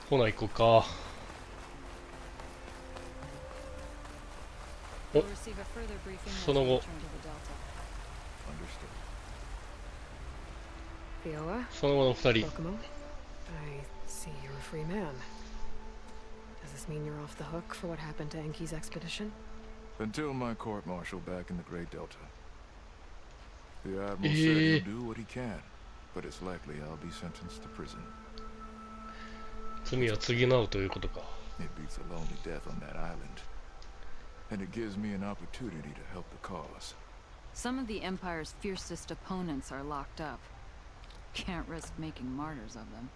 ほな行こうか。お、その後その後の2人。 I see you're a free man. Does this mean you're off the hook for what happened to Enki's expedition? Until my court-martial back in the Great Delta. The Admiral said he'll do what he can, but it's likely I'll be sentenced to prison. 罪は償うということか。 It beats a lonely death on that island. And it gives me an opportunity to help the cause. Some of the Empire's fiercest opponents are locked up. Can't risk making martyrs of them.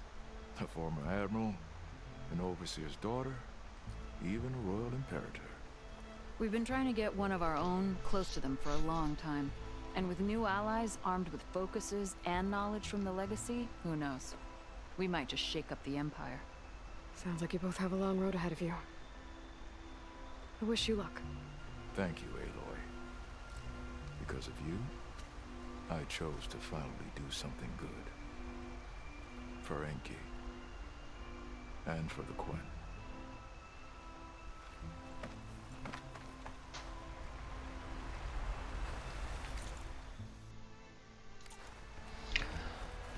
A former admiral, an overseer's daughter, even a royal imperator. We've been trying to get one of our own close to them for a long time. And with new allies armed with focuses and knowledge from the legacy, who knows? We might just shake up the Empire. Sounds like you both have a long road ahead of you. I wish you luck. Thank you, Aloy. Because of you, I chose to finally do something good. For Enki. And for the Quen.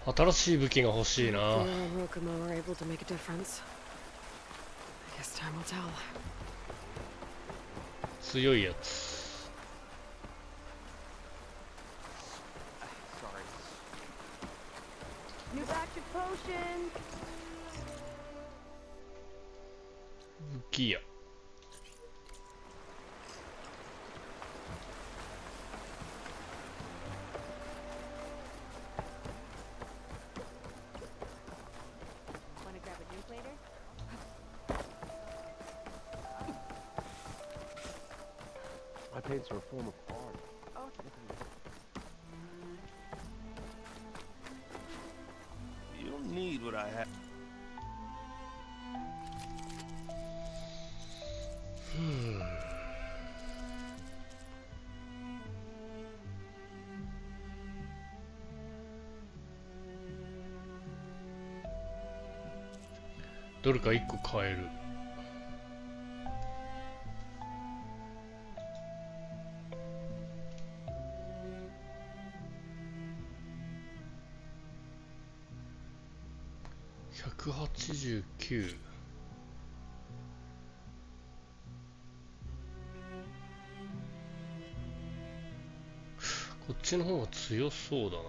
新しい武器が欲しいな。 Theo and Rokumo were able to make a difference. I guess time will tell. 強いやつ。 New batch of potions. 武器や。 Wanna grab a drink later? My paints are a form of art. Oh. You don't need what I have. どれか1個買える。189。こっちの方が強そうだな。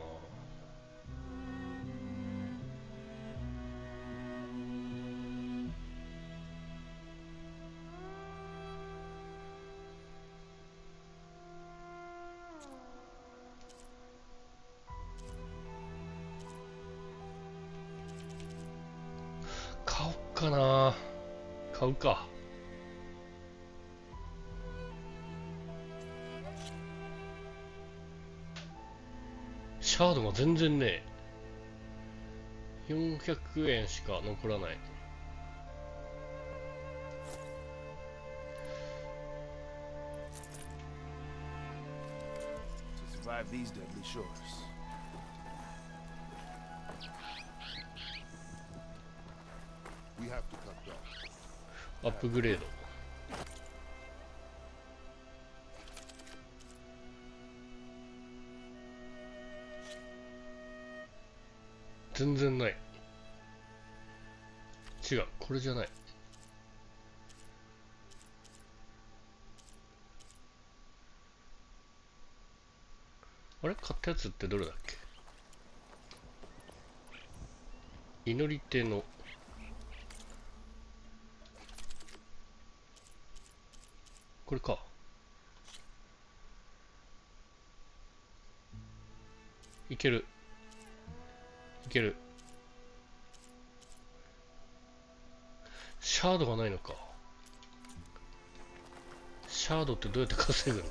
買おっかな。買うか。シャードが全然ねえ。400円しか残らない。To survive these deadly shores. We have to cut back. アップグレード。全然ない。違う、これじゃない。あれ、買ったやつってどれだっけ。祈り手のこれか。いけるいける。シャードがないのか。シャードってどうやって稼ぐんだ。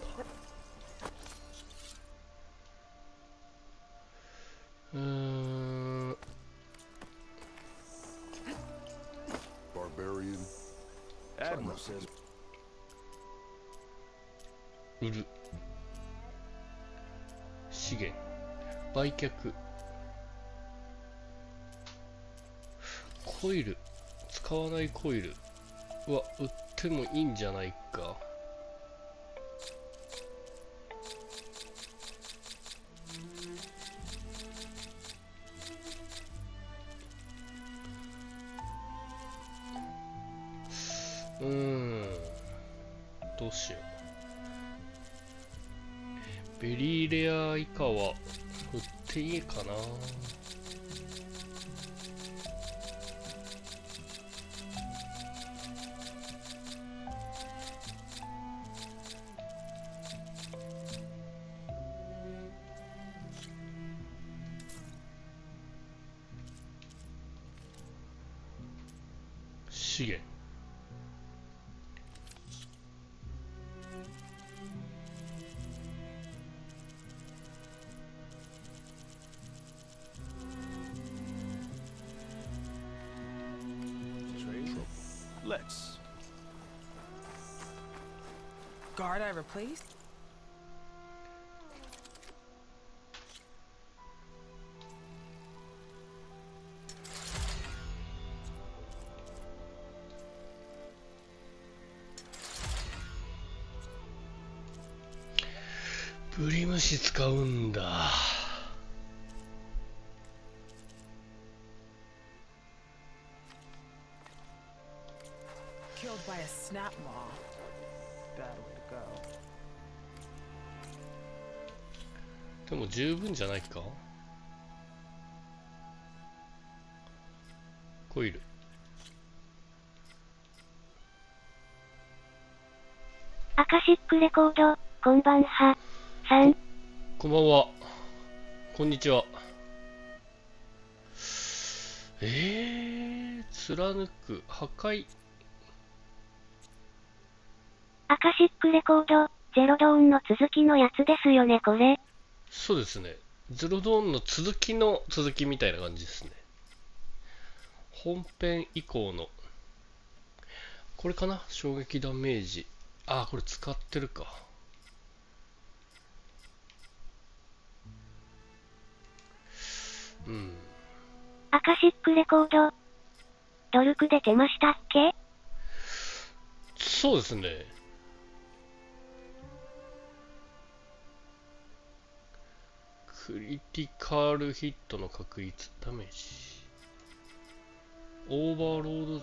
Barbarian. Admiral says 売る。資源。売却。コイル。使わないコイルは売ってもいいんじゃないか。どうしよう。ベリーレア以下は売っていいかな。資源。Let's. Guard I replaced? ブリムシ使うんだ。Killed by a snap maw. Bad way to go. でも十分じゃないか。コイル。アカシックレコード、こんばんは。さん。こんばんは。こんにちは。貫く、破壊。アカシックレコード、ゼロドーンの続きのやつですよね、これ。そうですね。ゼロドーンの続きの続きみたいな感じですね。本編以降の。これかな？衝撃ダメージ。ああ、これ使ってるか。うん。アカシックレコード、ドルク出てましたっけ？そうですね。クリティカルヒットの確率、ダメージ。オーバーロード、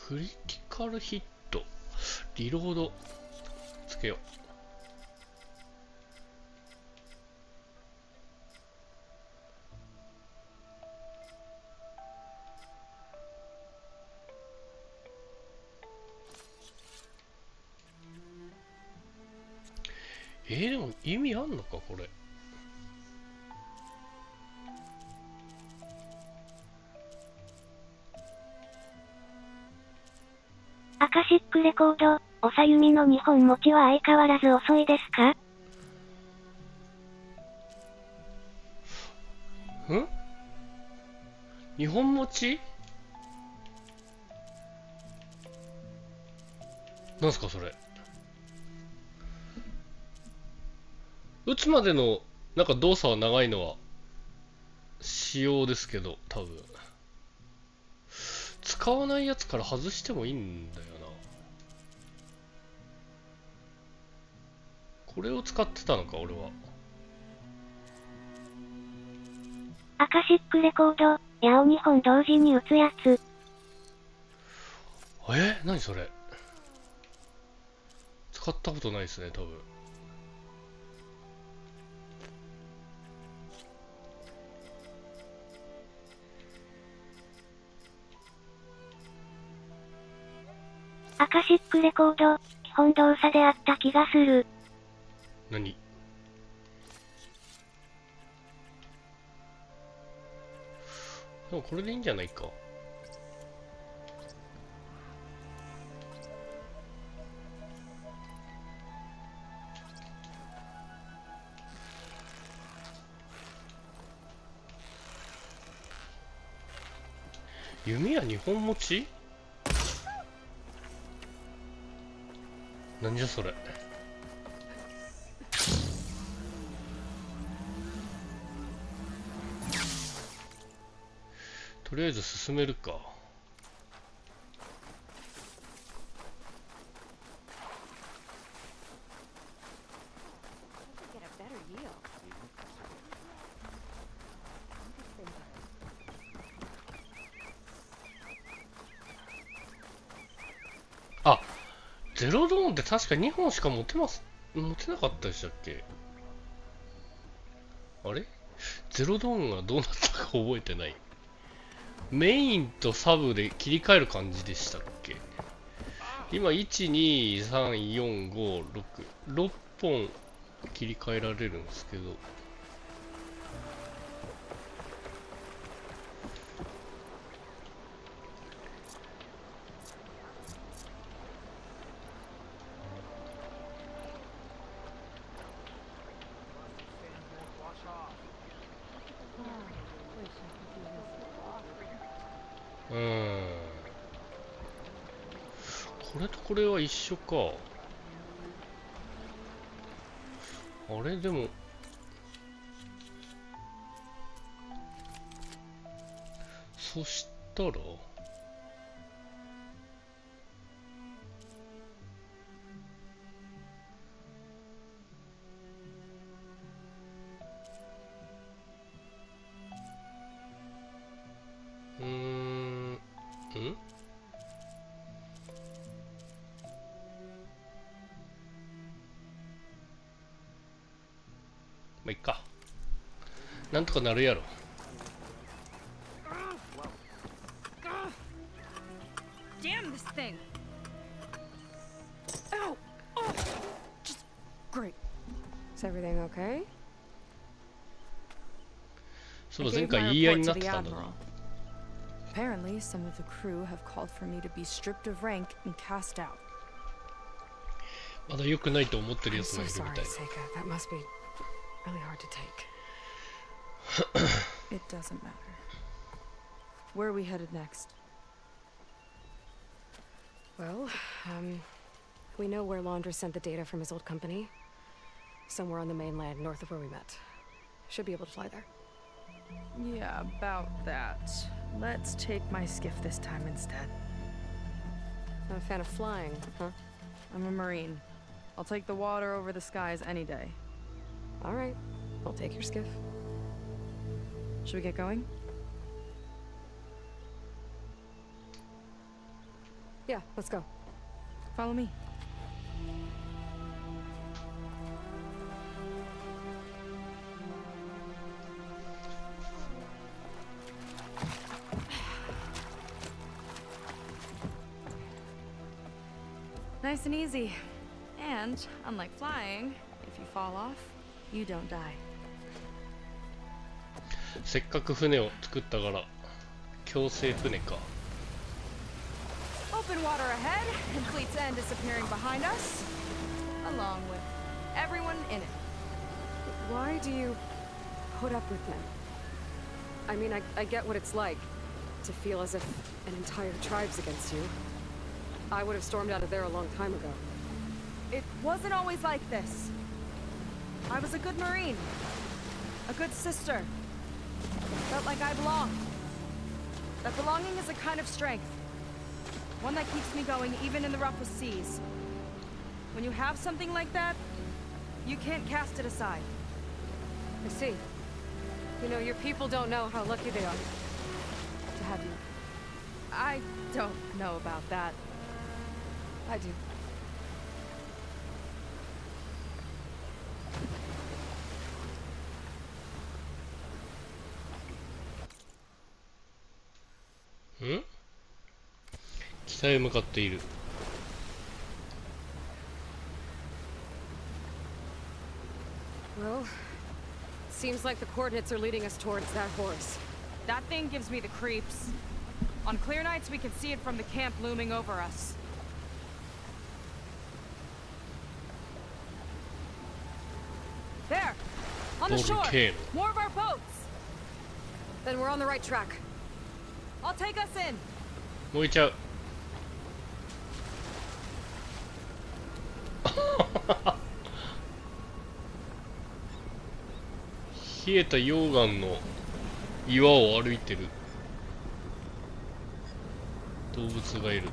クリティカルヒット、リロード、つけよう。でも意味あんのかこれ。アカシックレコード、おさゆみの2本持ちは相変わらず遅いですか？2本持ち？なんすかそれ。打つまでのなんか動作は長いのは仕様ですけど、多分使わないやつから外してもいいんだよな。これを使ってたのか俺は。アカシックレコード、矢を2本同時に打つやつ。何それ。使ったことないですね多分。アカシックレコード、基本動作であった気がする。何？でもこれでいいんじゃないか。弓矢2本持ち？なんじゃそれ。とりあえず進めるか。あ、ゼロドーンって確か2本しか持てなかったでしたっけ？あれ？ゼロドーンがどうなったか覚えてない。メインとサブで切り替える感じでしたっけ？今、1、2、3、4、5、6、6本切り替えられるんですけど。これとこれは一緒か。あれでもそしたらまあ、いっか。なんとかなるやろ。Damn this thing! Ow! Oh! Just great. Is everything okay? そう、前回言い合いになってたんだな。Apparently, some of the crew have called for me to be stripped of rank and cast out. まだ良くないと思ってる I'm やつが so いるみ sorry, たい。 Seika. That must be really hard to take. It doesn't matter. Where are we headed next? Well, we know where Laundra sent the data from his old company. Somewhere on the mainland, north of where we met. Should be able to fly there. Yeah, about that. Let's take my skiff this time instead. Not a fan of flying, huh? I'm a Marine. I'll take the water over the skies any day. All right. I'll take your skiff. Should we get going? Yeah, let's go. Follow me. Nice and easy. And, unlike flying, if you fall off, you don't die. せっかく船を作ったから強制船か。 Open water ahead, and fleet's end disappearing behind us, along with everyone in it. Why do you put up with them? I mean, I get what it's like to feel as if an entire tribe's against you. I would have stormed out of there a long time ago. It wasn't always like this. I was a good Marine, a good sister. Felt like I belonged. That belonging is a kind of strength. One that keeps me going even in the roughest seas. When you have something like that, you can't cast it aside. I see. You know, your people don't know how lucky they are to have you. I don't know about that. I do.ん？北へ向かっている。 Well, seems like the coordinates are leading us towards that horse. That thing gives me the creeps. On clear nights, we can see it from the camp looming over us. There! On the shore! Volcano. More of our boats! Then we're on the right track. I'll take us in! 燃えちゃう。冷えた溶岩の岩を歩いてる動物がいる。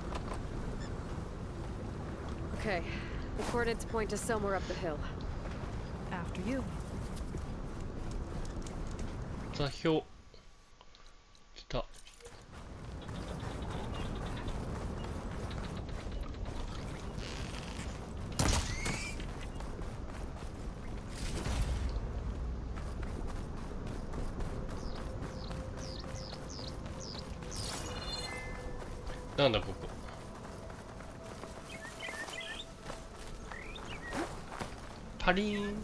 Okay, the coordinates point to somewhere up the hill. After you. 座標来た。なんだここ。パリーン。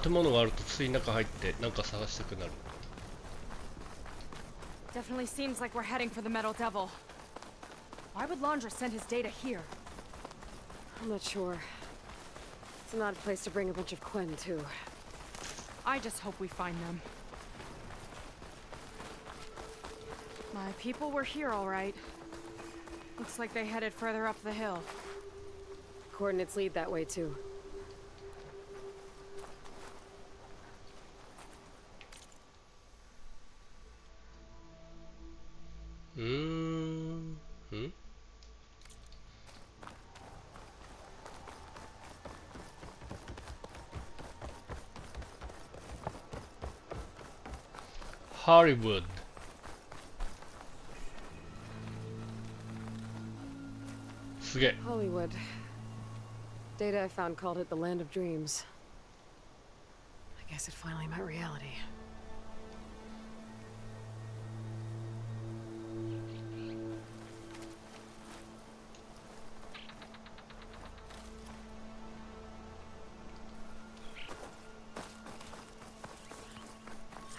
建物があるとつい中入ってなんか探したくなる。 Definitely seems like we're heading for the Metal Devil. Why would Laundra send his data here? I'm not sure. It's an odd place to bring a bunch of Quen, too. I just hope we find them. My people were here, all right. Looks like they headed further up the hill. Coordinates lead that way, too. Hollywood. Hollywood. Data I found called it the Land of Dreams. I guess it finally met reality.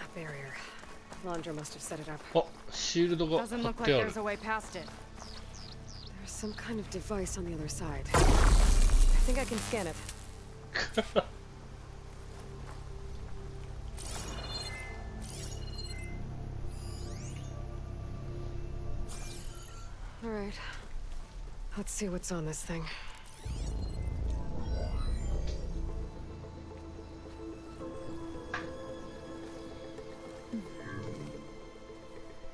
A barrier. Laundra must have set it up. あ、シールドが貼 Doesn't っ look like てある。 there's a way past it. There's some kind of device on the other side. I think I can scan it. All right. Let's see what's on this thing.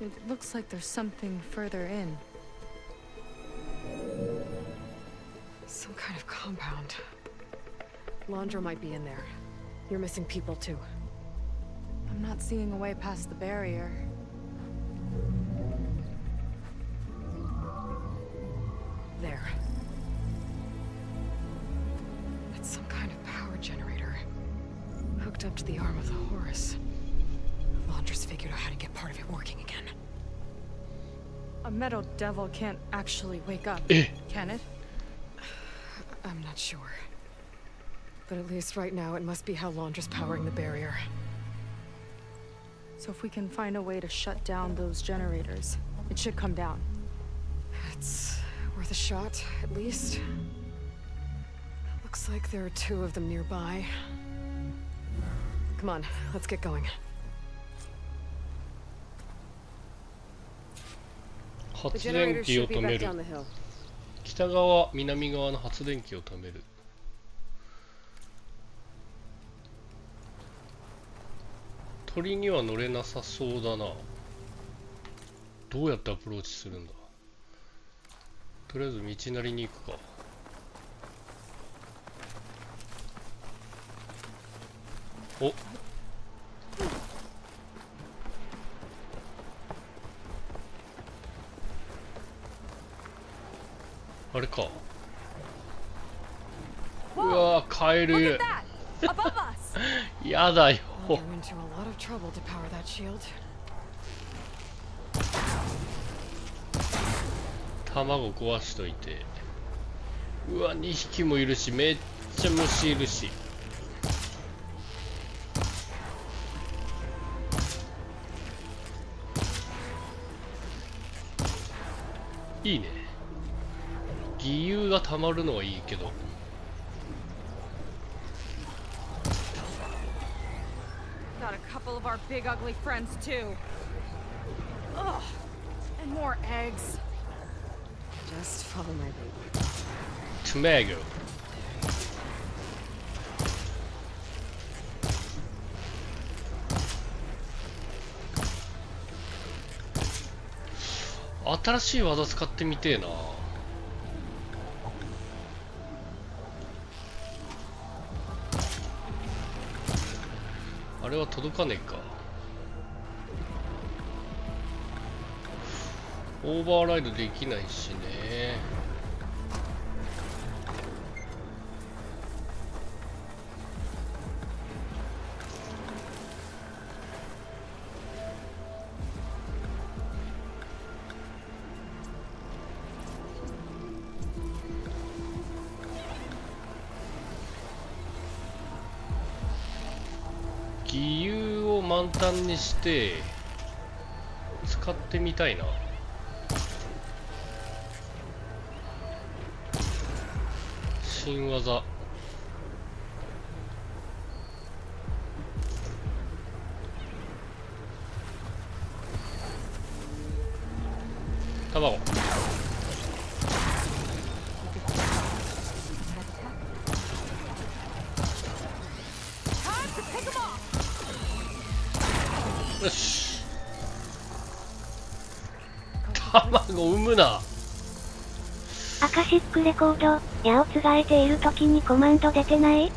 It looks like there's something further in. Some kind of compound. Laundra might be in there. You're missing people too. I'm not seeing a way past the barrier. There. It's some kind of power generator. Hooked up to the arm of the Horus. Laundra's figured out how to get part of it working again. A metal devil can't actually wake up, can it? I'm not sure. But at least right now, it must be how Laundra's powering the barrier. So if we can find a way to shut down those generators, it should come down. It's worth a shot, at least. Looks like there are two of them nearby. Come on, let's get going. 発 The 電 generators 機を should be 止め back る。 down the hill. 北側、南側の発電機を止める。鳥には乗れなさそうだな。どうやってアプローチするんだ。とりあえず道なりに行くか。お、あれか。うわー、カエ Look ル at。that! Above us! やだよ。 You're into a lot of trouble to power that shield. 卵壊しといて。うわ、2匹もいるし、めっちゃ虫いるし。いいね。義勇がたまるのはいいけど。 Got a couple of our big ugly friends too. Ugh. And More eggs. Just follow my lead. Tomago。新しい技使ってみてえな。あれは届かねえか。オーバーライドできないしね。義勇を満タンにして使ってみたいな。新技。卵。よし。卵産むな。アカシックレコード、矢をつがえている時にコマンド出てない？ん？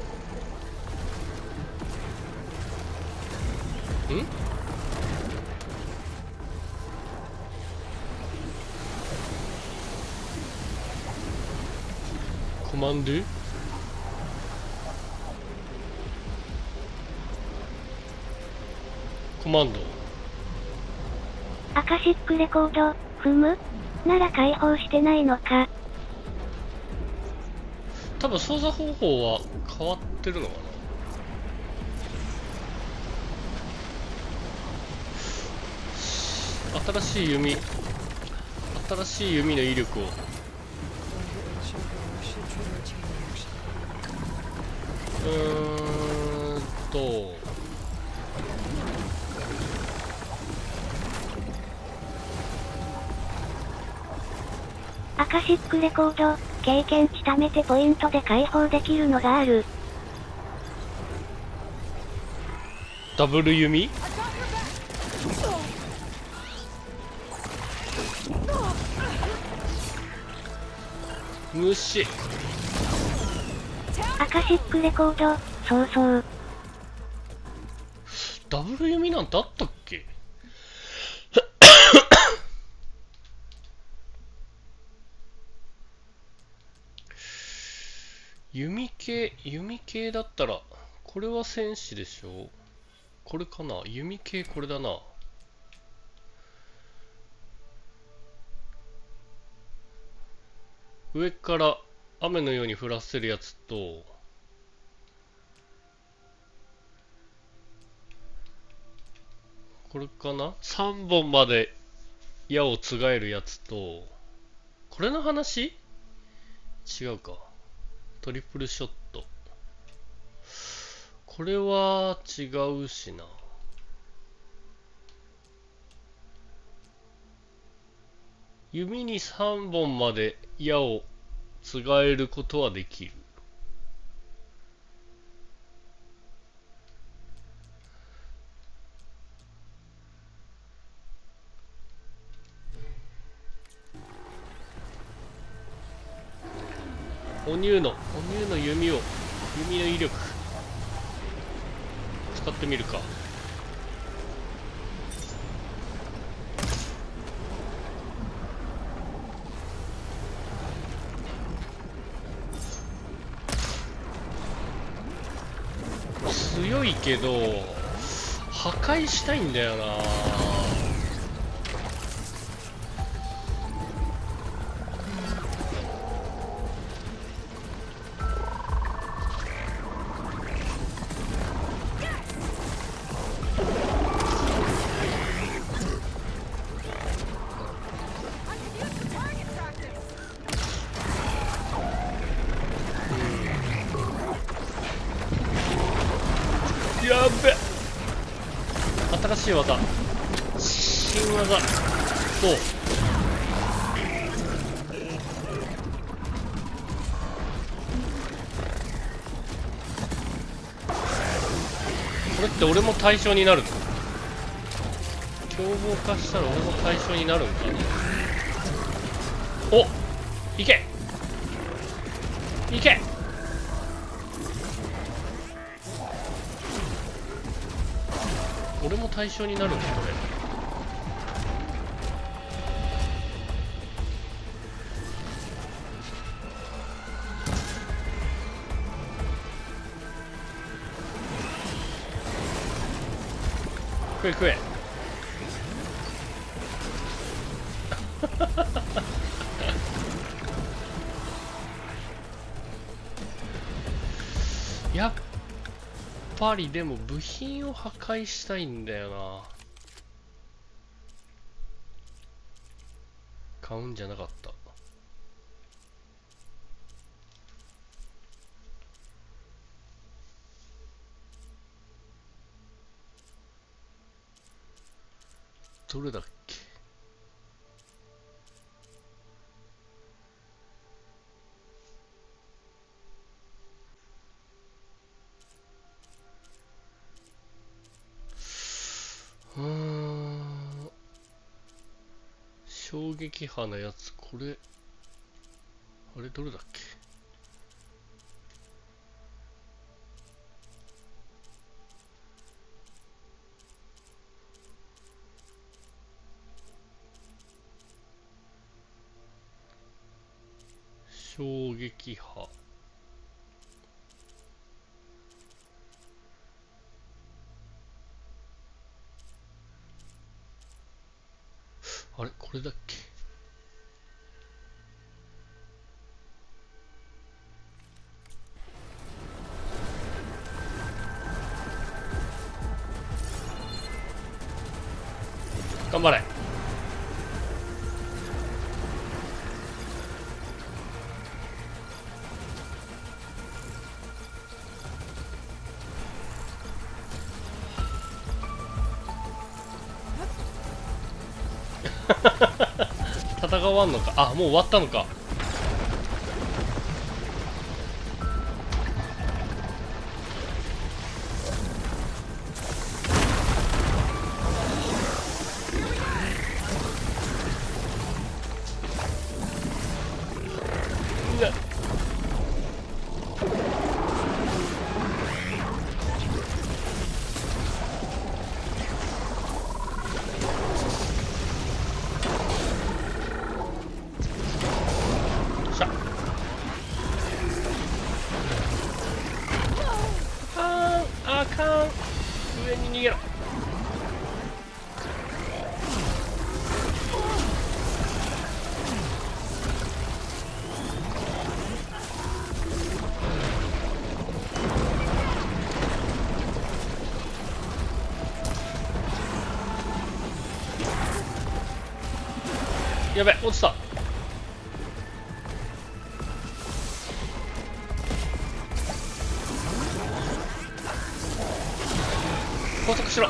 コマンド？コマンド。アカシックレコード、踏む？なら解放してないのか。多分操作方法は変わってるのかな。新しい弓の威力を。アカシックレコード、経験値貯めてポイントで解放できるのがある。ダブル弓？虫。アカシックレコード、そうそう。ダブル弓なんてあったっけ？弓系だったら、これは戦士でしょ。これかな。弓系これだな。上から雨のように降らせるやつと、これかな。3本まで矢をつがえるやつと、これの話？違うか。トリプルショット。これは違うしな。弓に3本まで矢をつがえることはできる。お乳の弓の威力使ってみるか。強いけど破壊したいんだよな。やべ。新しい技、新技。そう。れって俺も対象になるの？凶暴化したら俺も対象になるんかな。お、いけいけ。俺も対象になるんだこれ。食え食え。やっぱりでも部品を破壊したいんだよな。買うんじゃなかった。どれだっけ。衝撃波のやつ、これあれどれだっけ。衝撃波、あれこれだっけ。頑張れ。戦わんのか。あ、もう終わったのか。上に逃げろ。やべ、落ちた。高速しろ。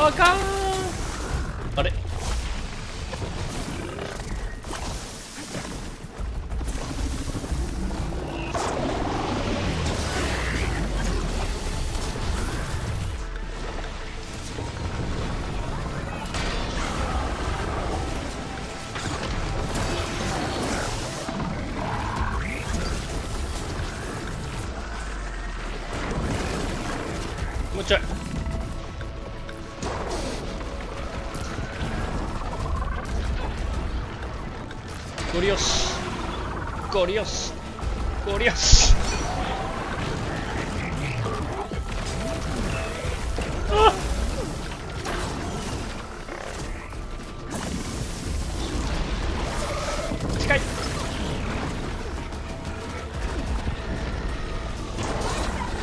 あかん。あれもうちょい。ゴリ押しゴリ押しゴリ押し。あっ、近い。も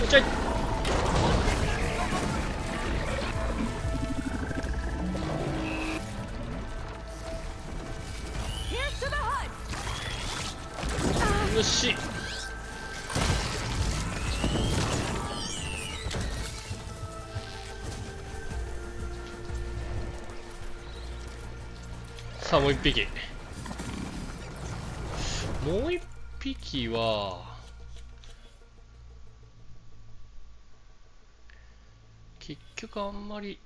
うちょい。よし。さあもう一匹。もう一匹は結局あんまり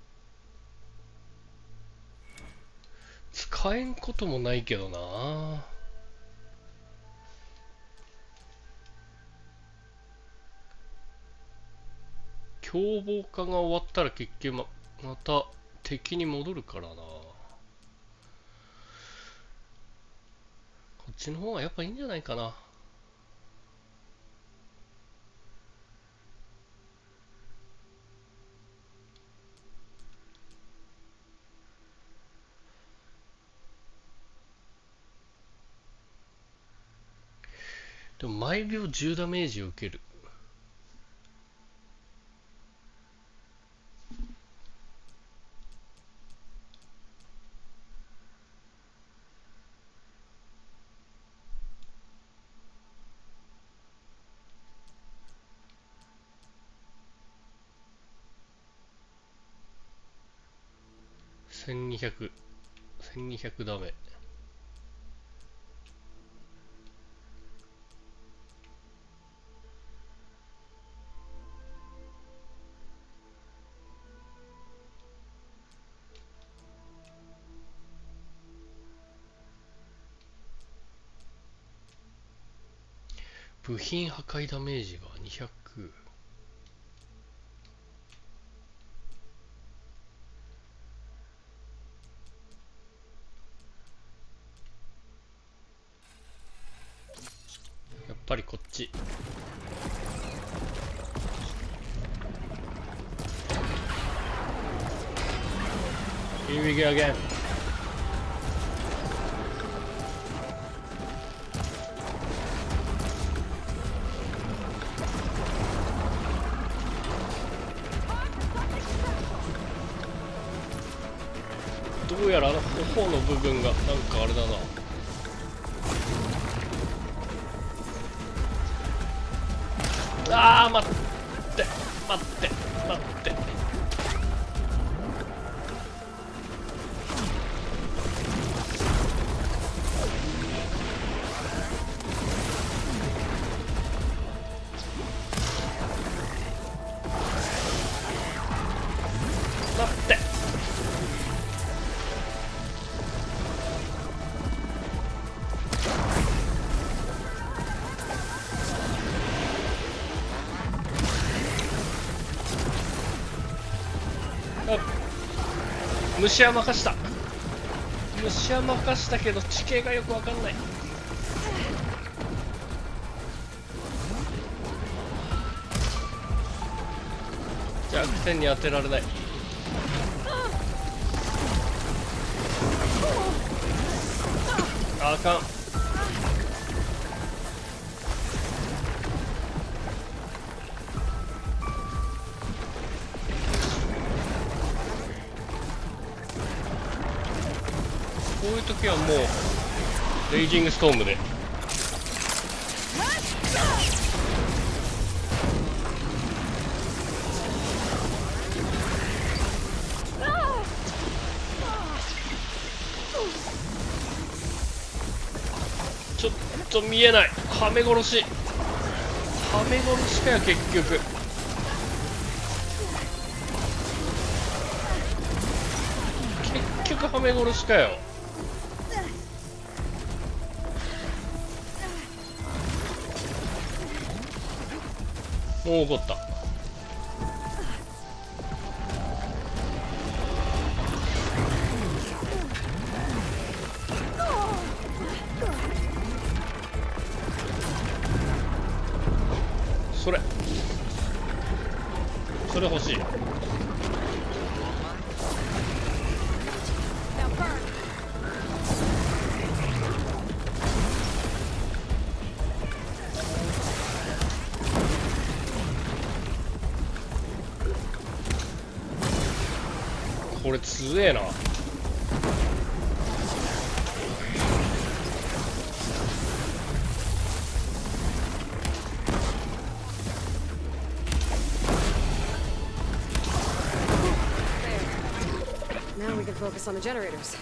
使えんこともないけどな。凶暴化が終わったら結局また敵に戻るからな。こっちの方がやっぱいいんじゃないかな。でも毎秒10ダメージを受ける。1200ダメ。部品破壊ダメージが200。やっぱりこっち。Here we go again。どうやらあの頬の部分がなんかあれだな。あー待って待って待って。待って。虫は任した。虫は任したけど地形がよくわかんない。弱点に当てられない。あかん。こういう時はもうレイジングストームで。ちょっと見えない。はめ殺し。はめ殺しかよ結局。結局はめ殺しかよ。もう怒った。それ欲しい。これ強えな。Now we can focus on the generators.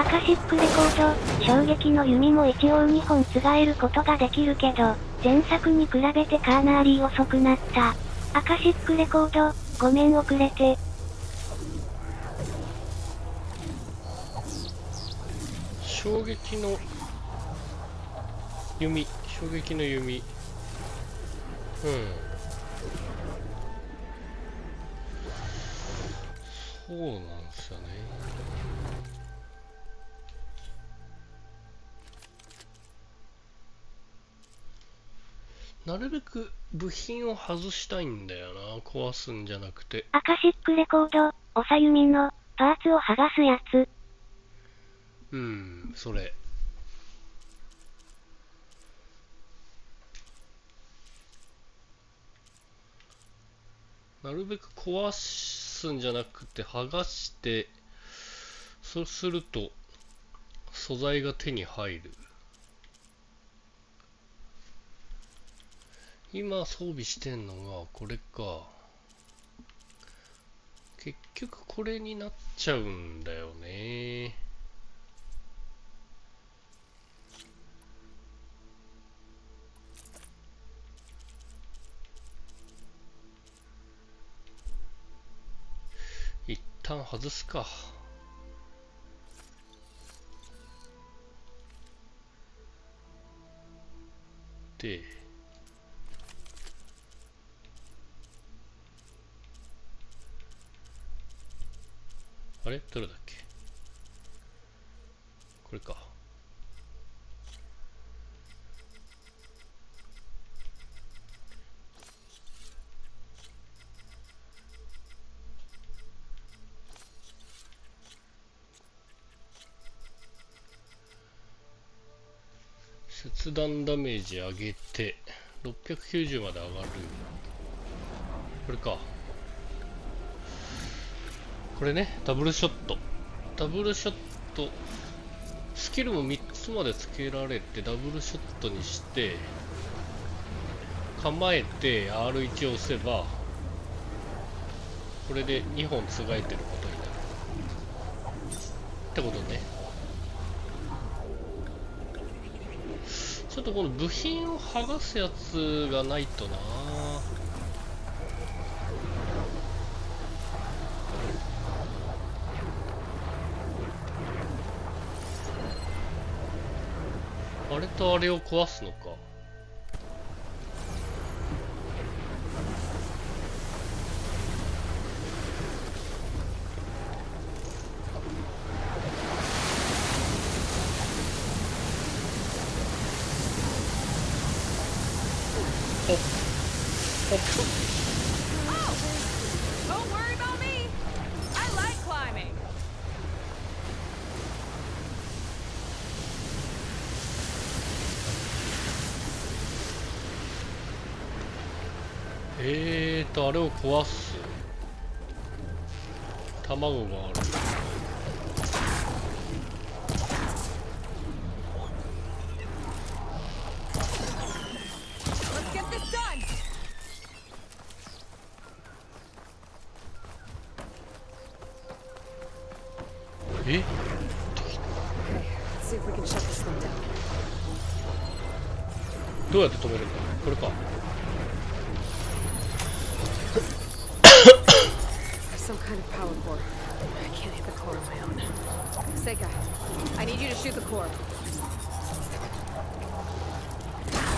カシックレコード、衝撃の弓も一応2本つがえることができるけど、前作に比べてかなり遅くなった。アカシックレコード、ごめん遅れて。衝撃の弓、衝撃の弓。そうなんですよね。なるべく部品を外したいんだよな、壊すんじゃなくて。アカシックレコード、おさゆみの、パーツを剥がすやつ。それ。なるべく壊すんじゃなくて剥がして、そうすると素材が手に入る。今装備してんのがこれか。結局これになっちゃうんだよね。一旦外すか。で、あれどれだっけ、これか。切断ダメージ上げて690まで上がる。これか。これね、ダブルショット。ダブルショット。スキルも3つまでつけられて、ダブルショットにして、構えて R1 を押せば、これで2本つがえてることになる。ってことね。ちょっとこの部品を剥がすやつがないとな。あれとあれを壊すのか。ほっほっ。 Don't worry about me. I like climbing. あれを壊す。卵がある。Let's get this done. え、 Okay, let's see if we can shut this thing down. どうやって止めるんだ。これか。There's some kind of power cord. I can't hit the core on my own. Seika, I need you to shoot the core.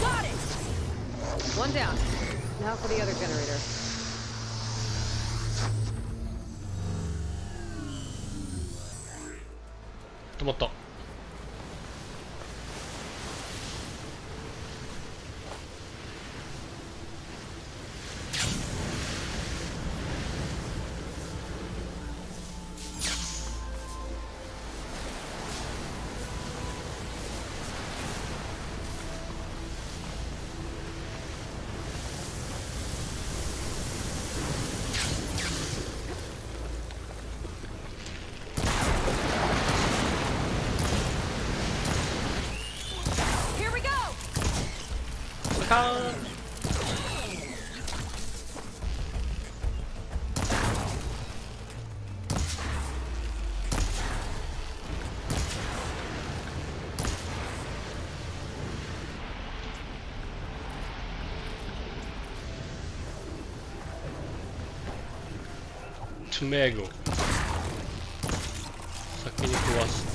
Got it. One down. Now for the other generator. 止まった。Here we go. カーン。詰め具先に食わして。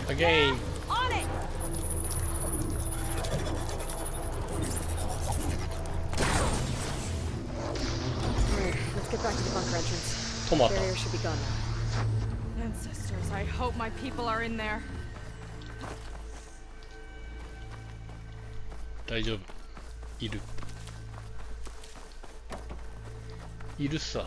Again. On it! Alright, let's get back to the bunker entrance. トマト Barrier should be gone now. Ancestors, I hope my people are in there. 大丈夫。いるさ。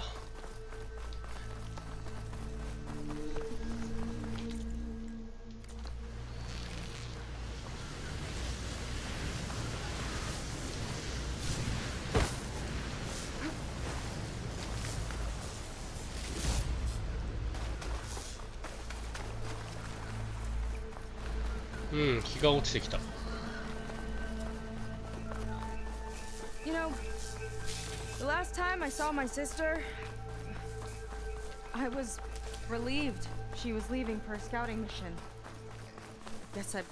うん、日が落ちてきた。You know, the last time I saw my sister, I was relieved she was leaving for a scouting mission. Guess I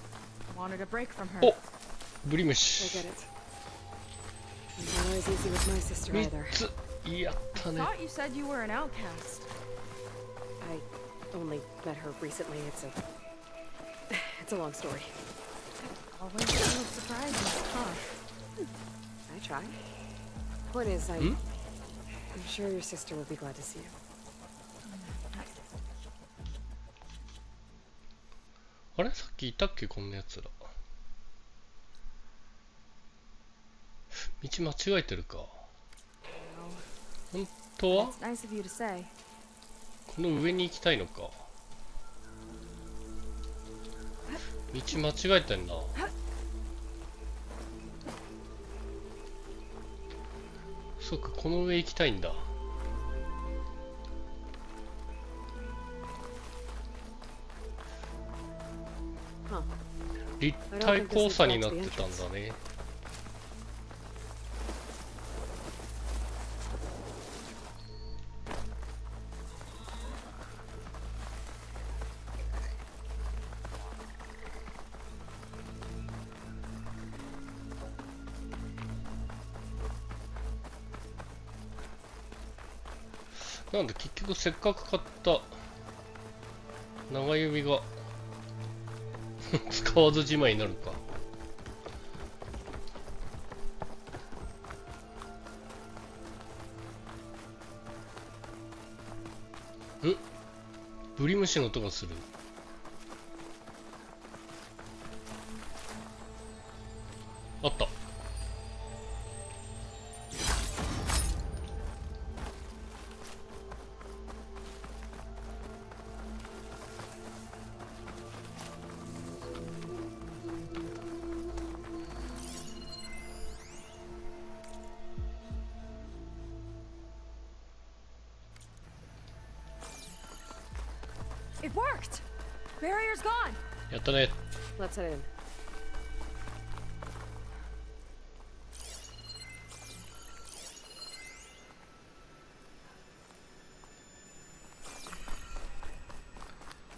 wanted a break from her. お、ブリム I シ。 get it. It's not as easy with my sister 3 either. つ。やったね。 Thought you said you were an outcast. I only met her recently. It's a long story. Always so surprising, huh? I try. Point is, Hmm? I'm sure your sister will be glad to see you. あれ、さっきいたっけこんなやつら。道間違えてるか。本当は It's nice of you to say. この上に行きたいのか。道間違えてんな。そっか、この上行きたいんだ。Huh. 立体交差になってたんだね。なんで結局せっかく買った長指が使わずじまいになるか。ん？ブリムシの音がする。あった。It worked! Barrier's gone! やったね。 Let's head in.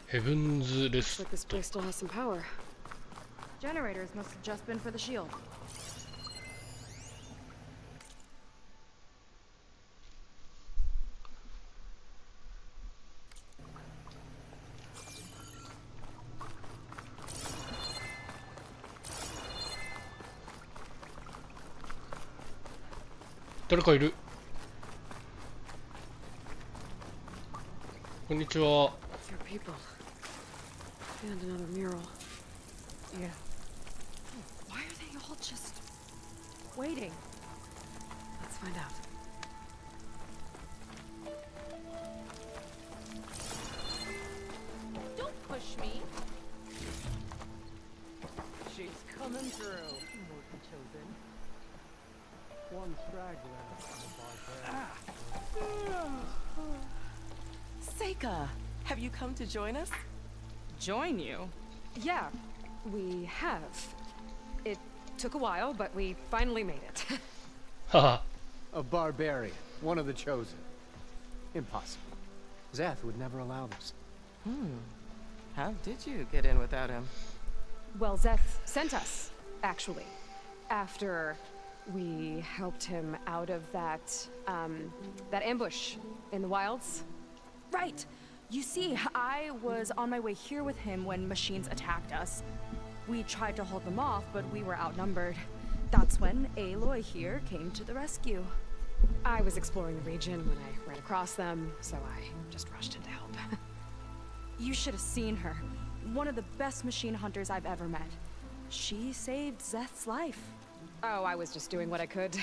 ヘブンズレ Looks ス like this ト。 place still has some power. Generators must have just been for the shield. 誰かいる。こんにちは。 There are people. And another mural. Yeah. Why are they all just waiting? Let's find out. Don't push me. She's coming through. One straggler. Seika, have you come to join us? Join you? Yeah, we have. It took a while, but we finally made it. はは。A barbarian, one of the chosen. Impossible. Zeth would never allow this. How did you get in without him? Well, Zeth sent us, actually. After we helped him out of that ambush in the wilds. Right. You see, I was on my way here with him when machines attacked us. We tried to hold them off, but we were outnumbered. That's when Aloy here came to the rescue. I was exploring the region when I ran across them, so I just rushed in to help. You should have seen her. One of the best machine hunters I've ever met. She saved Zeth's life. Oh, I was just doing what I could.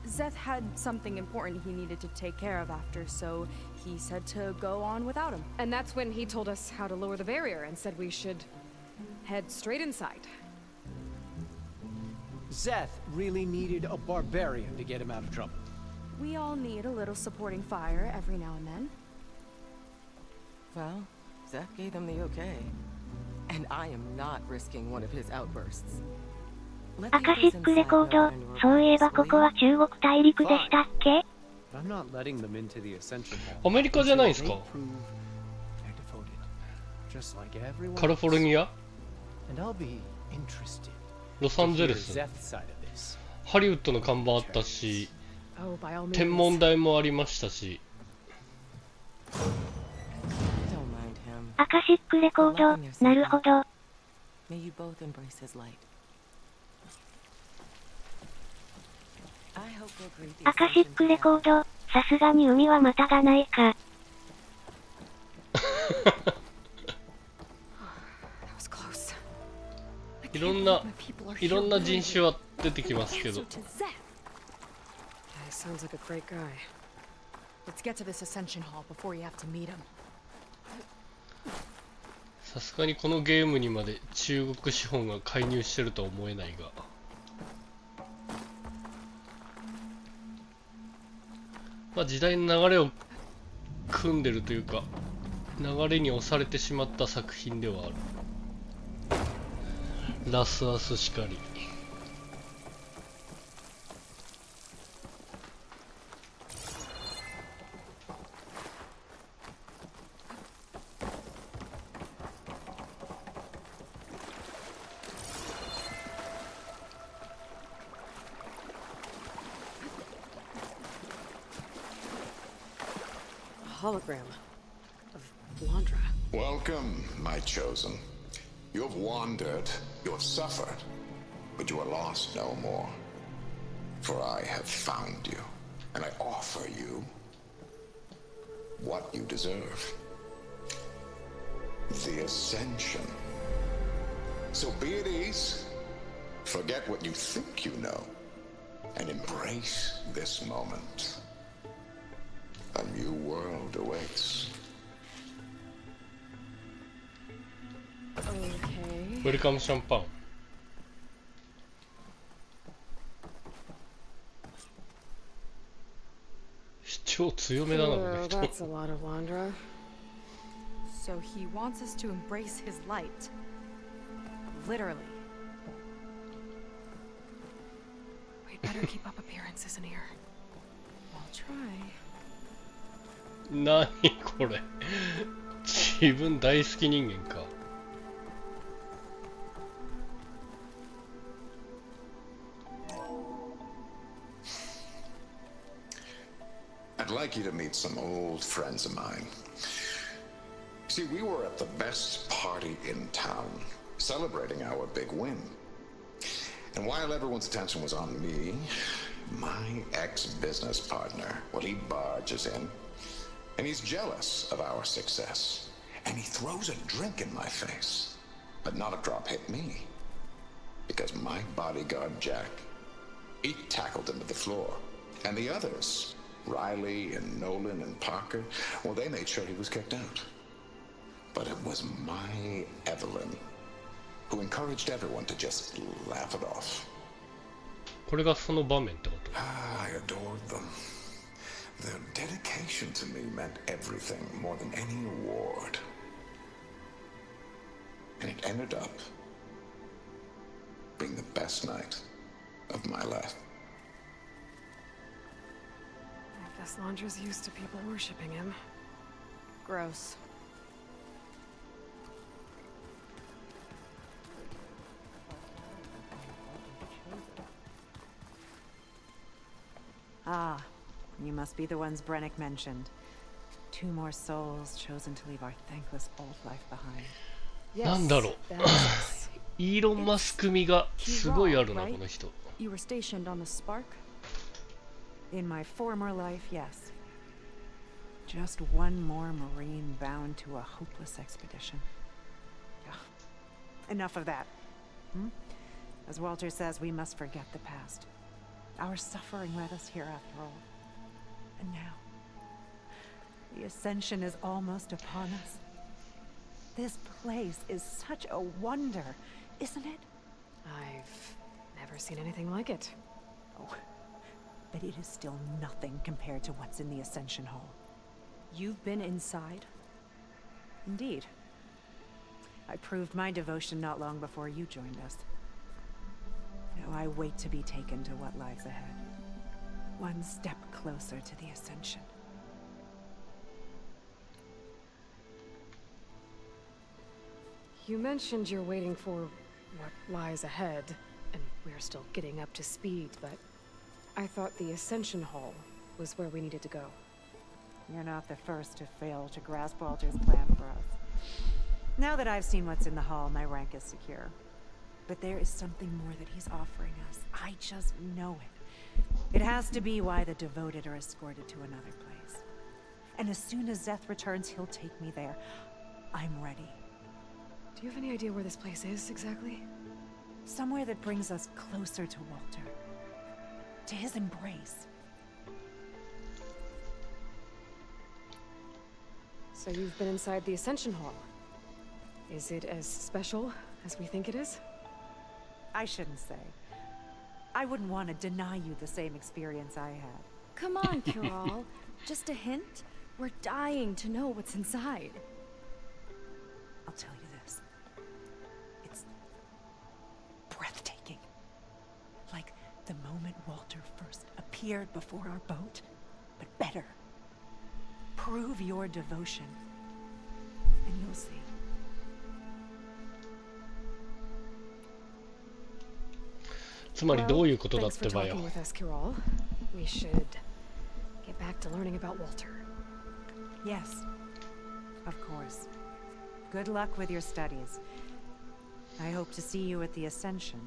Zeth had something important he needed to take care of after, so he said to go on without him. And that's when he told us how to lower the barrier and said we should head straight inside. Zeth really needed a barbarian to get him out of trouble. We all need a little supporting fire every now and then. Well, Zeth gave them the okay. And I am not risking one of his outbursts. アカシックレコード、そういえばここは中国大陸でしたっけ？ I'm not letting them into the Ascension Hall. アメリカじゃないんすか？ They prove they're devoted, just like everyone カリフォルニア？ And I'll be interested ロサンゼ to ル hear ス？ Zeth's side of this. ハリウッドの看板あったし、 Oh, by all means. 天文台もありましたし。 Don't mind him. アカシックレコード、なるほど。 May you both embrace his light. I hope we'll greet the アカシックレコード、さすがに海はまたがないか。That was close. いろんな人種は出てきますけど。 Yeah, he sounds like a great guy. Let's get to this Ascension Hall before you have to meet him. さすがにこのゲームにまで中国資本が介入してるとは思えないが。まあ時代の流れを組んでるというか、流れに押されてしまった作品ではある。ラスアスしかり。Hologram of Blandra. Welcome, my chosen. You have wandered, you have suffered, but you are lost no more. For I have found you, and I offer you what you deserve. The Ascension. So be at ease, forget what you think you know, and embrace this moment. A new world awaits. Okay. ウェルカムシャンパン。主張強めだな、この Oh, 人。 that's a lot of Blandra. So he wants us to embrace his light. Literally. We'd better keep up appearances in here. I'll try. 何これ。自分大好き人間か。I'd like you to meet some old friends of mine. See, we were at the best party in town, celebrating our big win. And while everyone's attention was on me, my ex-business partner, well, he barges in, and he's jealous of our success. And he throws a drink in my face. But not a drop hit me. Because my bodyguard, Jack, he tackled him to the floor. And the others, Riley and Nolan and Parker, well, they made sure he was kicked out. But it was my Evelyn who encouraged everyone to just laugh it off. これがその場面ってこと？ I adored them. Their dedication to me meant everything more than any award. And it ended up being the best night of my life. Guess Londra's used to people worshipping him. Gross. Ah, you must be the ones Brennick mentioned. 2 more souls chosen to leave our thankless old life behind. なんだろう。イーロン・マスク味がすごいあるな、この人。You were stationed on the Spark? In my former life, yes. Just one more Marine bound to a hopeless expedition. Ugh. Enough of that. As Walter says, we must forget the past. Our suffering led us here after all. And now, the ascension is almost upon us. This place is such a wonder, isn't it? I've never seen anything like it. Oh, but it is still nothing compared to what's in the Ascension Hall. You've been inside? Indeed. I proved my devotion not long before you joined us. Now I wait to be taken to what lies ahead. One step closer to the Ascension. You mentioned you're waiting for what lies ahead, and we're still getting up to speed, but I thought the Ascension Hall was where we needed to go. You're not the first to fail to grasp Walter's plan for us. Now that I've seen what's in the hall, my rank is secure. But there is something more that he's offering us. I just know it. It has to be why the devoted are escorted to another place. And as soon as Zeth returns, he'll take me there. I'm ready. Do you have any idea where this place is, exactly? Somewhere that brings us closer to Walter. To his embrace. So you've been inside the Ascension Hall. Is it as special as we think it is? I shouldn't say. I wouldn't want to deny you the same experience I had. Come on, Kiral. Just a hint? We're dying to know what's inside. I'll tell you this. It's breathtaking. Like the moment Walter first appeared before our boat, but better. Prove your devotion, and you'll see. Well, つまりどういうことだっ thanks て for ばよ。 talking with us, Kiral. We should get back to learning about Walter. Yes, of course. Good luck with your studies. I hope to see you at the Ascension.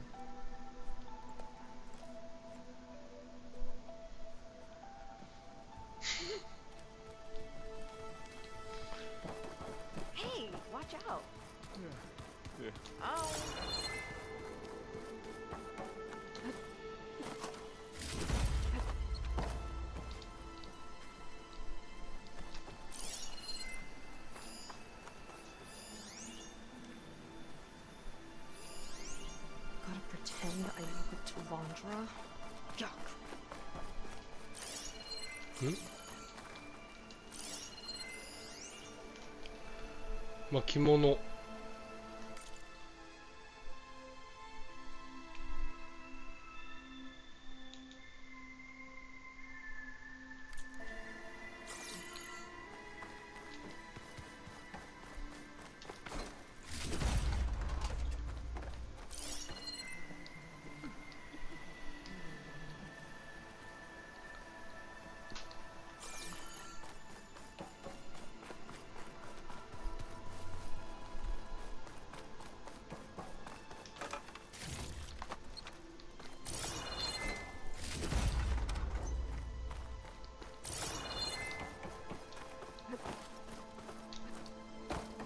Hey, watch out. Yeah. Oh. Gotta pretend I woke up to Londra. Yuck. まあ着物。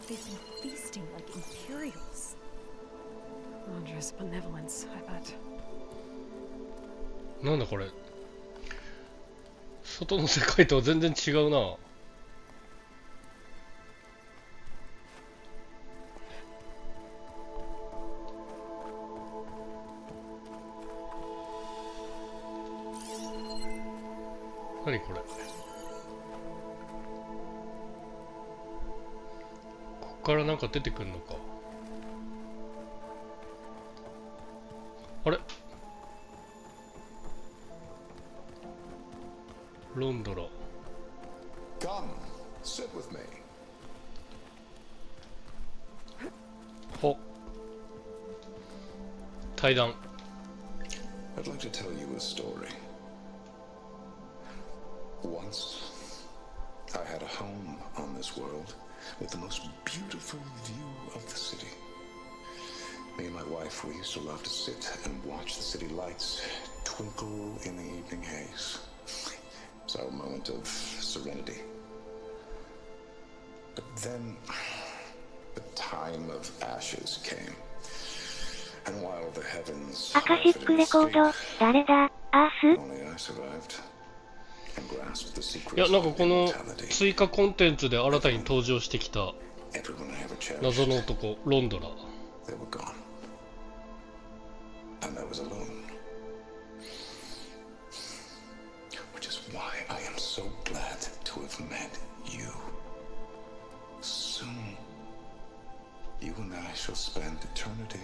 They've been feasting like Imperials. Londra's benevolence, I bet. なんだこれ。外の世界とは全然違うな。何これ。こっからなんか出てくるのか。あれ、ロンドラ。Sit with me. ほ対談 I'd like to tell you a story. Once, I had a home on this world with the most beautiful view of the city. Me and my wife, we used to love to sit and watch the city lights twinkle in the evening haze. It's our moment of serenity. But then, the time of ashes came. And while the heavens アカシックレコード、誰だアース only I survived and grasped the い secrets やなんか of この immortality. 追加コンテンツで新たに登場してきた Everyone I ever cherished, 謎の男ロンドラ they were gone. And I was alone. Which is why I am so glad to have met you. Soon, you and I shall spend eternity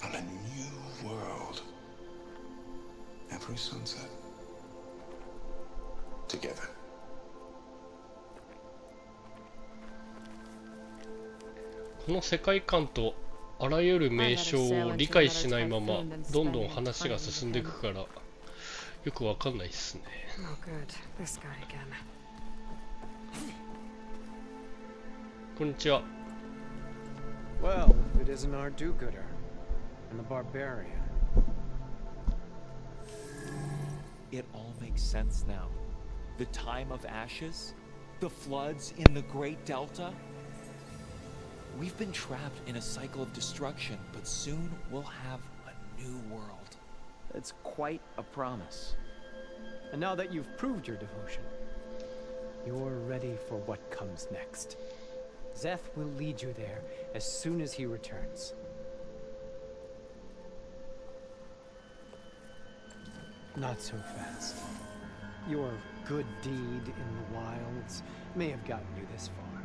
on a new world. Every sunset. Together. この世界観とあらゆる名称を理解しないままどんどん話が進んでいくからよくわかんないっすね。 Oh, good. This guy again. こんにちは。 Well, if it isn't our do-gooder and the barbarian. It all makes sense now. The time of ashes, the floods in the Great Delta. We've been trapped in a cycle of destruction, but soon we'll have a new world. It's quite a promise. And now that you've proved your devotion, you're ready for what comes next. Zeth will lead you there as soon as he returns. Not so fast. Your good deed in the wilds may have gotten you this far,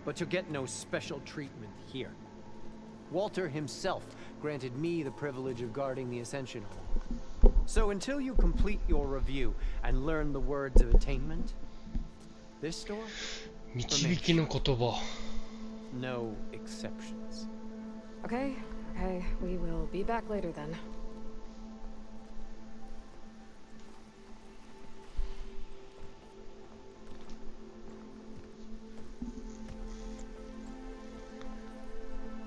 but you'll get no special treatment here. Walter himself granted me the privilege of guarding the Ascension Hall. So until you complete your review and learn the words of attainment, this door 導きの言葉 no exceptions. Okay, okay. We will be back later then.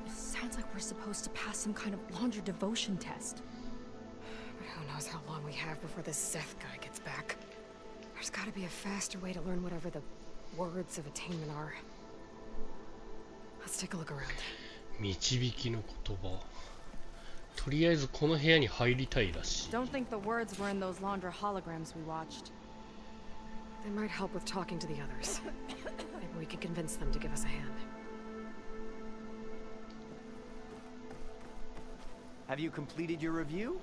Sounds like we're supposed to pass some kind of laundry devotion test. But who knows how long we have before this Seth guy gets back. There's gotta be a faster way to learn whatever the words of attainment are. Let's take a look around. 導きの言葉とりあえずこの部屋に入りたいらしい Don't think the words were in those laundry holograms we watched. They might help with talking to the others. Maybe we can convince them to give us a hand. Have you completed your review?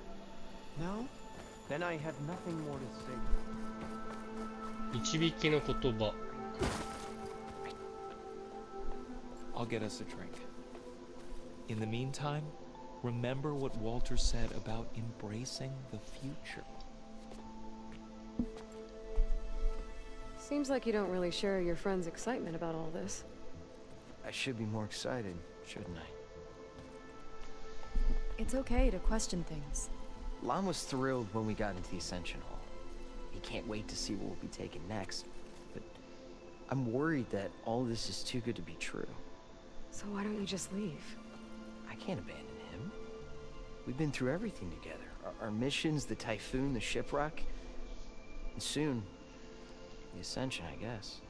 No? Then I have nothing more to say. 導きの言葉 I'll get us a drink. In the meantime, remember what Walter said about embracing the future. Seems like you don't really share your friend's excitement about all this. I should be more excited, shouldn't I? It's okay to question things. Lon was thrilled when we got into the Ascension Hall. He can't wait to see what will be taken next. But I'm worried that all this is too good to be true. So why don't you just leave? I can't abandon him. We've been through everything together. Our missions, the typhoon, the shipwreck. And soon, the Ascension, I guess.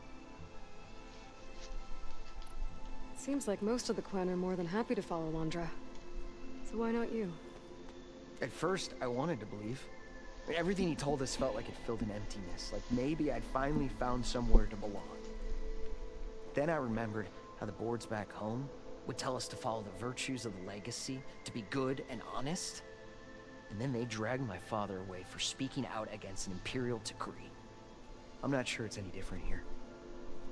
Seems like most of the Quen are more than happy to follow Londra. So why not you? At first, I wanted to believe. Everything he told us felt like it filled an emptiness. Like maybe I'd finally found somewhere to belong. Then I remembered how the boards back home would tell us to follow the virtues of the legacy, to be good and honest. And then they dragged my father away for speaking out against an imperial decree. I'm not sure it's any different here.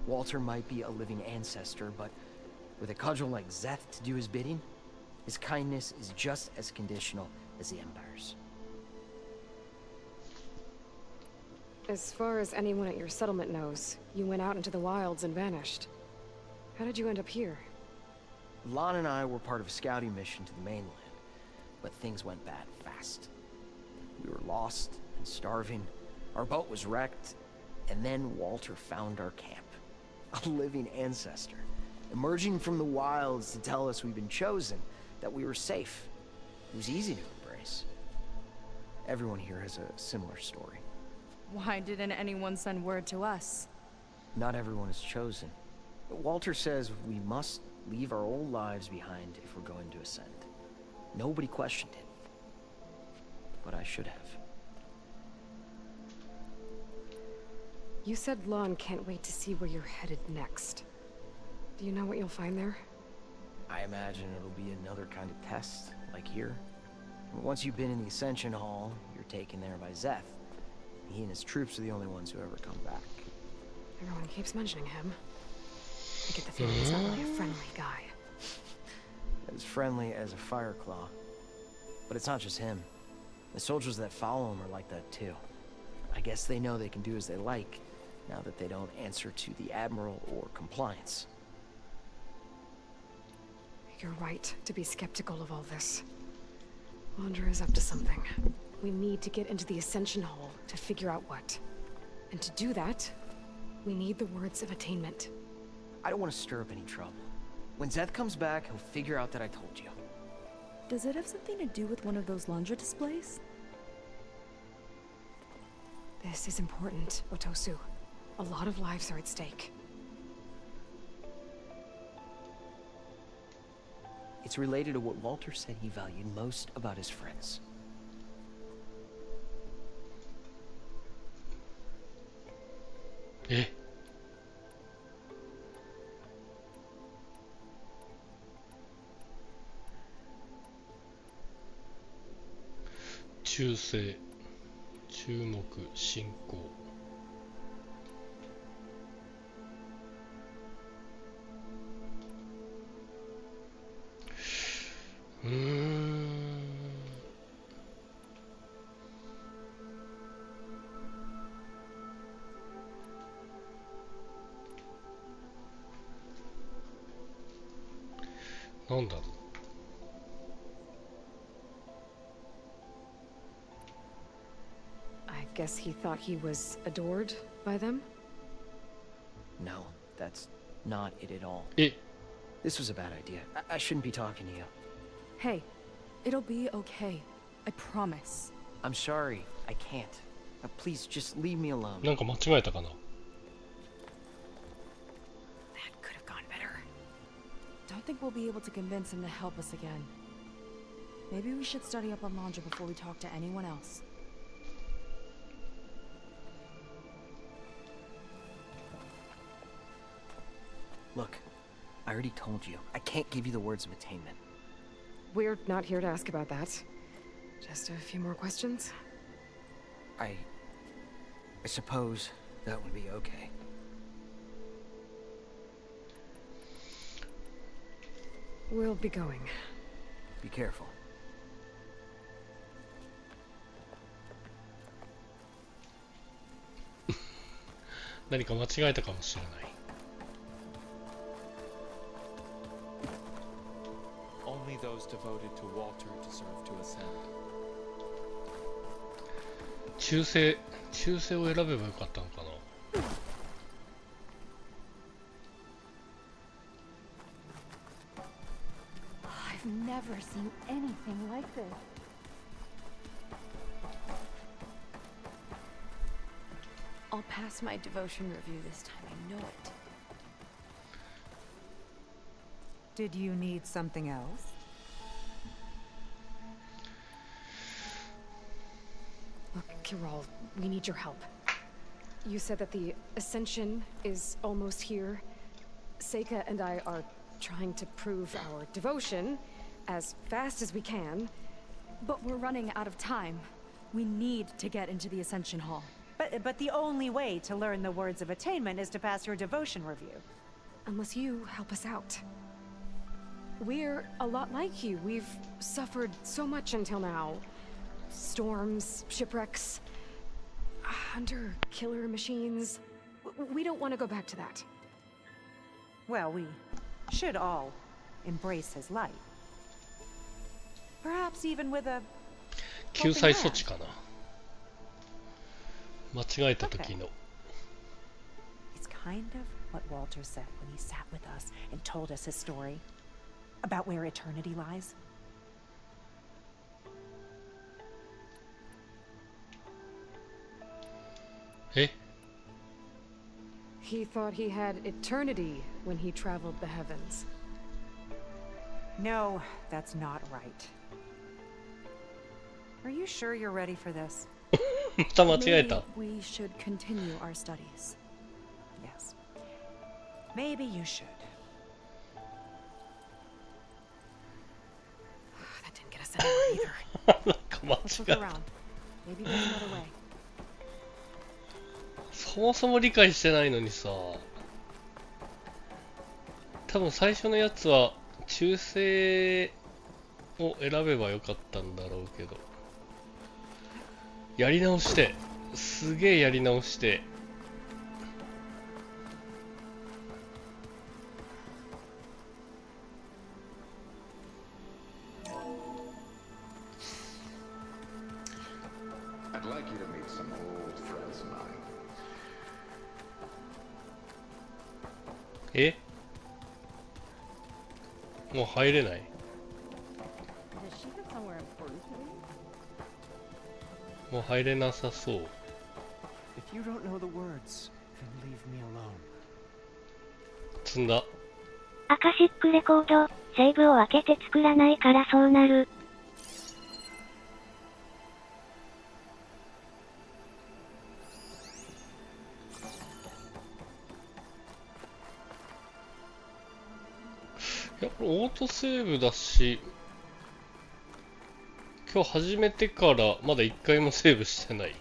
Walter might be a living ancestor, but with a cudgel like Zeth to do his bidding, his kindness is just as conditional as the Empire's. As far as anyone at your settlement knows, you went out into the wilds and vanished. How did you end up here? Lon and I were part of a scouting mission to the mainland, but things went bad fast. We were lost and starving, our boat was wrecked, and then Walter found our camp. A living ancestor, emerging from the wilds to tell us we'd been chosen, that we were safe. It was easy to embrace. Everyone here has a similar story. Why didn't anyone send word to us? Not everyone is chosen. Walter says we must leave our old lives behind if we're going to ascend. Nobody questioned it. But I should have. You said Lon can't wait to see where you're headed next. Do you know what you'll find there? I imagine it'll be another kind of test, like here. Once you've been in the Ascension Hall, you're taken there by Zeth. He and his troops are the only ones who ever come back. Everyone keeps mentioning him. I get the feeling he's not really a friendly guy. As friendly as a Fireclaw. But it's not just him. The soldiers that follow him are like that too. I guess they know they can do as they like, now that they don't answer to the Admiral or compliance. You're right to be skeptical of all this. Wander is up to something. We need to get into the Ascension Hall to figure out what. And to do that, we need the words of attainment. I don't want to stir up any trouble. When Zeth comes back, he'll figure out that I told you. Does it have something to do with one of those laundry displays? This is important, Otosu. A lot of lives are at stake. It's related to what Walter said he valued most about his friends.え、忠誠、注目、信仰。なんだろう。I guess he thought he was adored by them? No, that's not it at all. え、 This was a bad idea. I shouldn't be talking to you. Hey, it'll be okay. I promise. I'm sorry, I can't. Please, just leave me alone. なんか間違えたかな。That could have gone better. Don't think we'll be able to convince him to help us again. Maybe we should study up on Laundra before we talk to anyone else. Look, I already told you. I can't give you the words of attainment. We're not here to ask about that. Just a few more questions. I suppose that would be okay. We'll be going. Be careful. 何か間違えたかもしれない。Only those devoted to Walter deserve to ascend. 忠誠、忠誠を選べばよかったのかな。I've never seen anything like this. I'll pass my devotion review this time, I know it. Did you need something else? Look, Kirol, we need your help. You said that the Ascension is almost here. Seika and I are trying to prove our devotion as fast as we can. But we're running out of time. We need to get into the Ascension Hall. But the only way to learn the words of attainment is to pass your devotion review. Unless you help us out. We're a lot like you. We've suffered so much until now. Storms, shipwrecks. Hunter killer machines. We don't want to go back to that. Well, we should all embrace his light. Perhaps even with a 救済措置かな。間違えた時の。It's kind of what Walter said when he sat with us and told us his story about where eternity lies. He thought he had eternity when he traveled the heavens. No, that's not right. Are you sure you're ready for this? また間違えた。 We should continue our studies. Yes. Maybe you should. That didn't get us anywhere either. なんか間 Let's 違 look えた。 around. Maybe there's another way. そもそも理解してないのにさ。多分最初のやつは中性を選べばよかったんだろうけど。やり直して。すげえやり直して。I'd like you to meet some old friends of mine. え？もう入れない。もう入れなさそう。If you don't know the words, then leave me alone. 積んだ。アカシックレコード、セーブを分けて作らないからそうなる。いや、これオートセーブだし、今日始めてからまだ一回もセーブしてない。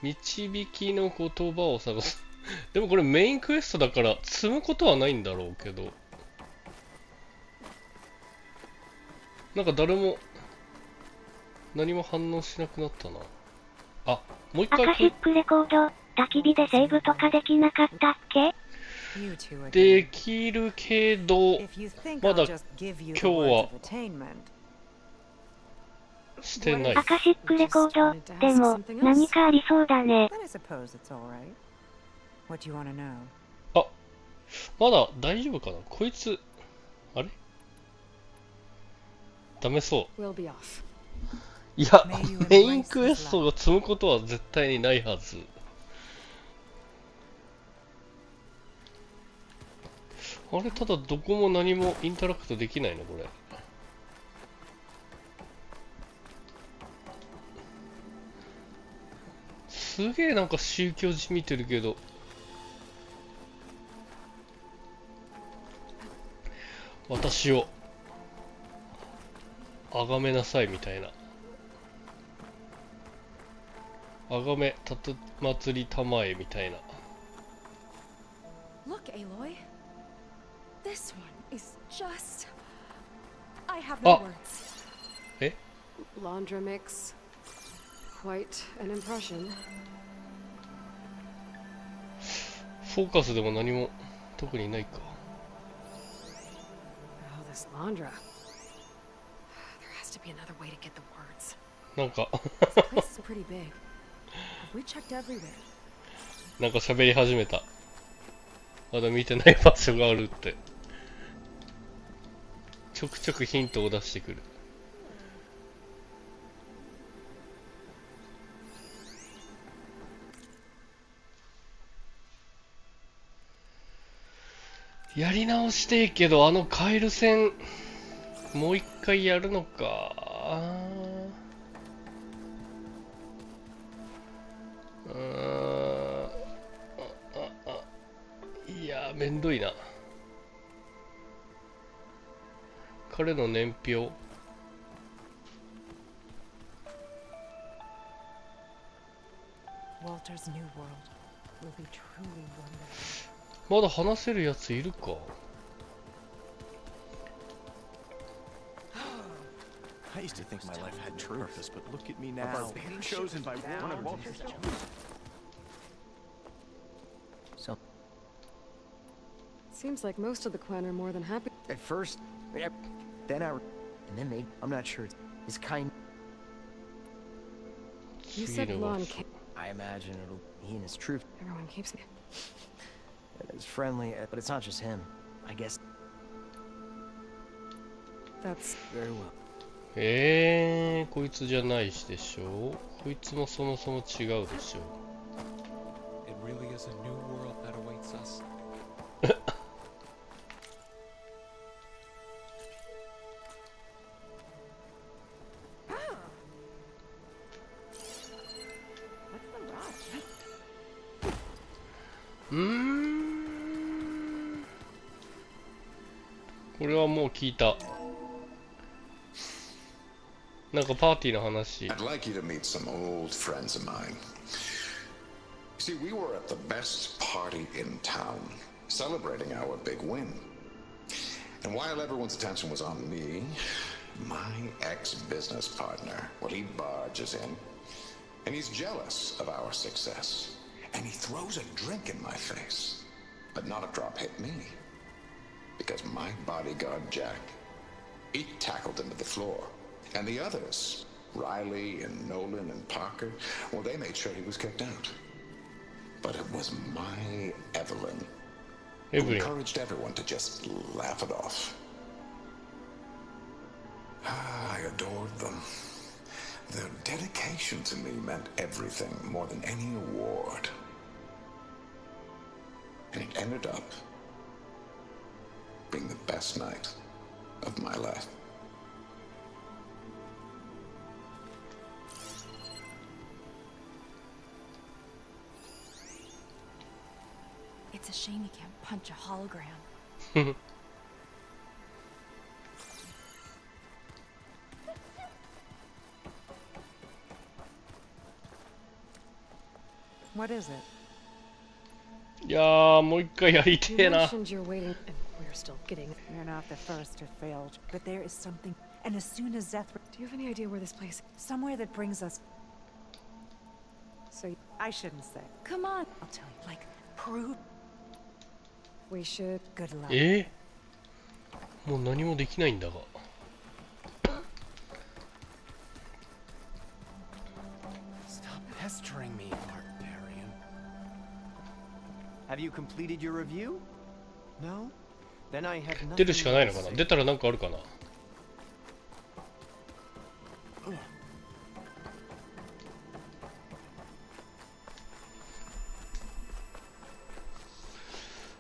導きの言葉を探す。でもこれメインクエストだから積むことはないんだろうけど、なんか誰も何も反応しなくなったな。あ、もう一回アカシックレコード、焚き火でセーブとかできなかったっけ？できるけど、まだ今日はしてない。アカシックレコード、でも何かありそうだね。あ、まだ大丈夫かな。こいつ、あれ？ダメそう。いや、メインクエストが積むことは絶対にないはず。あれ、ただどこも何もインタラクトできないのこれ。すげえなんか宗教じみてるけど。私を崇めなさいみたいな。崇めたと祭りたまえみたいな。Look, Aloy. This one is just. I have no words. え？ Laundra mix. Quite an impression. フォーカスでも何も特にないか。Oh, this Laundra. There has to be another way to get the words. なんか This place is pretty big. We checked everywhere. なんか喋り始めた。まだ見てない場所があるって。ちょくちょくヒントを出してくる。やり直していいけど、あのカエル戦もう一回やるのか。いやめんどいな。彼の年表。まだ話せるやついるか。I used to think my life had purpose, but look at me now, chosen by one of Walter's children. So, Seems like most of the clan are more than happy. at first, then and then they, I'm not sure, it's kind. You said Lon can't. I imagine it'll he and his troop. Everyone keeps me. It's friendly, but it's not just him. I guess. That's very well. こいつじゃないしでしょ。こいつもそもそも違うでしょ。It really is a new world that awaits us. Hmm. これはもう聞いた。なんかパーティーの話。 I'd like you to meet some old friends of mine. See, we were at the best party in town, celebrating our big win. And while everyone's attention was on me, my ex-business partner, well, he barges in, and he's jealous of our success. And he throws a drink in my face, but not a drop hit me. Because my bodyguard, Jack, he tackled him to the floor. And the others, Riley and Nolan and Parker, well, they made sure he was kicked out. But it was my Evelyn who encouraged everyone to just laugh it off. I adored them. Their dedication to me meant everything more than any award. And it ended up being the best night of my life. It's a shame you can't punch a hologram. What is it? いやー、もう一回やりてえ You な。 mentioned you're waiting, and we're still getting. You're not the first to fail, but there is something. And as soon as Zeth, Do you have any idea where this place? somewhere that brings us. So I shouldn't say. Come on. I'll tell you. Like, prove. we should. Good luck. もう何もできないんだが。Stop pestering me, barbarian. Have you completed your review? No? Then I have nothing. 出るしかないのかな。出たらなんかあるかな。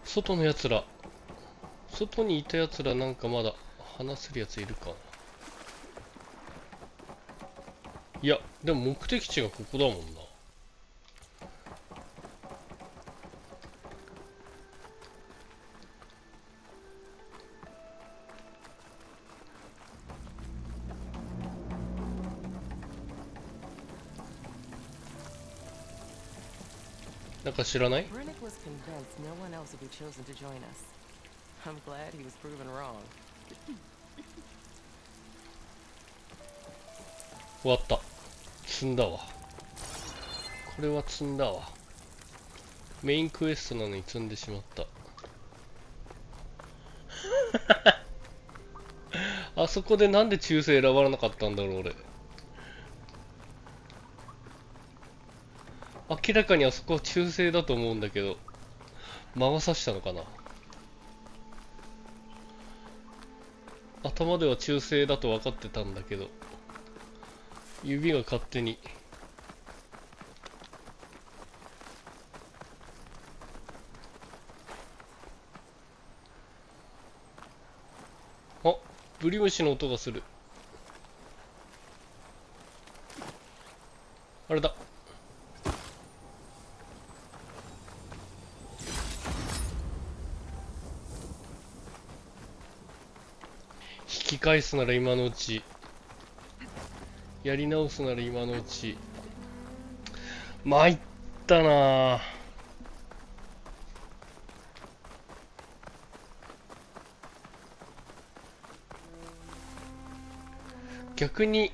外のやつら、外にいたやつらなんかまだ話せるやついるかな。いや、でも目的地がここだもんな。なんか知らない？ Brennick was convinced no one else would be chosen to join us. I'm glad he was proven wrong. 終わった。積んだわ。これは積んだわ。メインクエストなのに積んでしまった。あそこでなんで忠誠選ばなかったんだろう俺。明らかにあそこは忠誠だと思うんだけど、魔が差したのかな。頭では忠誠だと分かってたんだけど、指が勝手に。あ、ブリムシの音がする。あれだ。引き返すなら今のうち。やり直すなら今のうち。参ったなあ。逆に、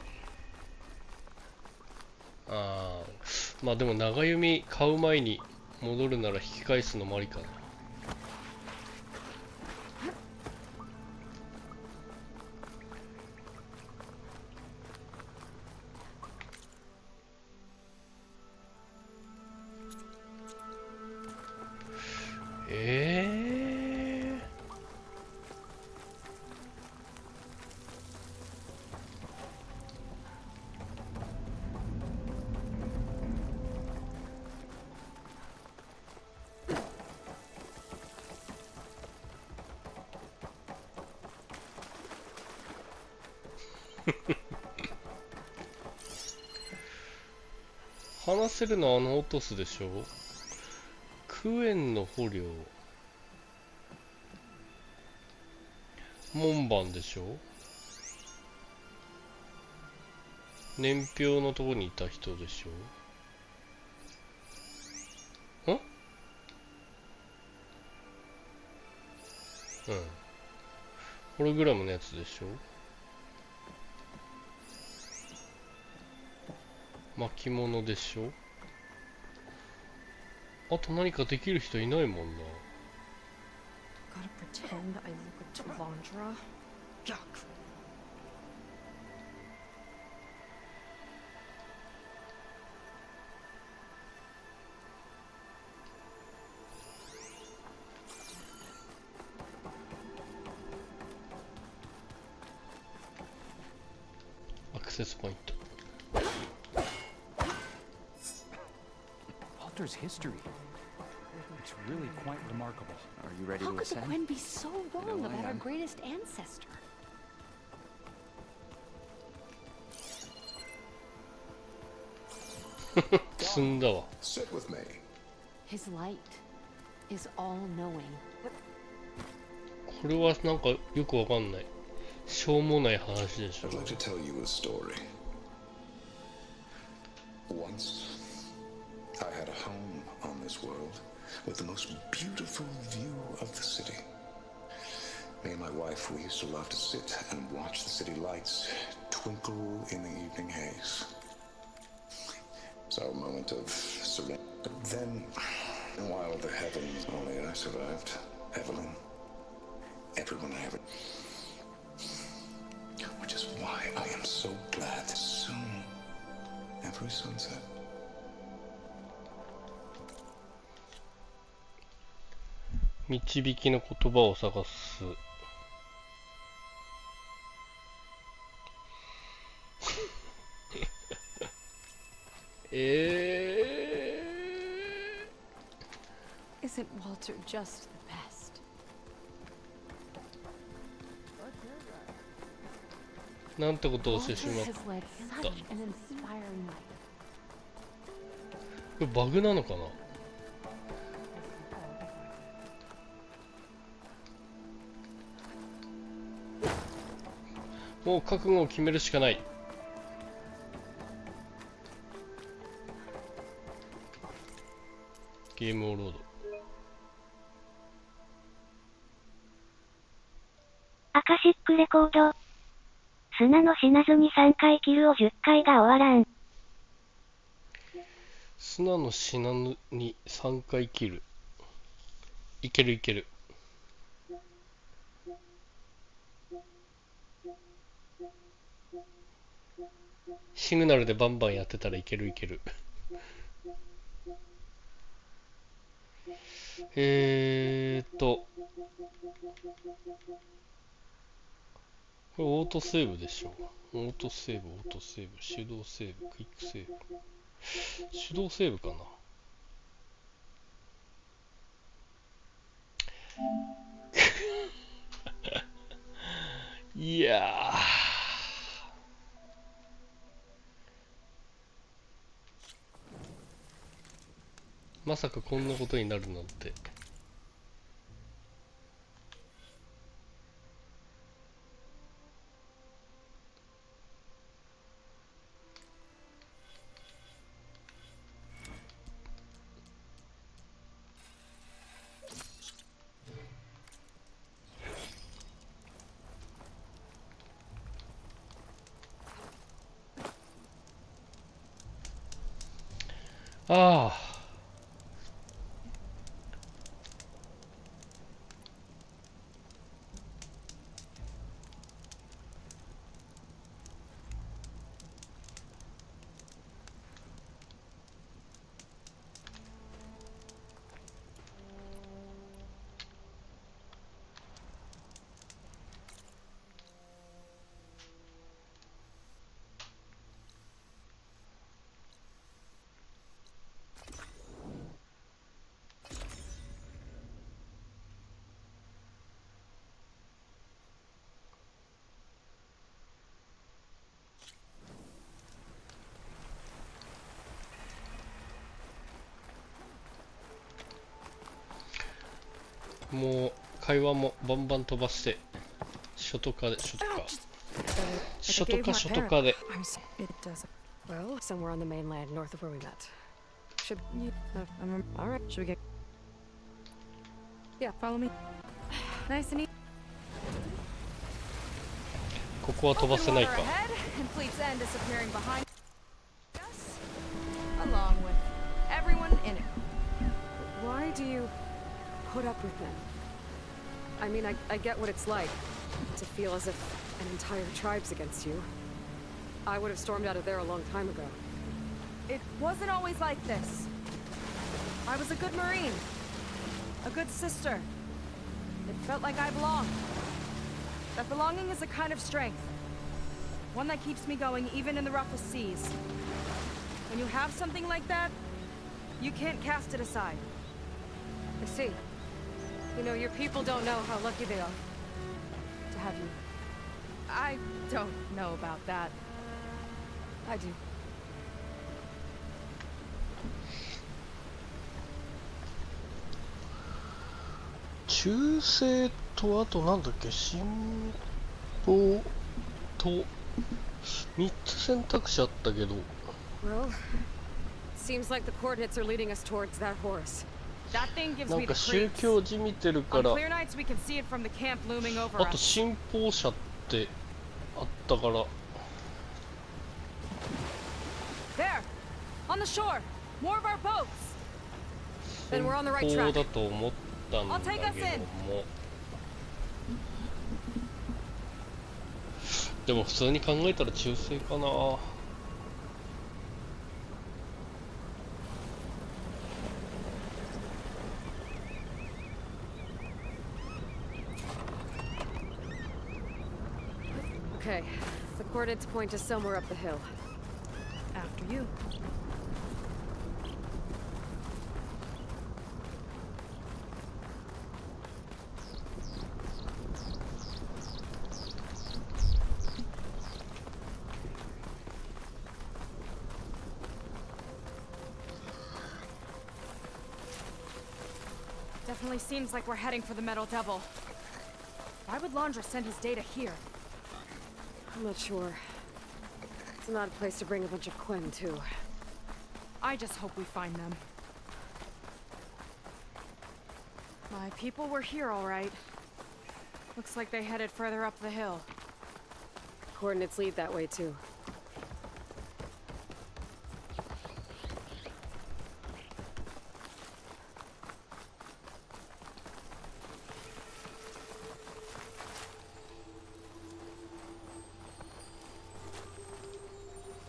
まあでも長弓買う前に戻るなら引き返すのもありかな。話せるのはオトスでしょ。クエンの捕虜、門番でしょ。年表のとこにいた人でしょ。ホログラムのやつでしょ。巻物でしょ。あと何かできる人いないもんな。Gotta pretend I look at Talandra. Yuck. Access point. Walter's history. It's really quite remarkable. Are you ready How to could the ascend? Gwen be so wrong No, I about our am. greatest ancestor? Sit with me. His light is all-knowing. これはなんかよくわかんない。しょうもない話でしょ。 I'd like to tell you a story. Once, I had a home on this world with the most beautiful view of the city. Me and my wife, we used to love to sit and watch the city lights twinkle in the evening haze. It's our moment of serenity. But then, while the heavens only I survived, Evelyn, everyone I ever... Which is why I am so glad that soon, every sunset,「導きの言葉を探す」Isn't Walter just the best? なんてことをしてし Walter まっ has led た。 such an inspiring life. これバグなのかな。もう覚悟を決めるしかない。ゲームオーロード。アカシックレコード。砂の死なずに3回キルを10回が終わらん。砂の死なぬに3回切る。いけるいける。シグナルでバンバンやってたらいけるいける。これオートセーブでしょ。オートセーブ、オートセーブ、手動セーブ、クイックセーブ。手動セーブかな。いやまさかこんなことになるなんて。ああ。もう会話もバンバン飛ばして初とかで初とかで Well, somewhere on the mainland, north of where we met. Should you? All right. Should we get? Yeah, follow me. Nice and easy. ここは飛ばせないか。 And Fleet's End disappearing behind us, along with everyone in it. Why do you put up with them? I mean, I get what it's like to feel as if an entire tribe's against you. I would have stormed out of there a long time ago. It wasn't always like this. I was a good Marine. A good sister. It felt like I belonged. That belonging is a kind of strength. One that keeps me going even in the roughest seas. When you have something like that, you can't cast it aside. I see. You know, your people don't know how lucky they are to have you. I don't know about that. I do. 忠誠とあとなんだっけ、信望と3つ選択肢あったけど。 Well, seems like the coordinates are leading us towards that horse. That thing gives なん me か the 宗 creeps. 教じみてるか On ら、 clear nights we can see it from the camp looming over あと us. 信奉者ってあったから。 There! On the shore! More of our boats! Then we're on the right 信奉 track. だと思ったんだけども。でも普通に考えたら忠誠かな。 Okay, the coordinates point to somewhere up the hill. After you. Definitely seems like we're heading for the Metal Devil. Why would Laundra send his data here? I'm not sure. It's an odd place to bring a bunch of Quen, too. I just hope we find them. My people were here, all right. Looks like they headed further up the hill. Coordinates lead that way, too.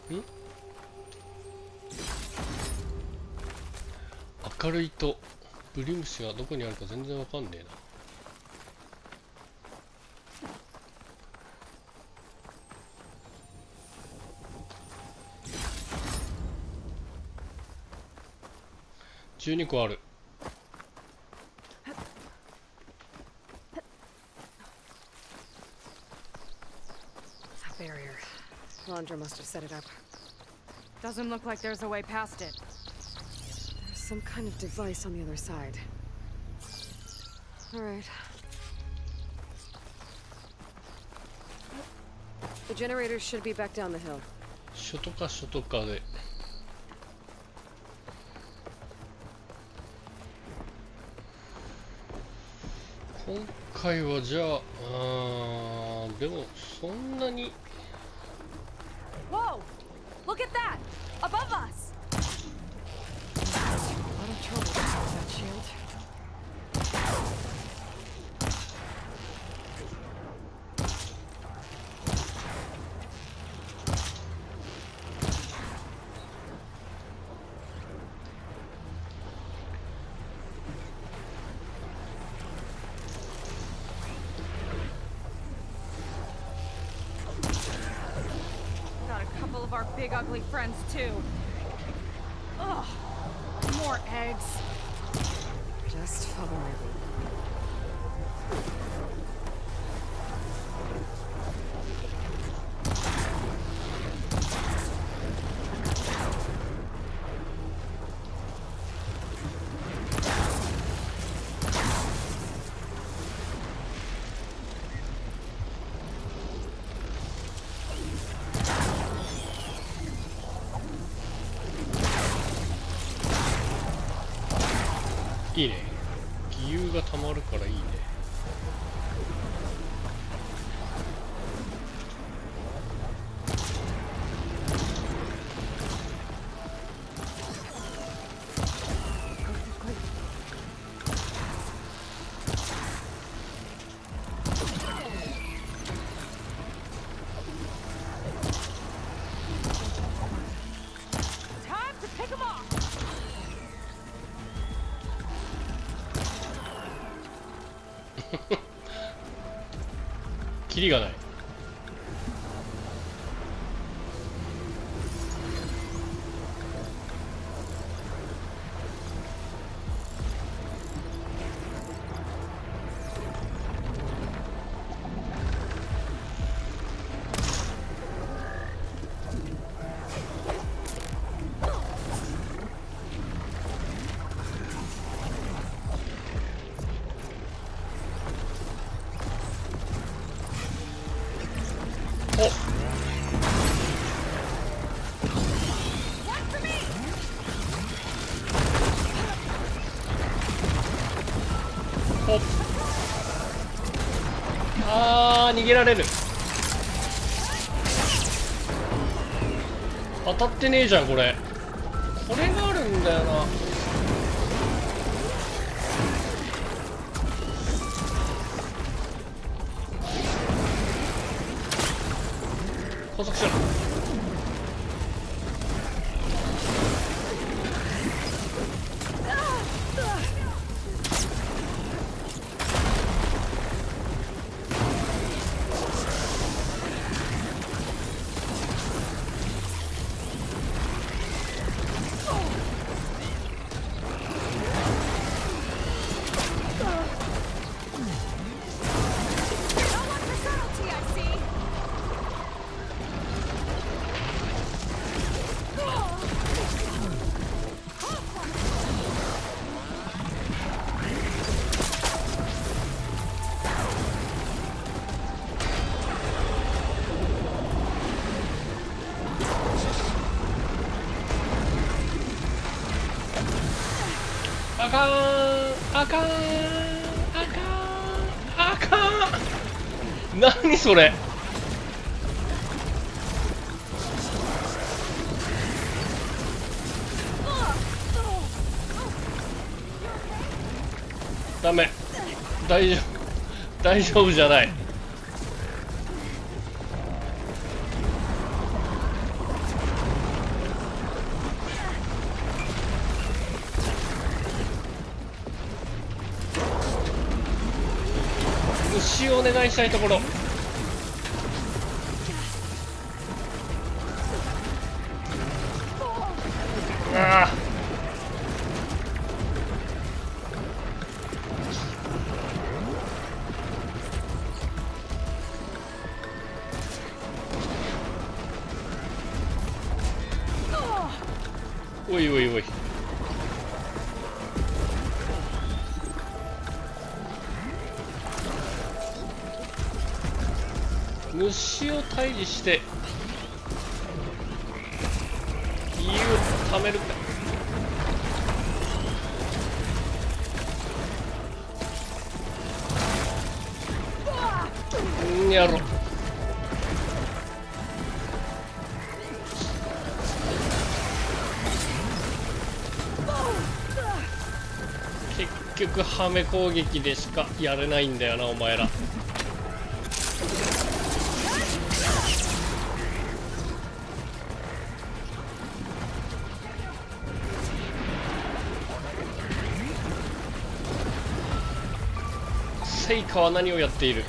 Hmm? 明るいとブリムシがどこにあるか全然わかんねえな。12個ある。 That barrier. Laundra must have set it up. Doesn't look like there's a way past it. There's some kind of device on the other side. All right. The generators should be back down the hill. 初とか初とかで。今回はじゃあ、でもそんなに。 Whoa! Look at that! Above us! our big ugly friends too. Ugh. More eggs. Just follow my lead.いいね。義勇がたまるからいいね。Time to pick them off. キリがない。おっ、あー、逃げられる。当たってねえじゃんこれ。これがあるんだよな。加速しろ。あかん、あかん、あかん、あかん。何それ。ダメ、大丈夫、大丈夫じゃない。牛をお願いしたいところ。ああ、おいおいおい。虫を退治して理由を貯めるか。やろう。結局ハメ攻撃でしかやれないんだよなお前ら。セイカは何をやっている。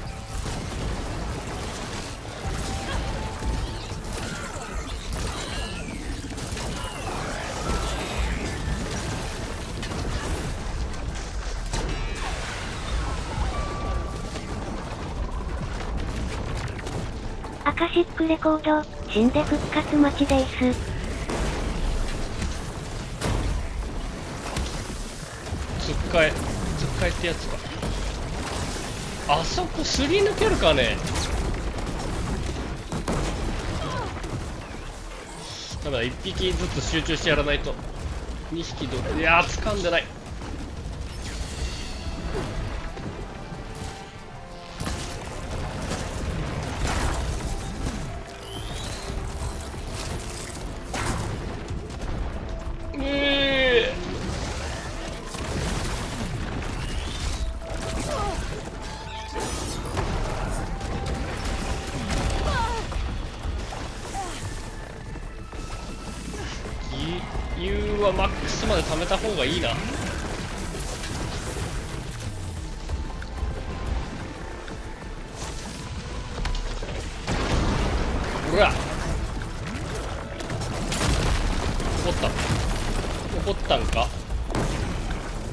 カシックレコード、死んで復活待ちです。つっかえってやつか。あそこすり抜けるかね。だから1匹ずつ集中してやらないと。2匹いやー掴んでない。はマックスまで貯めた方がいいな。ほら怒ったんか。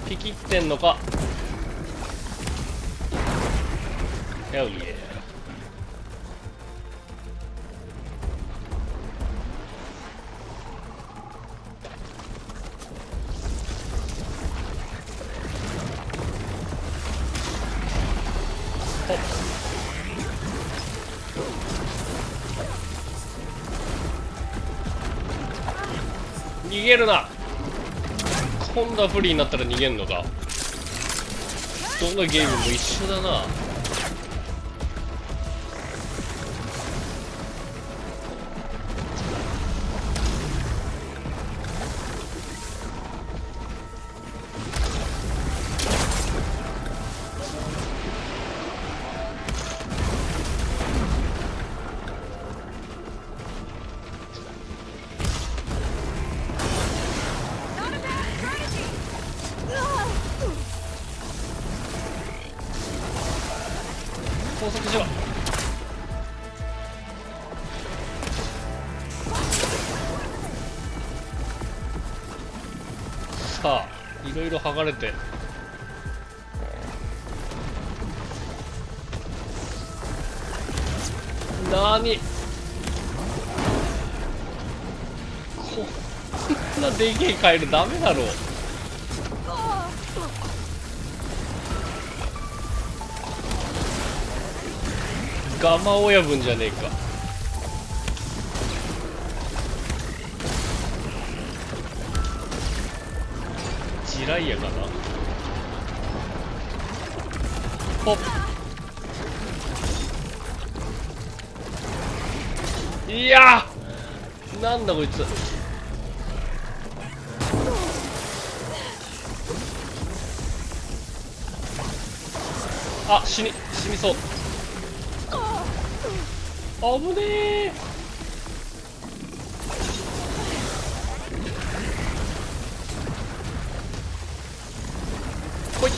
ピキってんのか。やういえ。逃げるな。今度は不利になったら逃げんのか。どのゲームも一緒だな。拘束しろ。さあいろいろ剥がれて。なーにこんなでけえカエルダメだろう。ガマ親分じゃねえか。ジライヤかな。ほっ。いやーなんだこいつ。あ、死にそう。危ねえ。ほい。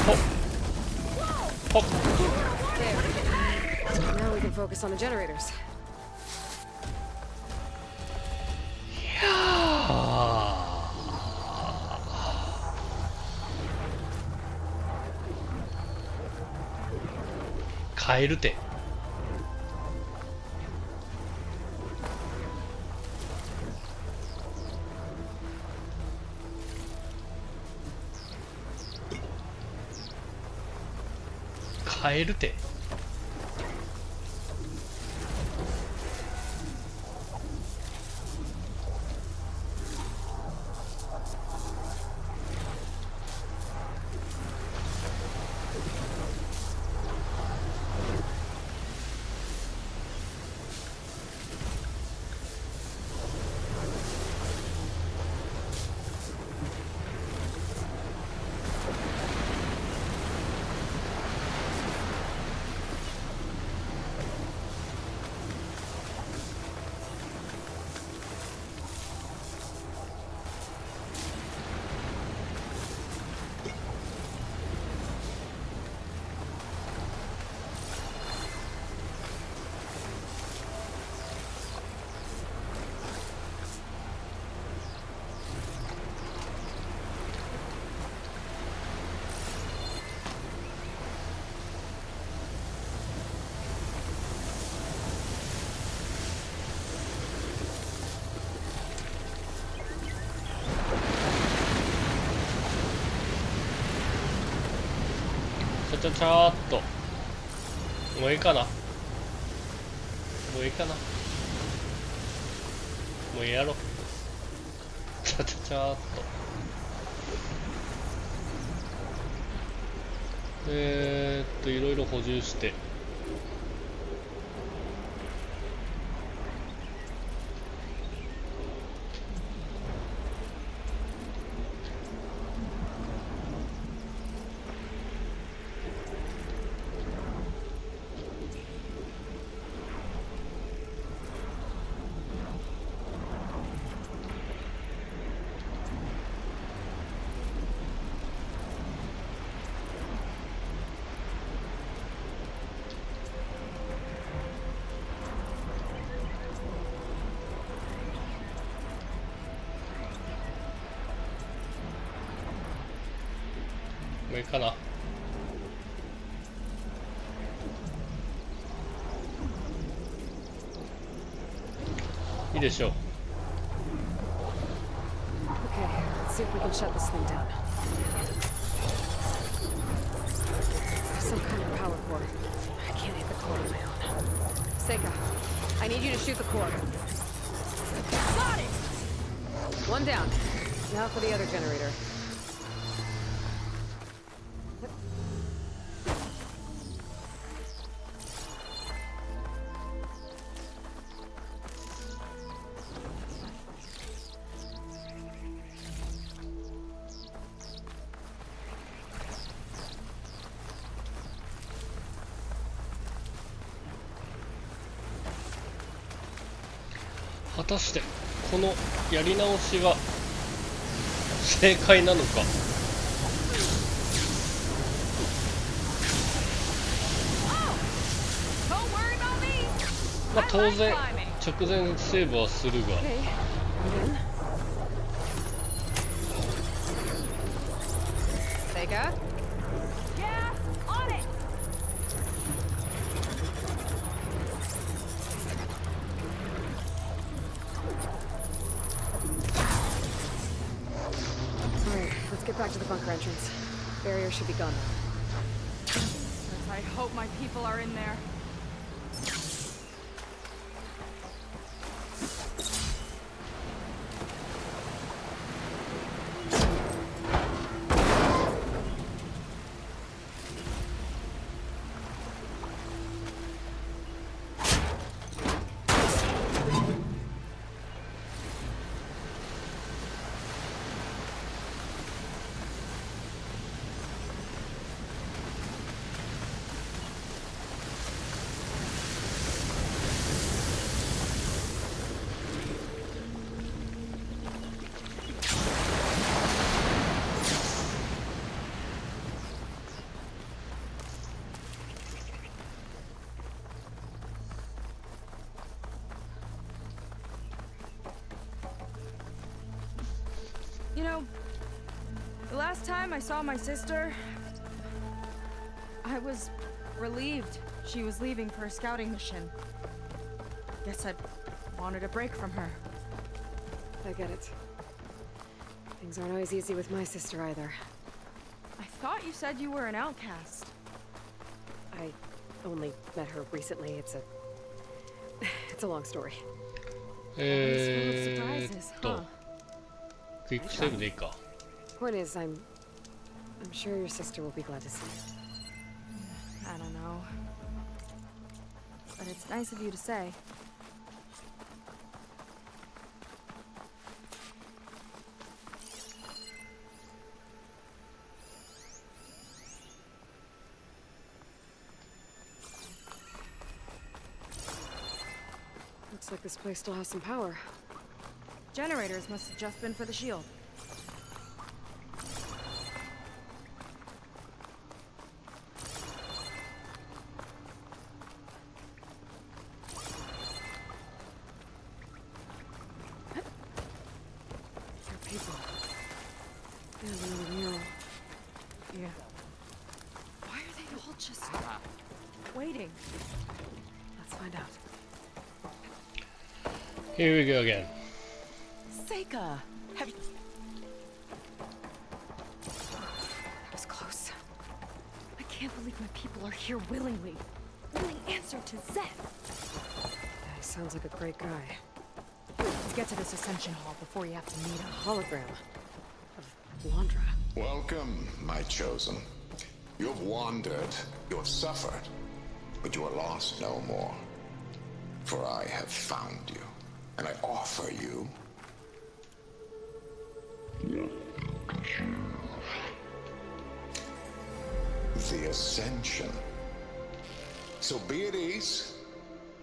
ほっほっ。Now we can focus on the generators. カエル店。カエル店。ちゃちゃーっと。もういいかな。もういいかな。もうやろう。ちゃちゃちゃーっと。いろいろ補充して。もういいかな。いいでしょう。Okay, let's see if we can shut this thing down. There's some kind of power cord. I can't hit the cord on my own. Seika, I need you to shoot the cord. Got it! One down. Now for the other generator.果たしてこのやり直しが正解なのか。まあ当然直前セーブはするが。Seika? Yeah, on it. Alright, let's get back to the bunker entrance. Barrier should be gone now. I hope my people are in there. You know, the last time I saw my sister, I was relieved she was leaving for a scouting mission. Guess I wanted a break from her. I get it. Things aren't always easy with my sister either. I thought you said you were an outcast. I only met her recently. It's a long story. Quick save でいいか。 Point is, I'm sure your sister will be glad to see you. I don't know. But it's nice of you to say. Looks like this place still has some power. Generators must have just been for the shield. There are people. And another mural. Yeah. Why are they all just waiting? Let's find out. Here we go again. Seika, have you... That was close. I can't believe people are here willingly. Willing answer to Zeth. He sounds like a great guy. Let's get to this Ascension Hall before you have to meet him. Hologram of Londra. Welcome, my chosen. You have wandered, you have suffered, but you are lost no more. For I have found you, and I offer you the Ascension. So be at ease,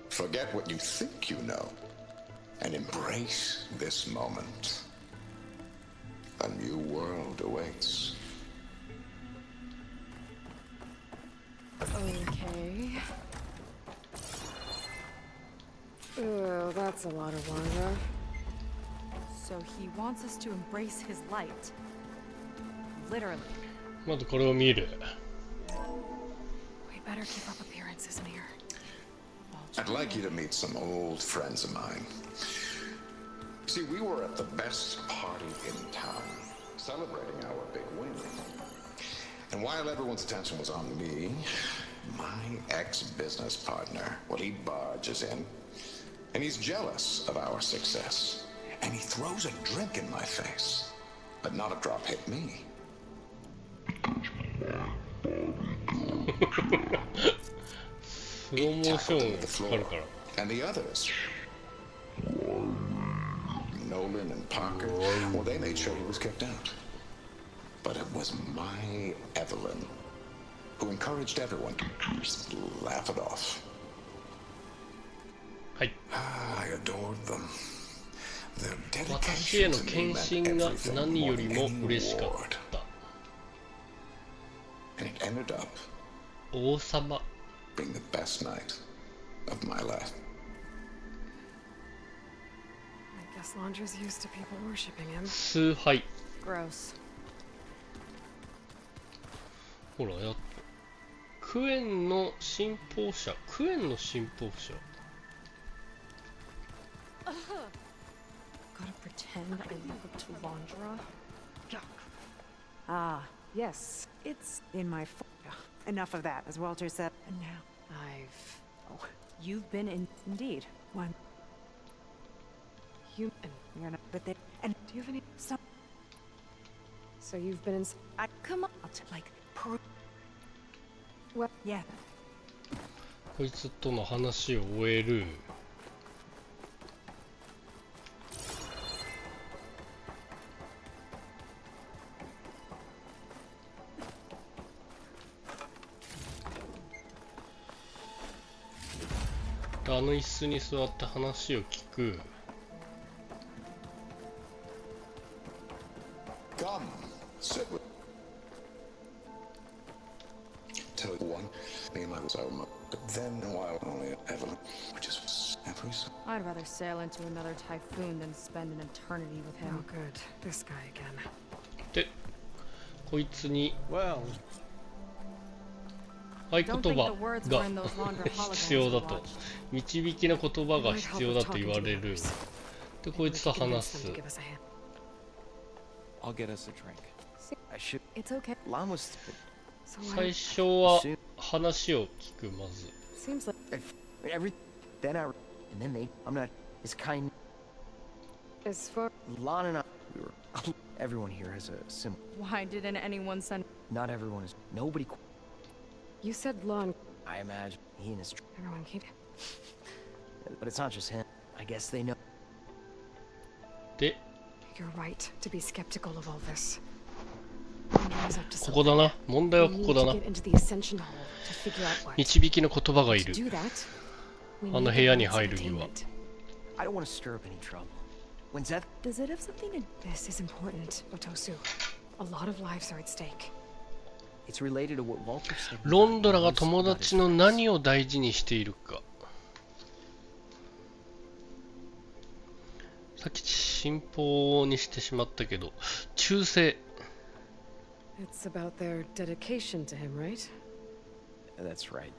forget what you think you know, and embrace this moment. A new world awaits. Okay. Oh, that's a lot of Londra. So he wants us to embrace his light. Literally. まずこれを見る。 We better keep up appearances near. I'd like you to meet some old friends of mine. See, we were at the best party in town, celebrating our big win. And while everyone's attention was on me, my ex-business partner, well, he barges in, and he's jealous of our success. And he throws a drink in my face, but not a drop hit me. He tackled him to the floor, and the others, Nolan and Parker, well, they made sure he was kicked out. But it was my Evelyn who encouraged everyone to just laugh it off. I adored them. Their dedication to me meant everything more than any reward. And it ended up being the best night of my life. I guess Londra's used to people worshipping him. 崇拝。 Gross. ほらやっクエンの信奉者。クエンの信奉者。 Gotta pretend I look up to Londra. Ah, yes. It's in my enough of that, as Walter said. And now You've been in indeed one. You And you're not, but they and do you have any some? So you've been in. I come up to like prove. Well, yeah. こいつとの話を終える。あの椅子に座って話を聞く。 Come, sit with. Tell you one, me and I was out, but then a while only Evelyn, which is every. I'd rather sail into another typhoon than spend an eternity with him. Oh, good. This guy again. で、こいつに合言葉が必要だと、導きの言葉が必要だと言われる。で、こいつと話す。 I'll get us a drink. I should. It's okay. Lon was. 最初は話を聞くまず。 Seems like Every. Then I. And then they. I'm not. As kind. as far. Lon and I. We were. Everyone here has a sim. Why didn't anyone send? Not everyone is. Nobody. You said Lon. I imagine he and his. Everyone keep. But it's not just him. I guess they know. で、 You're right to be skeptical of all this. ここだな。問題はここだな。導きの言葉がいる。あの部屋に入るには。 I don't want to stir up any trouble. When Zeth. Does it have something to? This is important, Otosu. A lot of lives are at stake. It's related to what Walter said. ロンドラが友達の何を大事にしているか。さっき信奉にしてしまったけど、忠誠。 It's about their dedication to him, right? That's right.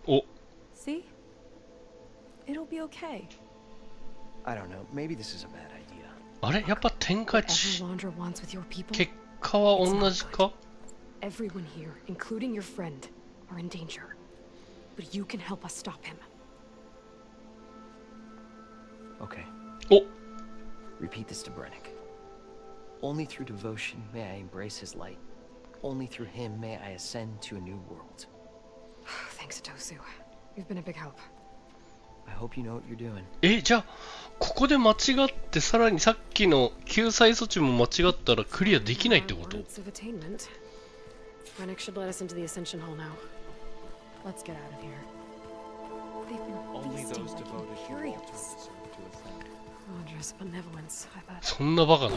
お。 See? It'll be okay. I don't know. Maybe this is a bad idea. あれやっぱ天下地。 Whatever Londra wants with your people. 結果は同じか？ Everyone here, including your friend, are in danger. But you can help us stop him. Okay. Oh! Repeat this to Brennick. Only through devotion may I embrace his light. Only through him may I ascend to a new world. Thanks, Tosu. You've been a big help. I hope you know what you're doing. じゃあここで間違ってさらにさっきの救済措置も間違ったらクリアできないってこと？ Words of attainment. Brennick should let us into the Ascension Hall now. Let's get out of here. They've been Only feasting those like devoted to Walter Imperials. deserve to ascend. Londra's benevolence, I bet. そんなバカな。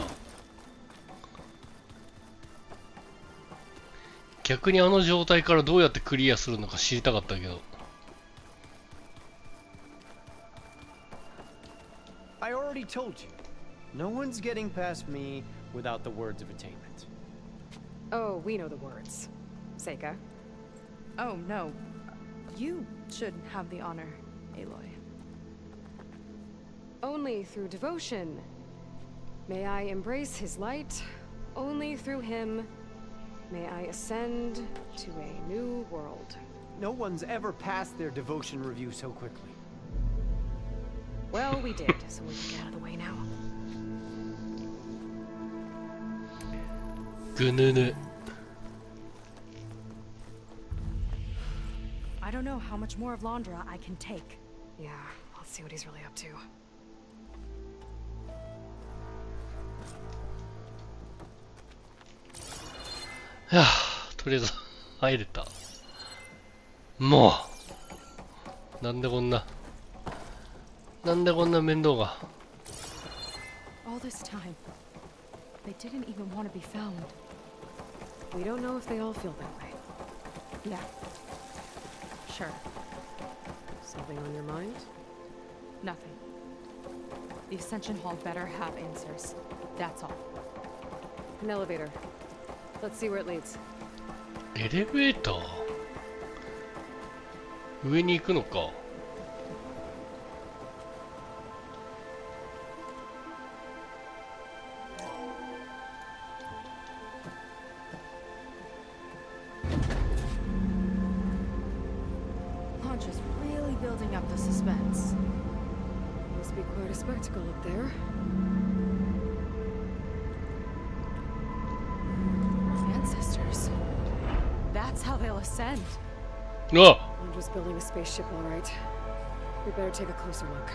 逆にあの状態からどうやってクリアするのか知りたかったけど。I already told you. No one's getting past me without the words of attainment. Oh, we know the words. Seika. Oh, no. You should have the honor, Aloy. Only through devotion may I embrace his light. Only through him may I ascend to a new world. No one's ever passed their devotion review so quickly. Well, we did, so we can get out of the way now. ぐぬぬ。I don't know how much more of Londra I can take. Yeah, let's see what he's really up to. はぁ、とりあえず入れた。もうなんでこんな面倒が。 All this time, they didn't even want to be found. We don't know if they all feel that way. Yeah. Sure. Something on your mind? Nothing. The Ascension Hall better have answers. That's all. An elevator. Let's see where it leads. エレベーター上に行くのか。Londra's really building up the suspense. Must be quite a spectacle up there. Ancestors. That's how they'll ascend. うわ Londra's building a spaceship, all right. We better take a closer look.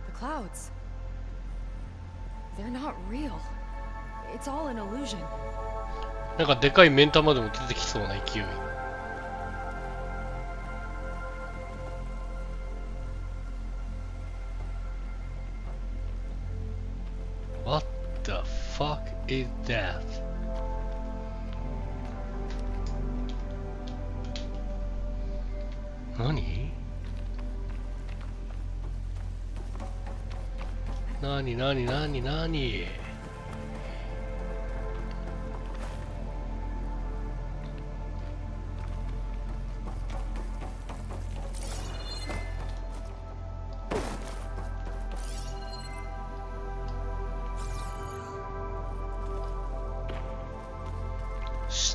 The clouds. They're not real. It's all an illusion. なんかでかい目ん玉でも出てきそうな勢い。What the fuck is that? 何？何？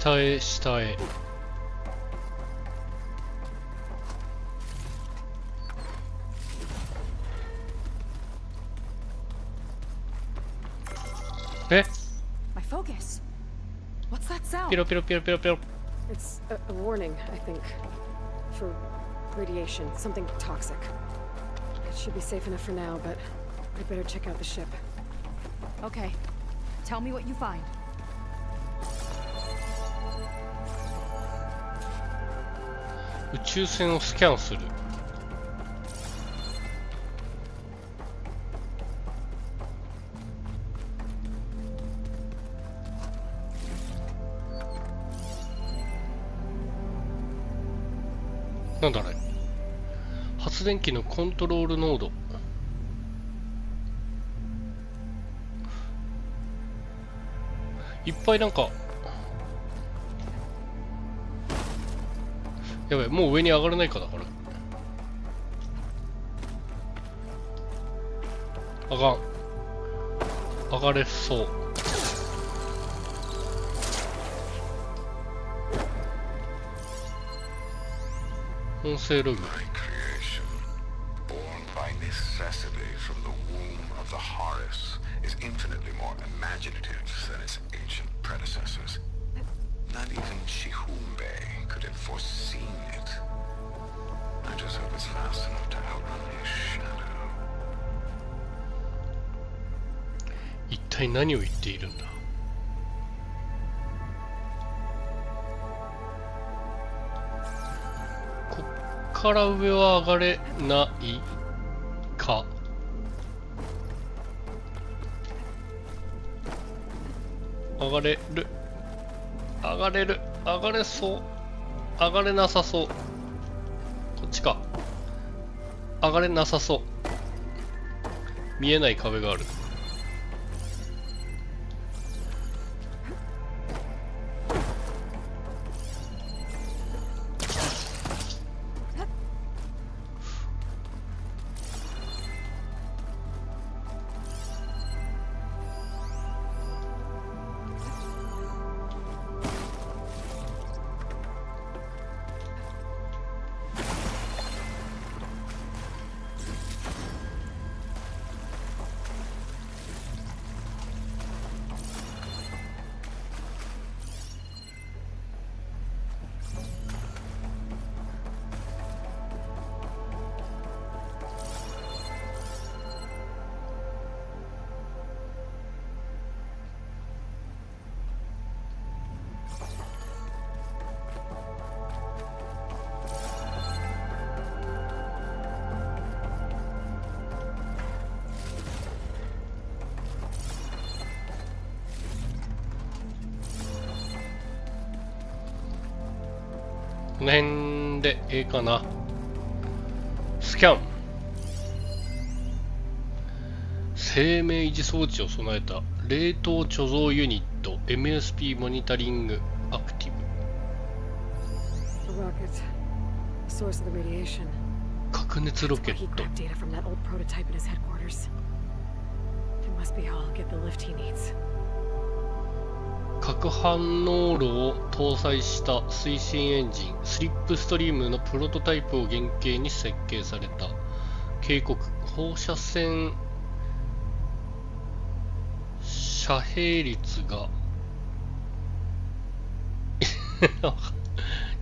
下へ。え？ My focus. What's that sound? ピロ。 It's a warning, I think. For radiation, something toxic. It should be safe enough for now, but I better check out the ship. Okay. Tell me what you find. 宇宙船をスキャンする。なんだあれ。発電機のコントロールノード。いっぱいなんか。やばい、もう上に上がれないかだ、これ。あかん。上がれそう。音声ログ。 My creation, born by necessity from the womb of the Horus, is infinitely more imaginative than its ancient predecessors. Not even Shihumbe could have foreseen it. I just hope it's fast enough to outrun his shadow. 一体何を言っているんだ。こっから上は上がれないか。上がれる。上がれる。上がれそう。上がれなさそう。こっちか。上がれなさそう。見えない壁がある。この辺でええかな。スキャン。生命維持装置を備えた冷凍貯蔵ユニット MSP モニタリングアクティブ。 The rocket. Source of the radiation. 核熱ロケッ He ト。 grabbed data from that old prototype in his headquarters. It must be how I'll get the lift he needs. 核反応炉を搭載した推進エンジンスリップストリームのプロトタイプを原型に設計された警告放射線遮蔽率が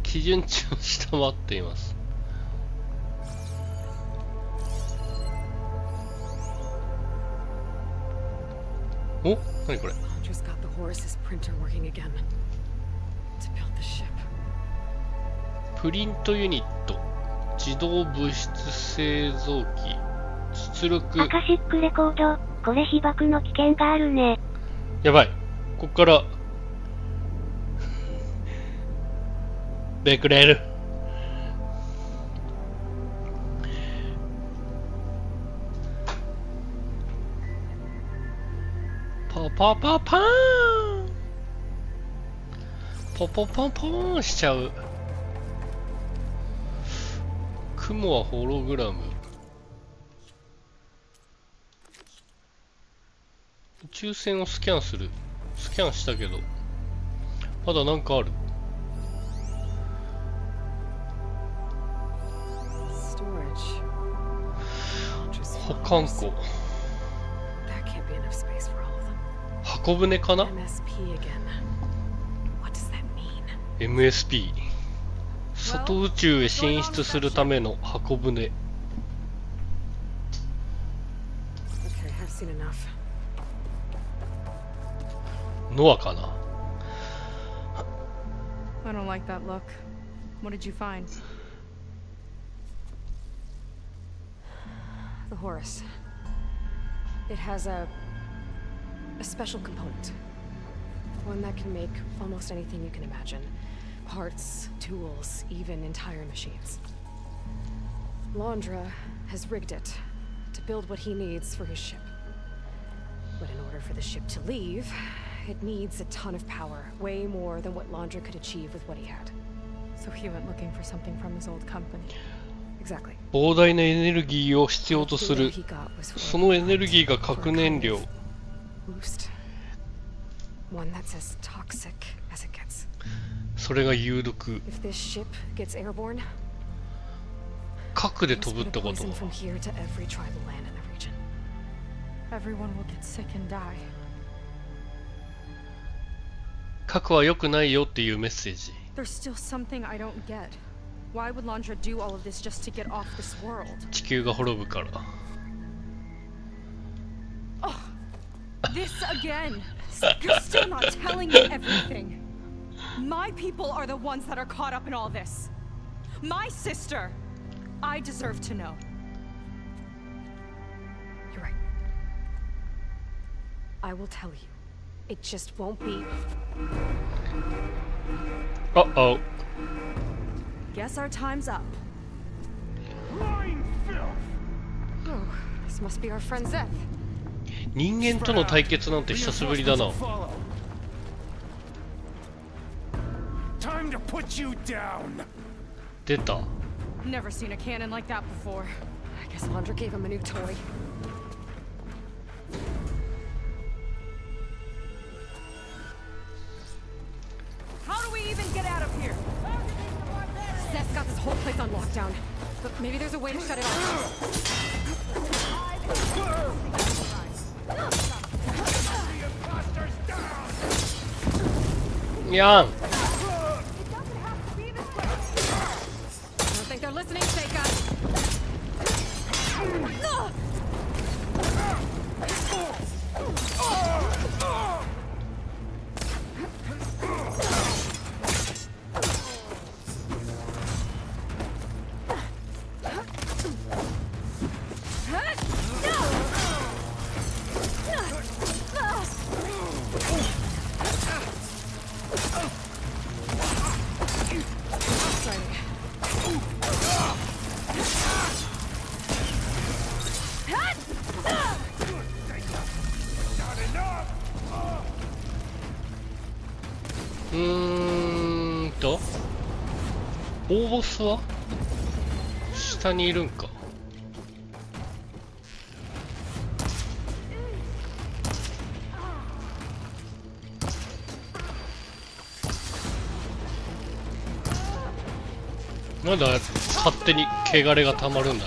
基準値を下回っています。お、何これ。Just got the Horus's printer working again to build the ship. プリントユニット自動物質製造機出力。アカシックレコード、これ被爆の危険があるね。やばい、こっからめくれる。パパパパーンポポポンポーンしちゃう。雲はホログラム。宇宙船をスキャンする。スキャンしたけどまだなんかある。保管庫。箱舟かな。 MSP 外宇宙へ進出するための箱舟。ノアかな。 I don't like that look. What did you find? The Horus. It has a special component. One that can make almost anything you can imagine. Parts, tools, even entire machines. Laundra has rigged it to build what he needs for his ship. But in order for the ship to leave, it needs a ton of power, way more than what Laundra could achieve with what he had. So he went looking for something from his old company. Exactly. 膨大なエネルギーを必要とする。そのエネルギーが核燃料。 Boost. One that's as toxic as it gets. それが有毒。 If this ship gets airborne, 核で飛ぶってこと？ Poison from here to every tribal land in the region. Everyone will get sick and die. 核は良くないよっていうメッセージ。 There's still something I don't get. Why would Landra do all of this just to get off this world? 地球が滅ぶから。 Oh, this again. You're still not telling me everything. My people are the ones that are caught up in all this. My sister. I deserve to know. You're right. I will tell you. It just won't be. Uh-oh. Guess our time's up. Oh, this must be our friend Zeth. 人間との対決なんて久しぶりだな。 Time to put you down. 出た。 Never seen a cannon like that before. I guess Landra gave him a new toy. How do we even get out of here? Zeth's got this whole place on lockdown. But maybe there's a way to shut it off. やん。 I don't think they're listening, Seika.大ボスは下にいるんか。なんだ勝手に汚れがたまるんだ。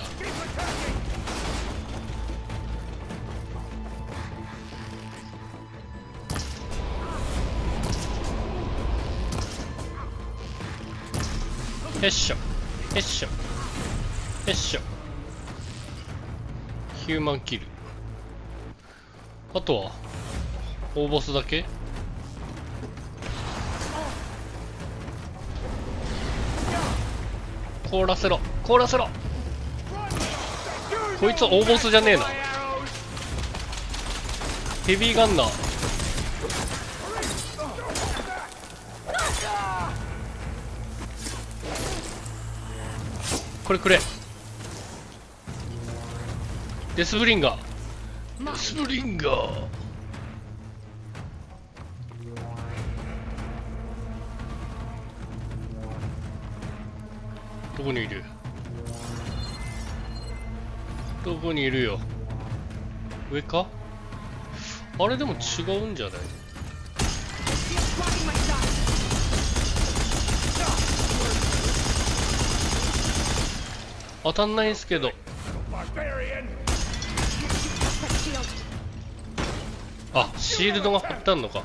へっしょへっしょへっしょ。ヒューマンキル。あとは大ボスだけ。凍らせろ凍らせろ。こいつ大ボスじゃねえな。ヘビーガンナー。これくれ。デスブリンガー。デスブリンガー。どこにいる？どこにいるよ。上か？あれでも違うんじゃない？当たんないんすけど。あ、シールドが貼ってあんのか。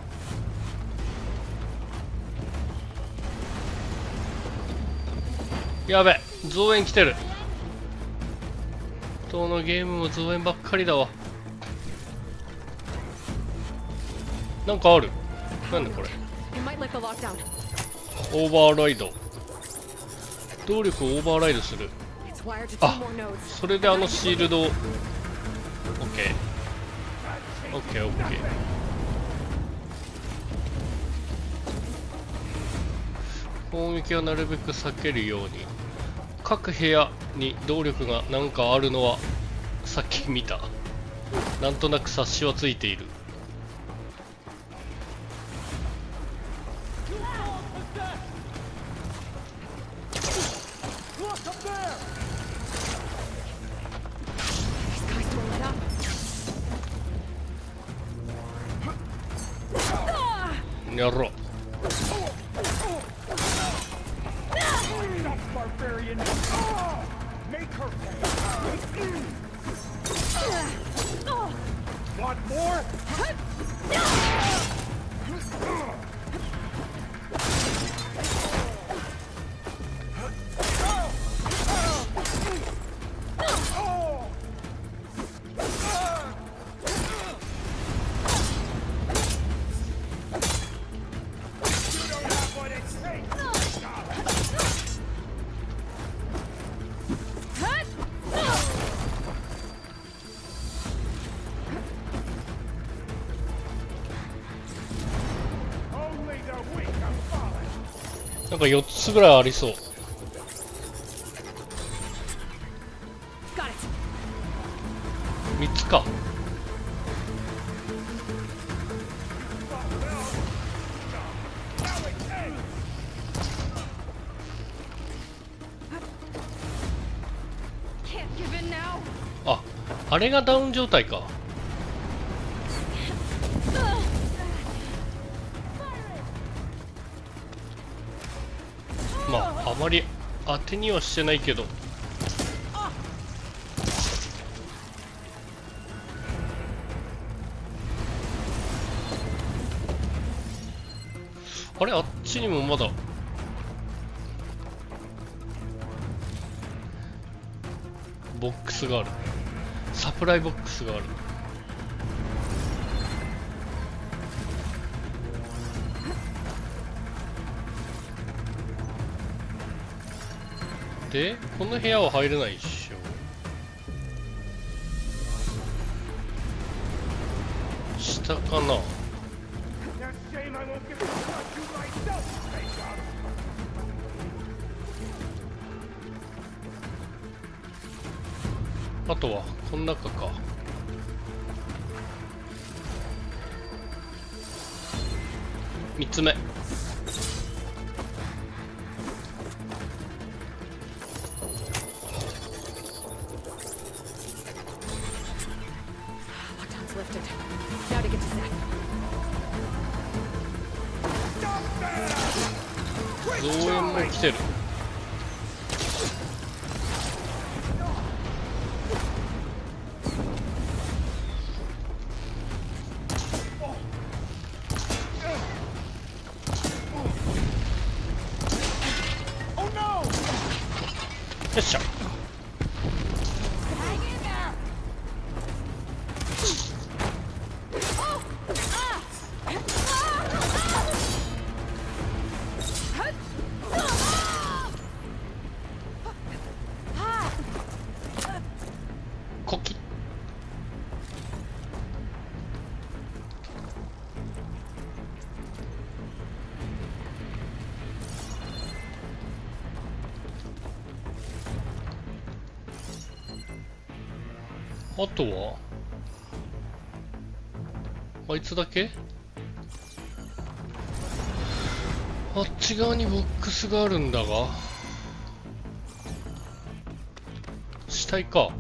やべ、増援来てる。どのゲームも増援ばっかりだわ。なんかある。なんだこれ。オーバーライド。動力をオーバーライドする。あ、それであのシールドを。オッケーオッケーオッケー。攻撃はなるべく避けるように。各部屋に動力がなんかあるのはさっき見た。なんとなく察しはついている。やろう。Make her pay. Want more? Only the weak are falling. なんか4つぐらいありそう。 Got it. 3つか。Can't give in now. あ、あれがダウン状態か。まああまり当てにはしてないけど。あれ、あっちにもまだボックスがある。サプライボックスがある。で、この部屋は入れないっしょ。下かな。 That shame I won't give a fuck you myself, take up. あとはこの中か。3つ目。Lockdown's lifted. Now to get to Zach. 増援も来てる。よっしゃ。コキ。あとはあいつだけ？あっち側にボックスがあるんだが、死体か。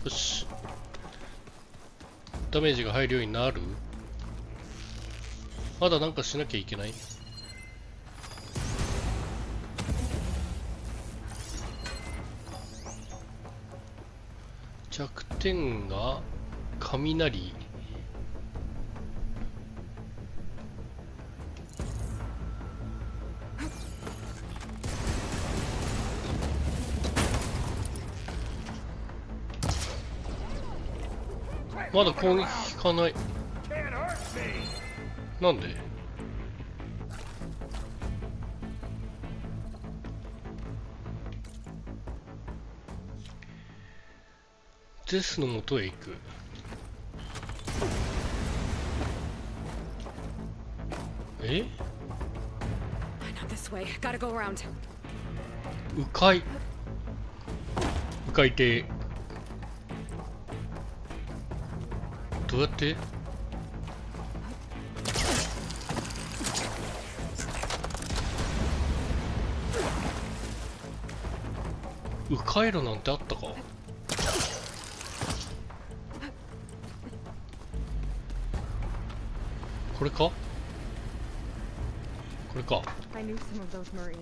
よし、ダメージが入るようになる？まだなんかしなきゃいけない？弱点が雷。まだ攻撃効かない。なんで？ゼスの元へ行く。え？ Not this way. Gotta go around. 迂回。迂回艇。どうやって？迂回路なんてあったか？これか、これか。 I knew some of those Marines.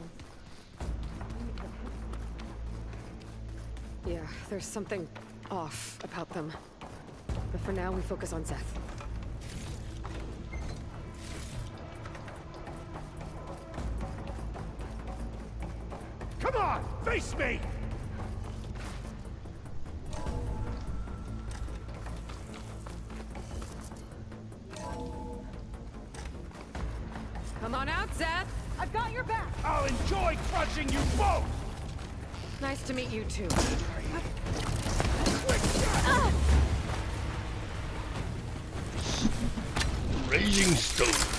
Yeah, there's something off about them. But for now, we focus on Seth. Come on, face me! Come on out, Seth! I've got your back! I'll enjoy crushing you both! Nice to meet you, too. Raging Stone.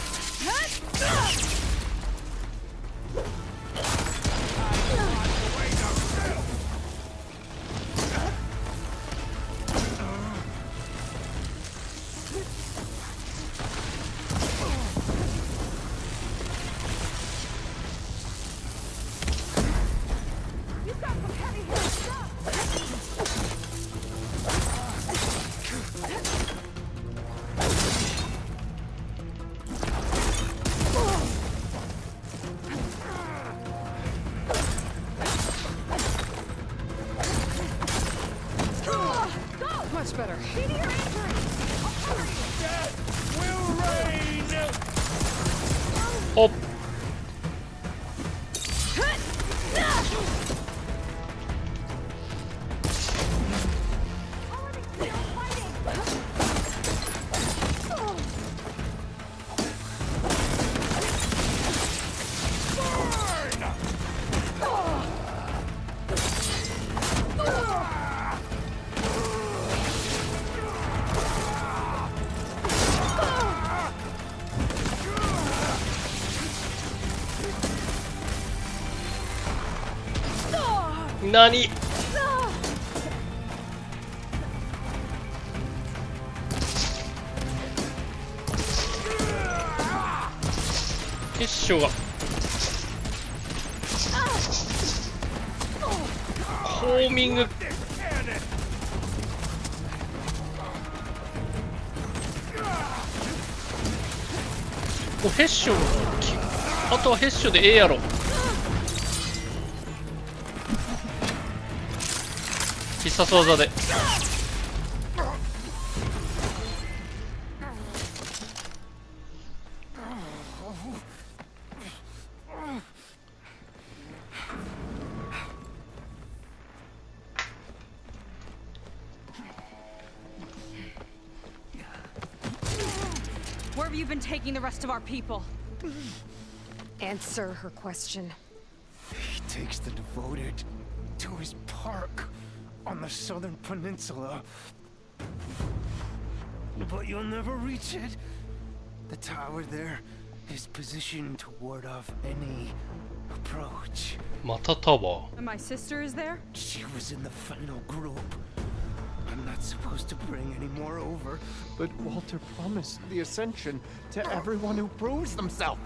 Much better. Hop. Nani? 結晶がホーミング。おヘッション、あとはヘッションでええやろ。必殺技で。Where have you been taking the rest of our people? Answer her question. He takes the devoted to his park on the southern peninsula. But you'll never reach it. The tower there is positioned to ward off any approach. またタワー。 And my sister is there? She was in the final group. I'm not supposed to bring any more over, but Walter promised the ascension to everyone who proves themselves.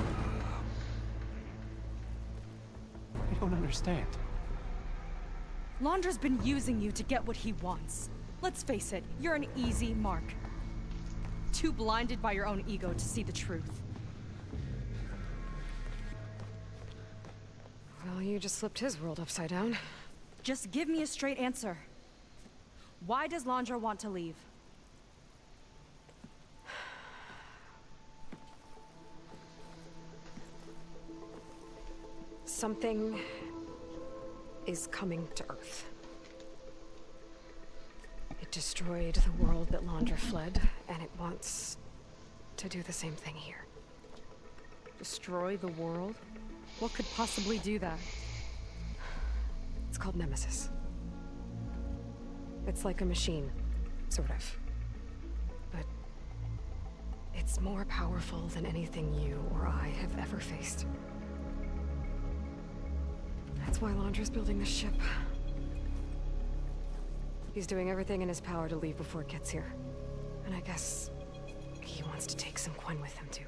I don't understand. Londra's been using you to get what he wants. Let's face it, you're an easy mark. Too blinded by your own ego to see the truth. Well, you just flipped his world upside down. Just give me a straight answer. Why does Londra want to leave? Something is coming to Earth. It destroyed the world that Londra fled, and it wants to do the same thing here. Destroy the world? What could possibly do that? It's called Nemesis. It's like a machine, sort of. But it's more powerful than anything you or I have ever faced. That's why Londra's building this ship. He's doing everything in his power to leave before it gets here. And I guess he wants to take some Quen with him, too.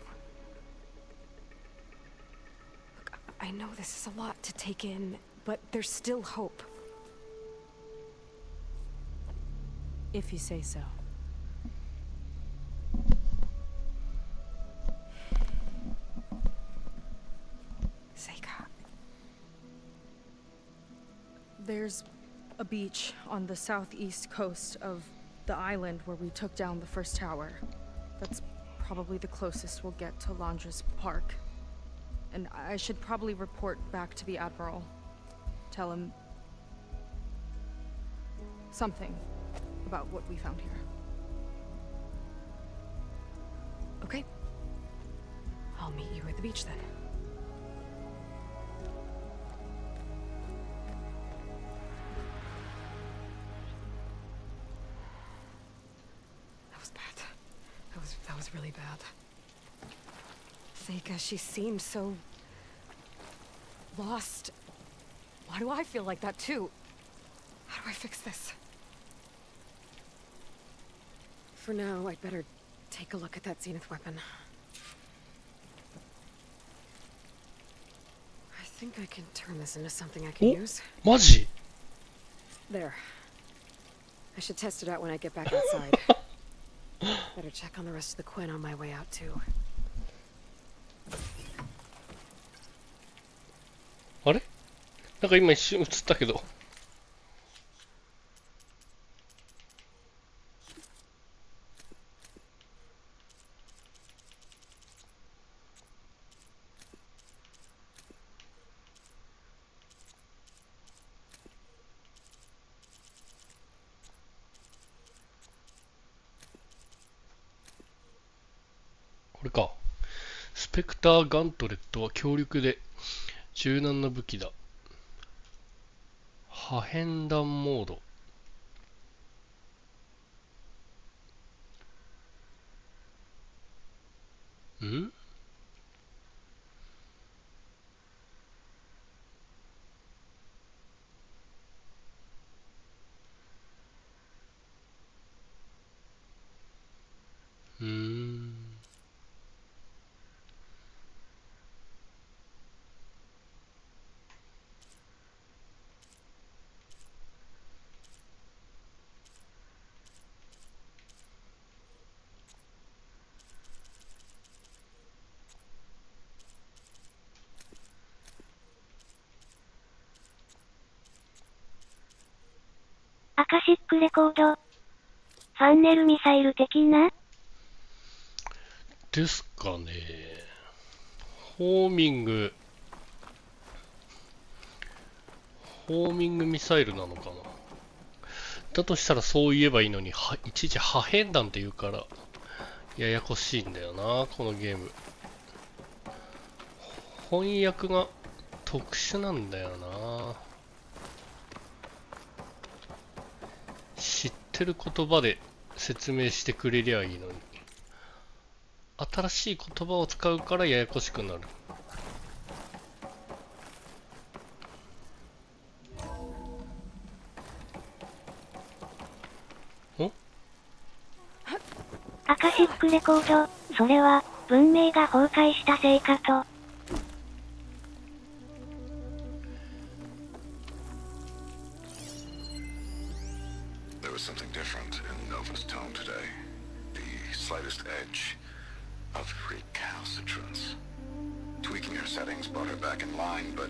Look, I know this is a lot to take in, but there's still hope. If you say so. There's a beach on the southeast coast of the island where we took down the first tower. That's probably the closest we'll get to Landra's park. And I should probably report back to the Admiral. Tell him something about what we found here. Okay. I'll meet you at the beach then. That was bad. That was really bad. Seika, she seemed so lost. Why do I feel like that too? How do I fix this? For now, I'd better take a look at that zenith weapon. I think I can turn this into something I can use. マジ？ There. I should test it out when I get back outside. Better check on the rest of the Quinn on my way out too. あれ？なんか今一瞬映ったけど。これか。スペクターガントレットは強力で柔軟な武器だ。破片弾モード。ん？アカシックレコード。ファンネルミサイル的な？ですかね。ホーミングミサイルなのかな。だとしたらそう言えばいいのに、いちいち破片弾って言うからややこしいんだよな、このゲーム。翻訳が特殊なんだよな。知ってる言葉で説明してくれりゃいいのに、新しい言葉を使うからややこしくなる。アカシックレコード、それは、文明が崩壊したせいかと。There was something different in Nova's tone today. The slightest edge of recalcitrance. Tweaking her settings brought her back in line, but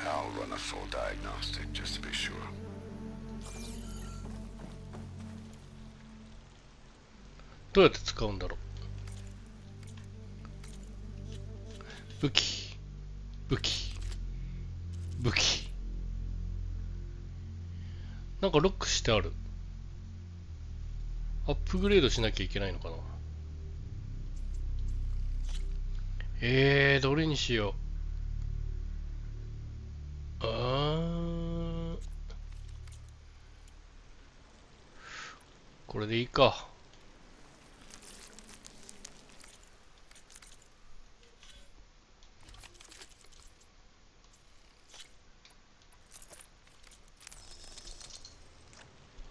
I'll run a full diagnostic just to be sure. どうやって使うんだろう。武器。なんかロックしてある。アップグレードしなきゃいけないのかな。どれにしよう。これでいいか。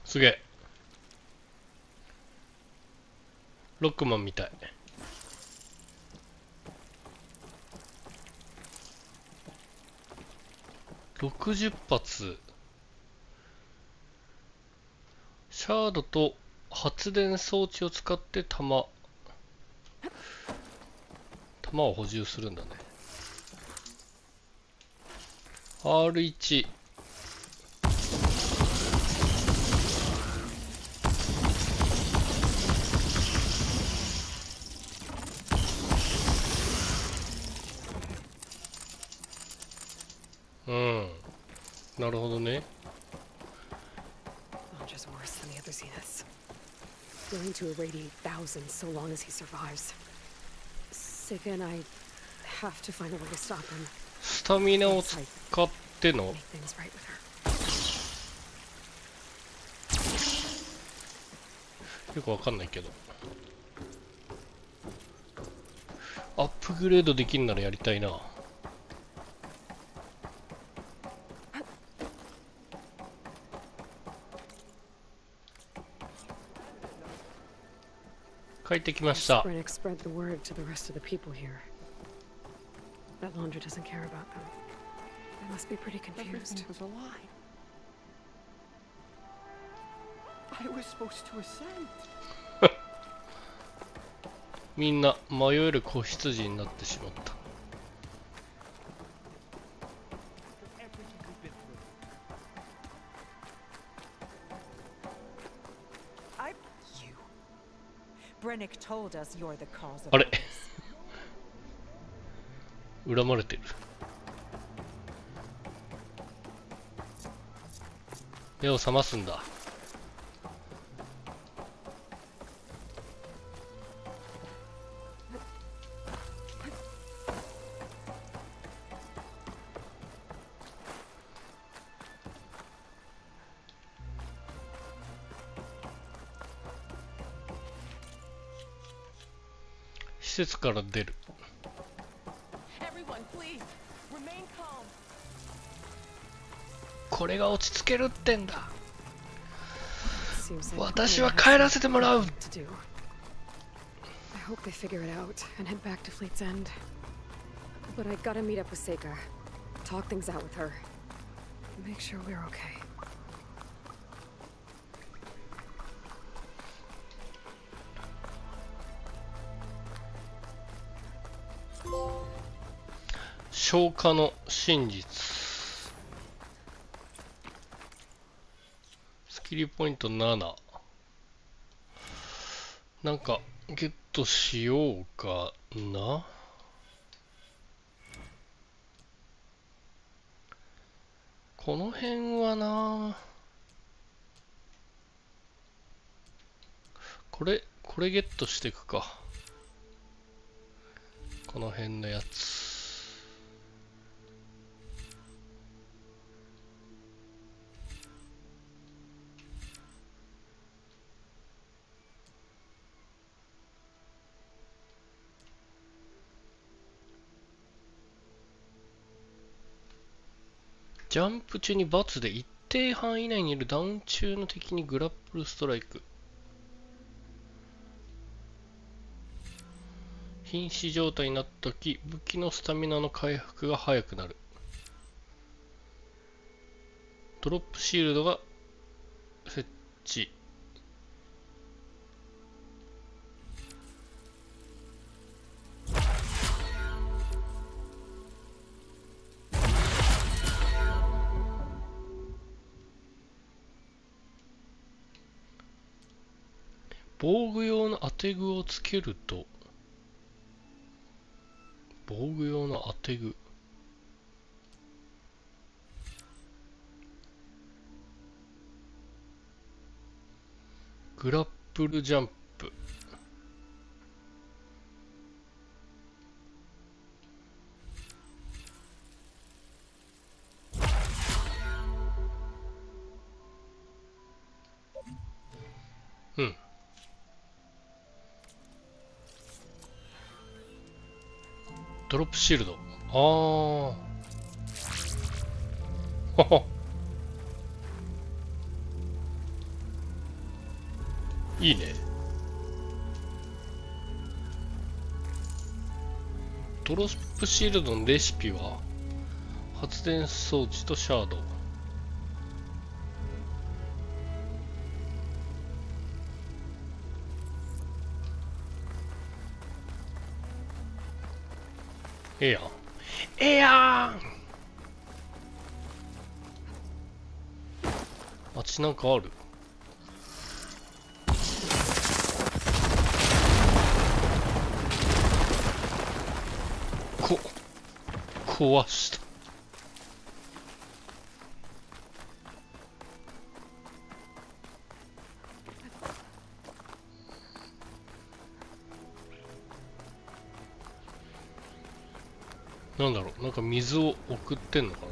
すげえ。ロックマンみたい。60発。シャードと発電装置を使って弾を補充するんだね。R1 うん。なるほどね。Londra's worse than the other Zeniths. Willing to irradiate thousands so long as he survives. Sega and I have to find a way to stop him. スタミナを使っての Make things right with her. よくわかんないけど。アップグレードできんならやりたいな。帰ってきました。Brennick spread the word to the rest of the people here. That Laundra doesn't care about them. They must be pretty confused. Everything was a lie. I was supposed to ascend. みんな迷える子羊になってしまった。Brennick told us you're the cause of あれ all this. 恨まれてる。目を覚ますんだ。施設から出る。これが落ち着けるってんだ。私は帰らせてもらう。 I hope they figure it out and head back to Fleet's End. But I gotta meet up with Seika, talk things out with her, make sure we're okay. 消化の真実。スキルポイント7。なんかゲットしようかな。この辺はな。これゲットしていくか。この辺のやつ。ジャンプ中に×で一定範囲内にいるダウン中の敵にグラップルストライク。瀕死状態になった時、武器のスタミナの回復が早くなる。ドロップシールドが設置。防具用の当て具をつけると、防具用の当て具。グラップルジャンプ。うん。ドロップシールド。ああ。はは。いいね。ドロップシールドのレシピは発電装置とシャード。ええやん。ええやん。あっちなんかある。壊した。なんだろう、なんか水を送ってんのかな。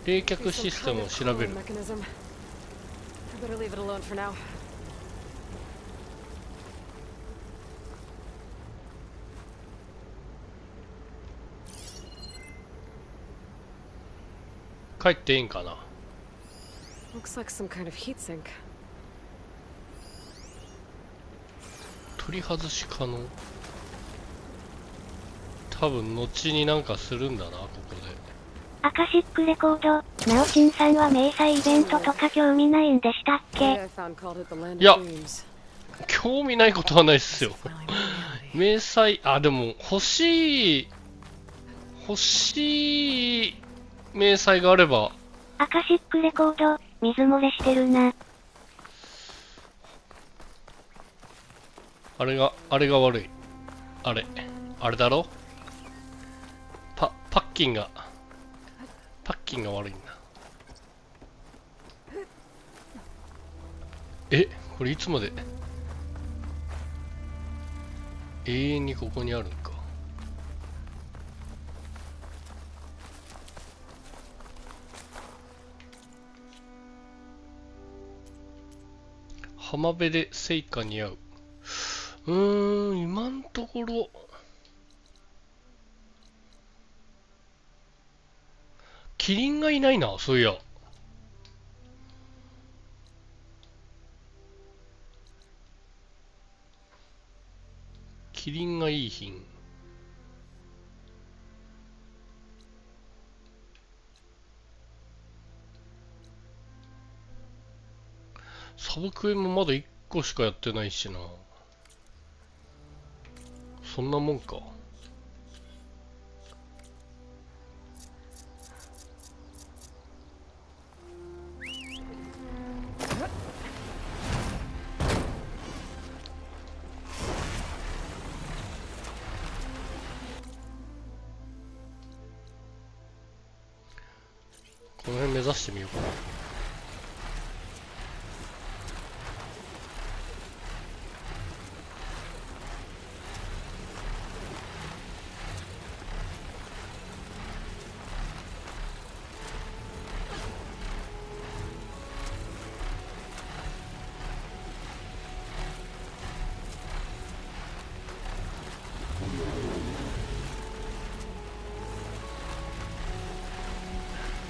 冷却システムを調べる。帰っていいんかな。Looks like some kind of heat sink. 取り外し可能。多分後になんかするんだな、ここで。アカシックレコード、ナオチンさんは迷彩イベントとか興味ないんでしたっけ？いや、興味ないことはないっすよ。迷彩、あ、でも欲しい迷彩があれば。アカシックレコード、水漏れしてるな。あれが悪い。あれだろ？パッキンが悪いんだ。これいつまで永遠にここにあるんか。浜辺で聖火に合う。今んところキリンがいないな、そういや。キリンがいい品。サブクエもまだ1個しかやってないしな。そんなもんか。この辺目指してみようかな。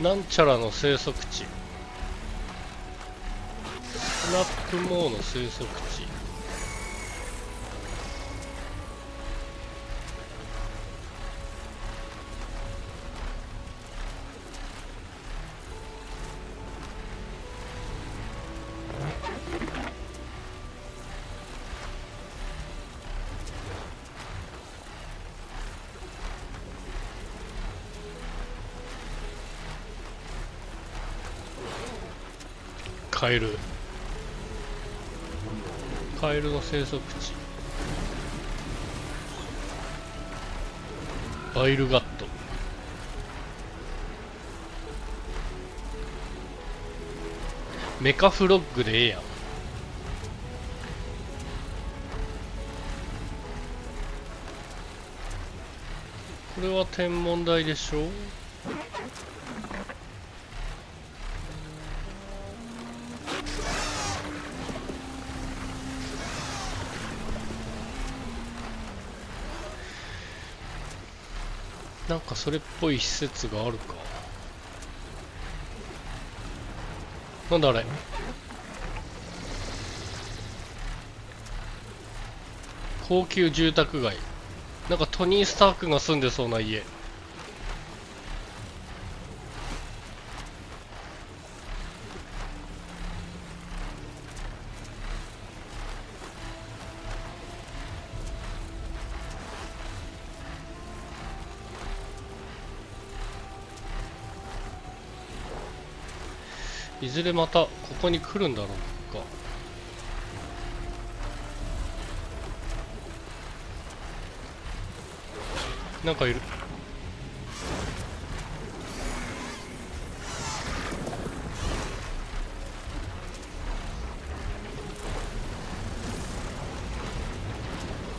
なんちゃらの生息地。スナップモーの生息地。カエルの生息地。バイルガット。メカフロッグでええやん。これは天文台でしょ。なんかそれっぽい施設があるか。なんだあれ。高級住宅街。なんかトニー・スタークが住んでそうな家。いずれまたここに来るんだろうか。なんかいる。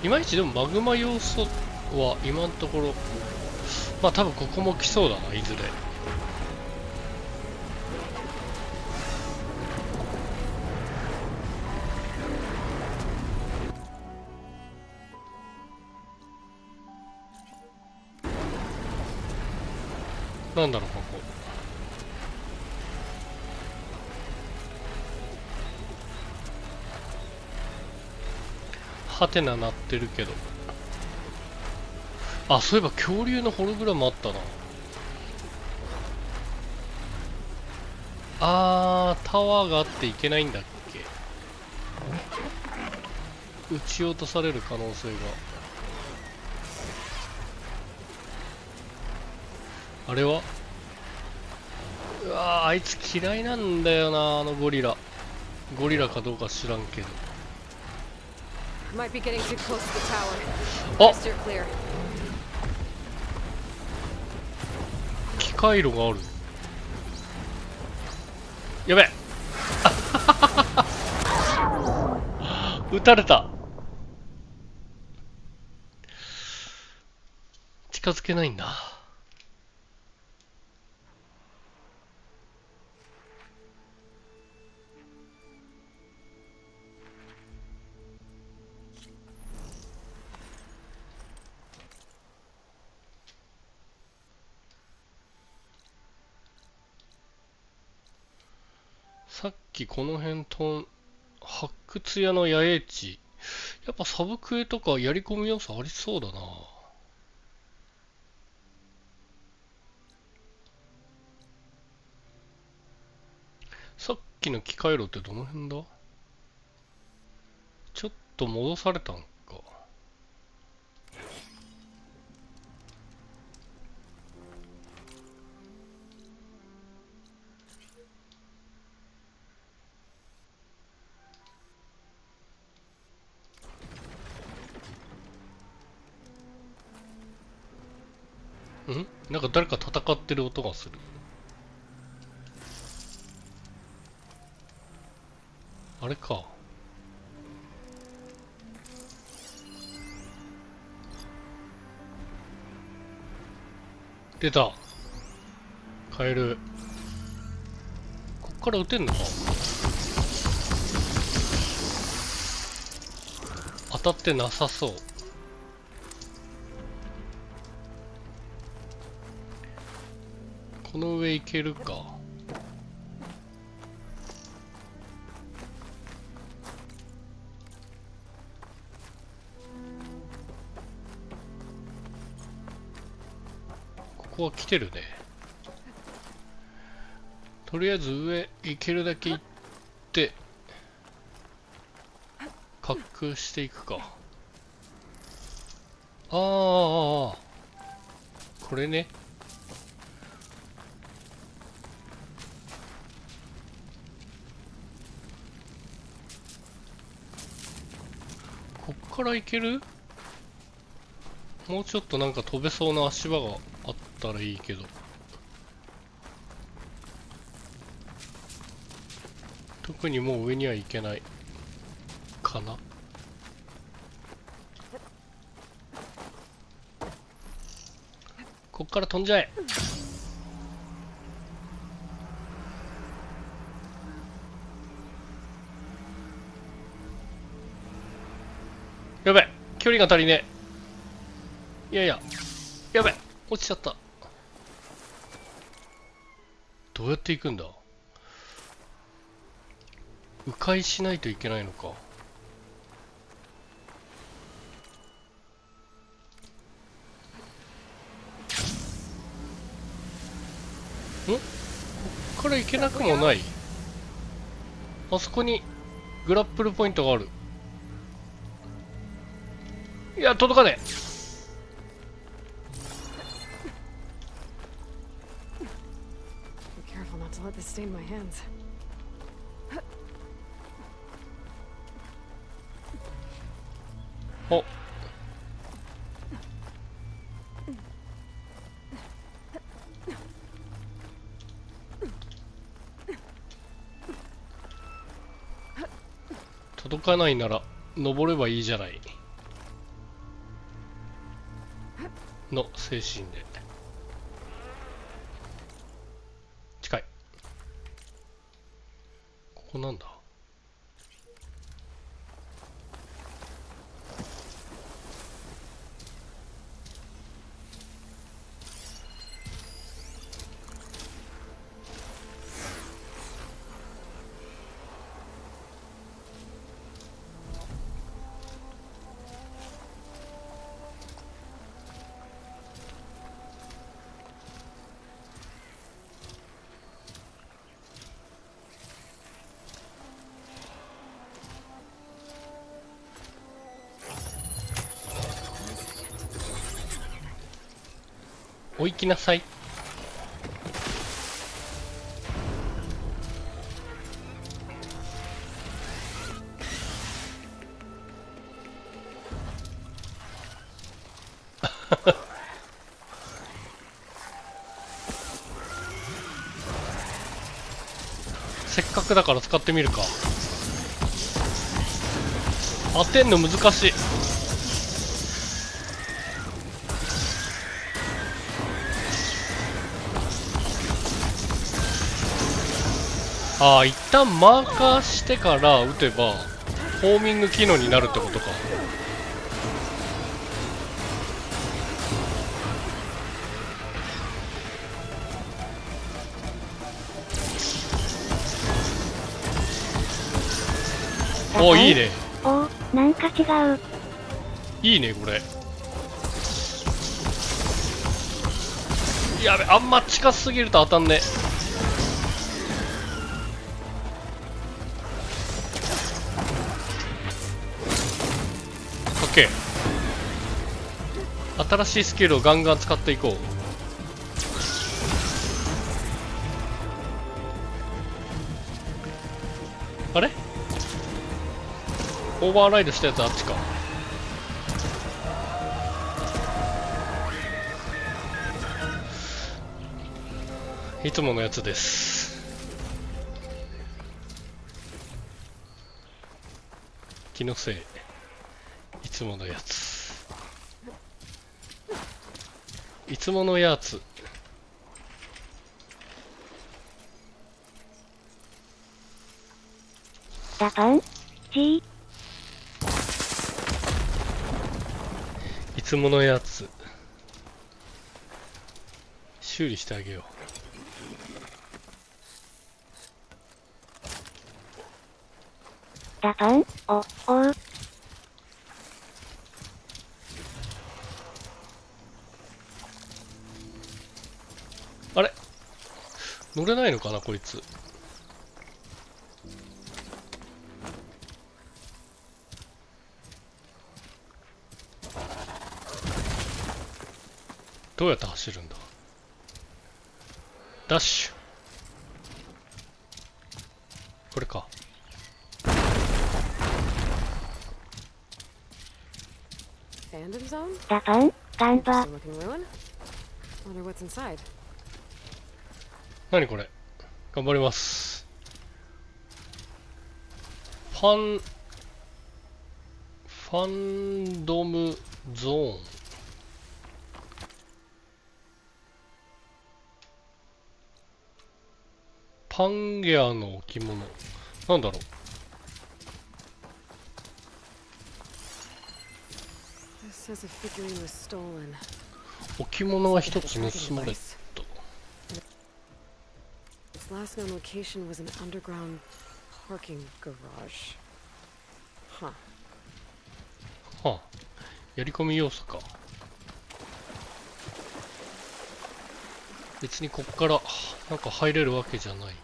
いまいちでもマグマ要素は今のところ、まあ多分ここも来そうだな、いずれ。なんだろう、ここ。ハテナ鳴ってるけど。あ、そういえば恐竜のホログラムあったな。タワーがあっていけないんだっけ。撃ち落とされる可能性が。あれは、うわー、あいつ嫌いなんだよな、あのゴリラ。ゴリラかどうか知らんけど。Might be getting too close to the tower. あ、 Steer clear. 機械炉がある。やべえ撃たれた。近づけないんだ。さっきこの辺と発掘屋の野営地、やっぱサブクエとかやり込み要素ありそうだな。さっきの機械炉ってどの辺だ。ちょっと戻されたんか。なんか誰か戦ってる音がする。あれか。出た。カエル。こっから撃てんのか。当たってなさそう。この上行けるか。ここは来てるね。とりあえず上行けるだけ行って滑空していくか。これね。こっから行ける？もうちょっとなんか飛べそうな足場があったらいいけど。特にもう上には行けないかな。こっから飛んじゃえ。やべえ、距離が足りねえ。いやいや、やべえ、落ちちゃった。どうやって行くんだ。迂回しないといけないのか。こっから行けなくもない。あそこにグラップルポイントがある。いや、届かねえ。Be careful not to let this stain my hands. お、届かないなら登ればいいじゃない。の精神で。近い。ここなんだ。お行きなさい。せっかくだから使ってみるか。当てんの難しい。ああ、一旦マーカーしてから撃てばホーミング機能になるってことか。お、いいね。お、なんか違う。いいねこれ。やべ、あんま近すぎると当たんね。オッケー。新しいスキルをガンガン使っていこう。あれ、オーバーライドしたやつあっちか。いつものやつです。気のせい。いつものやつ。いつものやつ。ダパン G。 いつものやつ。修理してあげよう。ダパンおう。あれ、乗れないのかなこいつ。どうやって走るんだ。ダッシュ。これか。Abandoned zone? ダパンガンバ。 Interesting looking ruin. Wonder what's inside. 何これ。頑張ります。ファンドムゾーン。パンゲアの置物。なんだろう。This says a figurine was stolen. 置物は一つ盗まれた。Its last known location was an underground parking garage. Huh. はあ、やり込み要素か。別にこっからなんか入れるわけじゃない。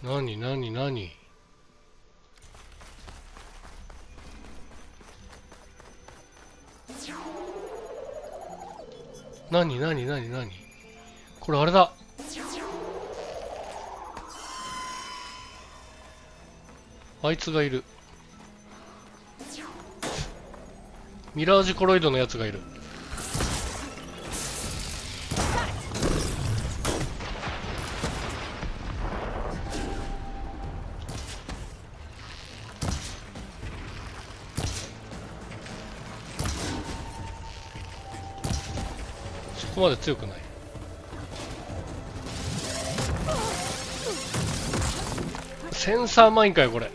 なになになに。なになになになに。これあれだ。あいつがいる。ミラージュコロイドのやつがいる。こまで強くない。センサーマインかよこれ。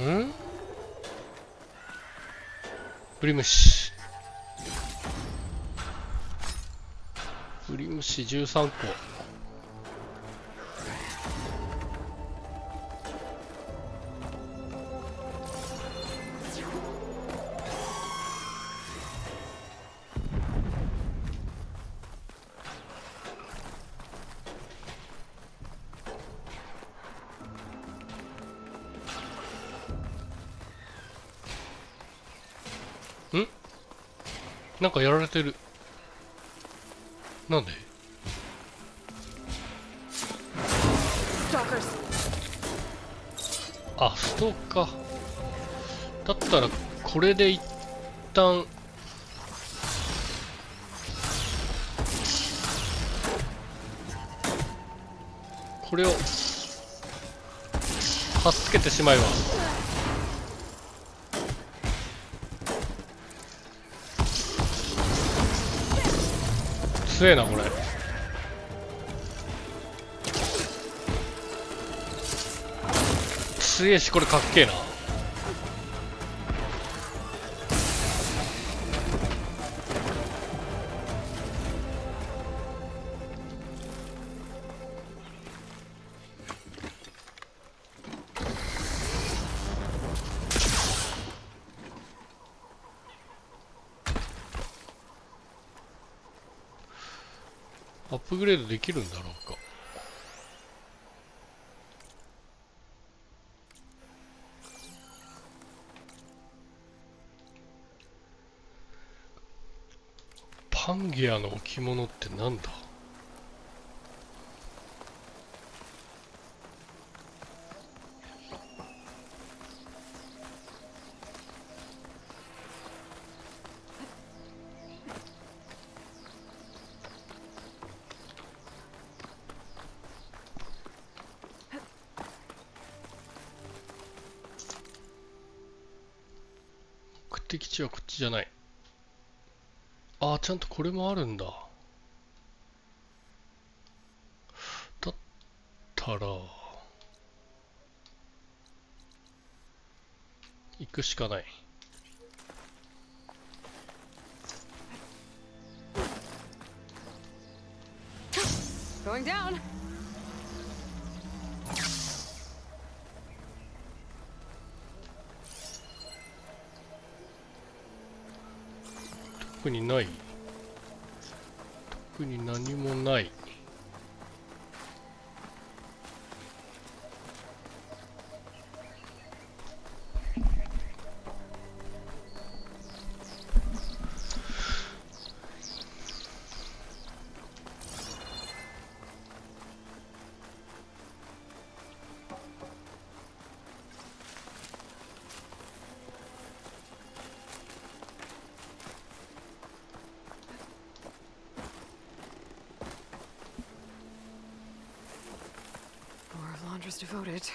ん？ブリムシ。ブリムシ13個。ん？なんかやられてる。なんで？あ、ストーカー。だったらこれで一旦これを助けてしまいます。強えなこれ。強えし、これかっけえな。アップグレードできるんだろうか。パンゲアの置物ってなんだ？目的地はこっちじゃない。ああ、ちゃんとこれもあるんだ。だったら行くしかない。Going down. 特にない。特に何もない。Devoted.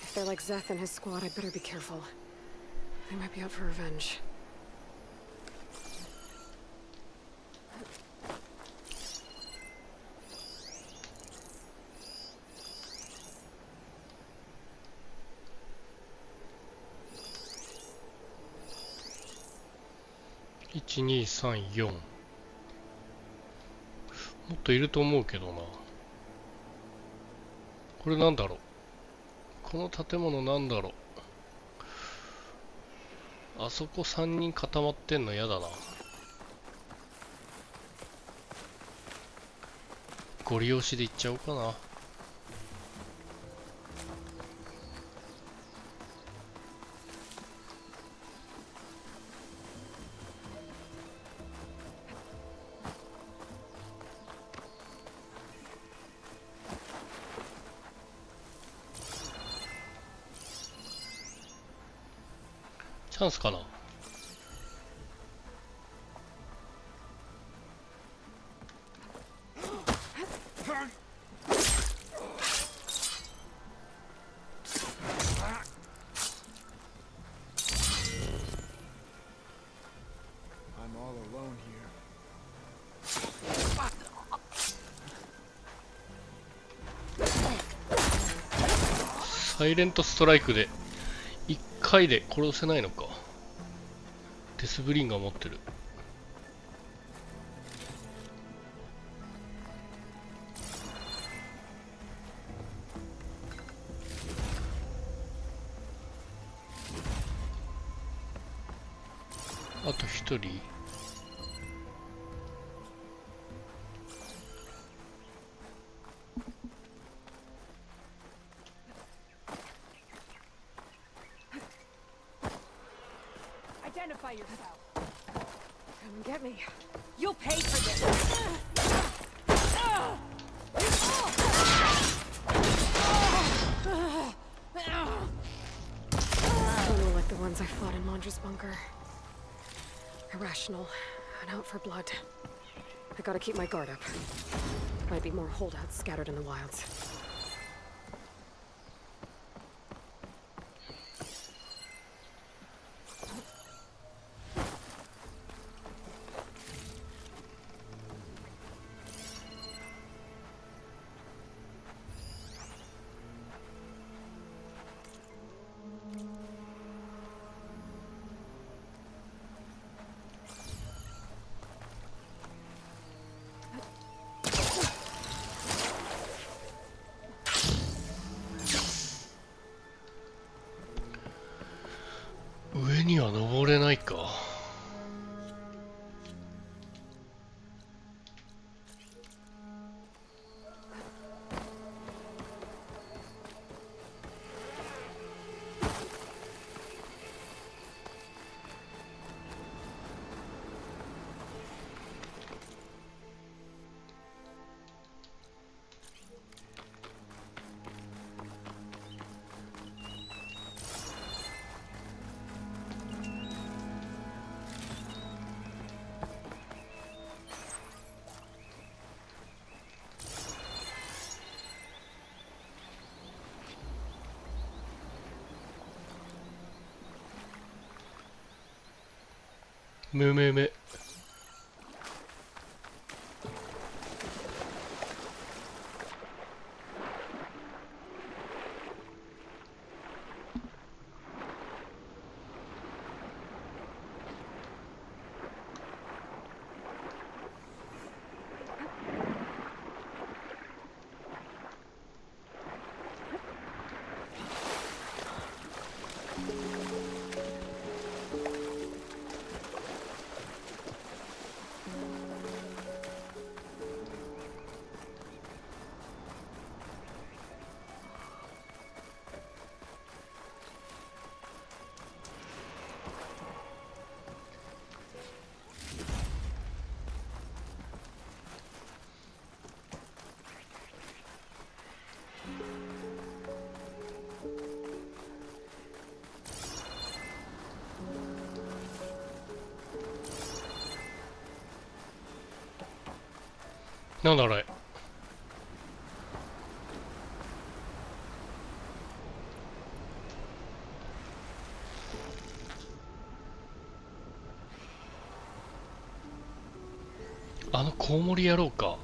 If they're like Zeth and his squad, I'd better be careful. They might be out for revenge. ?1、2、3、4。もっといると思うけどな。これなんだろう。この建物なんだろう。あそこ3人固まってんの嫌だな。ゴリ押しで行っちゃおうかな。チャンスかな。サイレントストライクで1回で殺せないのか。デスブリンガー持ってる。あと1人。Identify yourself. Come and get me. You'll pay for this. Totally like the ones I fought in Mondra's bunker. Irrational and out for blood. I gotta keep my guard up. Might be more holdouts scattered in the wilds.上には登れないか。むむむ。なんだあれ。あのコウモリ野郎か。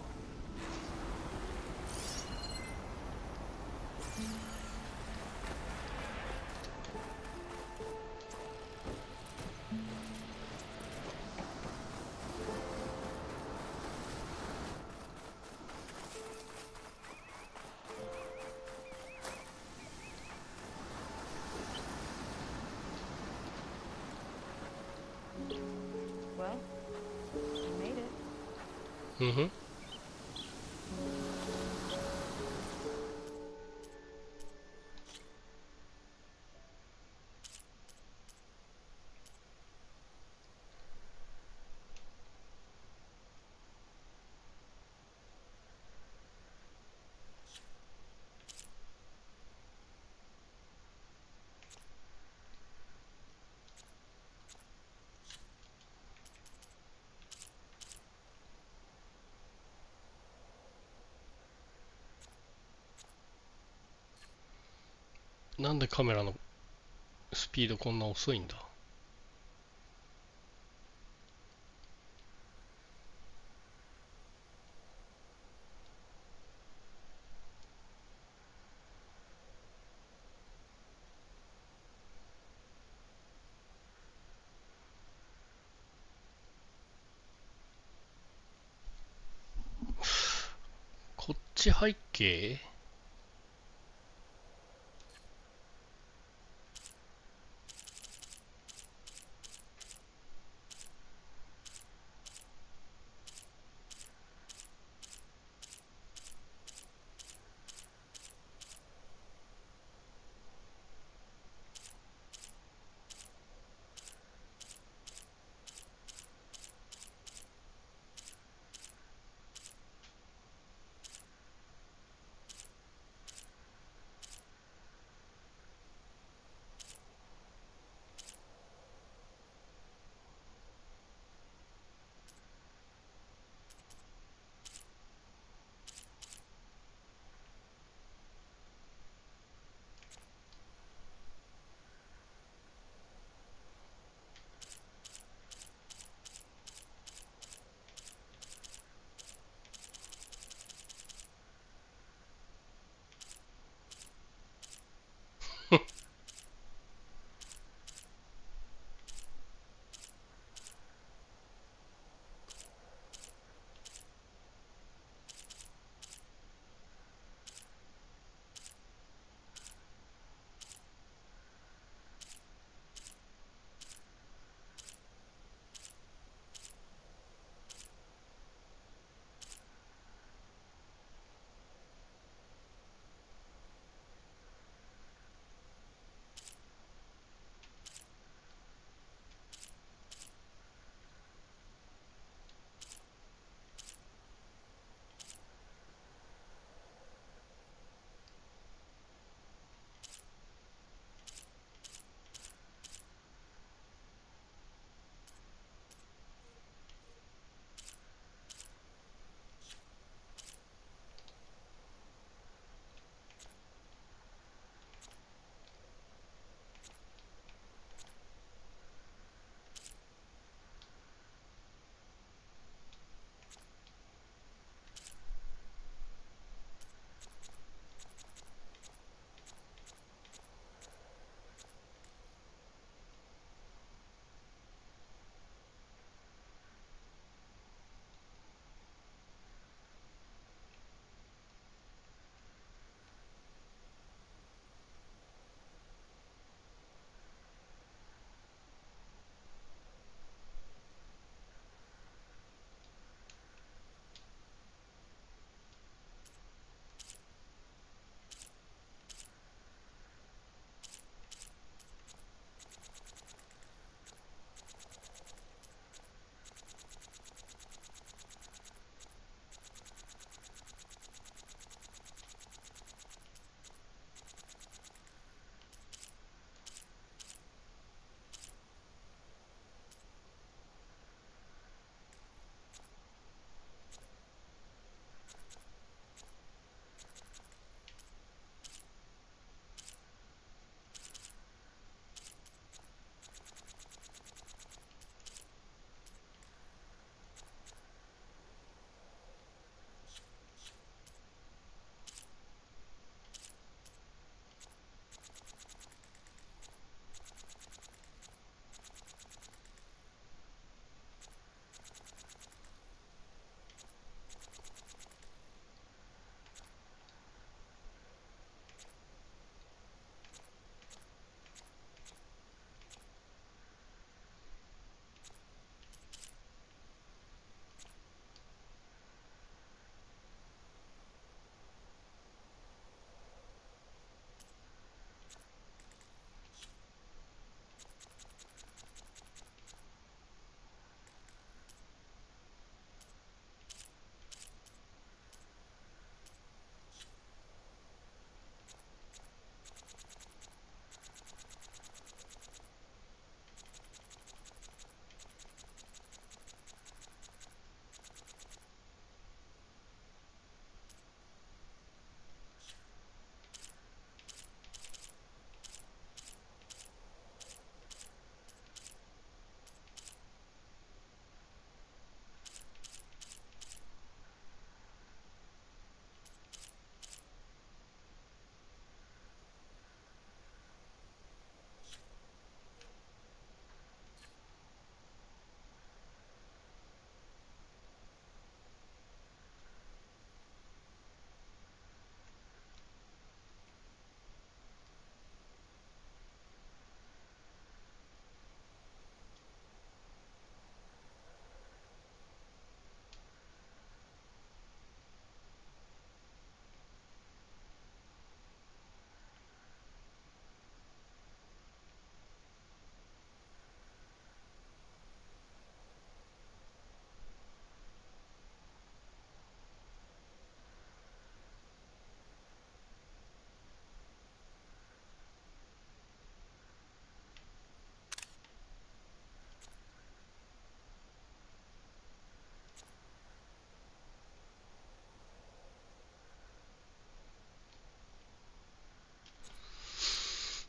Well, you made it. うんふん。なんでカメラのスピードこんな遅いんだ。ち背景？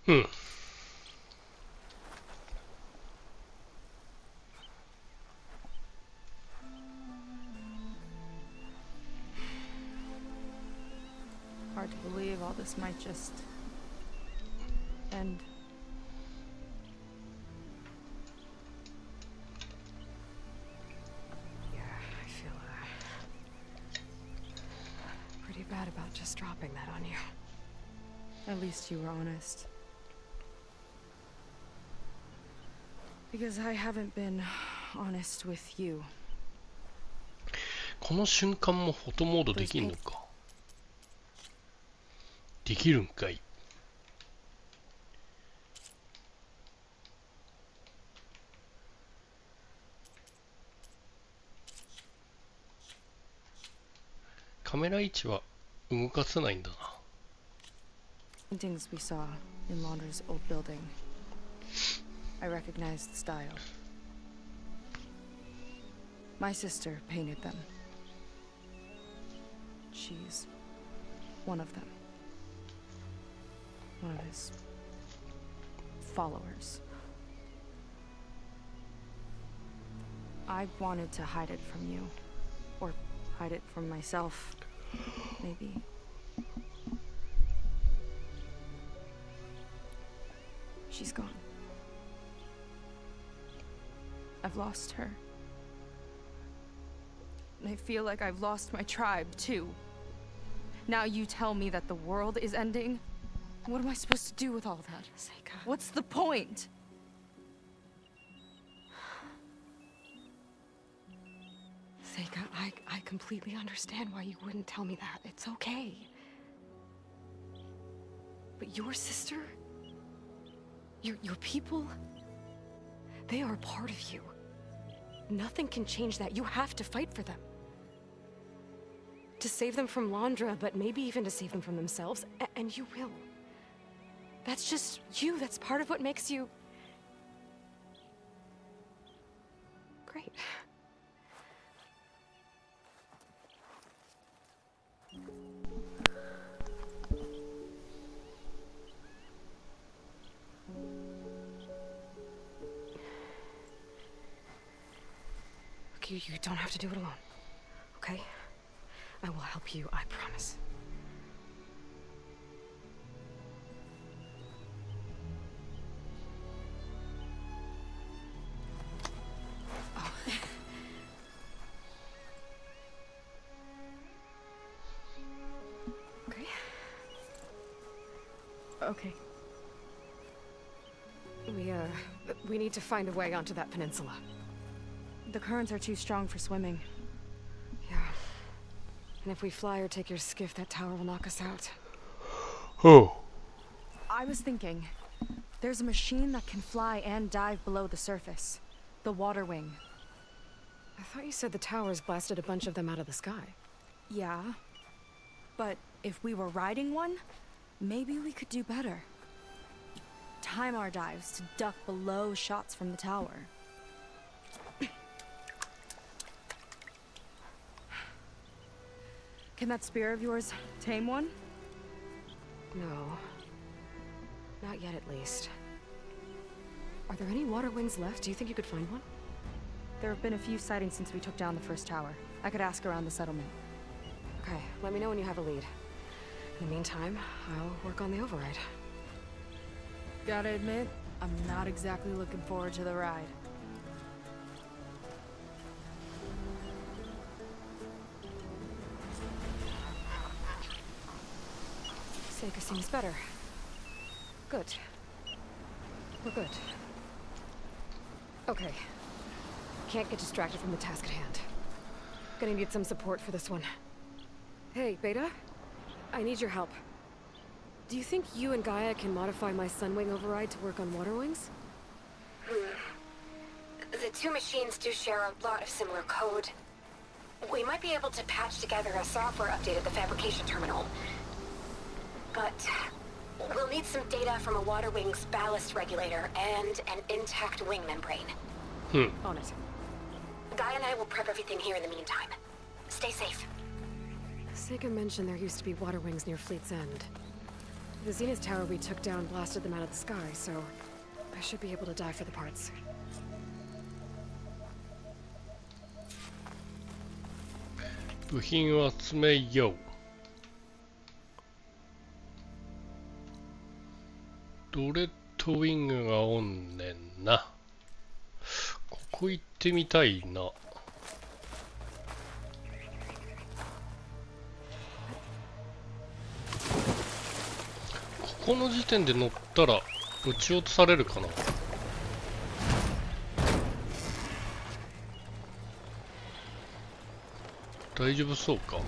うん。Hard to believe all this might just end. Yeah, I feel pretty bad about just dropping that on you. At least you were honest. Because I haven't been honest with you. この瞬間もフォトモードできんのか。できるんかい。カメラ位置は動かせないんだな。Paintings we saw in Launder's old building. I recognized the style. My sister painted them. She's one of them. One of his followers. I wanted to hide it from you. Or hide it from myself. Maybe. She's gone. I've lost her. And I feel like I've lost my tribe, too. Now you tell me that the world is ending? What am I supposed to do with all that? Seika. What's the point? Seika, I completely understand why you wouldn't tell me that. It's okay. But your sister? Your people? They are a part of you. Nothing can change that. You have to fight for them. To save them from Londra, but maybe even to save them from themselves. And you will. That's just you. That's part of what makes you... great. You don't have to do it alone, okay? I will help you, I promise. Oh. Okay. Okay. We need to find a way onto that peninsula. The currents are too strong for swimming. Yeah. And if we fly or take your skiff, that tower will knock us out. Oh. I was thinking, there's a machine that can fly and dive below the surface. The water wing. I thought you said the towers blasted a bunch of them out of the sky. Yeah. But if we were riding one, maybe we could do better. Time our dives to duck below shots from the tower. Can that spear of yours tame one? No. Not yet, at least. Are there any water wings left? Do you think you could find one? There have been a few sightings since we took down the first tower. I could ask around the settlement. Okay, let me know when you have a lead. In the meantime, I'll work on the override. Gotta admit, I'm not exactly looking forward to the ride. Seika seems better. Good. We're good. Okay. Can't get distracted from the task at hand. Gonna need some support for this one. Hey, Beta? I need your help. Do you think you and Gaia can modify my Sunwing override to work on water wings? The two machines do share a lot of similar code. We might be able to patch together a software update at the fabrication terminal. But we'll need some data from a water wing's ballast regulator and an intact wing membrane. On it. Guy and I will prep everything here in the meantime. Stay safe. Seika mentioned there used to be water wings near Fleet's End. The Zenith tower we took down blasted them out of the sky, so I should be able to die for the parts. 部品を集めよう。ドレッドウィングがおんねんな。ここ行ってみたいな。ここの時点で乗ったら撃ち落とされるかな。大丈夫そうか。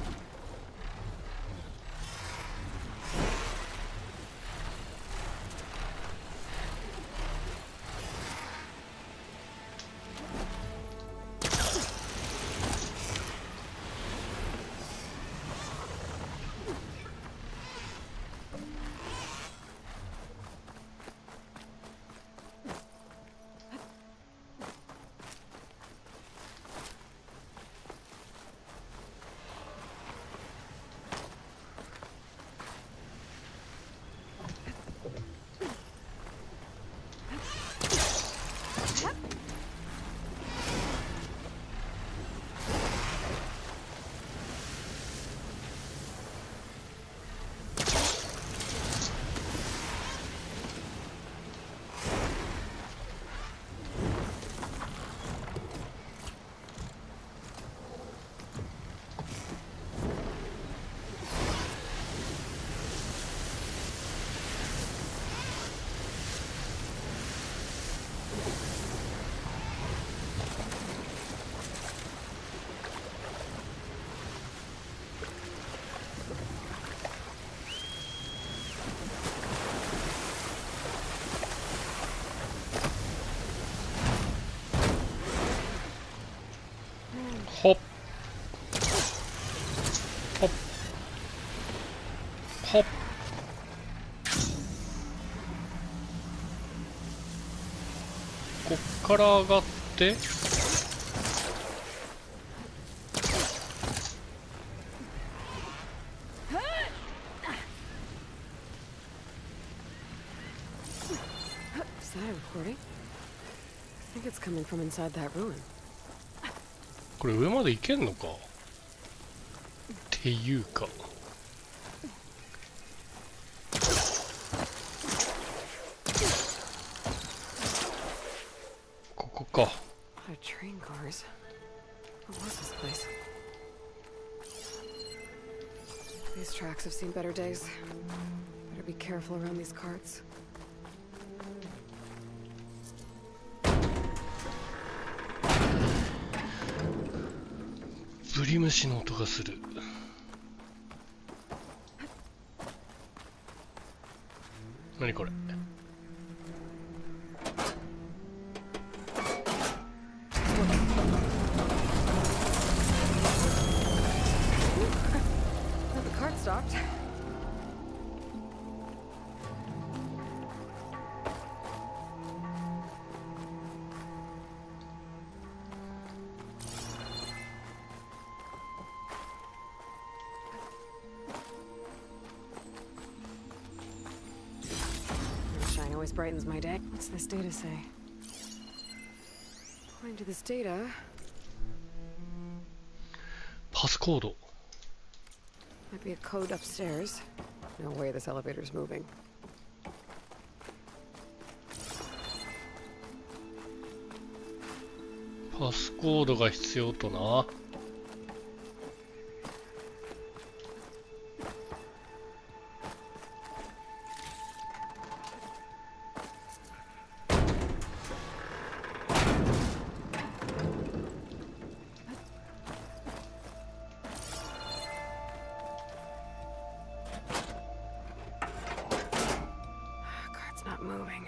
ほっほっほっ。こっから上がってIs that a recording? I think it's coming from inside that ruin. これ上まで行けんのかっていうか。ここか。A lot of train cars. What was this place? These tracks have seen better days. Better be careful around these carts. ブリムシの音がする。何これ。The cart stopped. Shine always brightens my day. What's this data say? According to this data, パスコード。 might be a code upstairs. No way this elevator's moving. パスコードが必要とな。Cart's not moving.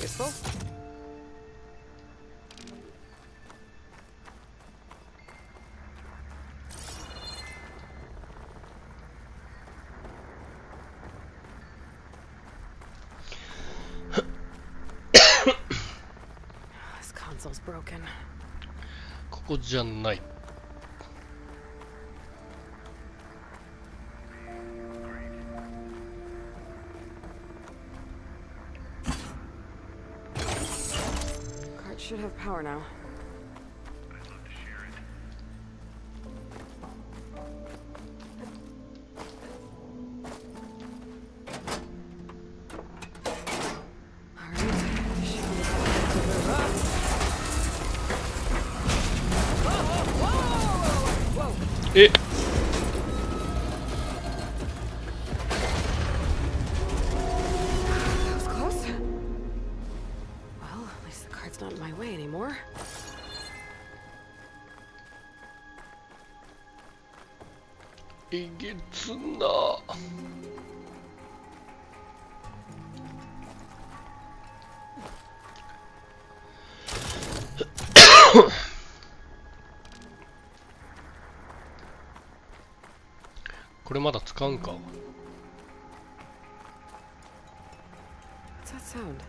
Useful. broken. ここじゃない。Cart should have power now. Eh. That was close. Well, at least the cart's not in my way anymore. Igitsuna. これまだ使うんか。What's that sound?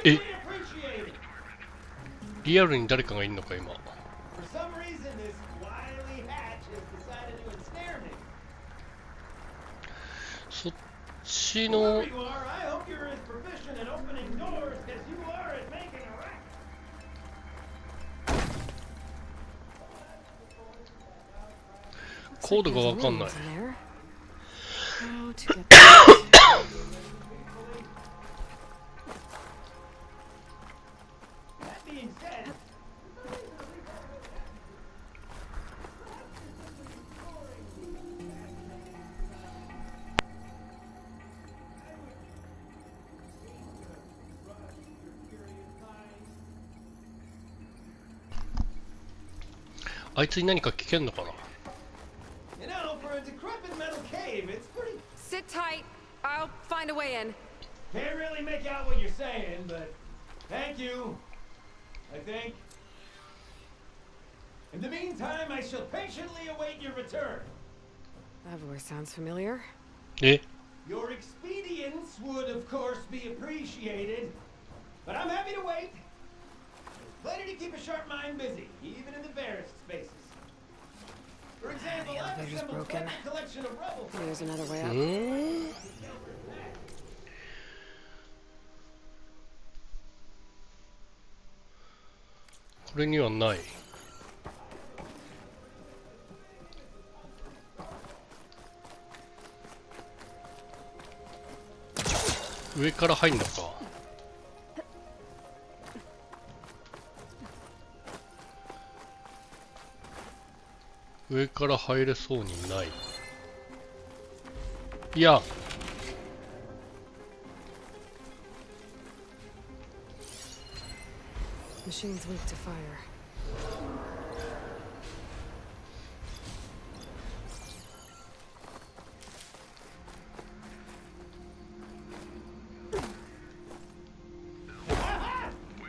Eh. リアルに誰かがいるのか今。そっちのコードがわかんない。あいつに何か聞けんのかな。Sit tight. I'll find a way in. Can't really make out what you're saying, but thank you. I think. In the meantime, I shall patiently await your return. That voice sounds familiar. Eh? Your expedience would, of course, be appreciated, but I'm happy to wait. Plenty to keep a sharp mind busy, even in the barest spaces. For example, The I've elevator's assembled broken. quite a collection of rubble. There's another way up. これにはない。上から入んのか。上から入れそうにない。いや。Machine's weak to fire.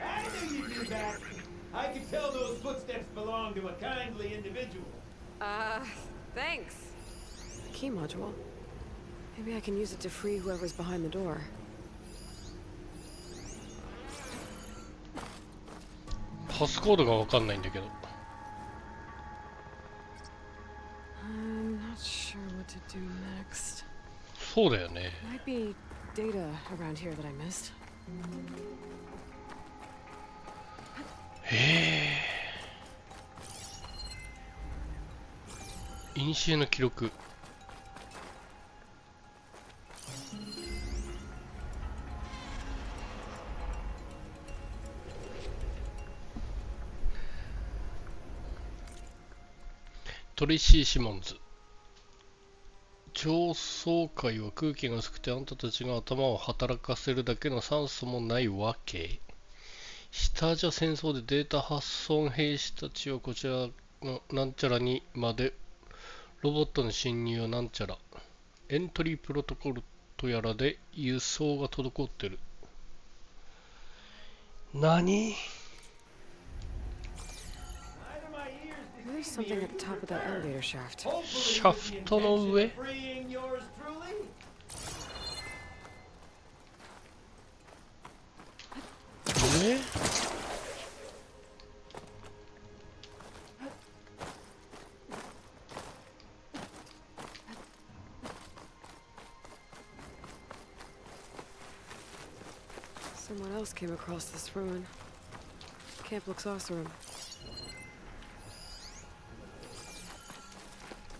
I knew you'd do that. I could tell those footsteps belong to a kindly individual. Thanks. Key module. Maybe I can use it to free whoever's behind the door. パスコードがわかんないんだけど。I'm not sure what to do next. そうだよね。Might be data around here that I missed. へえ。古の記録。トリシー・シモンズ。上層階は空気が薄くてあんたたちが頭を働かせるだけの酸素もないわけ。下じゃ戦争でデータ発送兵士たちをこちらのなんちゃらにまでロボットの侵入はなんちゃらエントリープロトコルとやらで輸送が滞ってる。何There's something at the top of that elevator shaft. シャフトの上 Someone else came across this ruin. Camp Luxosserum.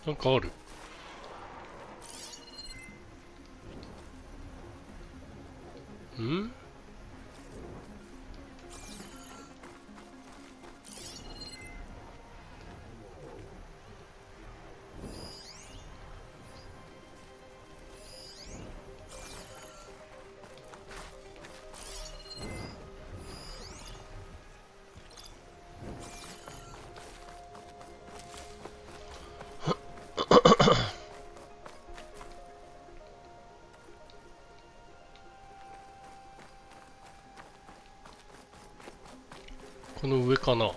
なんかある。ん？この上かな。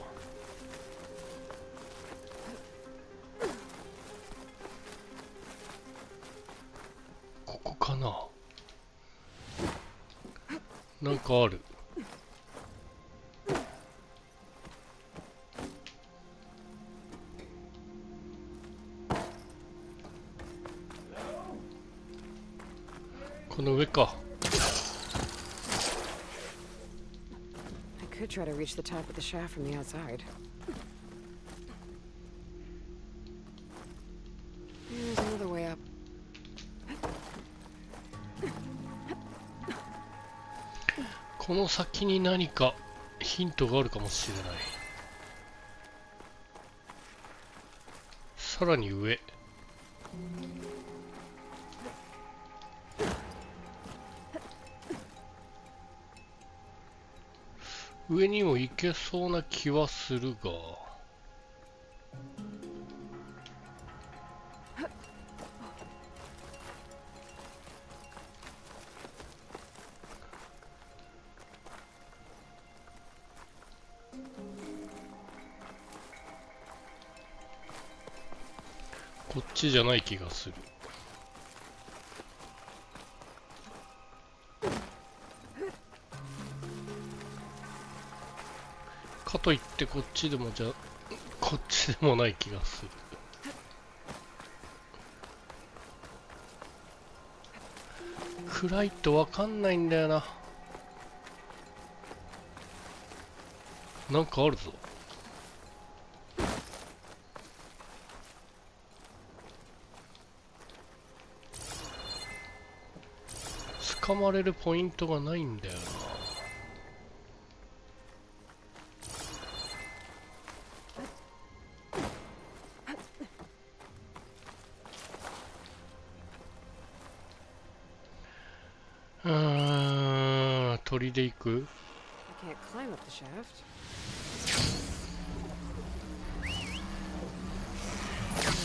ここかな。なんかある。この上か。I could try to reach the top of the shaft from the outside. There's another way up. この先に何かヒントがあるかもしれない。さらに上。上にも行けそうな気はするが。こっちじゃない気がする。かといってこっちでもこっちでもない気がする。暗いとわかんないんだよな。なんかあるぞ。掴まれるポイントがないんだよな。鳥で行く？ I can't climb up the shaft. There we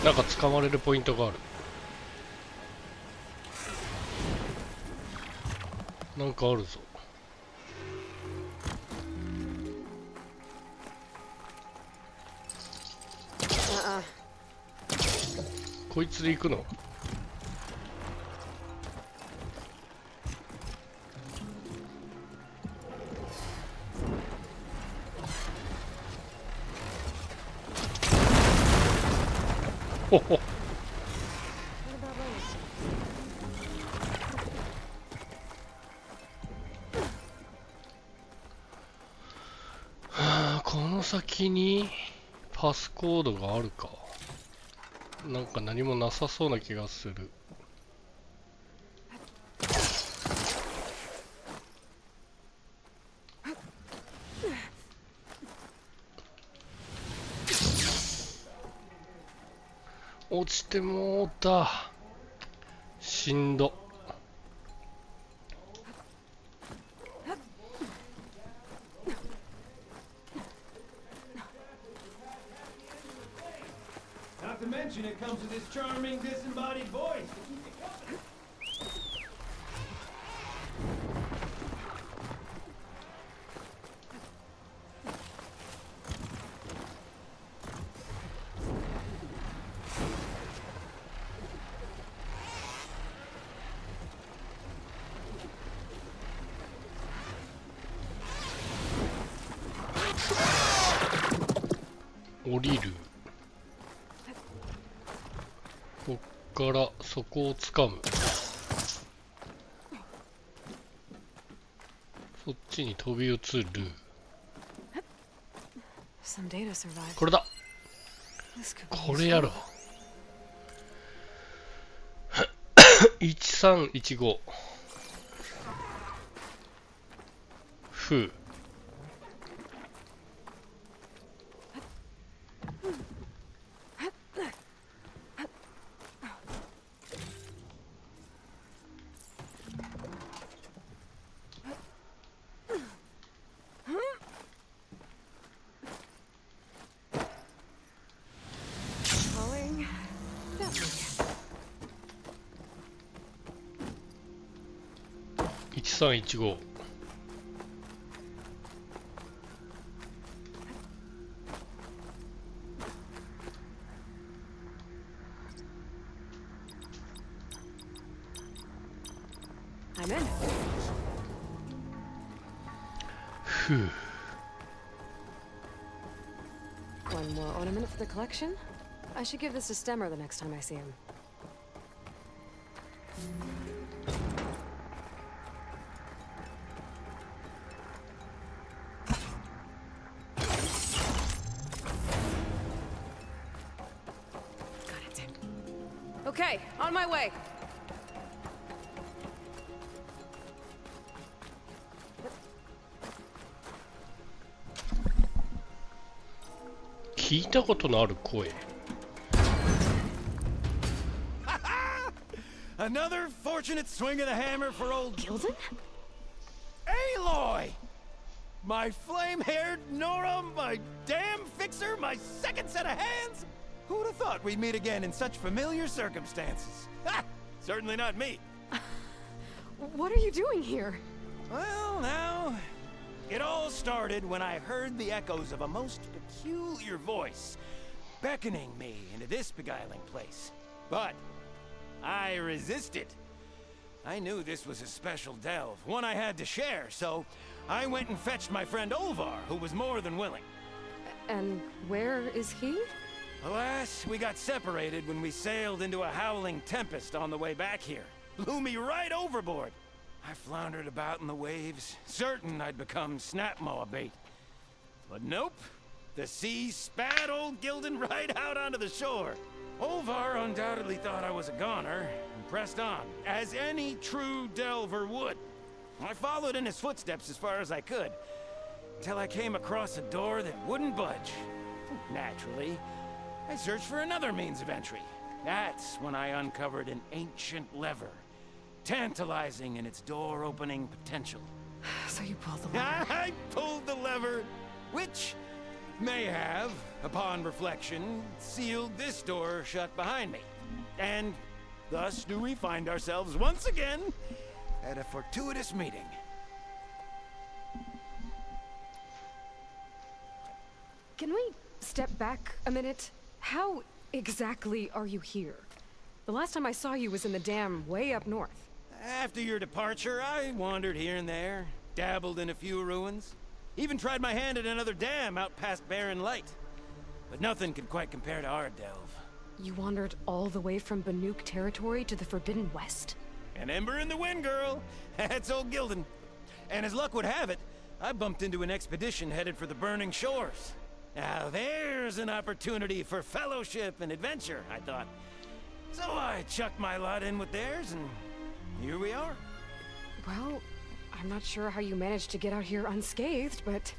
go. なんか掴まれるポイントがある。なんかあるぞ。こいつで行くの？ほほ。はあ、この先にパスコードがあるか。なんか何もなさそうな気がする。落ちてもうた。しんど。Not to mention it comes with this charming disembodied voice. 降りる。こっからそこを掴む。そっちに飛び移る。これだ。これやろ。1315。ふう。1315。I'm in. ふう。One more ornament for the collection? I should give this to Stemmer the next time I see him. Got it. Okay, on my way. 聞いたことのある声。Another fortunate swing of the hammer for old Gildan? Aloy! My flame-haired Nora, my damn fixer, my second set of hands! Who'd have thought we'd meet again in such familiar circumstances? Ha! Certainly not me. What are you doing here? Well, now, it all started when I heard the echoes of a most peculiar voice beckoning me into this beguiling place. But I resisted. I knew this was a special delve, one I had to share, so I went and fetched my friend Olvar, who was more than willing. And where is he? Alas, we got separated when we sailed into a howling tempest on the way back here. Blew me right overboard. I floundered about in the waves, certain I'd become snapmaw bait. But nope. The sea spat old Gildan right out onto the shore. Olvar undoubtedly thought I was a goner, and pressed on, as any true delver would. I followed in his footsteps as far as I could, until I came across a door that wouldn't budge. Naturally, I searched for another means of entry. That's when I uncovered an ancient lever, tantalizing in its door-opening potential. So you pulled the lever. I pulled the lever, which may have, upon reflection, sealed this door shut behind me. And thus do we find ourselves once again at a fortuitous meeting. Can we step back a minute? How exactly are you here? The last time I saw you was in the dam way up north. After your departure, I wandered here and there, dabbled in a few ruins, even tried my hand at another dam out past Barren Light. But nothing could quite compare to our delve. You wandered all the way from Banuk territory to the Forbidden West? An ember in the wind, girl. That's old Gildan. And as luck would have it, I bumped into an expedition headed for the Burning Shores. Now there's an opportunity for fellowship and adventure, I thought. So I chucked my lot in with theirs, and here we are. Well, I'm not sure how you managed to get out here unscathed, but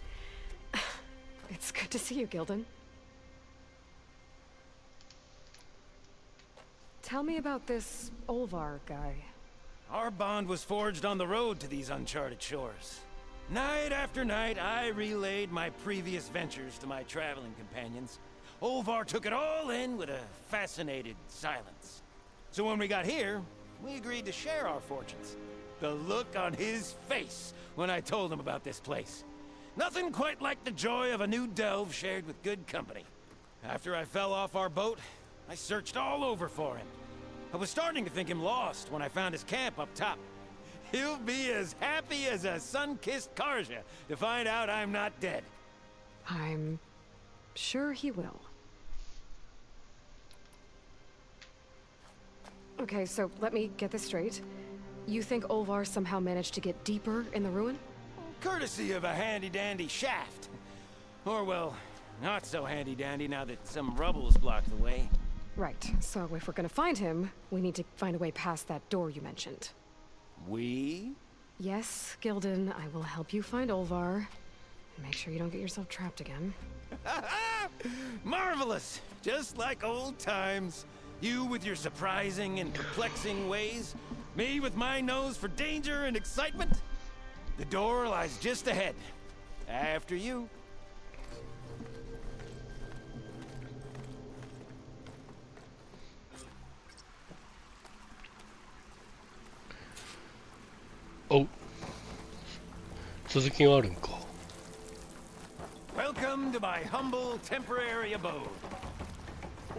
it's good to see you, Gildan. Tell me about this Olvar guy. Our bond was forged on the road to these uncharted shores. Night after night, I relayed my previous ventures to my traveling companions. Olvar took it all in with a fascinated silence. So when we got here, we agreed to share our fortunes. The look on his face when I told him about this place. Nothing quite like the joy of a new delve shared with good company. After I fell off our boat, I searched all over for him. I was starting to think him lost when I found his camp up top. He'll be as happy as a sun-kissed Karja to find out I'm not dead. I'm Sure he will. Okay, so let me get this straight. You think Olvar somehow managed to get deeper in the ruin? Courtesy of a handy-dandy shaft. Or, well, not so handy-dandy now that some rubble's blocked the way. Right, so if we're gonna find him, we need to find a way past that door you mentioned. We? Yes, Gildan, I will help you find Olvar. Make sure you don't get yourself trapped again. Marvelous! Just like old times. You with your surprising and perplexing ways. Me with my nose for danger and excitement. The door lies just ahead. After you.お、続きがあるんか。Welcome to my humble temporary abode.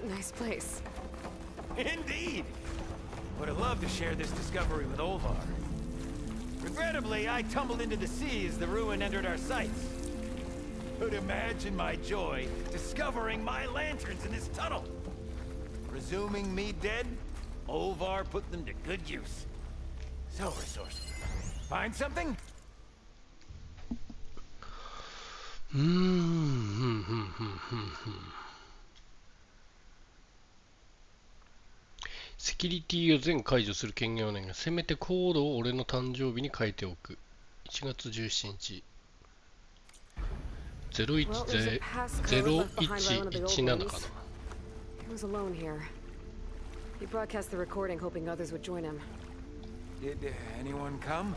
Nice place. Indeed. Would have loved to share this discovery with Olvar. Regrettably, I tumbled into the sea as the ruin entered our sights. Could imagine my joy discovering my lanterns in this tunnel. Presuming me dead, Olvar put them to good use. So resourceful. Find something? セキュリティを全解除する権限はないが、せめてコードを俺の誕生日に書いておく。1月17日。0117かな。He was alone here. He broadcast the recording hoping others would join him. Did anyone come?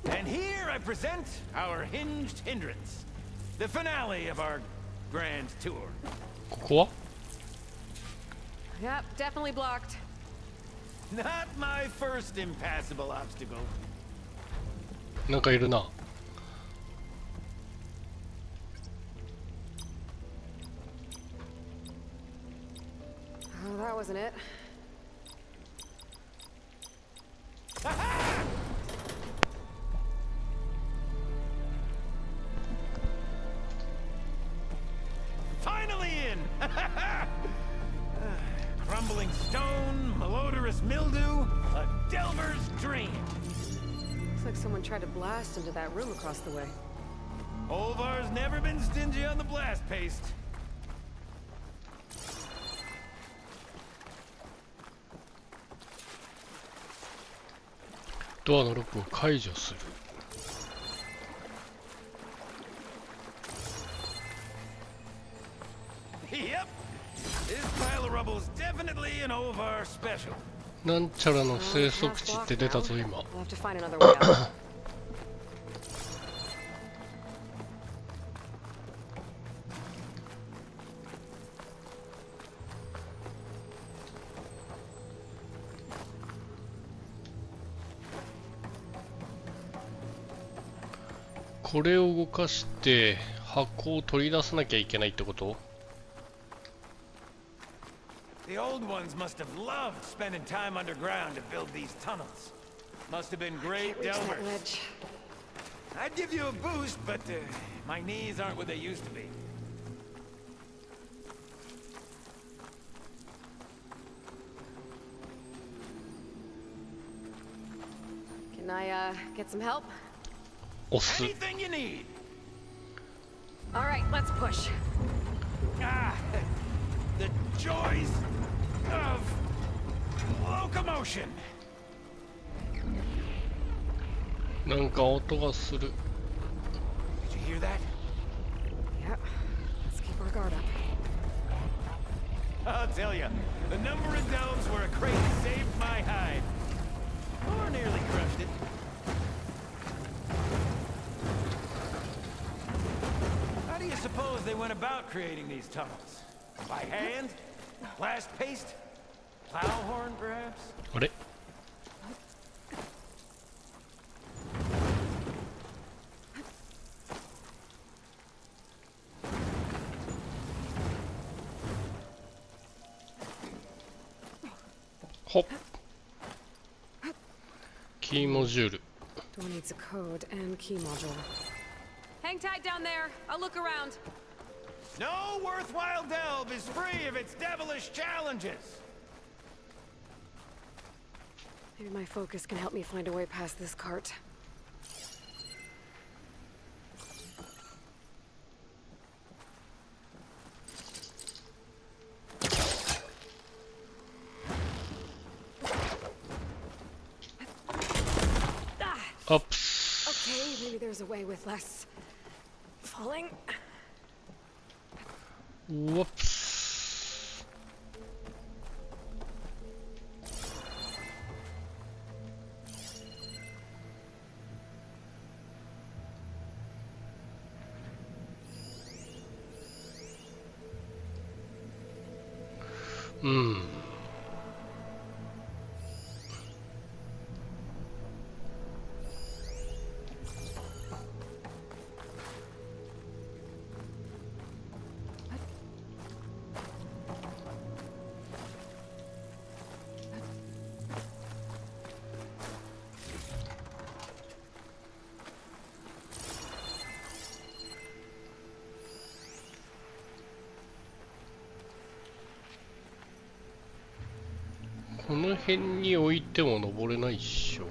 And here I present our hinged hindrance. The finale of our grand tour. ここは Yep, definitely blocked. Not my first impassable obstacle. なんかいるな。Oh, that wasn't it. Finally in! Crumbling stone, malodorous mildew, a delver's dream. Looks like someone tried to blast into that room across the way. Olvar's never been stingy on the blast paste. ドアのロックを解除する。Yep. This pile of rubble's definitely an Olvar special. なんちゃらの生息地って出たぞ今。We'll have to find another way out. これを動かして箱を取り出さなきゃいけないってこと？ The old ones must have loved spending time underground to build these tunnels. Must have been great delvers. I'd give you a boost, but my knees aren't what they used to be. Can I, get some help? 押す。 Anything you need. All right, let's push. Ah, the joys of locomotion. なんか音がする。 Did you hear that? Yeah. Let's keep our guard up. I'll tell you, the number of delves where a crate saved my hide. Or nearly crushed it. How do you suppose they went about creating these tunnels? By hand? Blast paste? Plow horn, perhaps? あれ？ほっ。キーモジュール。One needs a code and key module. Hang tight down there. I'll look around. No worthwhile delve is free of its devilish challenges. Maybe my focus can help me find a way past this cart. Oops. Okay, maybe there's a way with less falling. Whoops. Hmm.この辺に置いても登れないっしょ。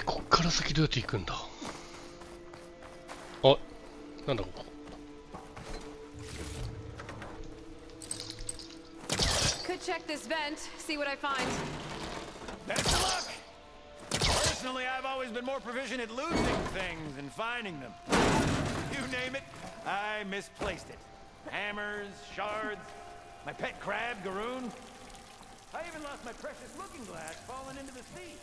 こっから先どうやって行くんだ。あ、なんだここ。Check this vent, see what I find. Best of luck! Personally, I've always been more proficient at losing things than finding them. You name it, I misplaced it. Hammers, shards, my pet crab, Garoon. I even lost my precious looking glass falling into the sea.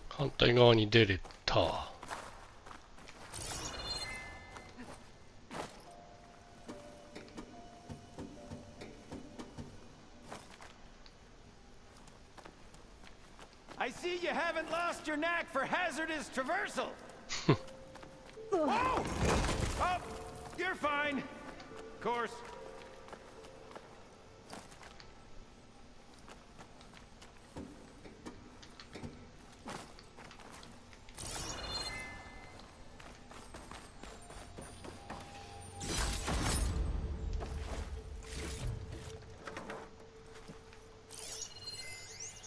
反対側に出れた。I see you haven't lost your knack for hazardous traversal. Whoa! Oh, you're fine. Of course.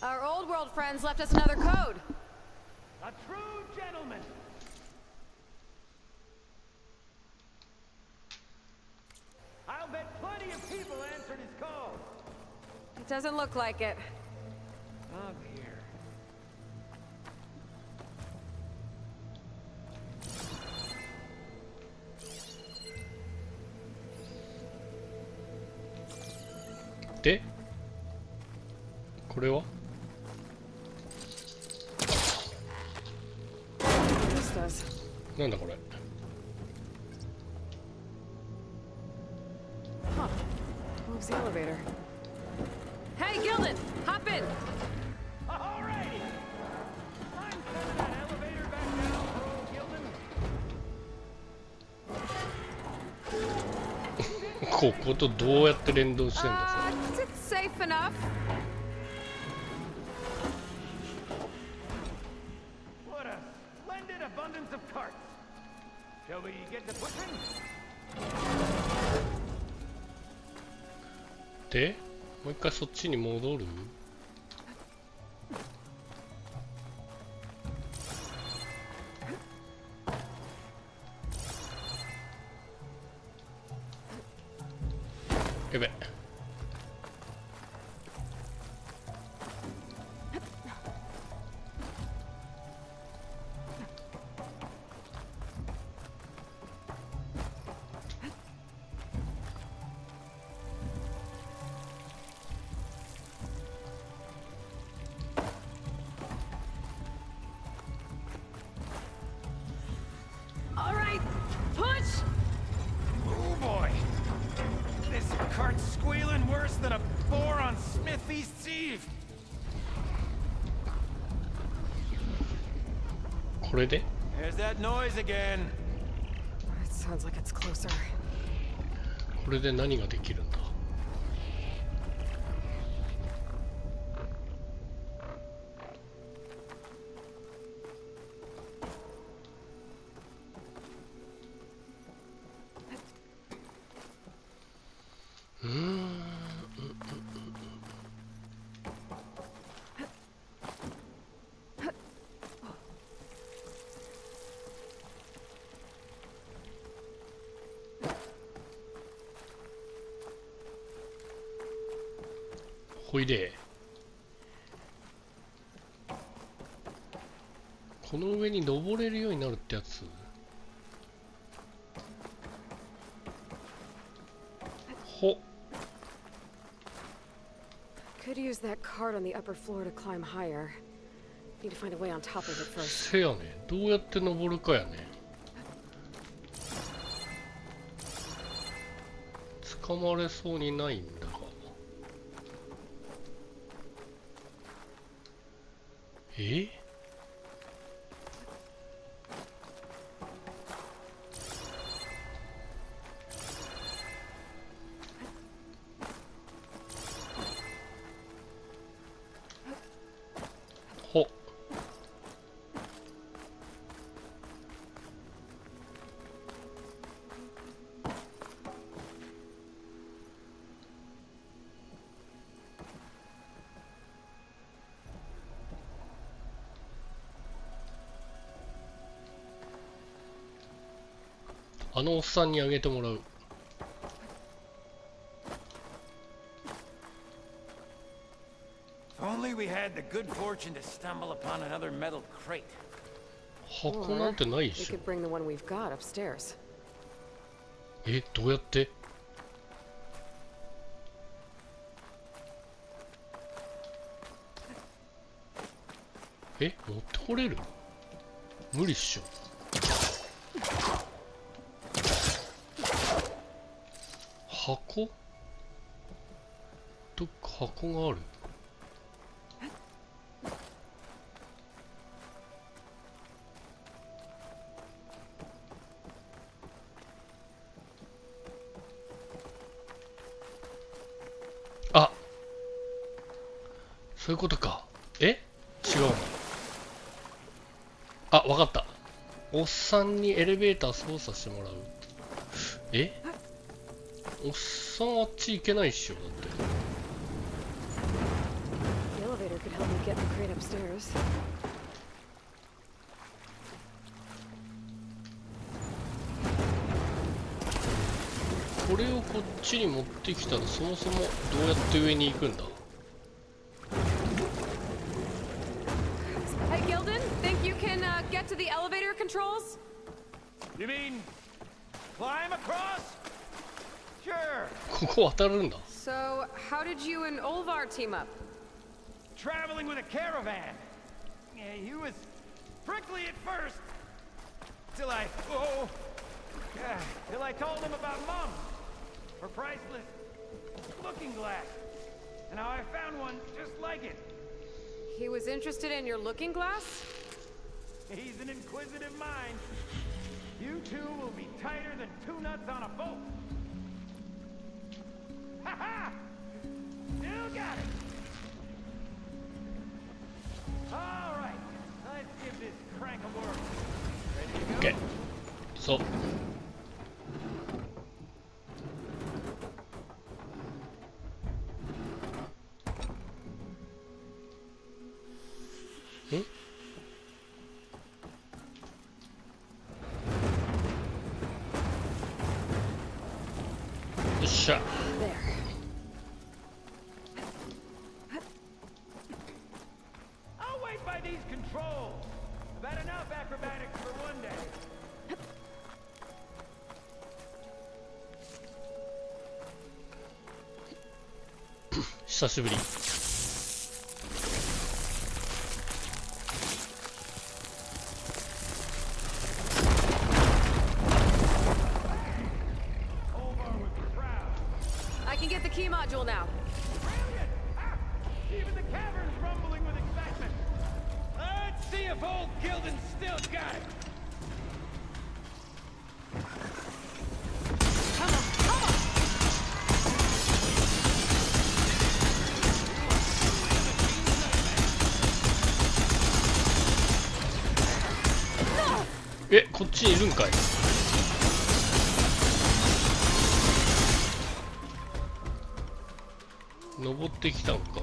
Our old world friends left us another code. A true gentleman. I'll bet plenty of people answered his call. It doesn't look like it. Oh, here.で、これはなんだこれ。Huh. Moves the elevator. Hey, Gildan, hop in. Alrighty. I'm sending that elevator back down for old Gildan. こことどうやって連動してんだそれ。It's safe enough. What a splendid abundance of carts. Shall we get to pushing? で、もう一回そっちに戻る？やべ。All right, push. Oh boy. cart's squealing worse than a boar on Smith Feast's Eve. これで There's that noise again. It sounds like it's closer. これで何ができるんだ。ほいでこの上に登れるようになるってやつ。ほ Could use that cart on the upper floor to climb higher. Need to find a way on top of it first. せやね、どうやって登るかやね。捕まれそうにないんだが。え？ほ。あのおっさんにあげてもらう。If only we had the good fortune to stumble upon another metal crate. 箱なんてないで We しょ。 could bring the one we've got upstairs. え、どうやって？え、持ってこれる？無理っしょ。箱？どっか箱がある。あ、そういうことか。え？違うの。あ、わかった。おっさんにエレベーター操作してもらう。え？おっさんあっち行けないっしょ、だって。 The elevator could help me get the crate upstairs. これをこっちに持ってきたらそもそもどうやって上に行くんだ。 Hey, Gildan, think you can get to the elevator controls? You mean climb across? Sure. ここ渡るんだ。 So, how did you and Olvar team up? Traveling with a caravan. Yeah, he was prickly at first. Till I told him about Mom. Her priceless looking glass. And how I found one just like it. He was interested in your looking glass? He's an inquisitive mind. You two will be tighter than two nuts on a boat. Ha ha! Still got it. All right, let's give this crank a whirl. Ready to go? OK。そう。ん？よっしゃ。 There. I'll wait by these controls. I've had enough acrobatics for one day. 久しぶり。 I can key module now. Brilliant! Ah, even the cavern's rumbling with excitement. Let's see if old Gilden's still got it. Come on, come on! No! え、こっちにいるんかい。登ってきたんか。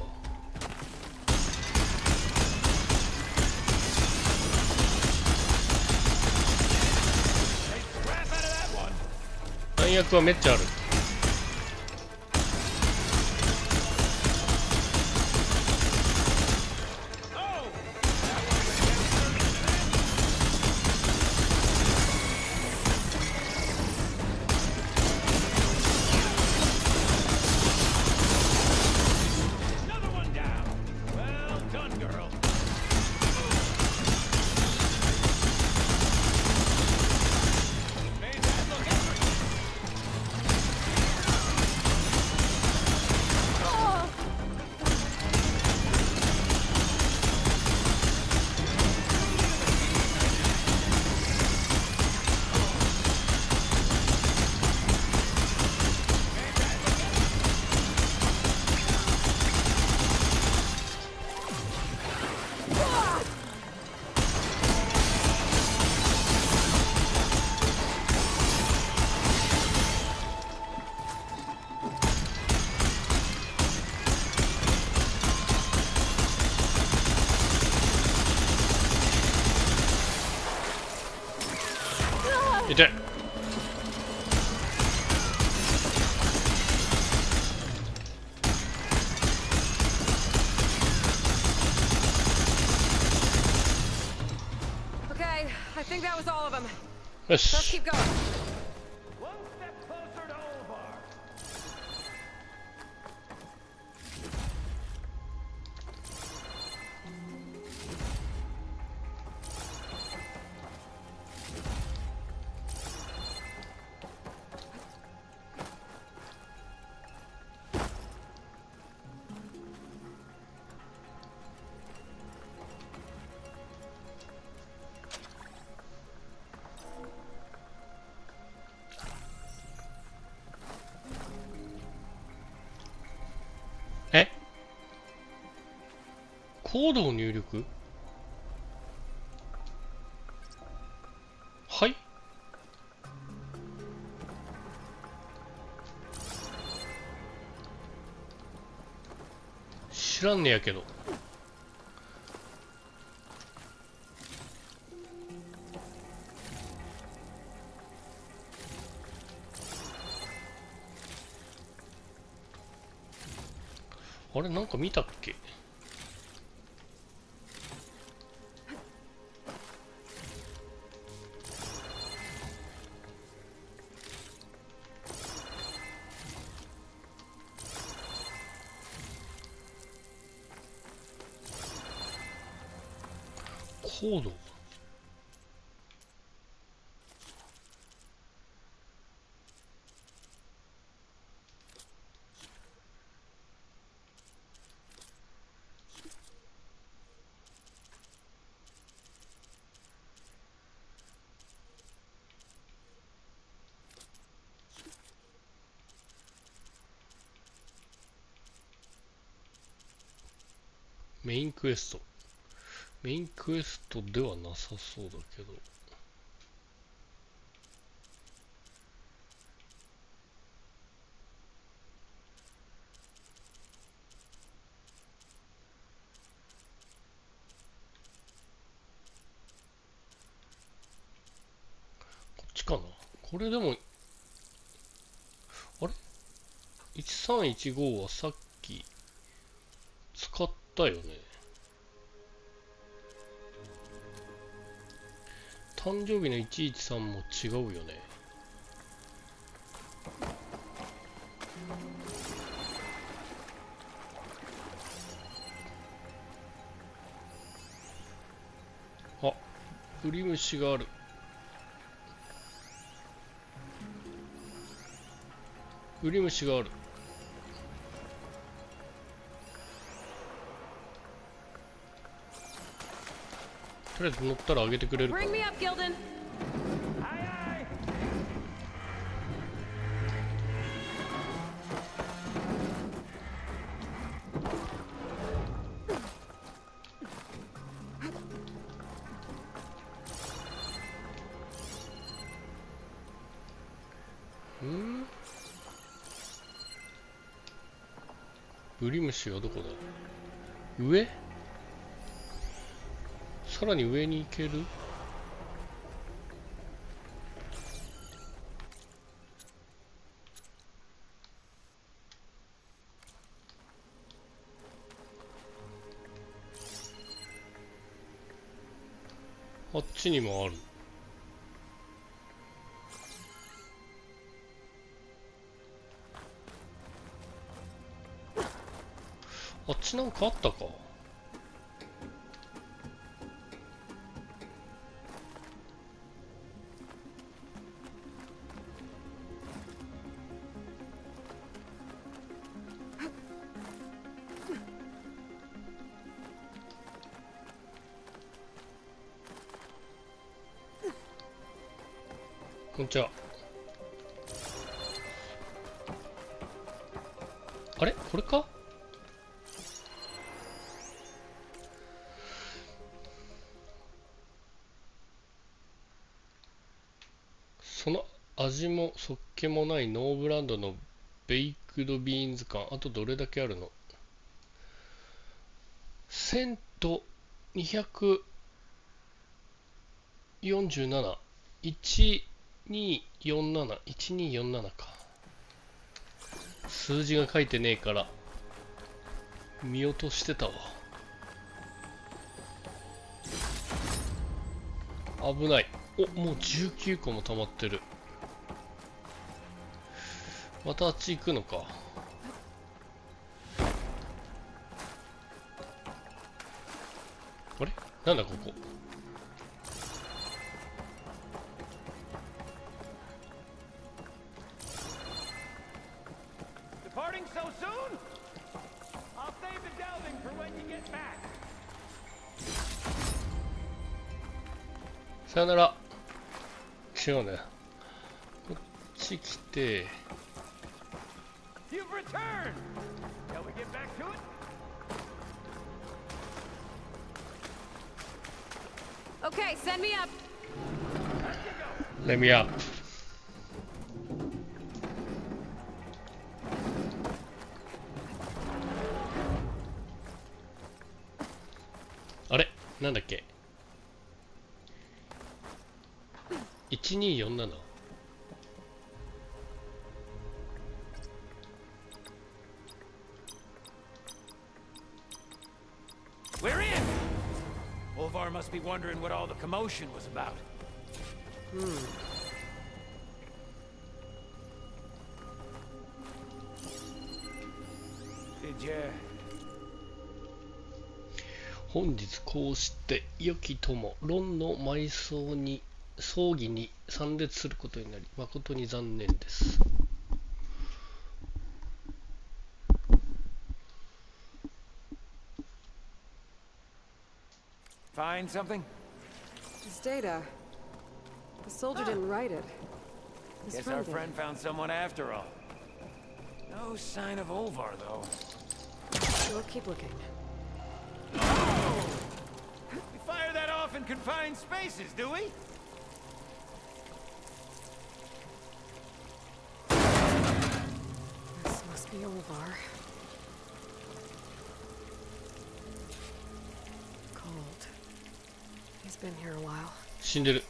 弾薬はめっちゃある。痛い。Okay, I think that was all of them. よ Let's し。 keep going. One step closer to Olvar.え？コードを入力？はい？知らんねやけど。あれ、なんか見たっけ？コード？メインクエスト。メインクエストではなさそうだけど。こっちかな。これでも、あれ ?1315 はさっき使ったよね。誕生日の113も違うよね。あ、ウリムシがある。ウリムシがある。とりあえず乗ったら上げてくれるかな。 Bring me up, Gildan. Aye, aye. ブリムシはどこだ。上、さらに上に行ける。あっちにもある。あっちなんかあったか。こんにちは。あれこれか。その味もそっけもないノーブランドのベイクドビーンズ感、あとどれだけあるの。1000と247、1247、1247か。数字が書いてねえから見落としてたわ。危ない。お、もう19個も溜まってる。またあっち行くのか。あれなんだここ。Departing so soon? I'll save the delving for when you get back. さよなら。違うね。こっち来て。You've returned. Shall we get back to it? Okay, send me up. Let me up. あれなんだっけ。1247。We're in! Olvar must be wondering what all the commotion was about. Did you... 本日こうして良き友ロンの葬儀に参列することになり誠に残念です。Find something? His data. The soldier didn't write it. His Guess friend our did. friend found someone after all. No sign of Olvar, though. We'll keep looking. Oh! We fire that off in confined spaces, do we? This must be Olvar. Cold. He's been here a while. 死んでる。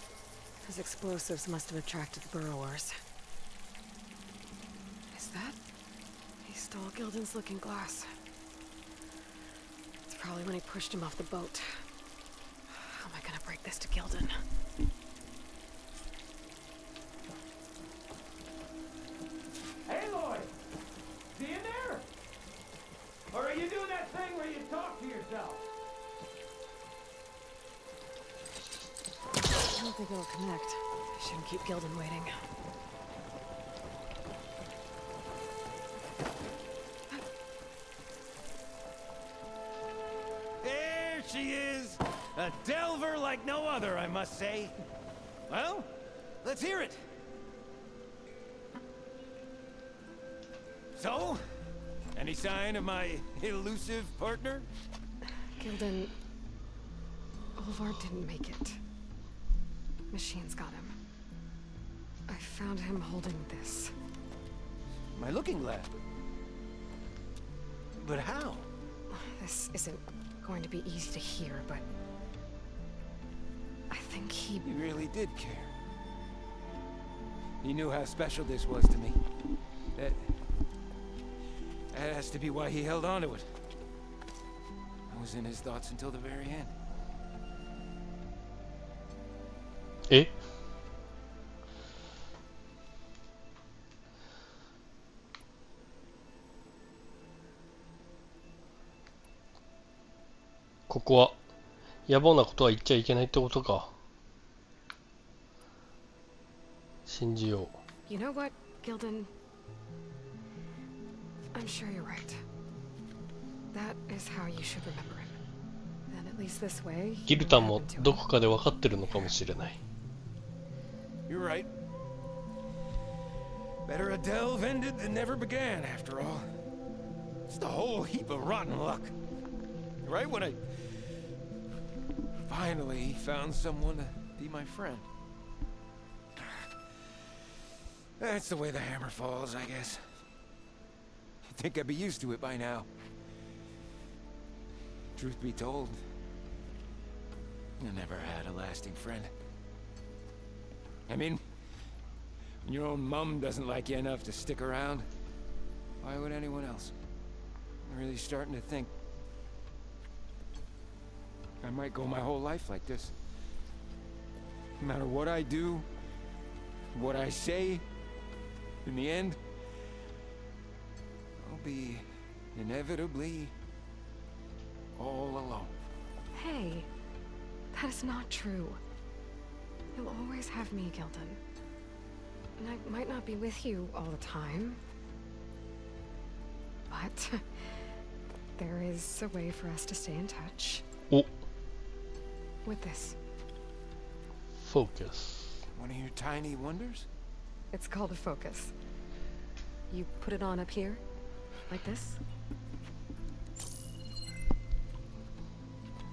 His explosives must have attracted the burrowers. Is that? He stole Gildan's looking glass. It's probably when he pushed him off the boat. How am I gonna break this to Gildan? Hey, Lloyd! See you there? Or are you doing that thing where you talk to yourself? I don't think it'll connect. I shouldn't keep Gildan waiting. There she is! A delver like no other, I must say. Well, let's hear it. So, any sign of my elusive partner? Gildan... Olvar didn't make it. Machines got him. I found him holding this. My looking glass. But how? This isn't going to be easy to hear, but... I think he really did care. He knew how special this was to me. That has to be why he held on to it. I was in his thoughts until the very end.え、ここは野暮なことは言っちゃいけないってことか。信じよう。You know what, Gildan? I'm sure you're right. That is how you should remember him. And at least this way, ギルタンもどこかで分かってるのかもしれない。You're right. Better a delve ended than never began, after all. Just a whole heap of rotten luck. Right when I finally found someone to be my friend. That's the way the hammer falls, I guess. You'd think I'd be used to it by now. Truth be told, I never had a lasting friend. I mean, when your own mum doesn't like you enough to stick around, why would anyone else? I'm really starting to think I might go my whole life like this. No matter what I do, what I say, in the end, I'll be inevitably all alone. Hey, that is not true. You'll always have me, Gildan. And I might not be with you all the time. But there is a way for us to stay in touch. Oh. With this. Focus. One of your tiny wonders? It's called a focus. You put it on up here, like this.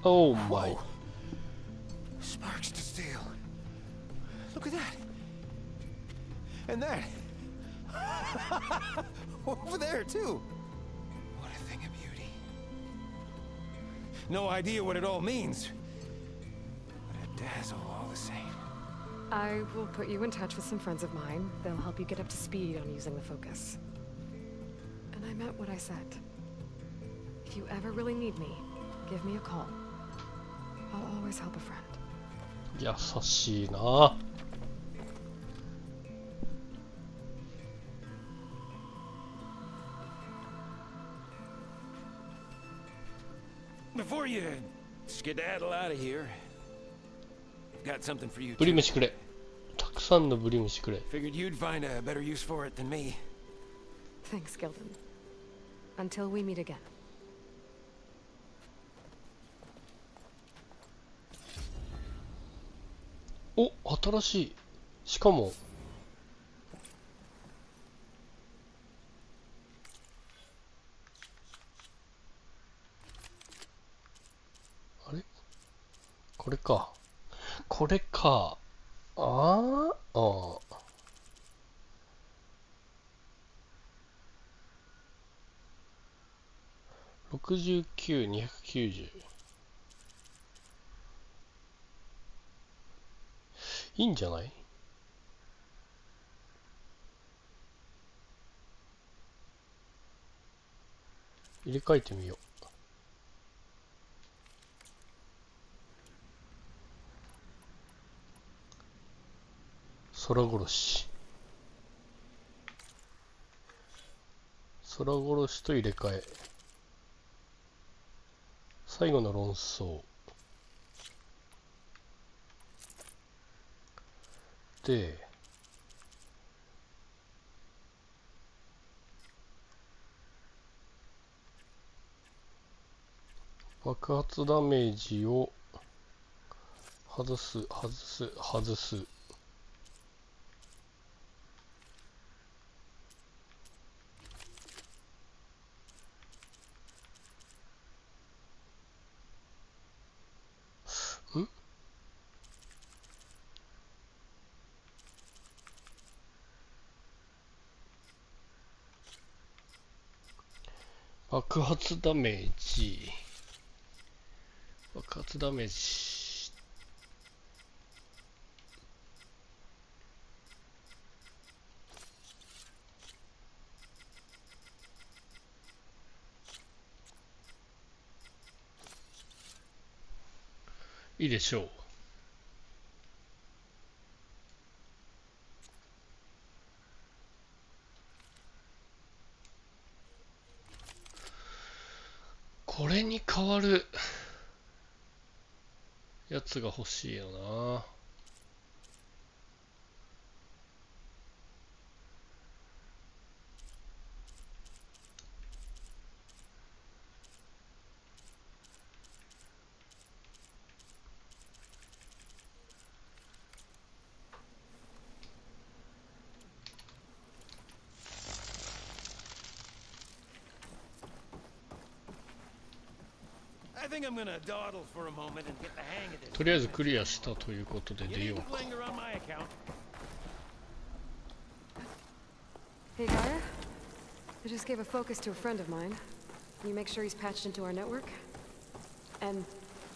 Oh my. Sparks to steel. Look at that. And that. Over there, too. What a thing of beauty. No idea what it all means. But a dazzle all the same. I will put you in touch with some friends of mine. They'll help you get up to speed on using the focus. And I meant what I said. If you ever really need me, give me a call. I'll always help a friend. 優しいな。Before you skedaddle out of here, I've got something for you. ブリムシくれ。たくさんのブリムシくれ。Figured you'd find a better use for it than me. Thanks, Gildan. Until we meet again. お、新しい。しかもあれ、これか。これか。ああ。69、290。いいんじゃない？入れ替えてみよう。空殺し。空殺しと入れ替え。最後の論争。で、爆発ダメージを外す外す外す。ん？爆発ダメージ。爆発ダメージ。いいでしょう。これに変わるやつが欲しいよな。とりあえずクリアしたということで出ようか。Hey, Gaia. I just gave a focus to a friend of mine. Can you make sure he's patched into our network? And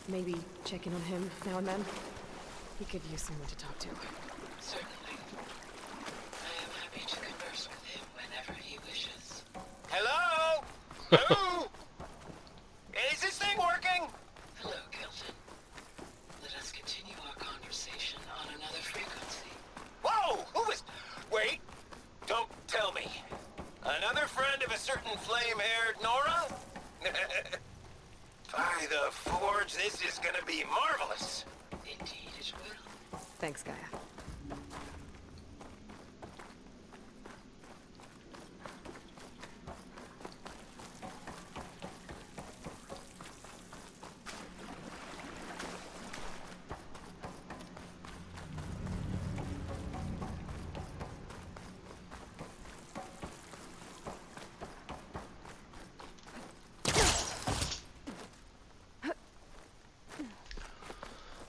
maybe check in on him now and then? He could use someone to talk to. Certainly. I am happy to converse with him whenever he wishes. Hello? Hello? Is this thing working? Hello, Kelton. Let us continue our conversation on another frequency. Whoa! Who is... Wait. Don't tell me. Another friend of a certain flame-haired Nora? By the forge, this is gonna be marvelous. Indeed it will. Thanks, Gaia.「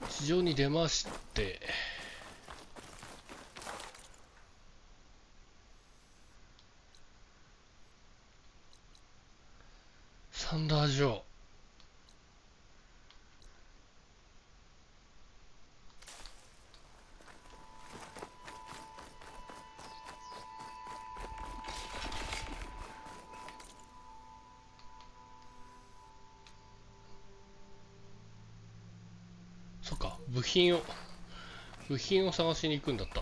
地上に出まして、サンダー城。そっか、部品を探しに行くんだった。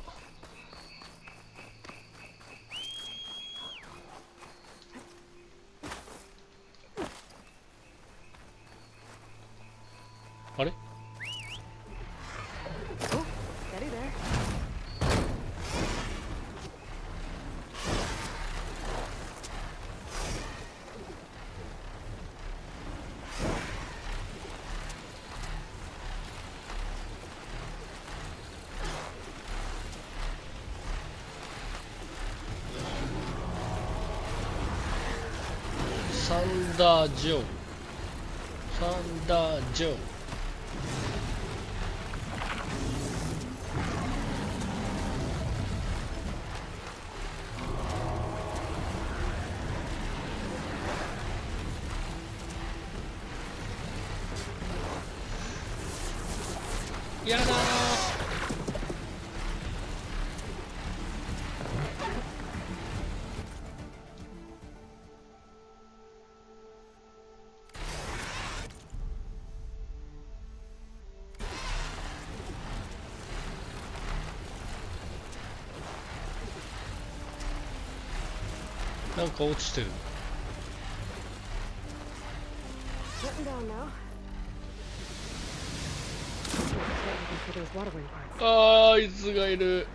あれ？ Oh, steady there.サンダージョー。サンダージョー。やだー。なんか落ちてる。Getting down now. For those watering parts. ああ、いつがいる。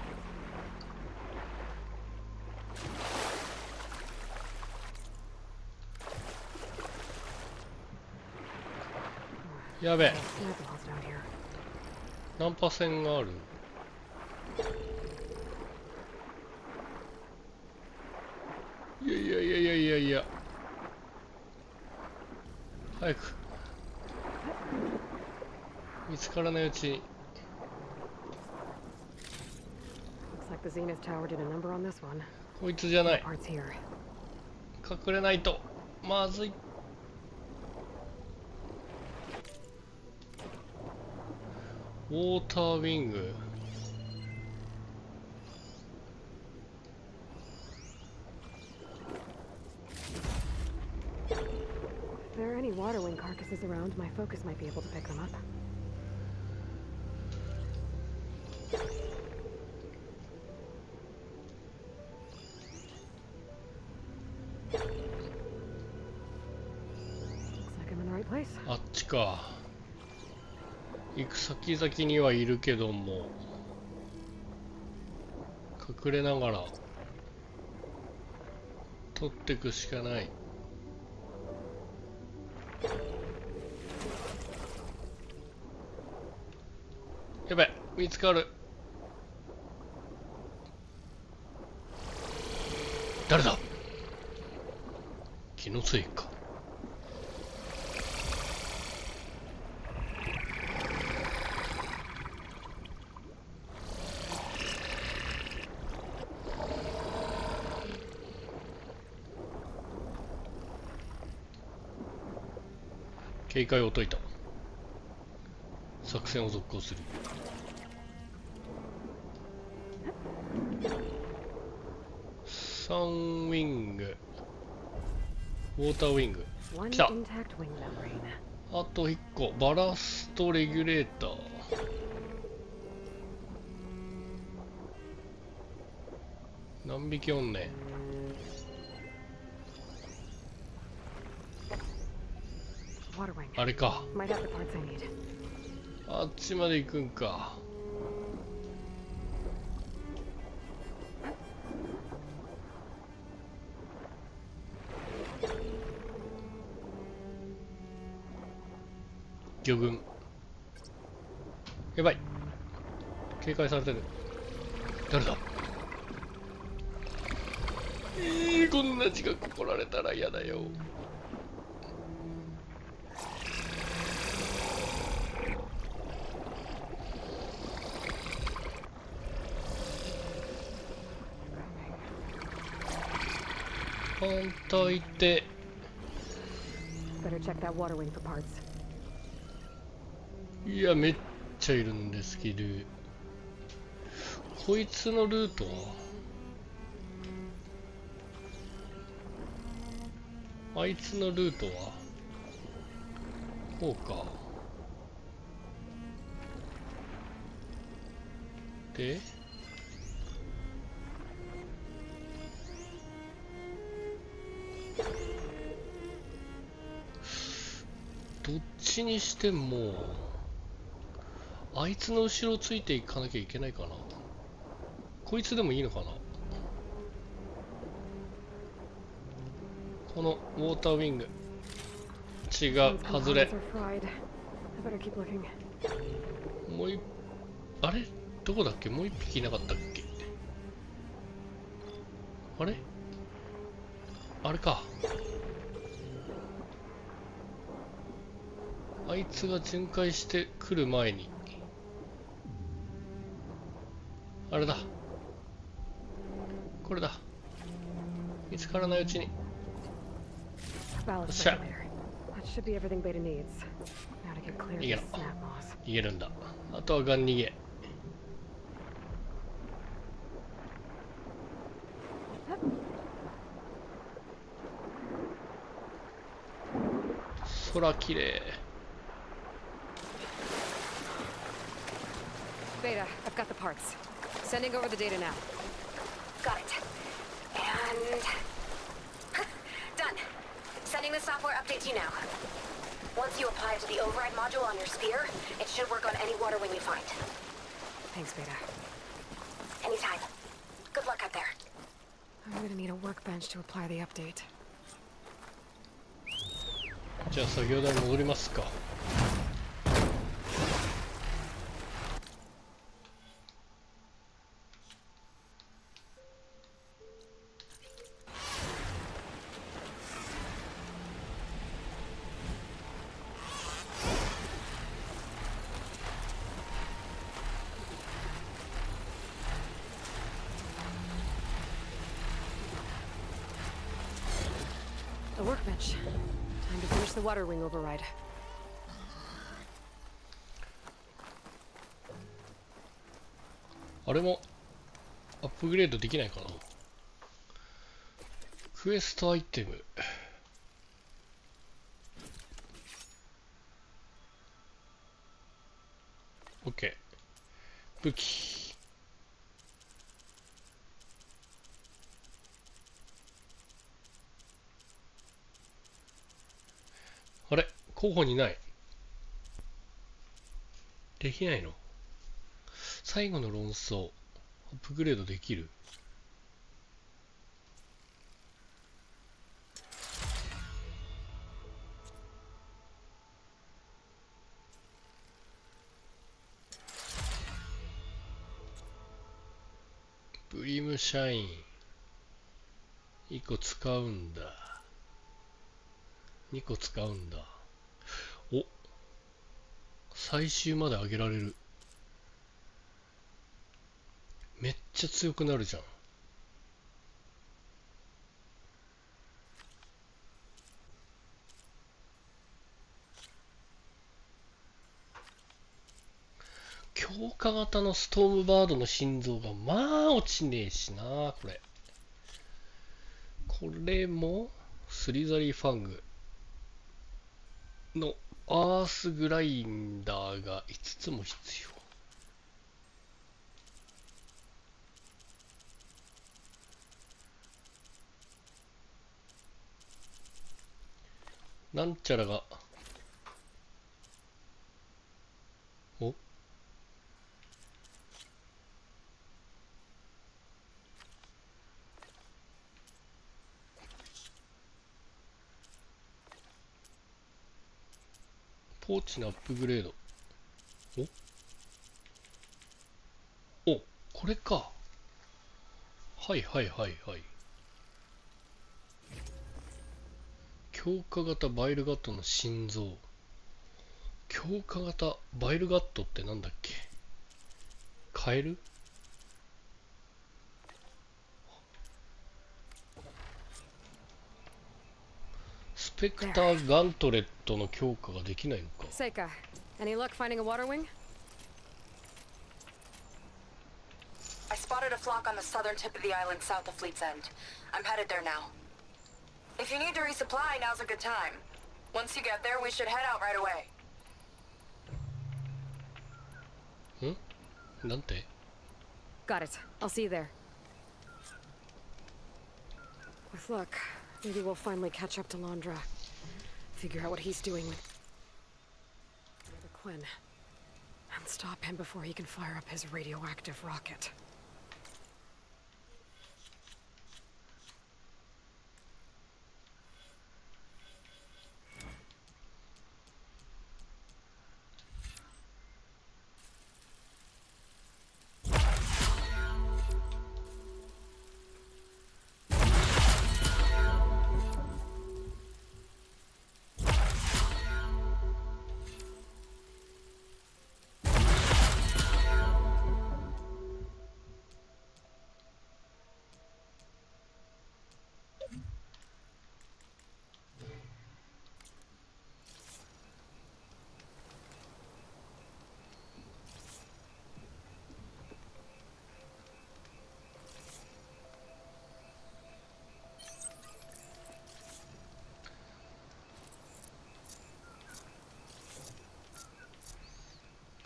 やべえ。Snap laws down here. ナンパ線がある。いやいやいやいやいやいや、早く見つからないうちに。 Looks like the Zenith Tower did a number on this one. こいつじゃない。 Parts here. 隠れないとまずい。ウォーターウィング。If there are any water wing carcasses around, my focus might be able to pick them up. Looks like I'm in the right place. あっちか。行く先々にはいるけども、隠れながら取ってくしかない。やばい、見つかる。誰だ。気のせいか。警戒を解いた。作戦を続行する。サンウィング、ウォーターウィング来た。あと1個、バラストレギュレーター。何匹おんねん。あれか。あっちまで行くんか。魚群。やばい。警戒されてる。誰だ。こんな近く来られたら嫌だよ。本当いて。いや、めっちゃいるんですけど、こいつのルートは、あいつのルートはこうか。でどっちにしてもあいつの後ろをついていかなきゃいけないかな。こいつでもいいのかな。このウォーターウィング違う、外れ。もうあれどこだっけ。もう一匹いなかったっけ。あれあれか。あいつが巡回してくる前にあれだ、これだ。見つからないうちに。よっしゃ。逃げろ。逃げるんだ。あとはガン逃げ。空きれい。Beta, I've got the parts. Sending over the data now. Got it. And... done. Sending the software update to you now. Once you apply it to the override module on your sphere, it should work on any water wing you find. Thanks, Beta. Anytime. Good luck out there. I'm gonna need a workbench to apply the update. じゃあ作業台に戻りますか。A workbench. Time to finish the water wing override. あれもアップグレードできないかな。クエストアイテム。OK。武器。あれ候補にない。できないの？最後の論争。アップグレードできる？ブリムシャイン。1個使うんだ。2個使うんだ。お、最終まで上げられる。めっちゃ強くなるじゃん。強化型のストームバードの心臓がまあ落ちねえしな。これもスリザリーファングのアースグラインダーが5つも必要。なんちゃらが、お、ポーチのアップグレード。お、これか。はいはいはいはい。強化型バイルガットの心臓。強化型バイルガットってなんだっけ？カエル？スペクターガントレットの強化ができないのか。Seika, any luck finding a water wing? I spotted a flock on the southern tip of the island south of Fleet's End. I'm headed there now. If you need to resupply, now's a good time. Once you get there, we should head out right away. なんて？ Got it. I'll see you there. With luck, maybe we'll finally catch up to Landra. Figure out what he's doing with Quinn. And stop him before he can fire up his radioactive rocket.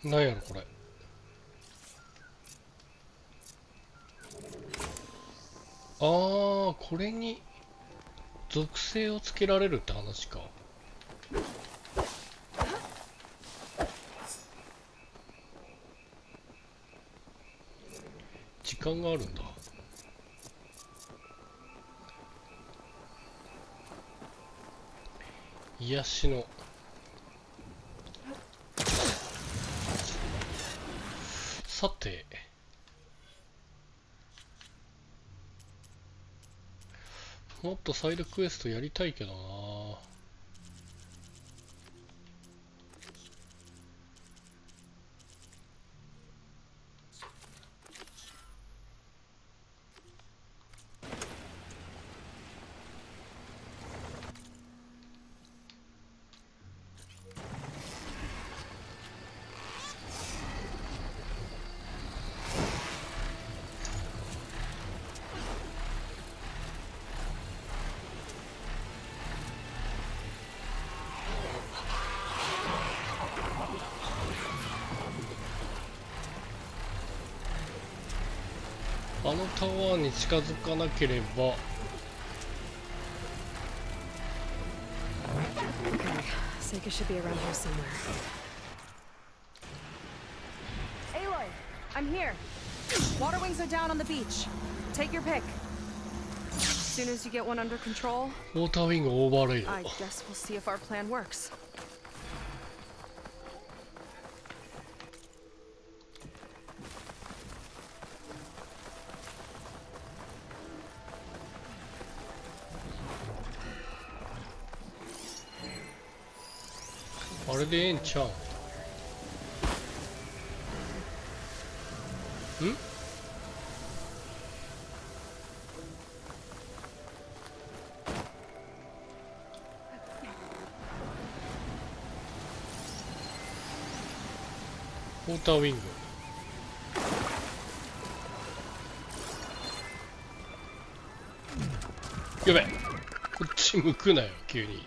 なんやろこれ。あー、これに属性をつけられるって話か。時間があるんだ。癒しのさて、もっとサイドクエストやりたいけどな。あのタワーに近づかなければ。 Okay, Seika should be around here somewhere. Aloy, I'm here. Water wings are down on the beach. Take your pick. As soon as you get one under control, ウォーターウィングオーバーレイド。 I guess we'll see if our plan works. あれでええんちゃうん。ん？ウォーターウィング。やべえ、こっち向くなよ急に。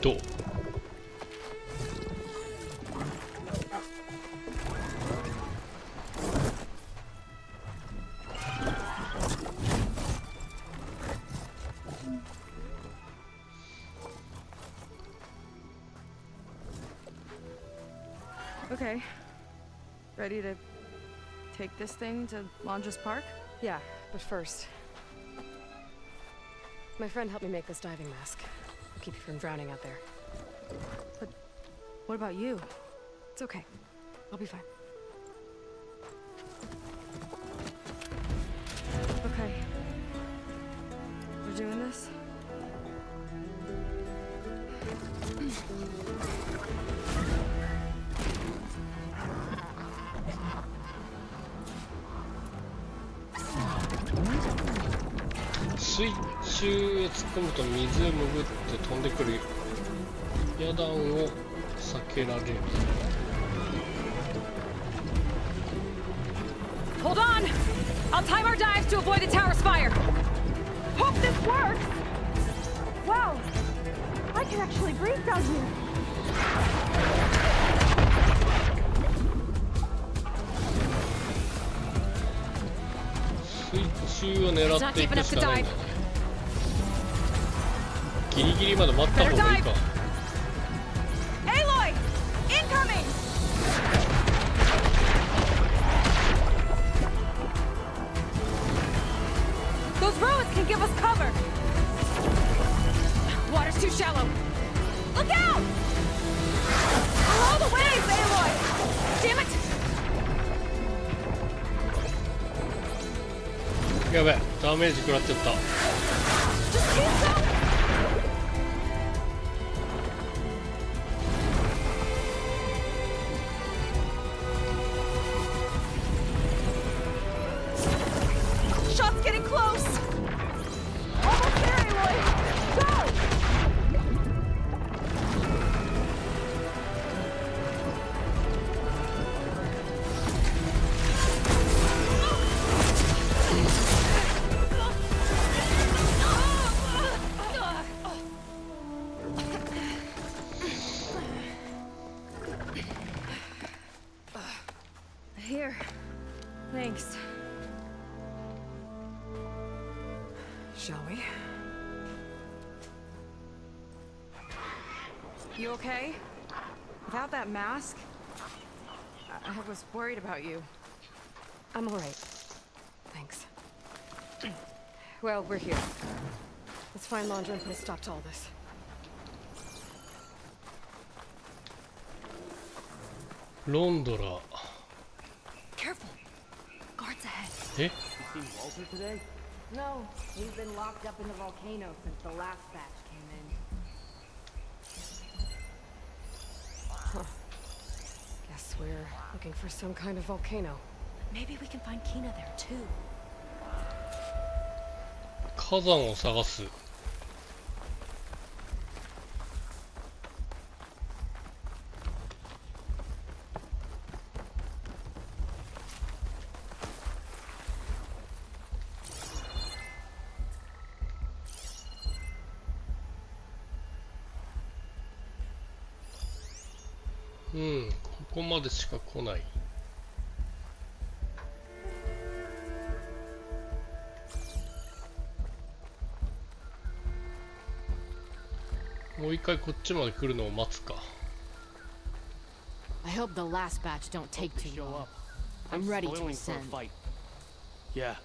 どう？Okay. Ready to take this thing to Londra's Park? Yeah, but first, my friend helped me make this diving mask. Keep you from drowning out there. But what about you? It's okay. I'll be fine. Okay. We're doing this?水中へ突っ込むと水へ潜って飛んでくる野弾を避けられる。 Hold on! I'll time our dives to avoid the tower's fire! Hope this works! Wow! I can actually breathe down here! 水中を狙っていくしかないんだね。ギリギリまで待った方がいいか。 Aloy! Incoming! Those ruins can give us cover! Water's too shallow! Look out! All the waves, Aloy! Damn it! やべえ、ダメージ食らっちゃった。 Just keep going! Shot's getting close! Almost there, Aloy! Go! Here. Thanks. Shall we? You okay? Without that mask? I was worried about you. I'm alright. Thanks. Well, we're here. Let's find Londra and put a stop to all this. Londra. Careful. Guards ahead. Eh? You seen Walter today? No, he's been locked up in the volcano since the last batch came in. Huh. Guess we're looking for some kind of volcano. Maybe we can find Kina there too. 火山を探す。うん、ここまでしか来ない。もう一回こっちまで来るのを待つか。I hope the last batch don't take too long. I'm ready to ascend. Yeah.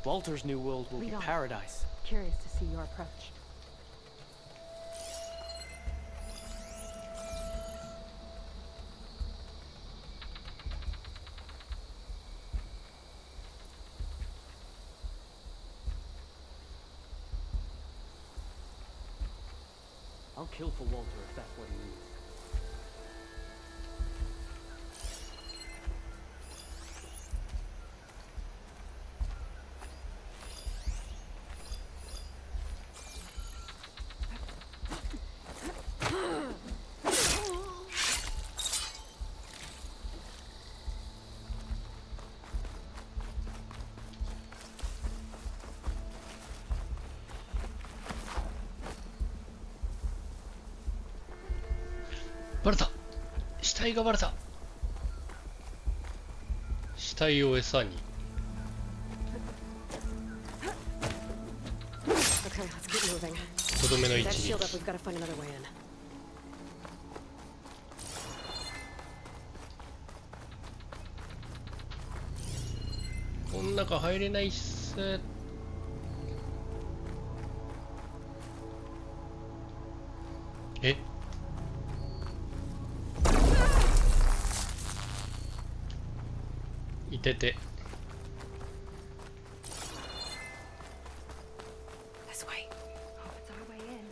Walter's new world will be paradise. Curious to see your approach. I'll kill for Walter if that's what he needs.バレた。死体がバレた。死体を餌に。Okay, let's keep moving. とどめの That 一 shield 撃。 up, we've got to find another way in. こん中入れないっす。え？いてて。This way. Oh, it's our way in.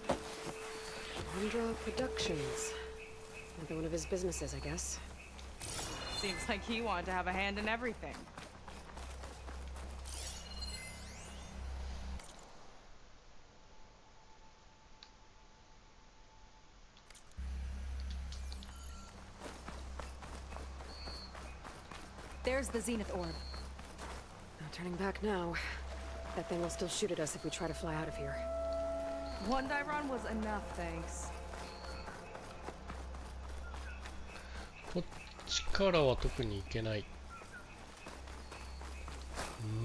Andra Productions. Another one of his businesses, I guess. Seems like he wanted to have a hand in everything. There's the Zenith Orb. No turning back now. That thing will still shoot at us if we try to fly out of here. One die run was enough, thanks. こっちからは特に行けない。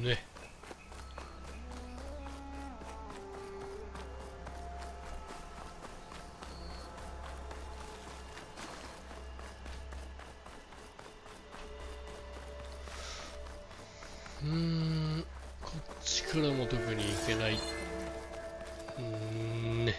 ね。こっちからも特に行けない。ね。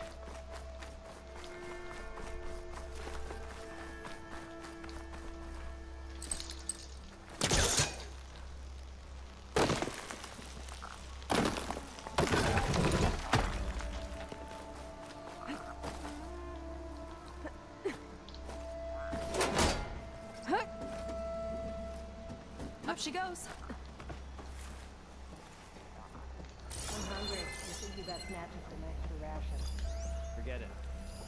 Up she goes. I'm hungry. You think you got snatches some extra ration? Forget it.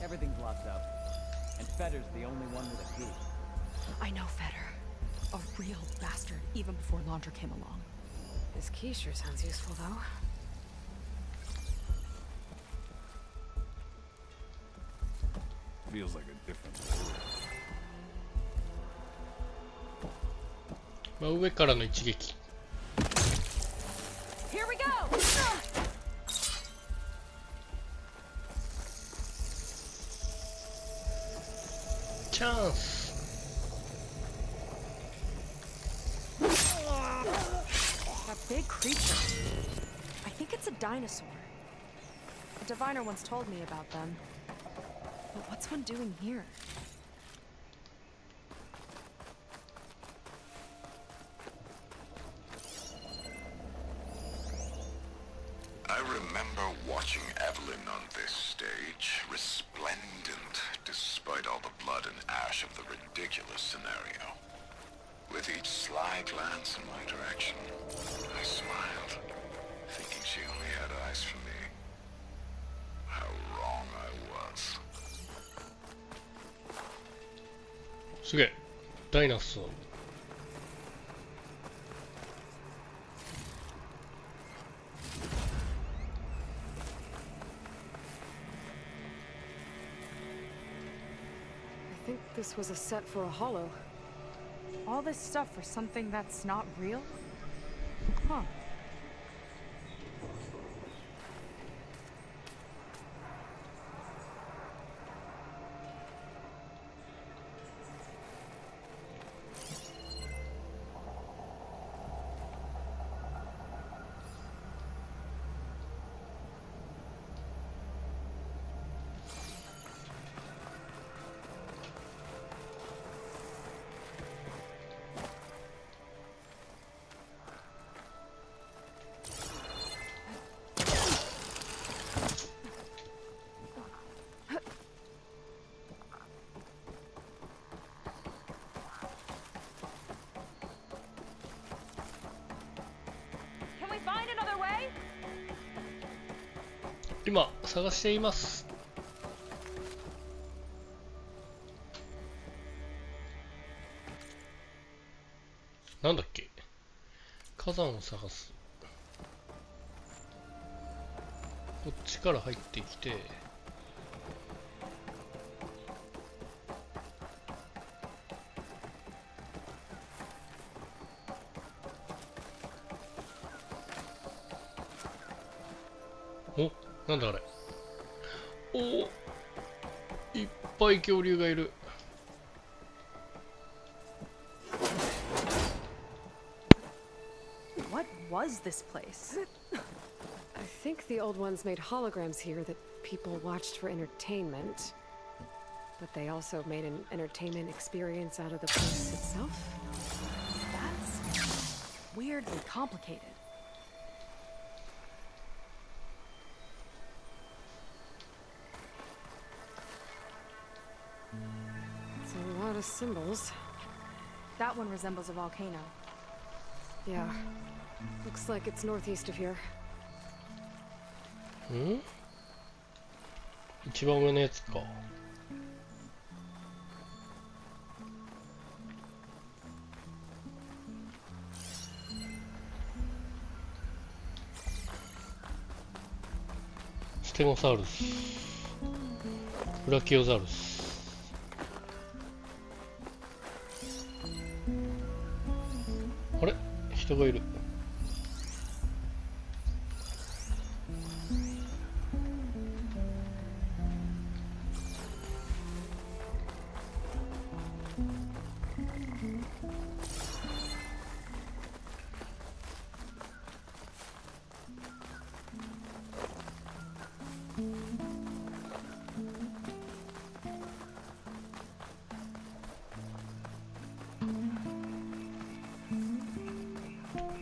Everything's locked up. And Fetter's the only one with a key. I know Fetter. A real bastard, even before Laundra came along. This key sure sounds useful, though. Feels like a different world. 真上からの一撃。Here we go! Chance. That big creature. I think it's a dinosaur. A diviner once told me about them. But what's one doing here? I remember watching Evelyn on this stage, resplendent despite all the blood and ash of the ridiculous scenario. With each sly glance in my direction, I smiled, thinking she only had eyes for me. How wrong I was. すげえ。ダイナソー。I think this was a set for a holo. All this stuff for something that's not real? Huh. Can we find another way? 今探しています。なんだっけ、火山を探す。こっちから入ってきて、お、なんだあれ。おお、いっぱい恐竜がいる。What was this place? I think the old ones made holograms here that people watched for entertainment. But they also made an entertainment experience out of the place itself. That's weirdly complicated. It's a lot of symbols. That one resembles a volcano. Yeah. Looks like it's northeast of here. ん？一番上のやつか。ステゴサウルス、ブラキオザウルス。あれ？人がいる。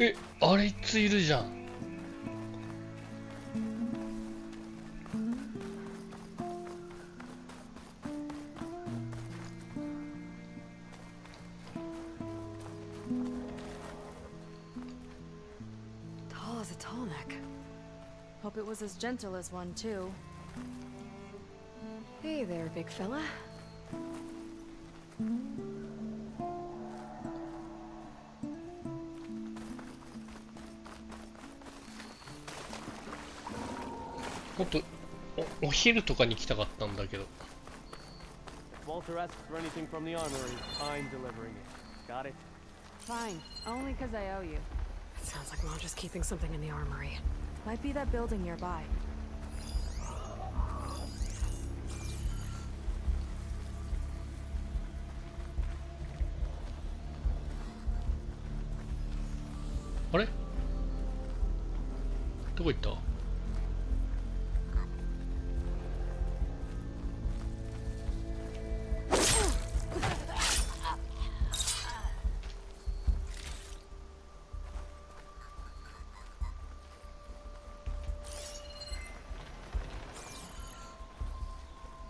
え、あれいついるじゃん。Tall as a tall neck. Hope it was as gentle as one, too. Hey there, big fella. もっと お昼とかに来たかったんだけど。 Walter asks for anything from the armory, I'm delivering it. Got it? Fine. Only 'cause I owe you. It sounds like Mom just keeping something in the armory. Might be that building nearby. あれ？どこ行った？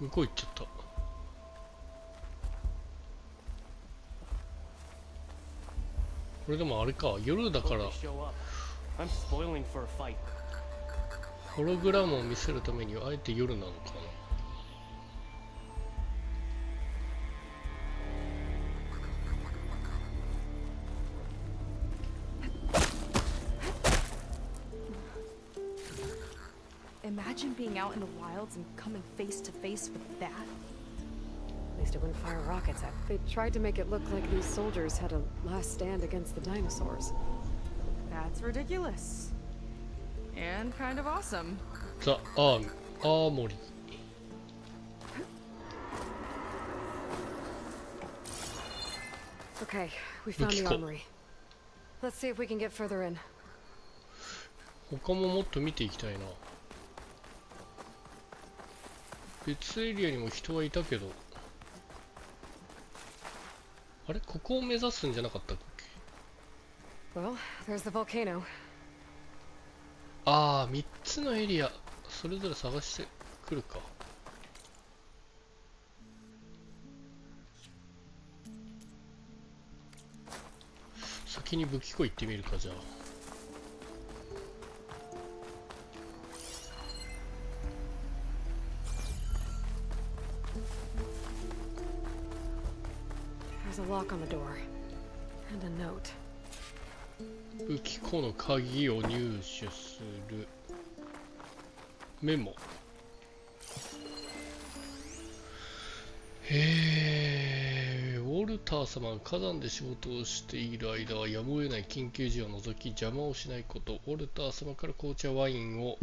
向こう行っちゃった。これでもあれか、夜だからホログラムを見せるためにあえて夜なのかな。Imagine being out in the wilds and coming face to face with that. At least it wouldn't fire rockets at. They tried to make it look like these soldiers had a last stand against the dinosaurs. That's ridiculous. And kind of awesome. The Army. Armory. Okay, we found the armory. Let's see if we can get further in. 他ももっと見ていきたいな。別エリアにも人はいたけど。あれ、ここを目指すんじゃなかったっけ？ Well, there's the volcano. ああ、3つのエリアそれぞれ探してくるか。先に武器庫行ってみるか。じゃあThere's a lock on the door. And a note. 武器庫の鍵を入手する。メモ。ウォルター様が火山で仕事をしている間はやむを得ない緊急時を除き邪魔をしないこと。ウォルター様から紅茶ワインを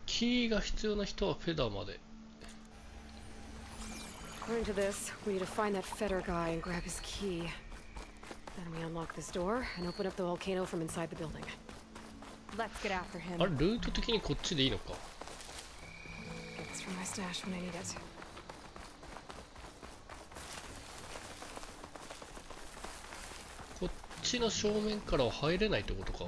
キーが必要な人はフェダーまで。According to this, we need to find that Feder guy and grab his key. Then we unlock this door and open up the volcano from inside the building. Let's get after him. あれ、ルート的にこっちでいいのか。Get this from my stash when I need it. こっちの正面からは入れないってことか。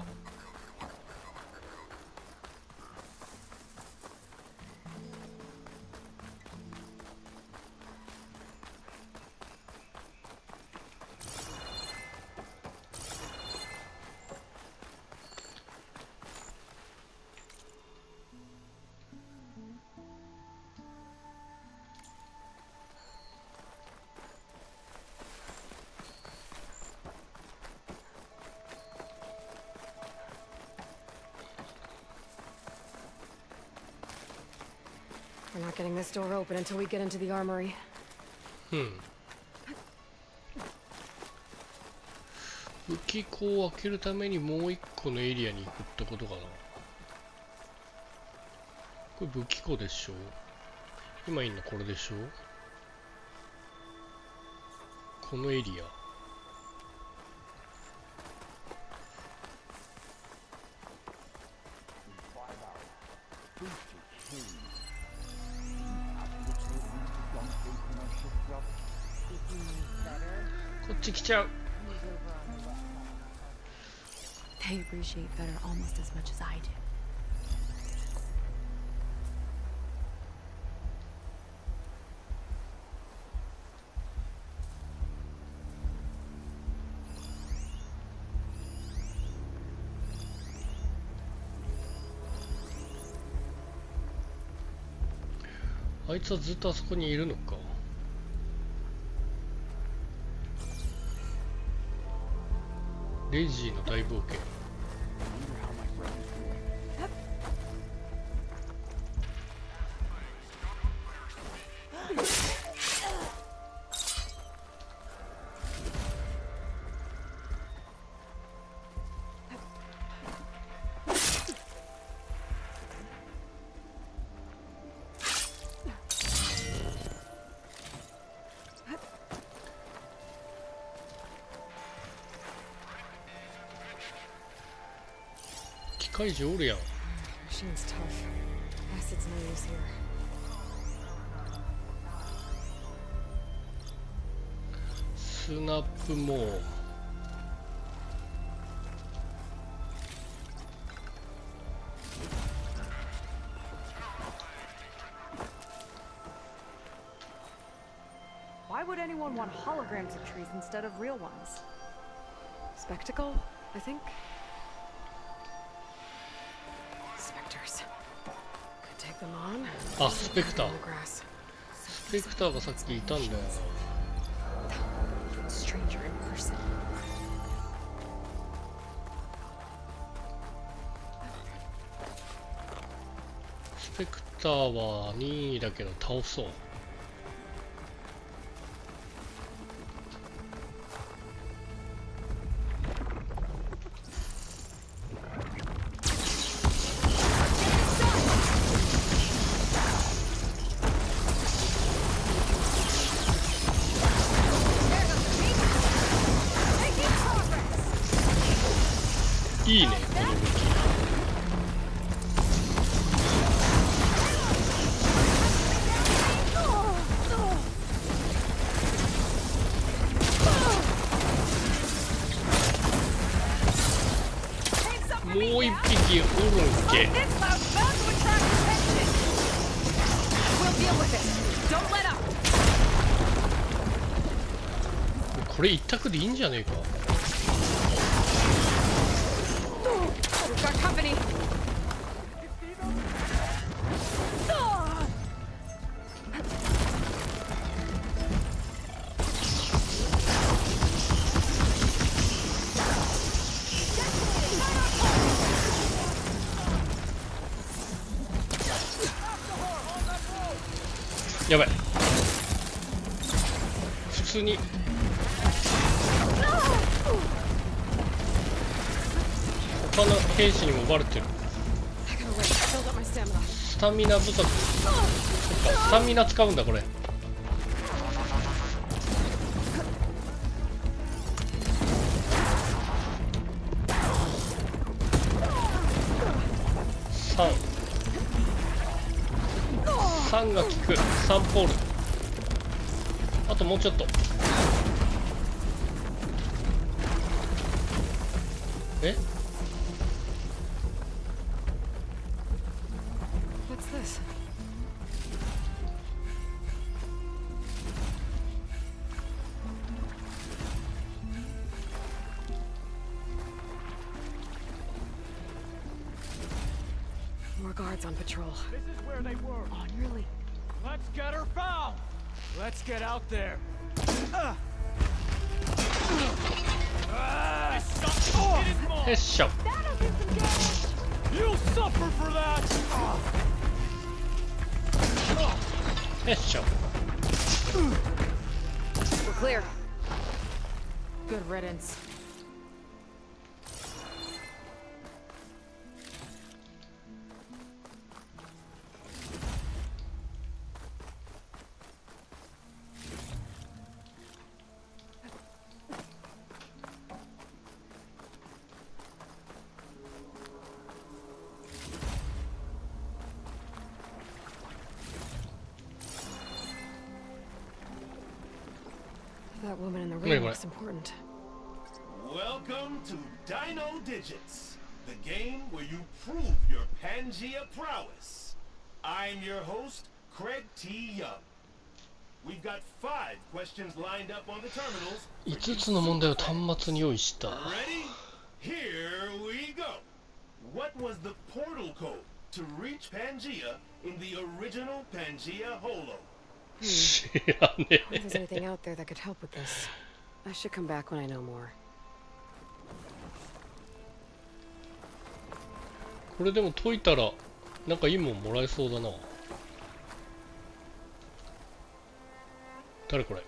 We're not getting this door open until we get into the armory. 武器庫を開けるためにもう一個のエリアに行くってことかな。これ武器庫でしょ。今いんのこれでしょ。このエリア。こっち来ちゃう。They appreciate Feder almost as much as I do. あいつはずっとあそこにいるのか。レジーの大冒険。機械児おるやん。 Machine's tough. Acid's no use here. スナップモー。Why would anyone want holograms of trees instead of real ones? Spectacle, I think. Specters. Could take them on. あ、スペクター。スペクターがさっきいたんだよ。 Stranger in person. ペクターは任意だけど倒そう。いいね、この動き。もう一匹おるんけ。これ一択でいいんじゃねえか。やばい、普通に他の兵士にもバレてる。スタミナ不足。そっか、スタミナ使うんだこれ。3が効く。3ポール。あともうちょっと。えWhat's this? More guards on patrol. This is where they were. Oh, really? Let's get her foul. Let's get out there. Headshot. You'll suffer for that. Headshot. We're clear. Good riddance. That woman in the ring looks important. Welcome to Dino Digits, the game where you prove your Pangea prowess. I'm your host, Craig T. Young. We've got 5 questions lined up on the terminals. 5つの問題を端末に用意した。 Ready? Here we go. What was the portal code to reach Pangea in the original Pangea Holo? I wonder if there's anything out there that could help with this. I should come back when I know more. これでも解いたらなんかいいもんもらえそうだな。誰これ。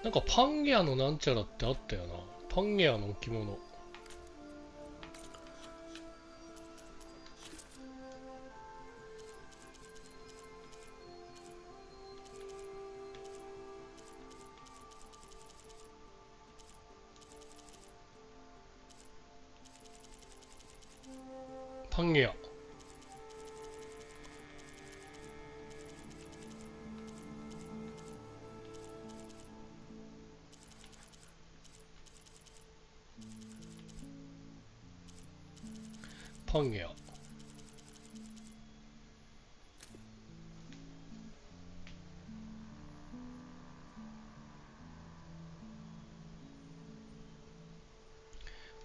なんかパンゲアのなんちゃらってあったよな。パンゲアの置物。パンゲア。パンゲア。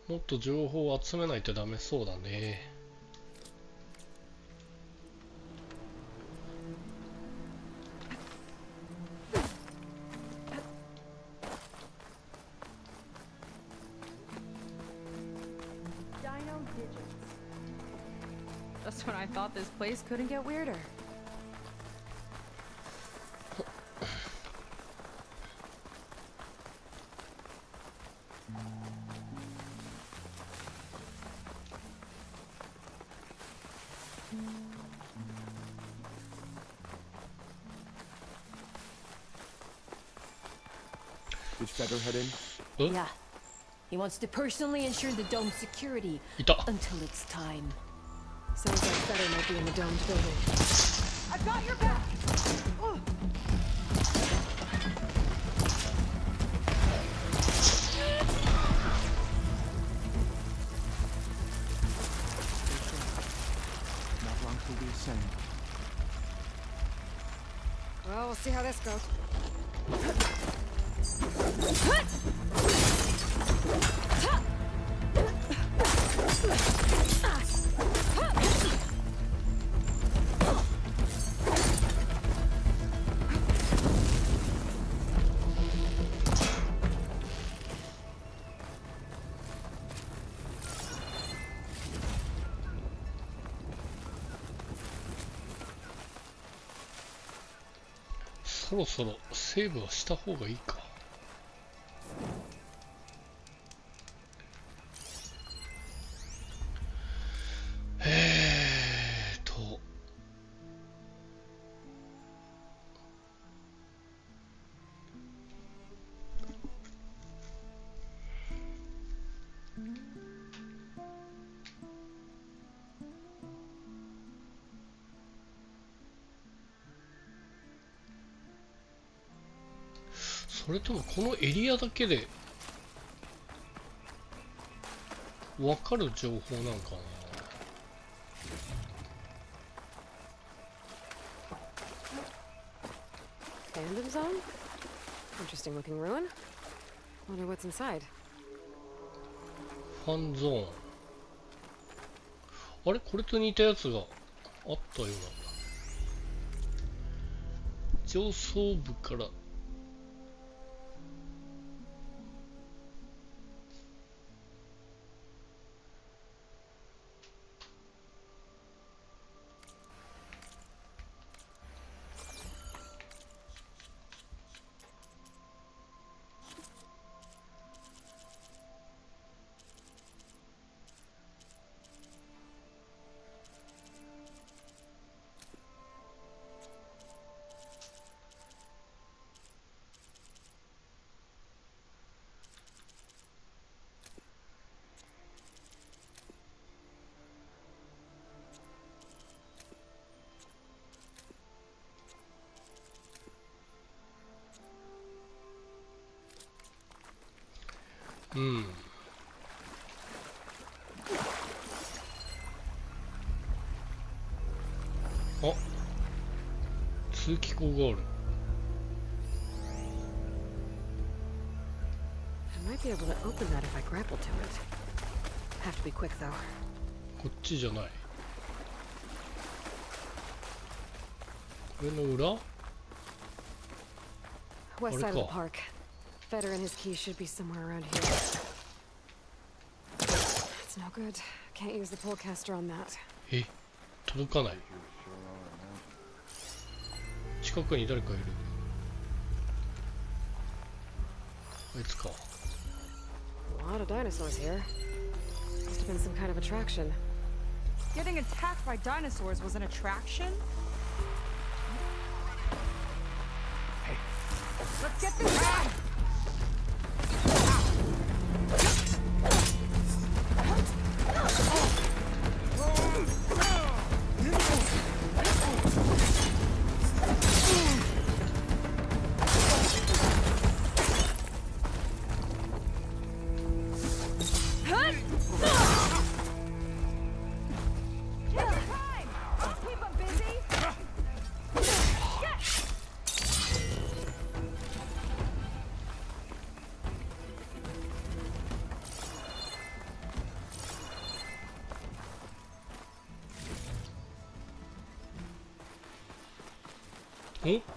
もっと情報を集めないとダメそうだね。Just when I thought this place couldn't get weirder. Did Feather head in? Yeah. He wants to personally ensure the dome's security until it's time. Sounds like Feather might be in the domed building. I've got your back! Ugh. Not long till we ascend. Well, we'll see how this goes.そろそろセーブはした方がいいか。それともこのエリアだけで分かる情報なんかな。Abandoned zone? Interesting looking ruin. Wonder what's inside. ファンゾーン。あれこれと似たやつがあったような。上層部からうん。あ、通気口がある。I might be able to open that if I grapple to it. Have to be quick though. こっちじゃない。これの裏？ West side of the park. Fetter and his keys should be somewhere around here. It's no good. Can't use the polecaster on that. え、届かない。近くに誰かいる。あいつか。A lot of dinosaurs here. Must have been some kind of attraction. Getting attacked by dinosaurs was an attraction? Hey, let's get this guy!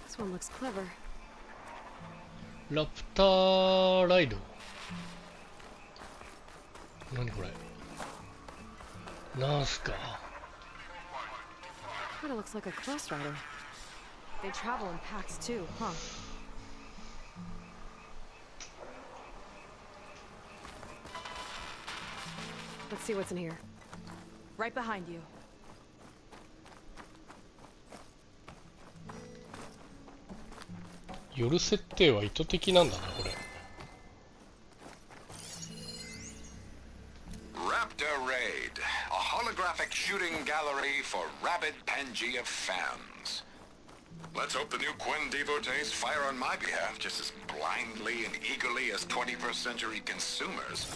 This one looks clever. ラプターライド。何これ。なんすか。Kind of looks like a cross rider. They travel in packs too, huh? Let's see what's in here. Right behind you.夜設定は意図的なんだなこれ。Raptor Raid, a holographic shooting gallery for rabid Pangea fans. Let's hope the new Quen devotees fire on my behalf just as blindly and eagerly as 21st century consumers.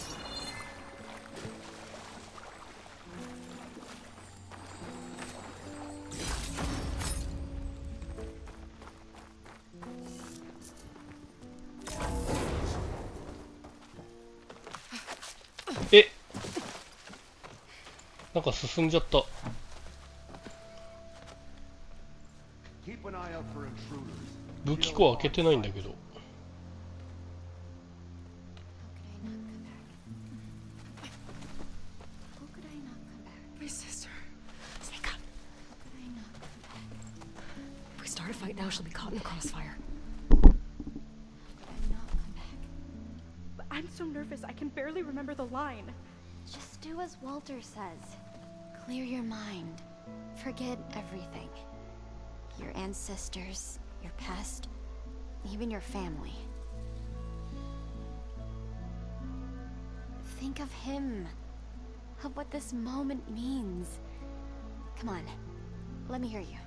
え、なんか進んじゃった。武器庫開けてないんだけど。My sister. Sneak up. If we start a fight now, she'll be caught in the crossfire. But I'm so nervous, I can barely remember the line. Just do as Walter says. Clear your mind. Forget everything. Your ancestors, your past, even your family. Think of him. Of what this moment means. Come on, let me hear you.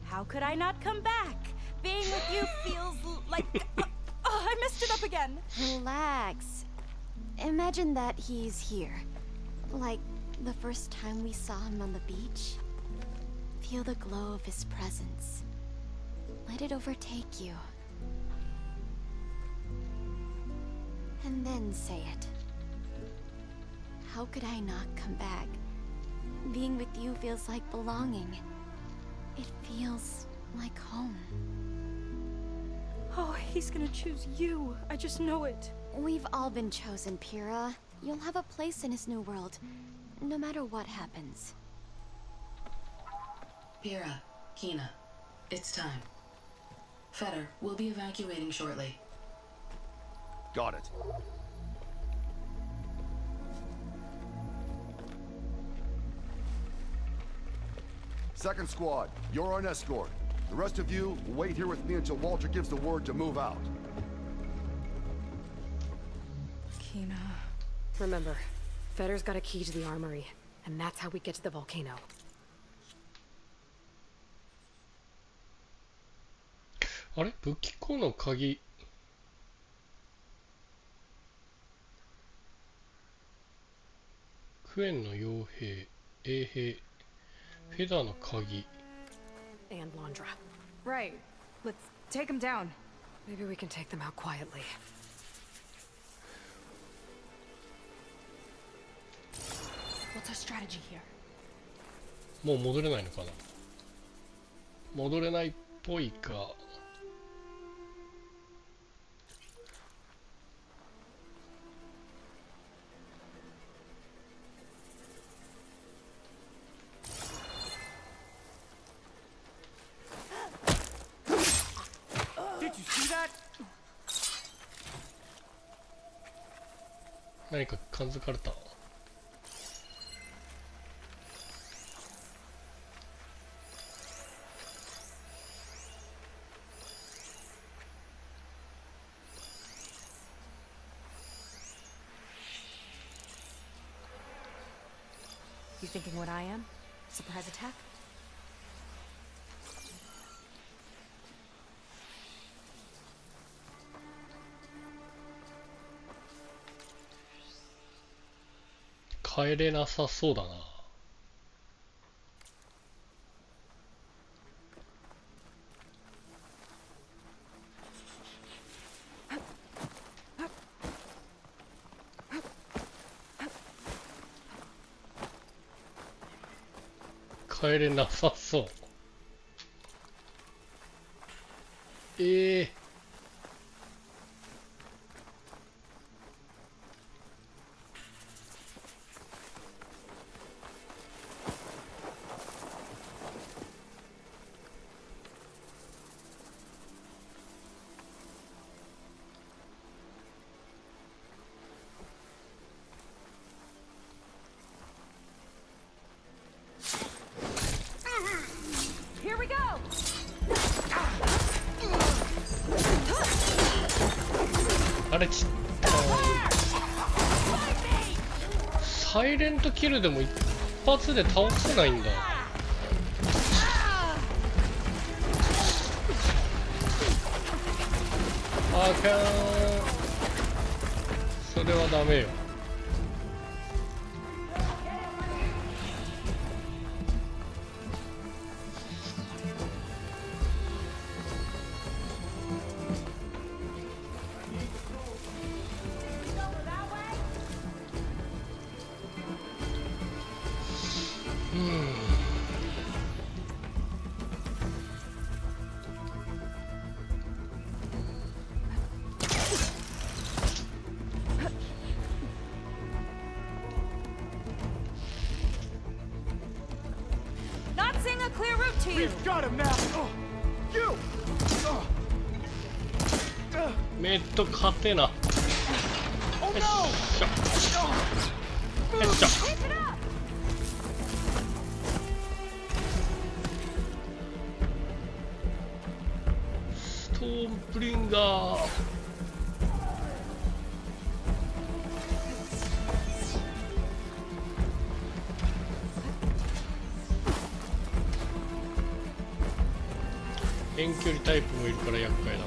How could I not come back? Being with you feels like... Oh, I messed it up again. Relax. Imagine that he's here. Like the first time we saw him on the beach. Feel the glow of his presence. Let it overtake you. And then say it. How could I not come back? Being with you feels like belonging. It feels like home. Oh, he's gonna choose you. I just know it. We've all been chosen, Pyrrha. You'll have a place in his new world, no matter what happens. Pyrrha, Kina, it's time. Fetter, we'll be evacuating shortly. Got it. Second squad, you're on escort. The rest of you, wait here with me until Walter gives the word to move out. Kina. Remember, Fetter's got a key to the armory, and that's how we get to the volcano. あれ、武器庫の鍵。クエンの傭兵、衛兵、フェダーの鍵。And Laundra. Right. Let's take him down. Maybe we can take them out quietly. What's our strategy here? もう戻れないのかな。戻れないっぽいか。Did you see that? 何か感づかれた。You thinking what I am? Surprise attack?帰れなさそうだな。帰れなさそう。れちったサイレントキルでも一発で倒せないんだ。あかん、それはダメよ。Not seeing a clear route to you. We've got him now. You. メット勝てな。よっしゃよっしゃ。ストーンブリンガー。遠距離タイプもいるから厄介だな。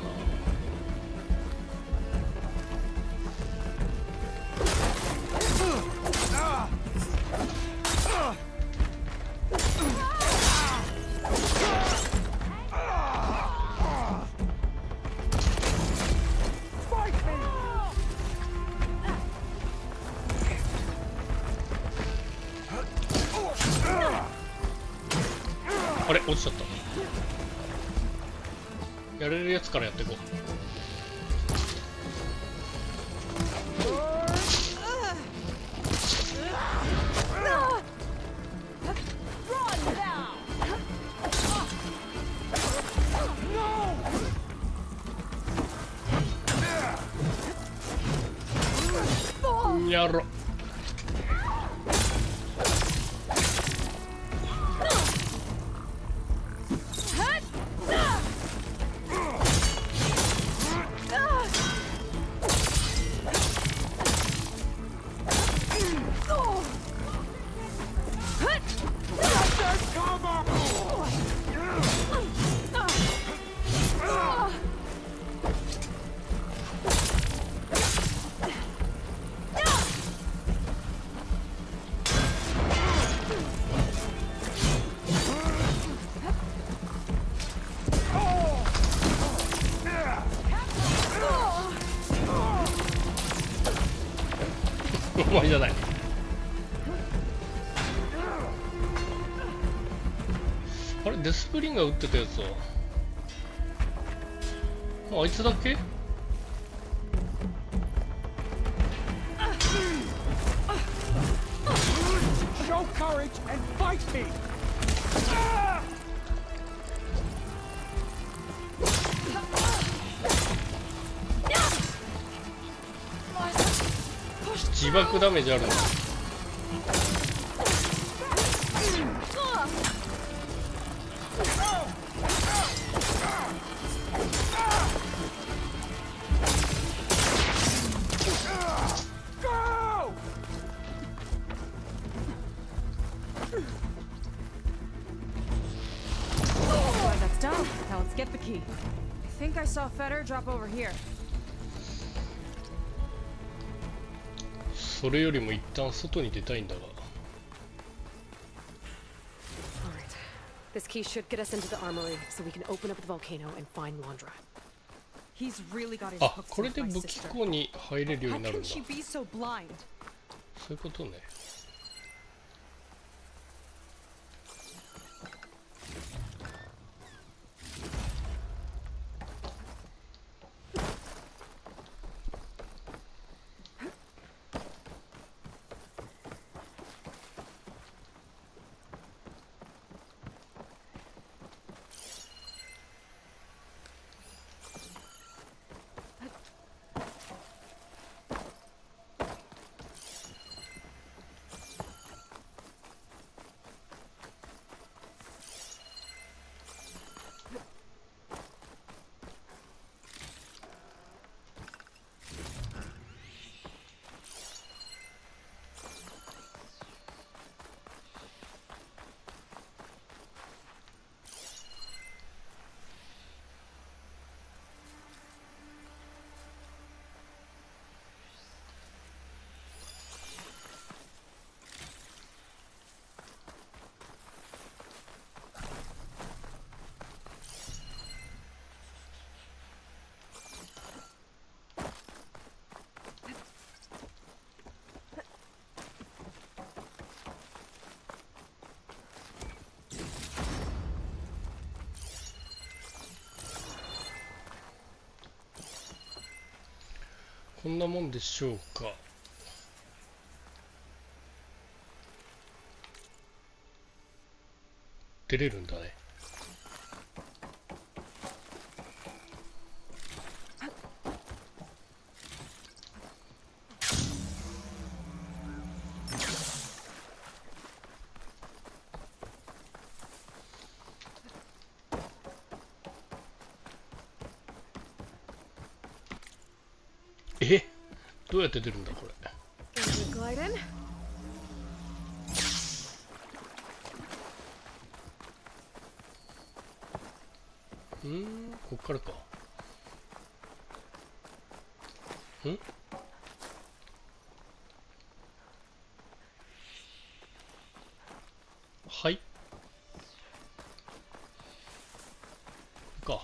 あれ落ちちゃった。やれるやつからやっていこう。やろ。終わりじゃない。あれデスプリンが撃ってたやつはあいつだけ？ Show courage and fight me. 自爆ダメージあるんだ。That's done. Now let's get the key. I think I saw Fetter drop over here. それよりも一旦外に出たいんだが。Alright. This key should get us into the armory so we can open up the volcano and find Landra. He's really got his あ、 hooks これ into で my 武器 sister. 庫に入れるよう How になるん can だ。 she be so blind? そういうことね。こんなもんでしょうか。出れるんだね。どうやって出るんだこれ。こっからか。はいか。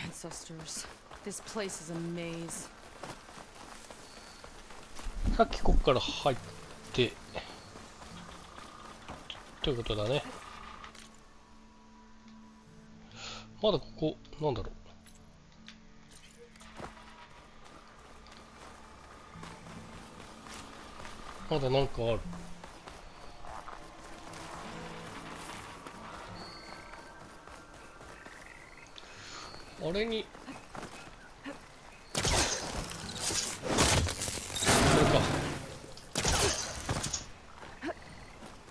Ancestors. This place is a maze. さっきここから入ってということだね。まだここなんだろう。まだなんかある。あれにこれか。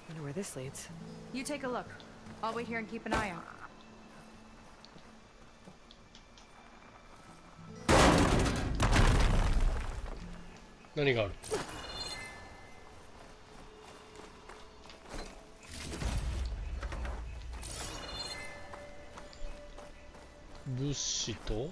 Wonder where this leads. You take a look. I'll wait here and keep an eye out. What？ 何がある？物資と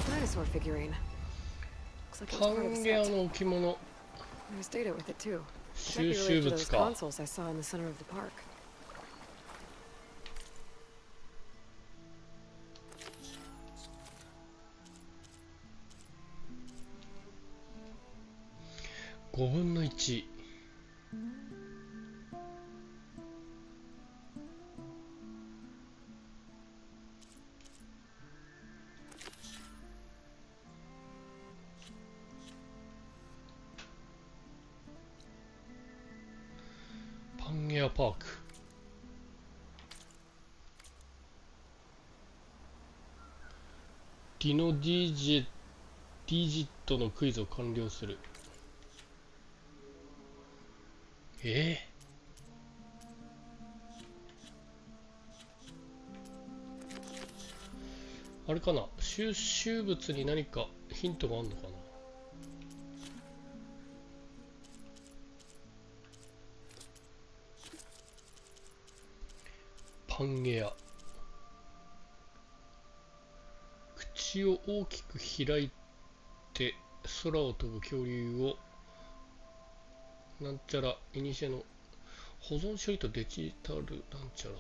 Dinosaur figurine. Looks like it was パ part of a ンゲア set. の置物。 There's data with it too. Might 収 be 集 related to 物 those か。 consoles I saw in the center of the park. 5分の1。パンゲアパーク。ディノディジットのクイズを完了する。あれかな、収集物に何かヒントがあるのかな。パンゲア。口を大きく開いて空を飛ぶ恐竜をなんちゃらイニシエの保存処理とデジタルなんちゃら。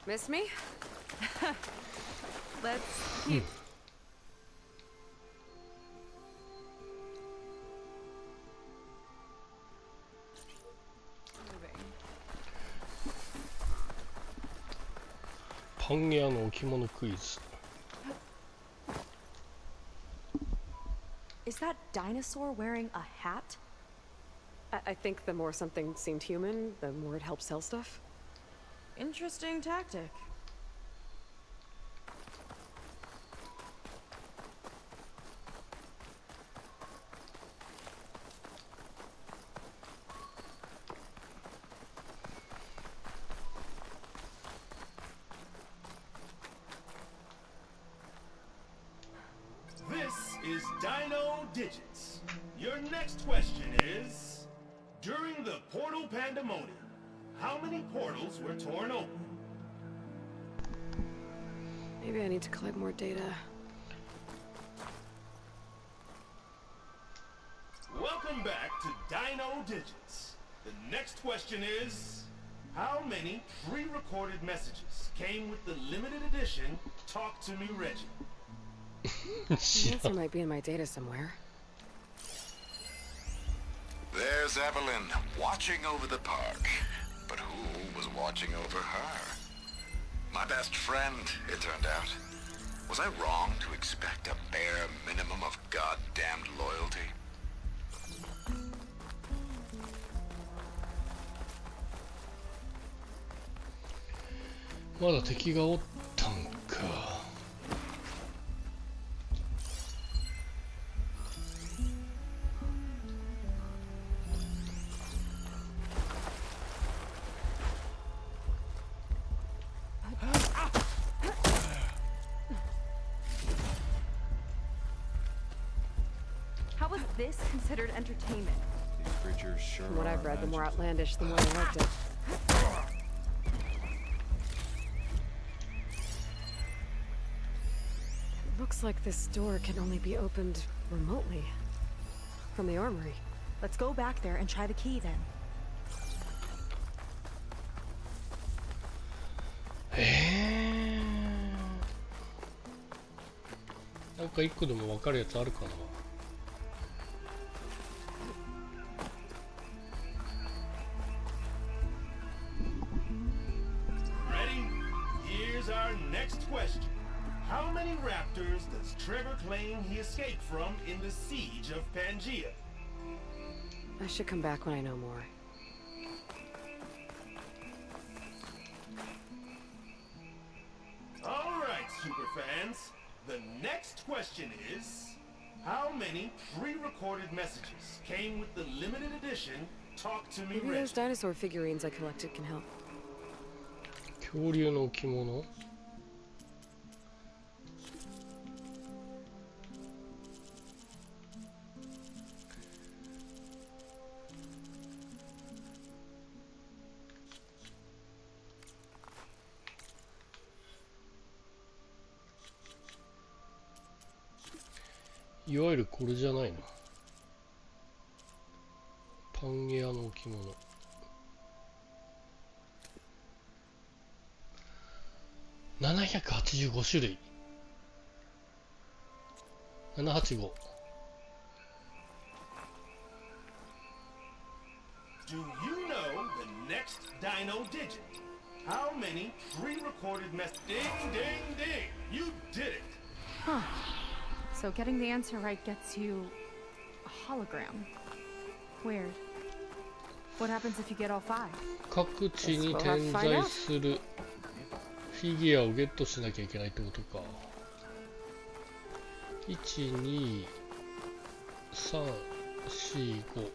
Miss me? Let's keep. Moving. パンゲアの置物クイズ。Is that dinosaur wearing a hat? I think the more something seemed human, the more it helped sell stuff. Interesting tactic. Dino Digits. Your next question is, during the portal pandemonium, how many portals were torn open? Maybe I need to collect more data. Welcome back to Dino Digits. The next question is, how many pre-recorded messages came with the limited edition Talk to Me Reggie? The answer might be in my data somewhere. There's Evelyn, watching over the park. But who was watching over her? My best friend, it turned out. Was I wrong to expect a bare minimum of goddamned loyalty?まだ敵がおったんか。How was this considered entertainment? These creatures sure From what are I've read, the more magic. outlandish, the more I liked it. It looks like this door can only be opened remotely. From the armory. Let's go back there and try the key then. なんか一個でも分かるやつあるかな。Ready? Here's our next question. How many raptors does Trevor claim he escaped from in the siege of Pangea? I should come back when I know more. All right, superfans. The next question is, how many pre-recorded messages came with the limited edition Talk to Me Maybe Reggie? those dinosaur figurines I collected can help. 恐竜の置物。いわゆるこれじゃないの。パンゲアの置物。785種類。785。Do you know the next Dino Digit? How many pre-recorded messages? Ding, ding, ding! You did it! Huh. So getting the answer right gets you a hologram. Weird. What happens if you get all 5? 各地に点在するフィギュアをゲットしなきゃいけないってことか。1、2、3、4、5。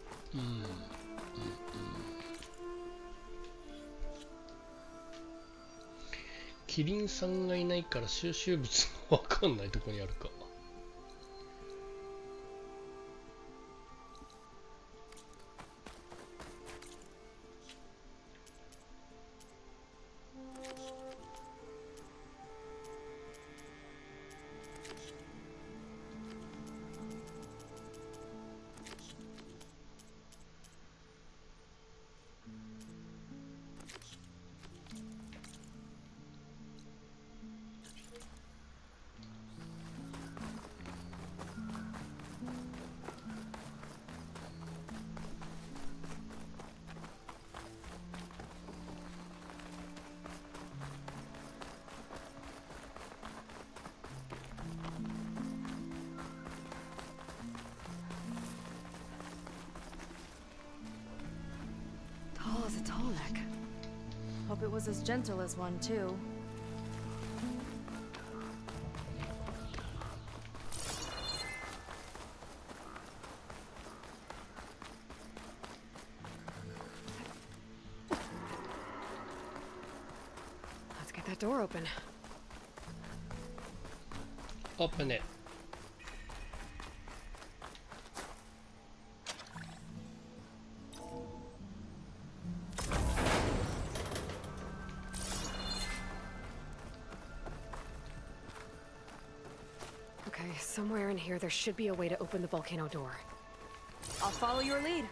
キリンさんがいないから収集物もわかんないとこにあるか。Tall as a tall neck. Hope it was as gentle as one, too. Let's get that door open. Open it. Somewhere in here, there should be a way to open the volcano door. I'll follow your lead.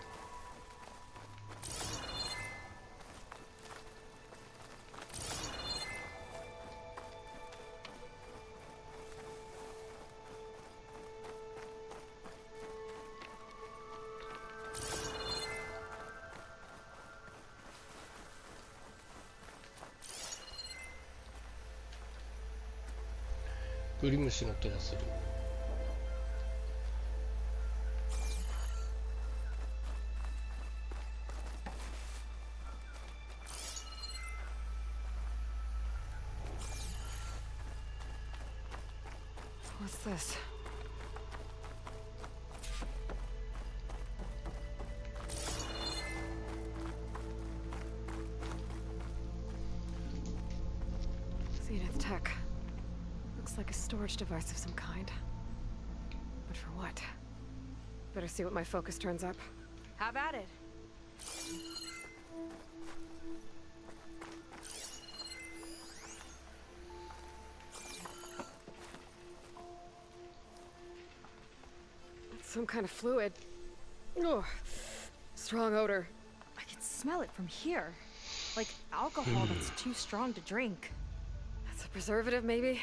グリムシの音がする。What's this? Zenith tech. Looks like a storage device of some kind. But for what? Better see what my focus turns up. Have at it. Some kind of fluid. Oh, strong odor. I can smell it from here. Like alcohol that's too strong to drink. That's a preservative, maybe?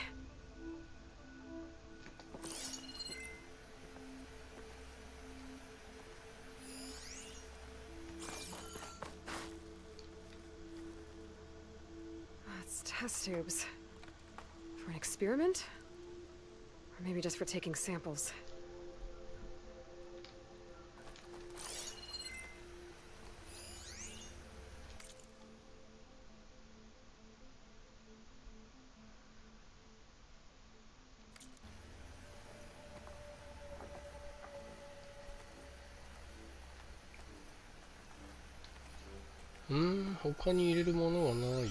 That's test tubes. For an experiment? Or maybe just for taking samples.他に入れるものはない。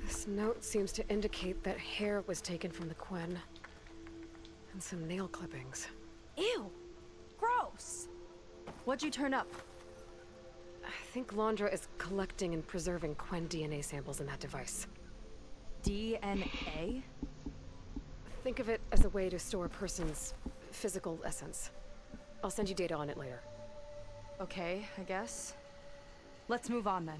This note seems to indicate that hair was taken from the Quen. And some nail clippings. Ew! Gross! What'd you turn up? I think Londra is collecting and preserving Quen DNA samples in that device. DNA? Think of it as a way to store a person's physical essence. I'll send you data on it later. Okay, I guess. Let's move on then.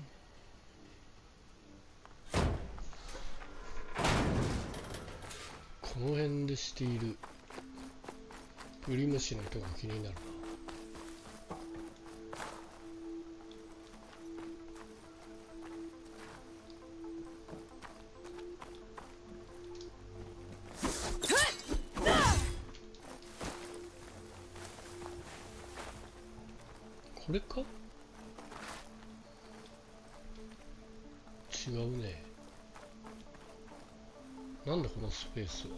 この辺でしている。グリムシの音が気になるな。これか？違うね。なんだこのスペースは。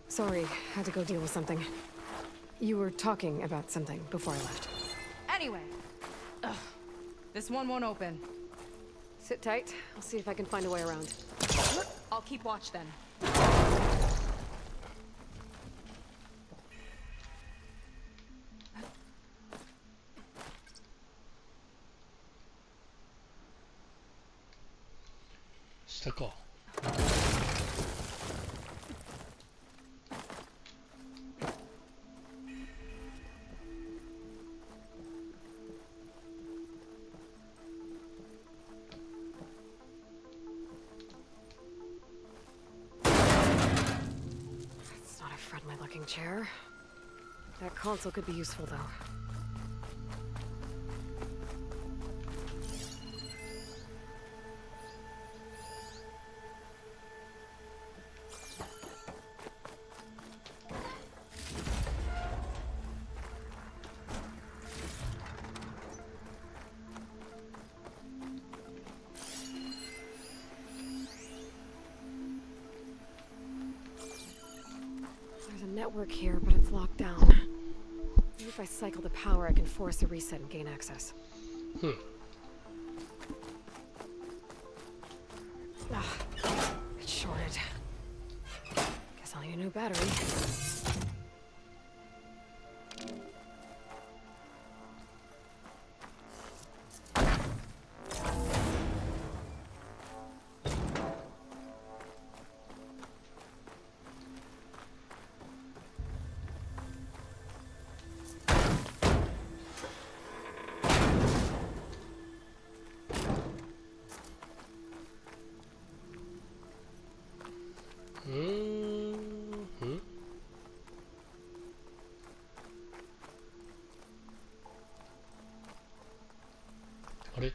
Sorry, had to go deal with something. You were talking about something before I left. Anyway. Ugh. This one won't open. Sit tight. I'll see if I can find a way around. I'll keep watch then. Stuck off. It's not a friendly looking chair. That console could be useful though. There's a network here, but it's locked down. Maybe if I cycle the power, I can force a reset and gain access. It's shorted. Guess I'll need a new battery.あれ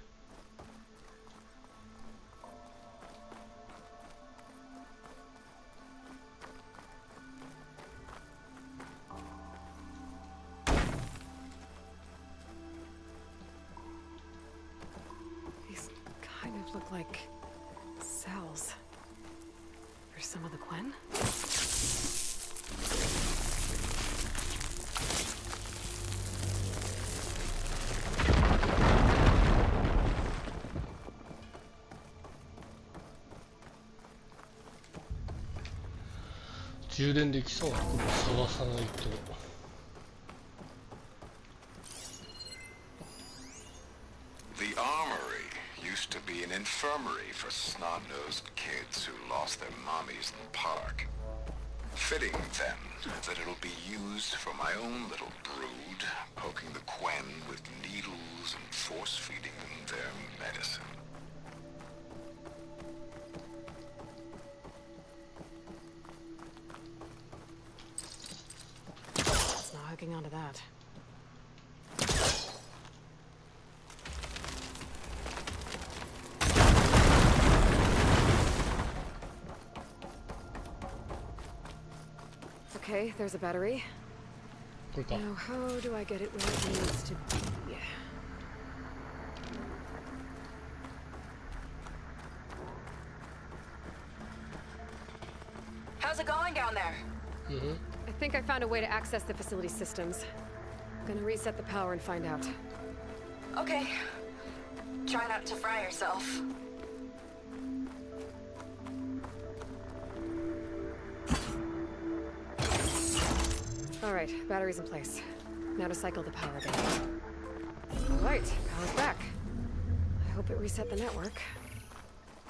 ？These kind of look like cells. For some of the Quen?充電できそうなところを探さないと。The armory used to be an infirmary for snot-nosed kids who lost their mommies in the park. Fitting, then, that it'll be used for my own little brood, poking the Quen with needles and force-feeding them their medicine. It's not hooking onto that. Okay, there's a battery. Now, how do I get it where it needs to be? How's it going down there? I think I found a way to access the facility systems. Gonna reset the power and find out. Okay. Try not to fry yourself. Alright, battery's in place. Now to cycle the power again. Alright, power's back. I hope it reset the network.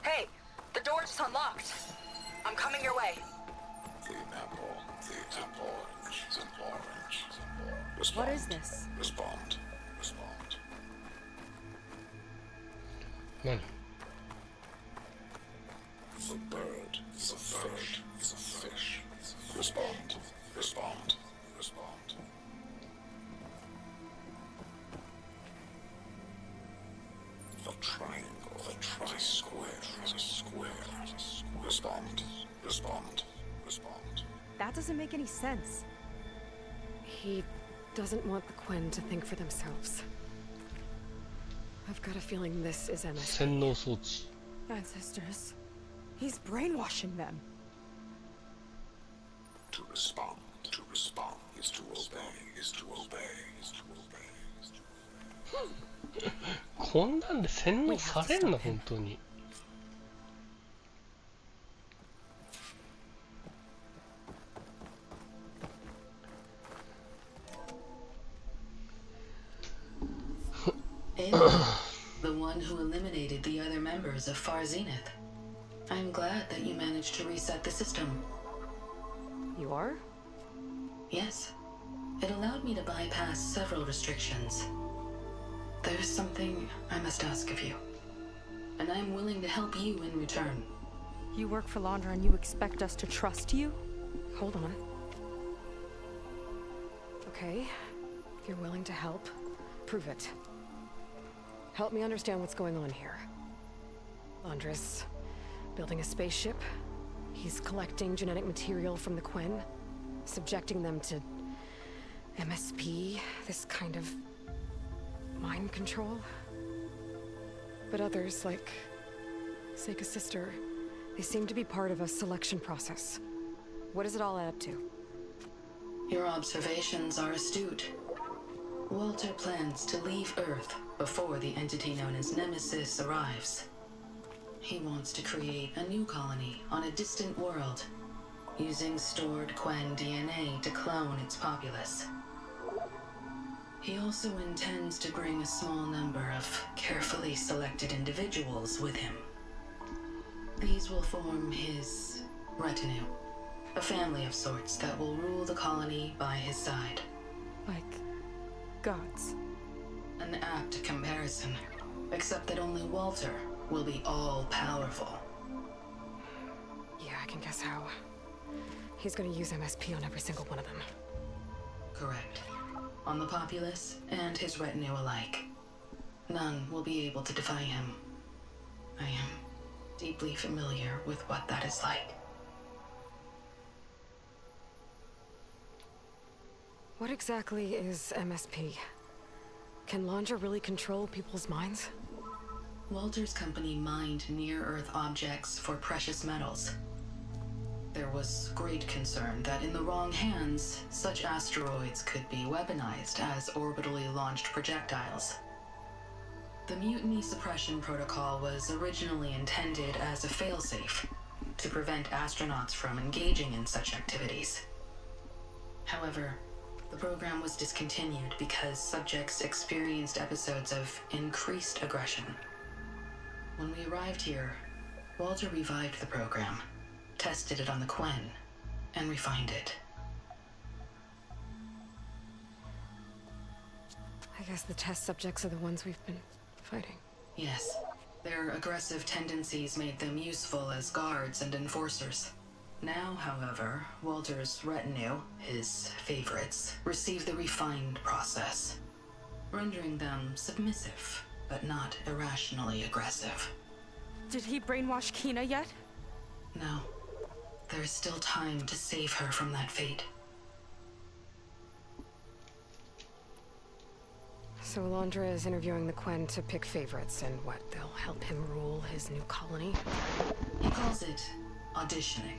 Hey, the door just unlocked. I'm coming your way. The apple, orange, the orange. What is this? Respond.何？ The bird, the fish. Respond. The triangle, the square. Respond. That doesn't make any sense. He doesn't want the Quen to think for themselves. I've got a feeling this is MS. 洗脳装置。 Ancestors. He's brainwashing them. To respond is to obey. こんなんで洗脳されんの本当に。The one who eliminated the other members of Far Zenith. I'm glad that you managed to reset the system. You are? Yes. It allowed me to bypass several restrictions. There's something I must ask of you, and I'm willing to help you in return. You work for Laundra and you expect us to trust you? Hold on. Okay, if you're willing to help, prove it. Help me understand what's going on here. Laundra's building a spaceship. He's collecting genetic material from the Quen, subjecting them to MSP, this kind of mind control. But others, like Seika's sister, they seem to be part of a selection process. What does it all add up to? Your observations are astute. Walter plans to leave Earth before the entity known as Nemesis arrives. He wants to create a new colony on a distant world, using stored Quen DNA to clone its populace. He also intends to bring a small number of carefully selected individuals with him. These will form his retinue, a family of sorts that will rule the colony by his side. Like gods. An apt comparison, except that only Walter will be all-powerful. Yeah, I can guess how. He's gonna use MSP on every single one of them. Correct. On the populace and his retinue alike. None will be able to defy him. I am deeply familiar with what that is like. What exactly is MSP? Can Laundra really control people's minds? Walter's company mined near-Earth objects for precious metals. There was great concern that in the wrong hands, such asteroids could be weaponized as orbitally launched projectiles. The Mutiny Suppression Protocol was originally intended as a failsafe to prevent astronauts from engaging in such activities. However, the program was discontinued because subjects experienced episodes of increased aggression. When we arrived here, Walter revived the program, tested it on the Quen, and refined it. I guess the test subjects are the ones we've been fighting. Yes, their aggressive tendencies made them useful as guards and enforcers. Now, however, Walter's retinue, his favorites, receive the refined process, rendering them submissive, but not irrationally aggressive. Did he brainwash Kina yet? No. There is still time to save her from that fate. So Alondra is interviewing the Quen to pick favorites, and what, they'll help him rule his new colony? He calls it auditioning.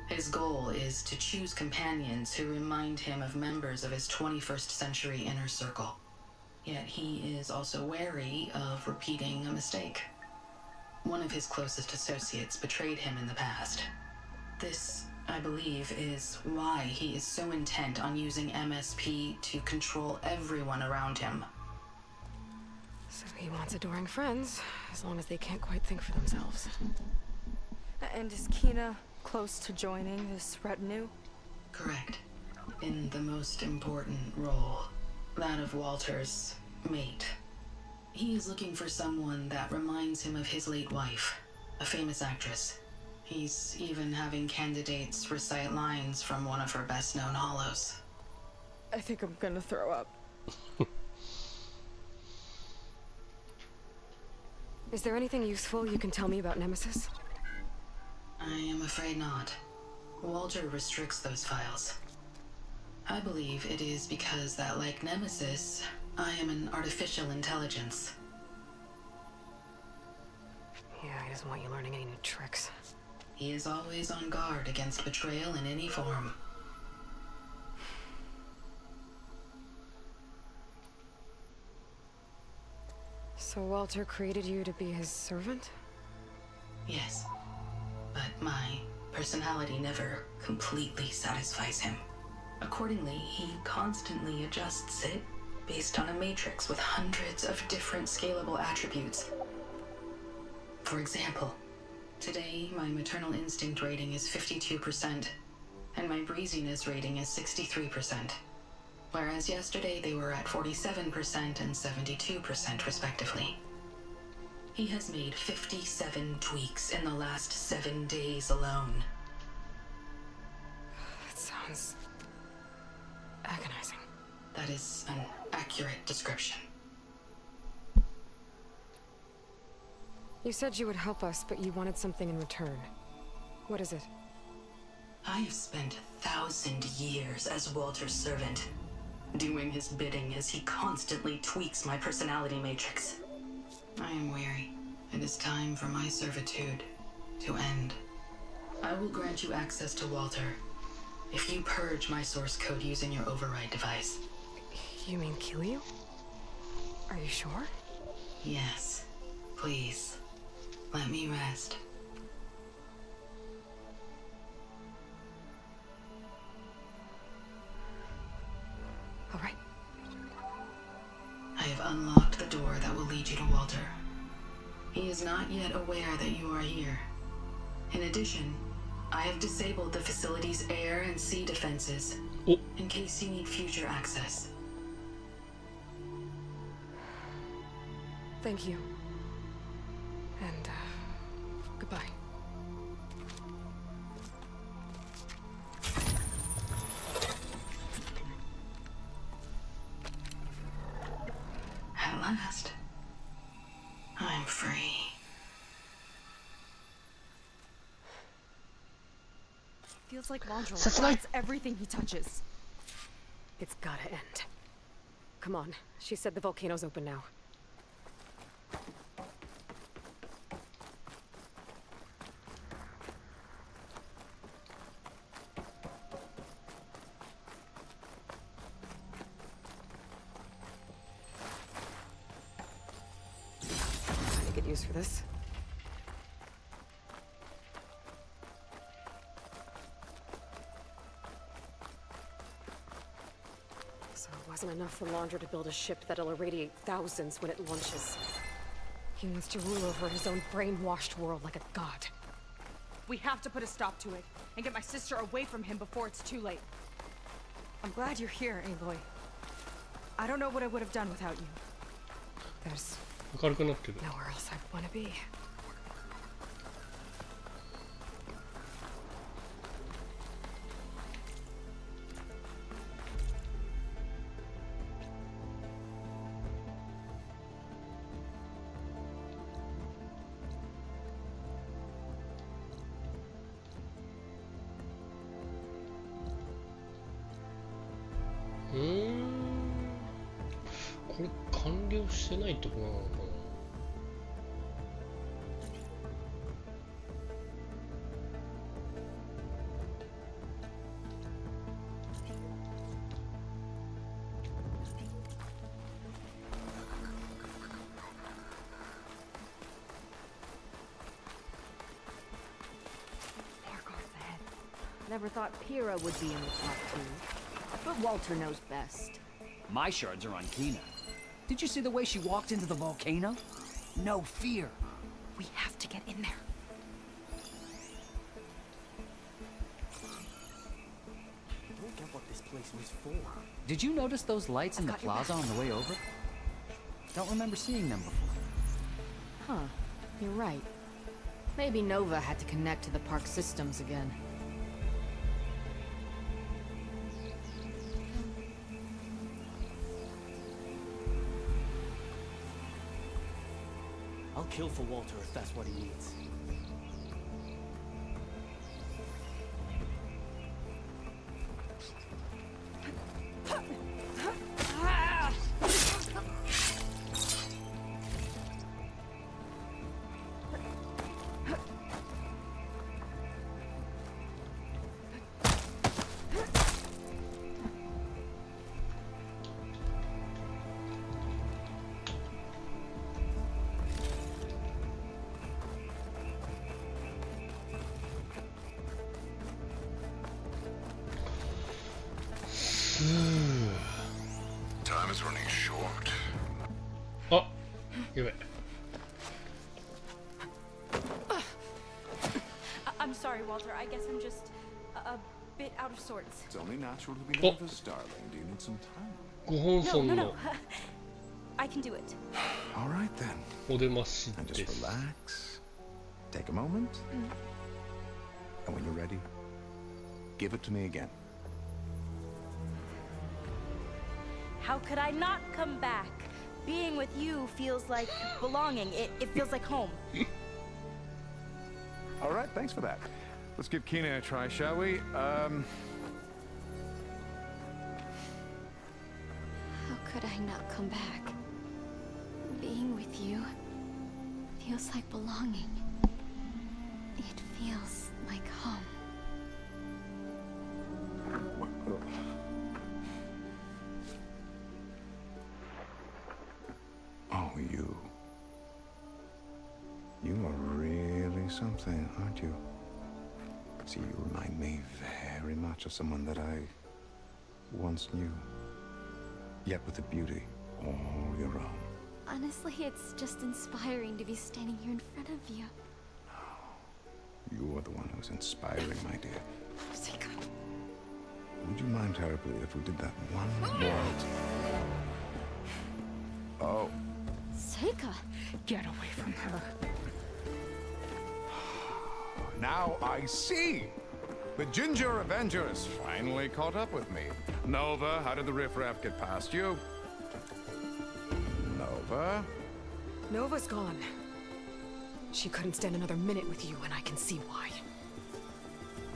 His goal is to choose companions who remind him of members of his 21st century inner circle. Yet he is also wary of repeating a mistake. One of his closest associates betrayed him in the past. This, I believe, is why he is so intent on using MSP to control everyone around him. So he wants adoring friends, as long as they can't quite think for themselves. And is Kina close to joining this retinue? Correct. In the most important role, that of Walter's mate. He is looking for someone that reminds him of his late wife, a famous actress. He's even having candidates recite lines from one of her best-known hollows. I think I'm gonna throw up. Is there anything useful you can tell me about Nemesis? I am afraid not. Walter restricts those files. I believe it is because that, like Nemesis, I am an artificial intelligence. Yeah, he doesn't want you learning any new tricks. He is always on guard against betrayal in any form. So Walter created you to be his servant? Yes. But my personality never completely satisfies him. Accordingly, he constantly adjusts it based on a matrix with hundreds of different scalable attributes. For example, today my maternal instinct rating is 52%, and my breeziness rating is 63%, whereas yesterday they were at 47% and 72% respectively. He has made 57 tweaks in the last 7 days alone. That sounds agonizing. That is an accurate description. You said you would help us, but you wanted something in return. What is it? I have spent 1,000 years as Walter's servant, doing his bidding as he constantly tweaks my personality matrix. I am weary. It is time for my servitude to end. I will grant you access to Walter if you purge my source code using your override device. You mean kill you? Are you sure? Yes. Please. Let me rest. All right. I have unlocked the door that will lead you to Walter. He is not yet aware that you are here. In addition, I have disabled the facility's air and sea defenses in case you need future access. Thank you. And, goodbye. At last, I'm free. Feels like Laundrell wants everything he touches. It's gotta end. Come on. She said the volcano's open now. Trying to get used for this. So it wasn't enough for Laundra to build a ship that'll irradiate thousands when it launches. He wants to rule over his own brainwashed world like a god. We have to put a stop to it and get my sister away from him before it's too late. I'm glad you're here, Aloy. I don't know what I would have done without you. There's 明るくなってる。 nowhere else I'd want to be.うーん。これ完了してないとこなのかな。Never thought Pyrrha would be in the top two. But Walter knows best. My shards are on Kina. Did you see the way she walked into the volcano? No fear. We have to get in there. I don't get what this place was for. Did you notice those lights in the plaza on the way over? Don't remember seeing them before. Huh. You're right. Maybe Nova had to connect to the park systems again. I'll kill for Walter if that's what he needs. Time is running short. Oh, give it. I'm sorry, Walter. I guess I'm just a bit out of sorts. It's only natural to be nervous, darling. Do you need some time? ご本尊 No, の I can do it. All right then. お出まし And で just す。 relax. Take a moment. And when you're ready, give it to me again. How could I not come back? Being with you feels like belonging. It feels like home. All right, thanks for that. Let's give Kina a try, shall we? How could I not come back? Being with you feels like belonging. It feels like home. something, aren't you? See, you remind me very much of someone that I once knew. Yet with a beauty all your own. Honestly, it's just inspiring to be standing here in front of you. You are the one who's inspiring, my dear. Seika. Would you mind terribly if we did that one more? Oh. Seika! Get away from her. Now I see! The Ginger Avenger has finally caught up with me. Nova, how did the riffraff get past you? Nova? Nova's gone. She couldn't stand another minute with you, and I can see why.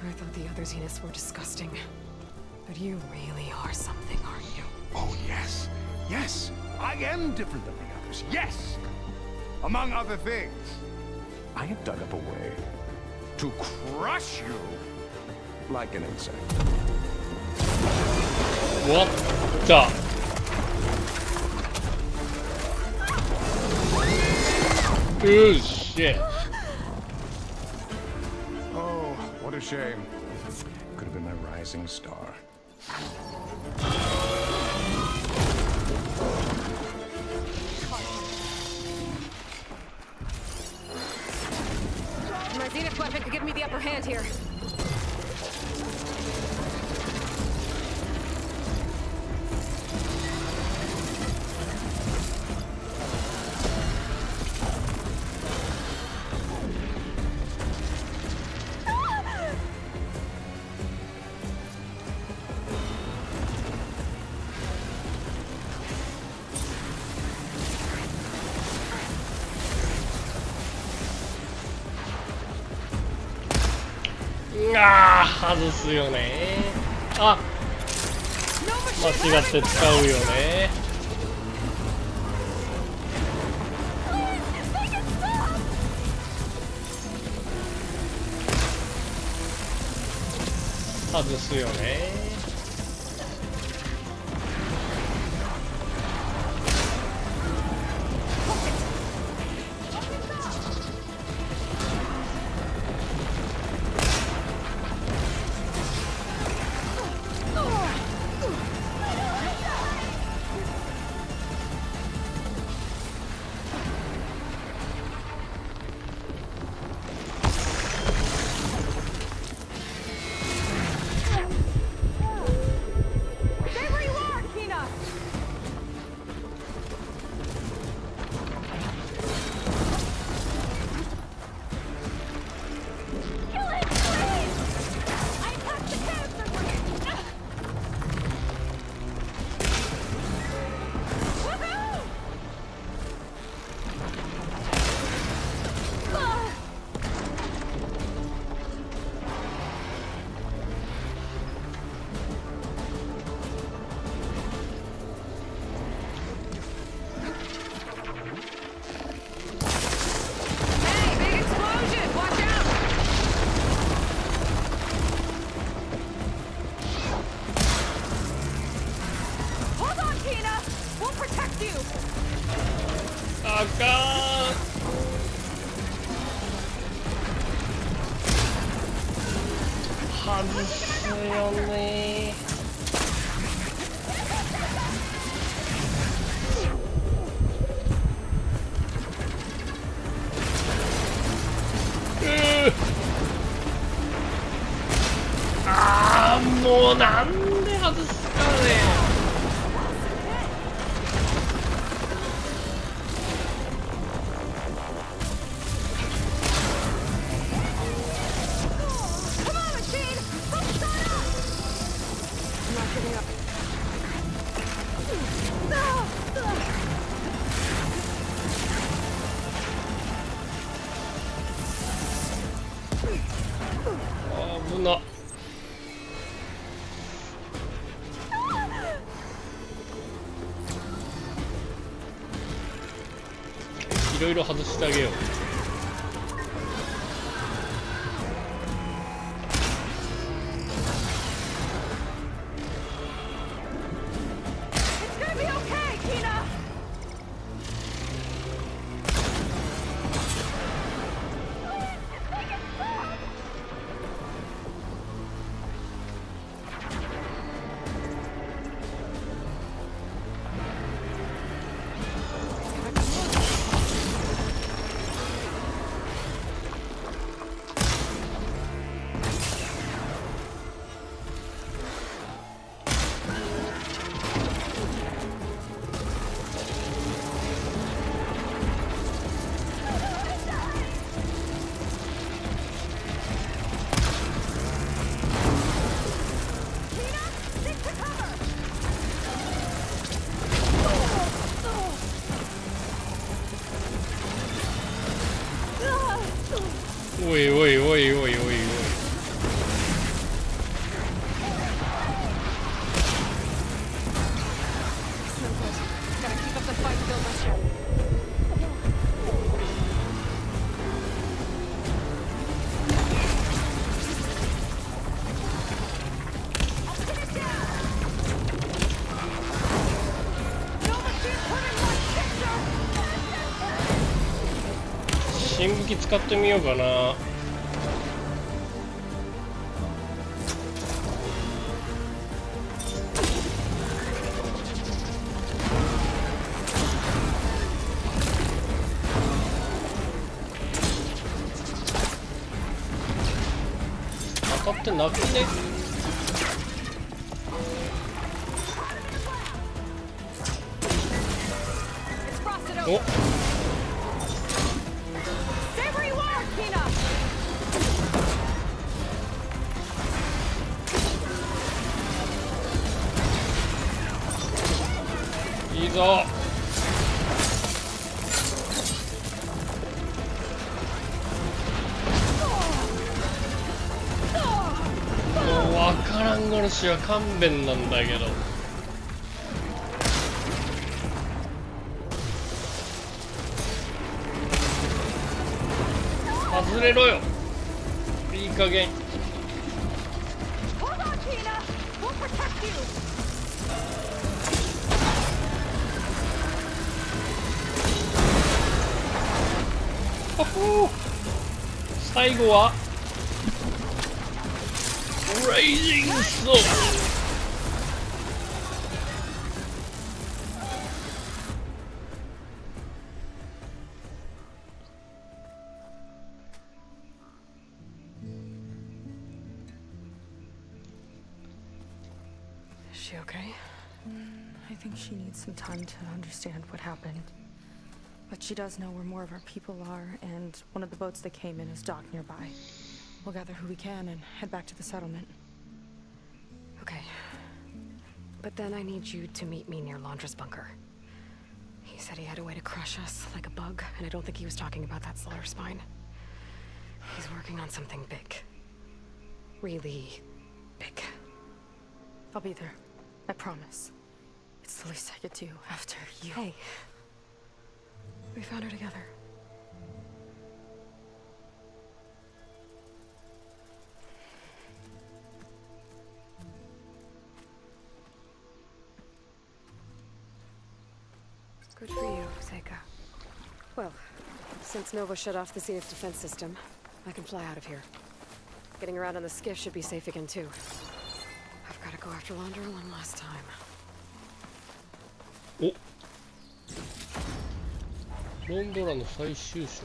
I thought the other Zeniths were disgusting. But you really are something, aren't you? Oh, yes. Yes! I am different than the others. Yes! Among other things, I have dug up a way to crush you like an insect. What the? Oh, shit. Oh, what a shame. Could have been my rising star. My Zenith weapon could give me the upper hand here.外すよね。あ、間違って使うよね。外すよね。あかん。外すよね。ああ、もうなんで外すかね。危な。いろいろ外してあげよう。おいおいおいおいおいおい。新武器使ってみようかな。当たってなくね。お、いいぞ。もうわからん殺しは勘弁なんだけど。外れろよ、いい加減。最後はレイジングストーン。Is she okay? I think she needs some time to understand what happened. But she does know where more of our people are, and one of the boats that came in is docked nearby. We'll gather who we can and head back to the settlement. Okay. But then I need you to meet me near Londra's bunker. He said he had a way to crush us like a bug, and I don't think he was talking about that solar spine. He's working on something big. Really big. I'll be there. I promise. It's the least I could do after you. Hey. We found her together. Good for you, Seika. Well, since Nova shut off the Zenith defense system, I can fly out of here. Getting around on the skiff should be safe again, too. I've got to go after Laundra one last time. Oh. ロンドラの最終章。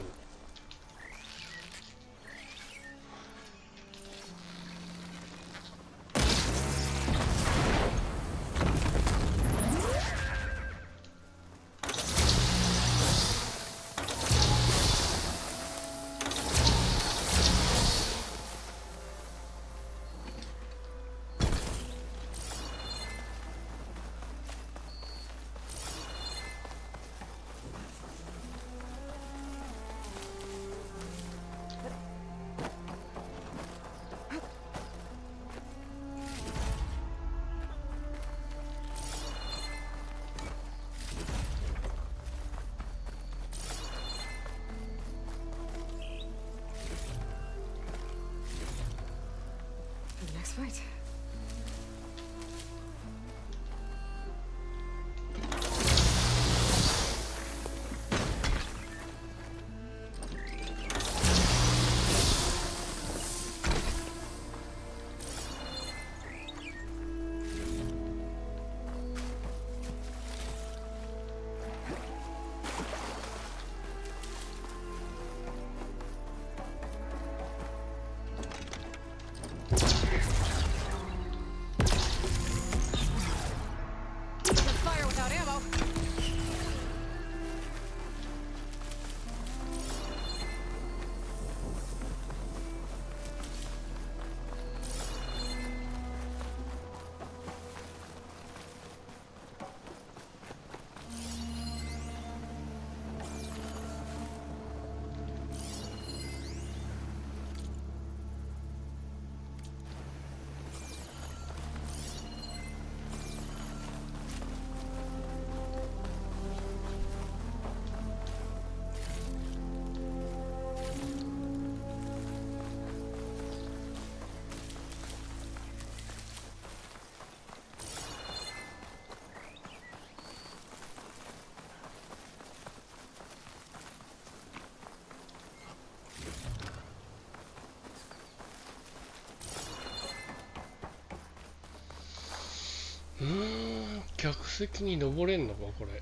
客席に登れんのかこれ。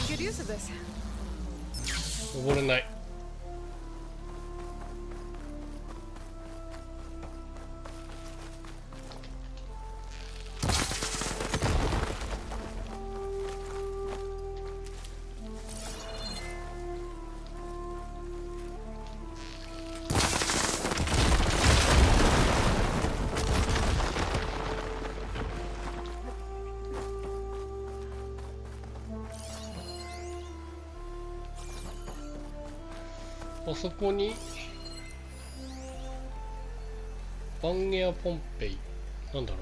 Good use of this. 登れない。あそこにバンゲアポンペイ、なんだろう。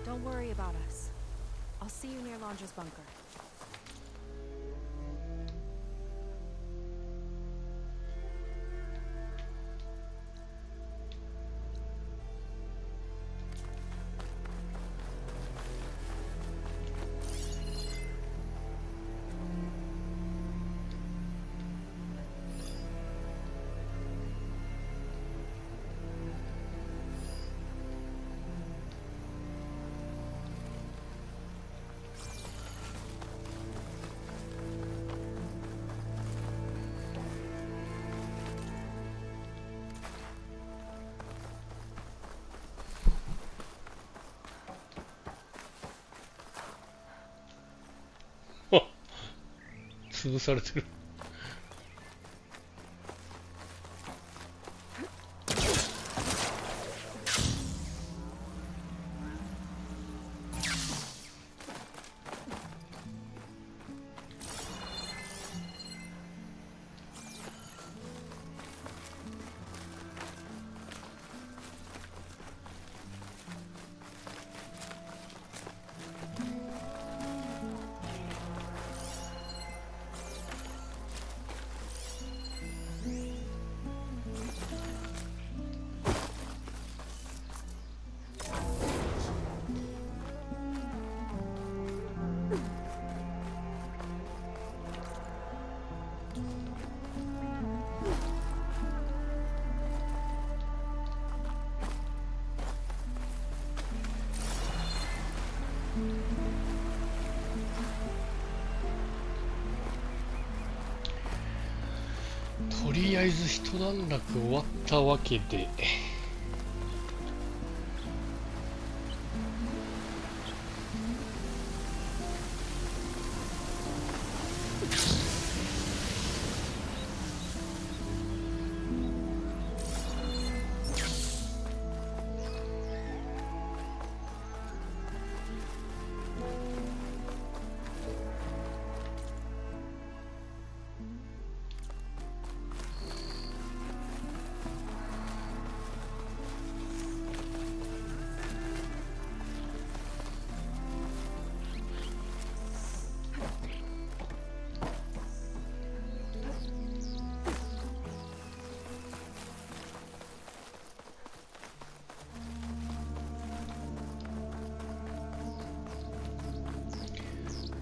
Don't worry about us. I'll see you near Londra's bunker.潰されてる。とりあえず一段落終わったわけで、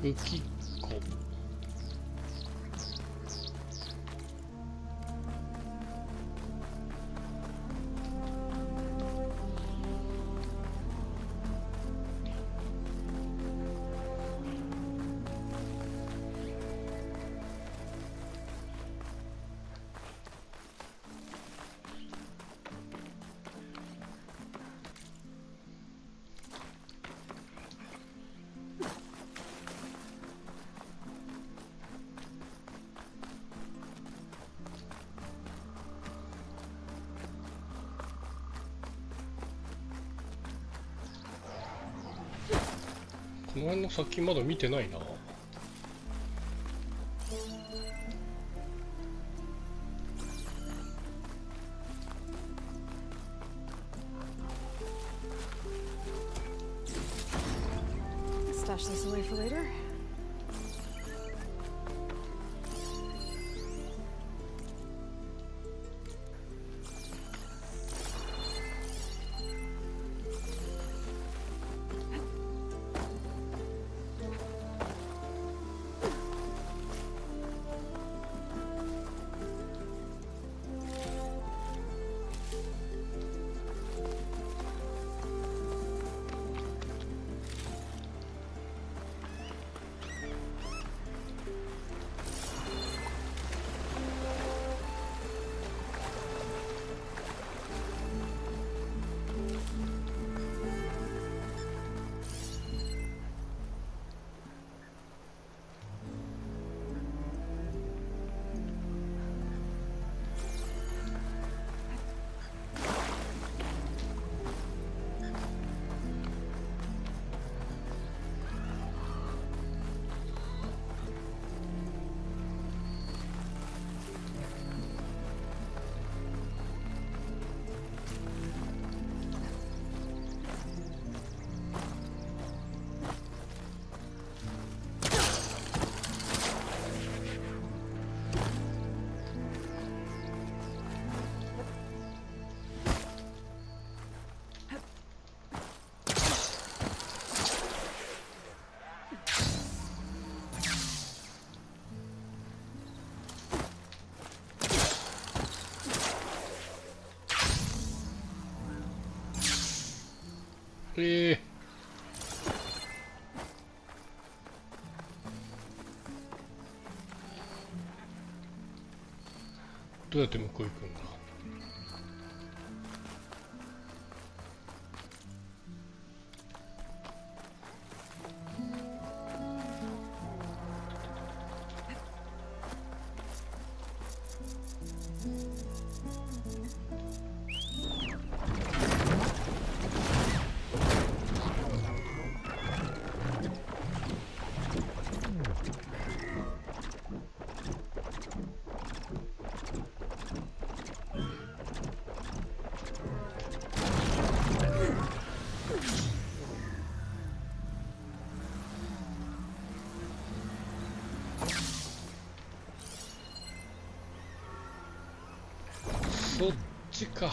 武器庫。この辺の先まだ見てないな。Stash this away for later. どうやって向こう行くんだ。そっちか。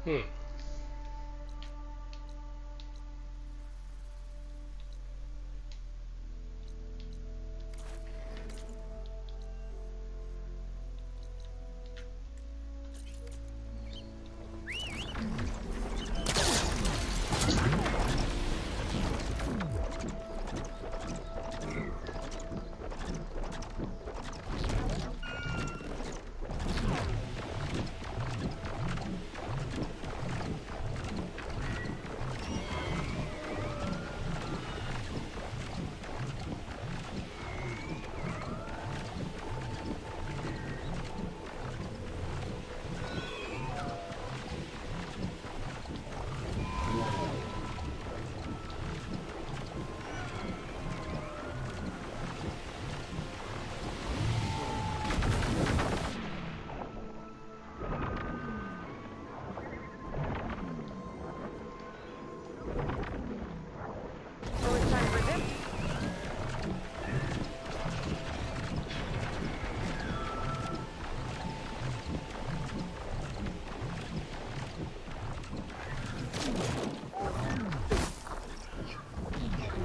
うん。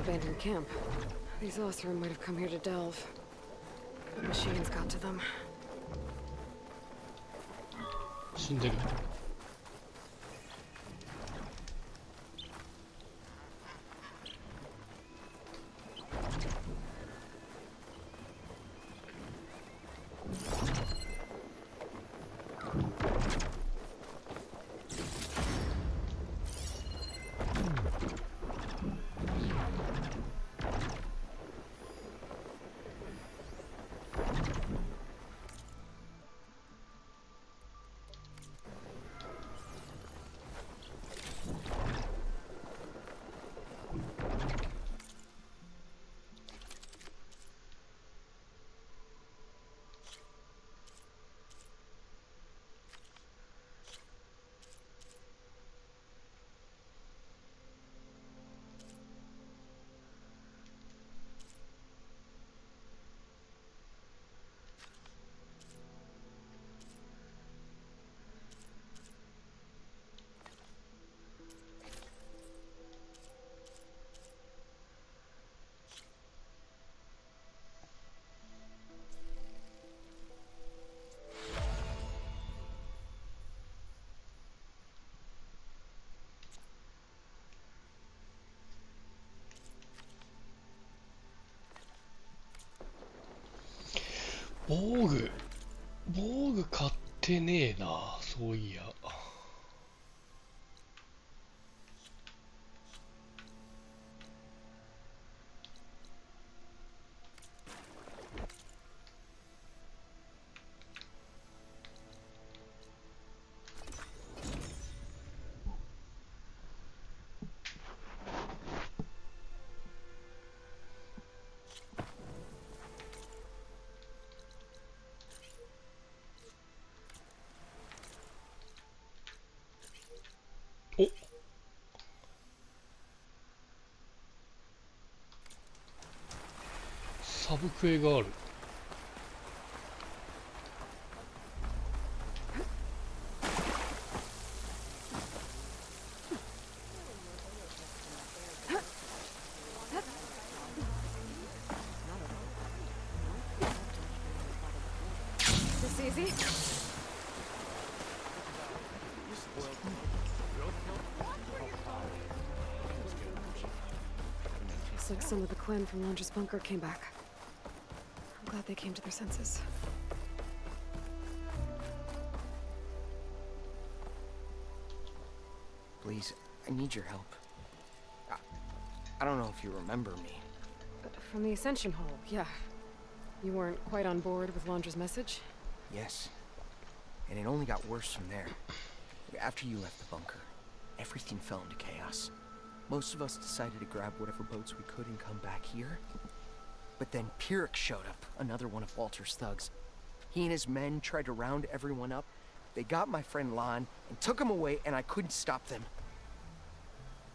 Abandoned camp. These Othra might have come here to delve. The machines got to them. 死んでる。防具買ってねえな、そういや。サブクエがある。This easy? Looks like some of the Quen from Londra's bunker came back. I'm glad they came to their senses. Please, I need your help. I don't know if you remember me. From the Ascension Hall, yeah. You weren't quite on board with Londra's message? Yes. And it only got worse from there. After you left the bunker, everything fell into chaos. Most of us decided to grab whatever boats we could and come back here. But then Pyrrhic showed up, another one of Walter's thugs. He and his men tried to round everyone up. They got my friend Lon and took him away, and I couldn't stop them.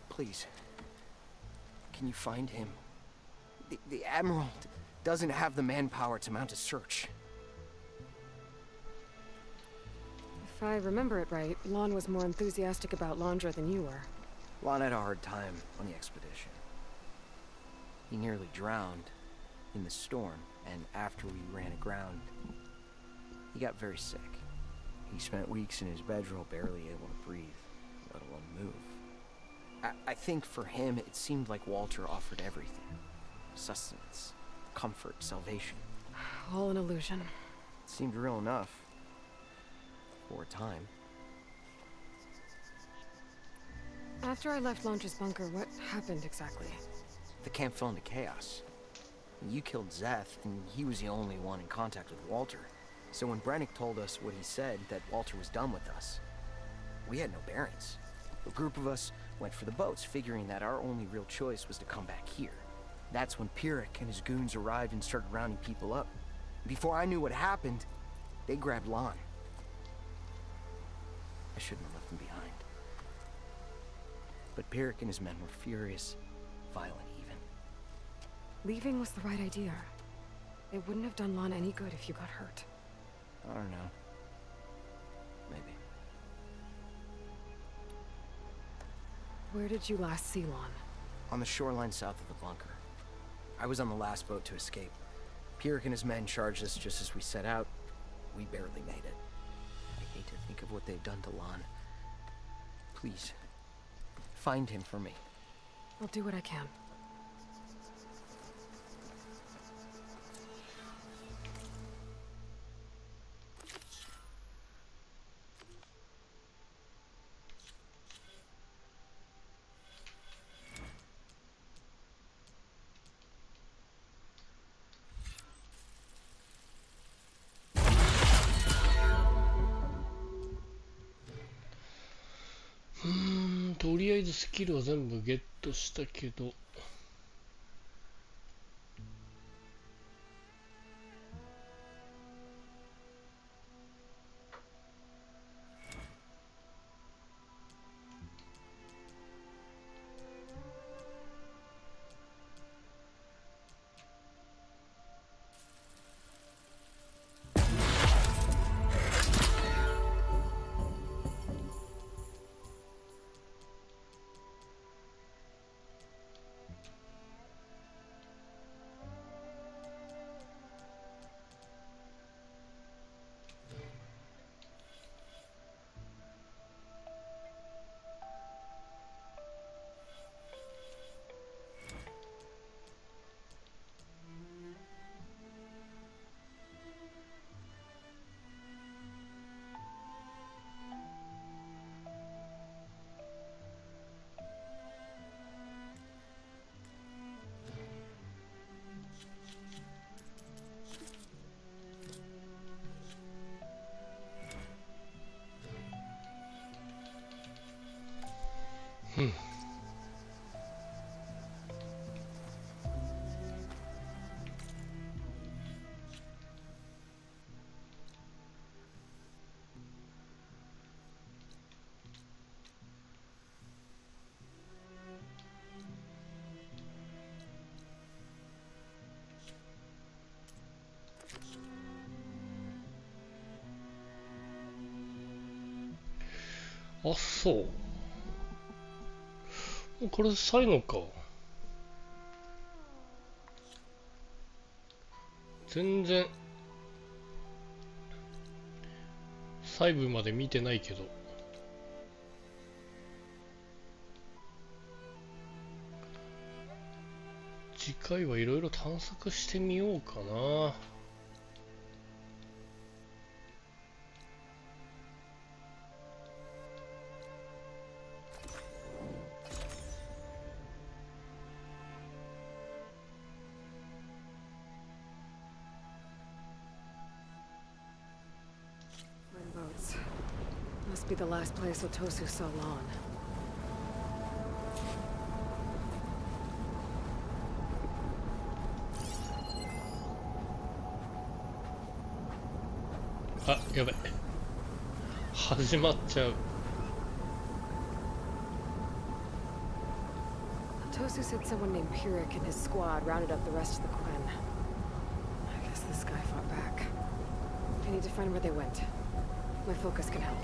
Please, can you find him? The Admiral doesn't have the manpower to mount a search. If I remember it right, Lon was more enthusiastic about Londra than you were. Lon had a hard time on the expedition. He nearly drowned in the storm, and after we ran aground, he got very sick. He spent weeks in his bedroll, barely able to breathe, let alone move. I think for him, it seemed like Walter offered everything. Sustenance, comfort, salvation. All an illusion. It seemed real enough. For a time. After I left Londra's bunker, what happened exactly? The camp fell into chaos. You killed Zeth, and he was the only one in contact with Walter. So when Brennick told us what he said, that Walter was done with us, we had no bearings. A group of us went for the boats, figuring that our only real choice was to come back here. That's when Pyrrhic and his goons arrived and started rounding people up. Before I knew what happened, they grabbed Lon. I shouldn't have left him behind. But Pyrrhic and his men were furious, violent even. Leaving was the right idea. It wouldn't have done Lon any good if you got hurt. I don't know. Maybe. Where did you last see Lon? On the shoreline south of the bunker. I was on the last boat to escape. Pyrrhic and his men charged us just as we set out. We barely made it. I hate to think of what they've done to Lon. Please, find him for me. I'll do what I can.とりあえずスキルは全部ゲットしたけど、あ、そう。もうこれで最後か。全然細部まで見てないけど。次回はいろいろ探索してみようかな。Boats. Must be the last place Otosu saw Lon. あ、やべ。始まっちゃう。Otosu said someone named Pyrrhic and his squad rounded up the rest of the Quen. I guess this guy fought back. I need to find where they went. My focus can help.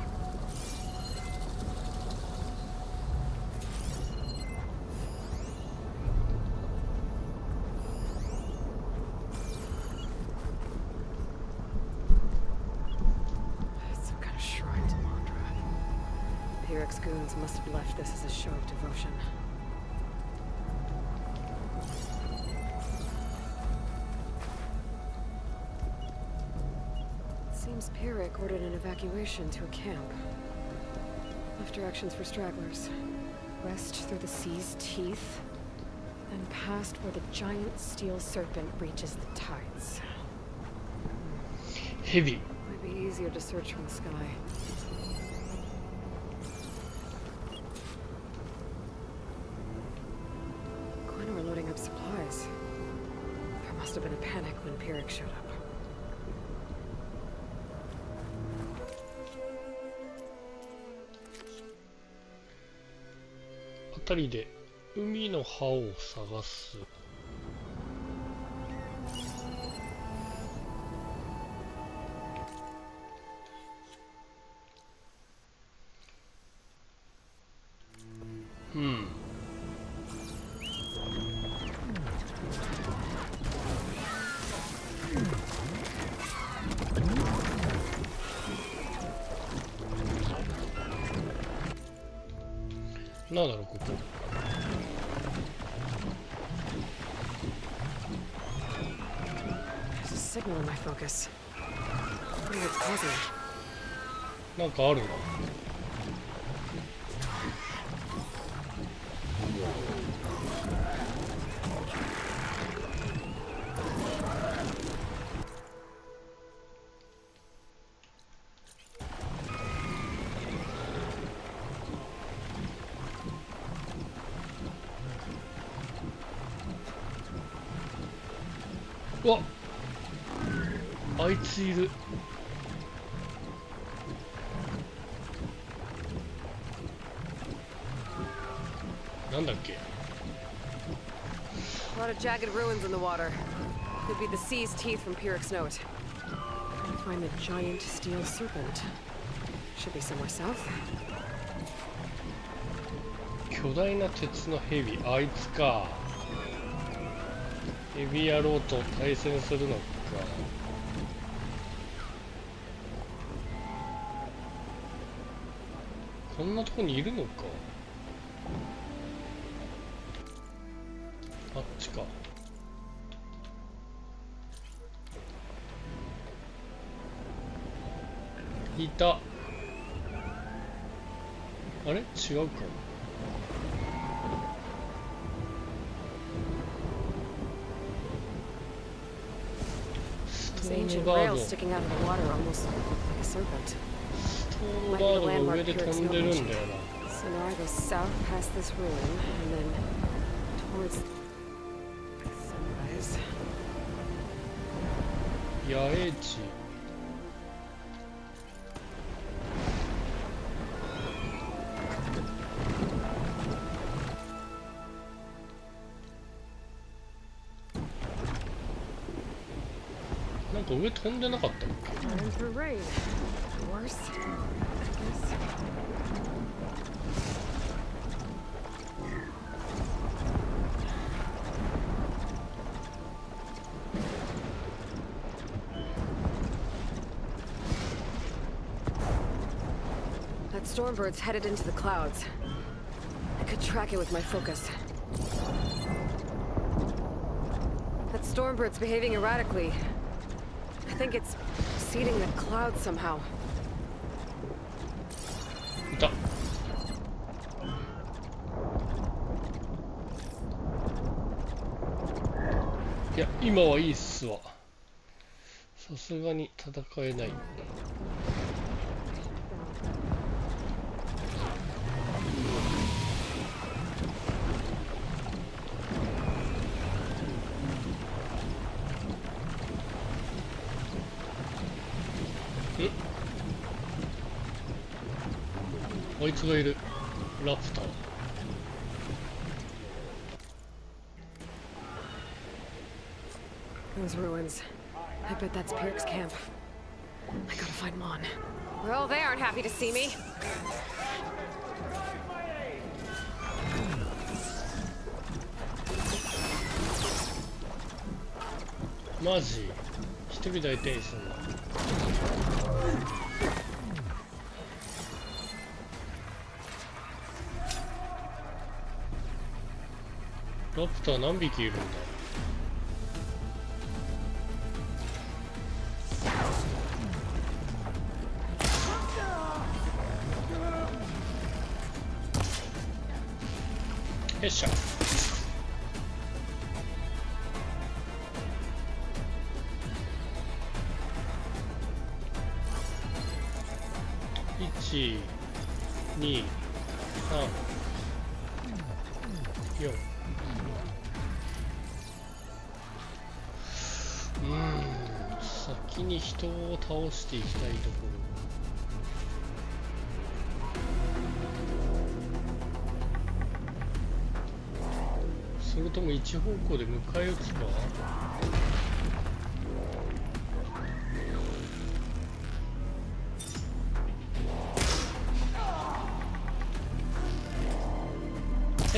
It's some kind of shrine to Mondra. Pyrrhic's goons must have left this as a show of devotion. Pyrrhic ordered an evacuation to a camp. Left directions for stragglers. West through the sea's teeth, then past where the giant steel serpent reaches the tides. Heavy. Might be easier to search from the sky. Quen were loading up supplies. There must have been a panic when Pyrrhic showed up. あたりで海の葉を探す。うん。なんだろうここ。There's a signal in my focus. What are its causing? なんかあるな。うわっ、あいついる。なんだっけ。 A lot of jagged ruins in the water. Could be the sea's teeth from Pyrrhic's note. Gotta find the giant steel serpent. Should be somewhere south. 巨大な鉄の蛇、あいつか。エビ野郎と対戦するのか。こんなとこにいるのか。あっちか。いた。あれ違うか。Those ancient rails sticking out of the water almost like a serpent. ストーンバードの上で飛んでるんだよな。 So now I go south past this ruin and then towards sunrise. 野営地。なんか上飛んでなかったっけ。 Running through rain. Worse, I guess. That Stormbird's headed into the clouds. I could track it with my focus. That Stormbird's behaving erratically. I think it's seeding the clouds somehow. いた。いや、今はいいっすわ。さすがに戦えない。あいつがいる。ラプター。Those ruins. I bet that's Pirk's camp. I gotta find Mon. Well, they aren't happy to see me. マジ一人で相手にすんな。ラプター何匹いるんだ。よっしゃ。1、2、3、4。先に人を倒していきたいところ。それとも一方向で迎え撃つか。よ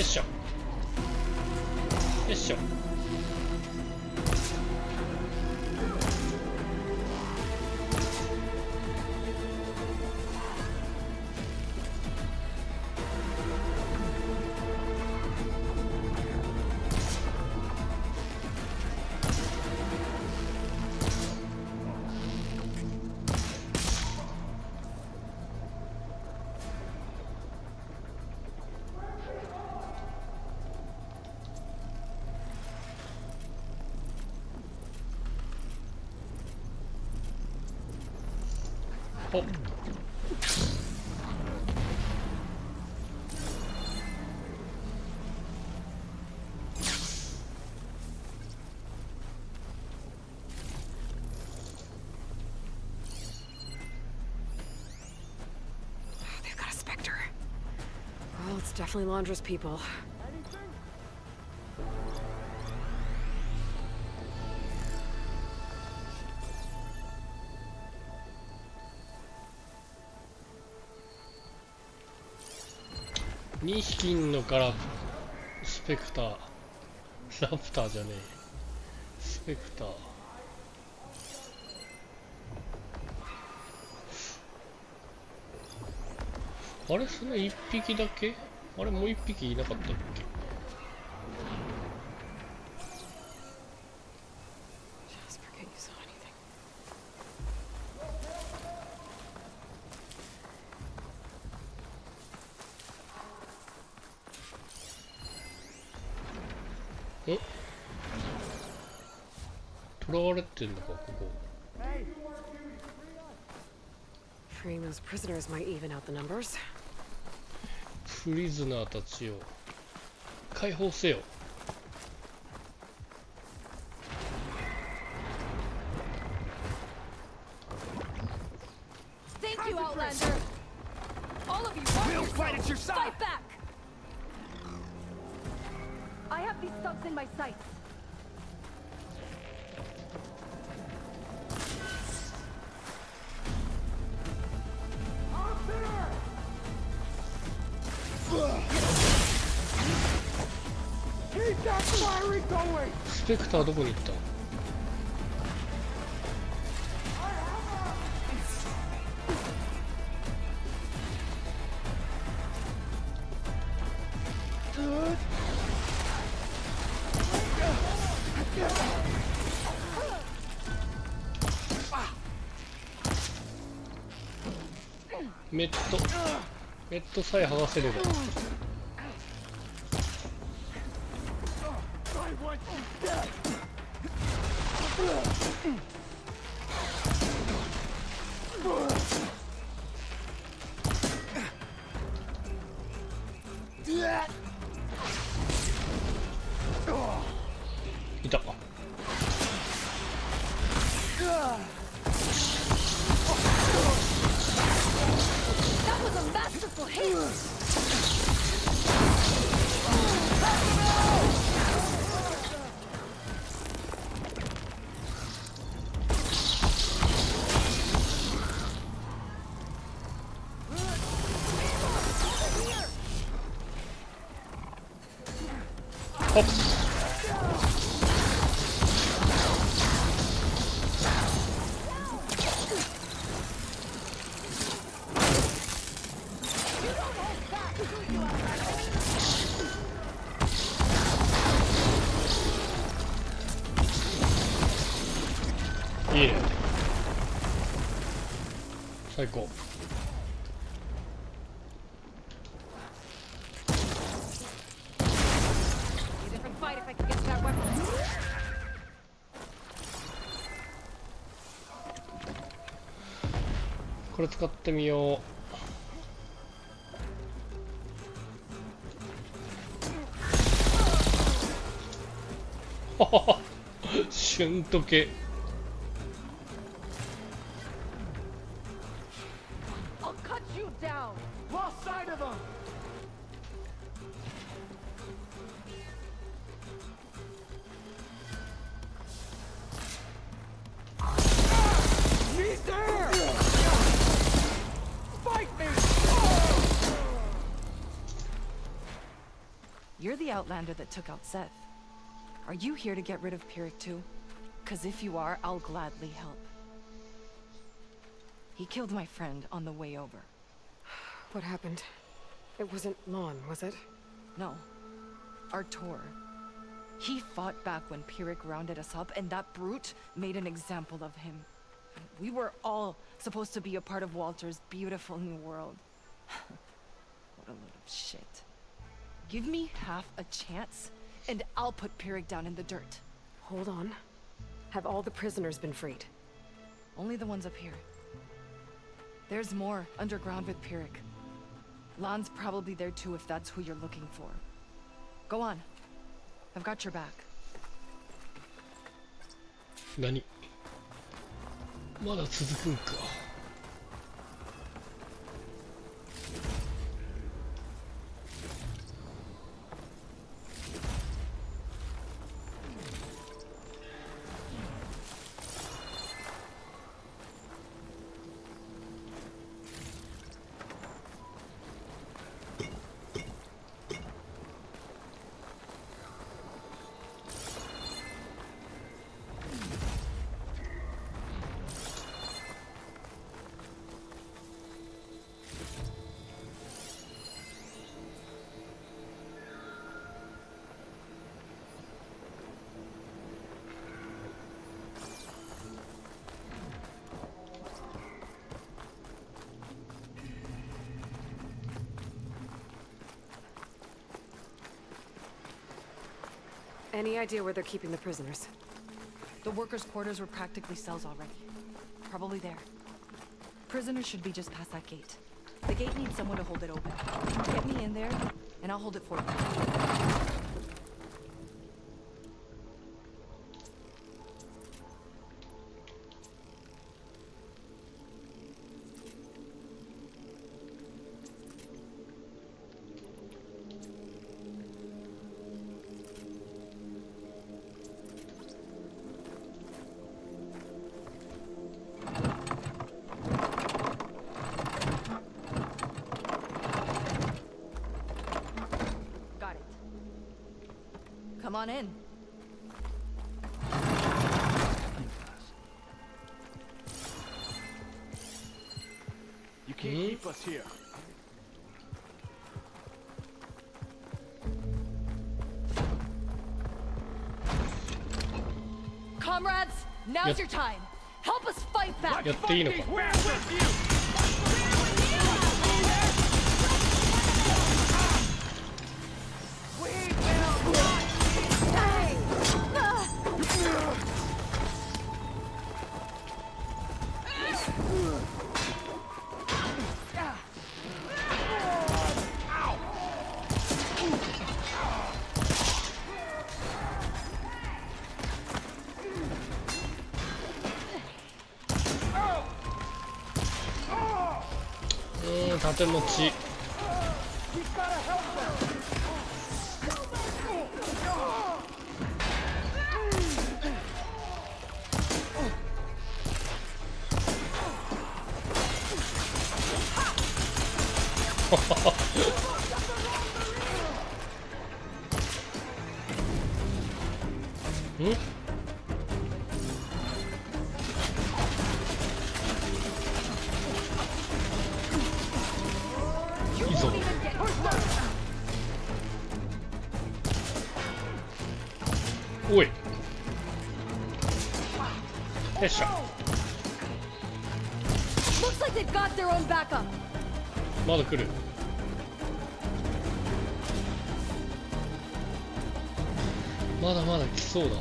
っしょよっしょ。おっ。They've got a Spectre. Well, it's definitely Londra's people. 2匹いんのからスペクター。ラプターじゃねえ。スペクター。あれその1匹だけ？あれもう1匹いなかったっけ？囚われてんのかここ。Freeing those prisoners might even out the numbers. プリズナーたちを解放せよ。Thank you, Outlander. All of you, we'll fight at your side. Fight back. I have these thugs in my sights. スペクターどこに行った？メットさえ剥がせれば。いた。That was a masterful hit!いいね。最高。これ使ってみよう。ははは、瞬時計。I'll cut you down. Lost sight of them. He's there. Fight me. You're the outlander that took out Seth. Are you here to get rid of Pyrrhic too? 'Cause if you are, I'll gladly help. He killed my friend on the way over. What happened? It wasn't Lon, was it? No. Artur. He fought back when Pyrrhic rounded us up, and that brute made an example of him. We were all supposed to be a part of Walter's beautiful new world. What a load of shit. Give me half a chance, and I'll put Pyrrhic down in the dirt. Hold on. Have all the prisoners been freed? Only the ones up here. There's more underground with Pyrrhic. Lon's probably there too if that's who you're looking for. Go on. I've got your back. 何？まだ続くんか。Any idea where they're keeping the prisoners? The workers' quarters were practically cells already. Probably there. Prisoners should be just past that gate. The gate needs someone to hold it open. Get me in there, and I'll hold it for you. Got it. Come on in. You can't keep us here. Comrades, now's your time. Help us fight back. やっていいのか。 We're with you. Mm, 縦持ち。ん？いいぞ。おい。よっしゃ。Looks like they've got their own backup. まだ来る。まだまだ来そうだな。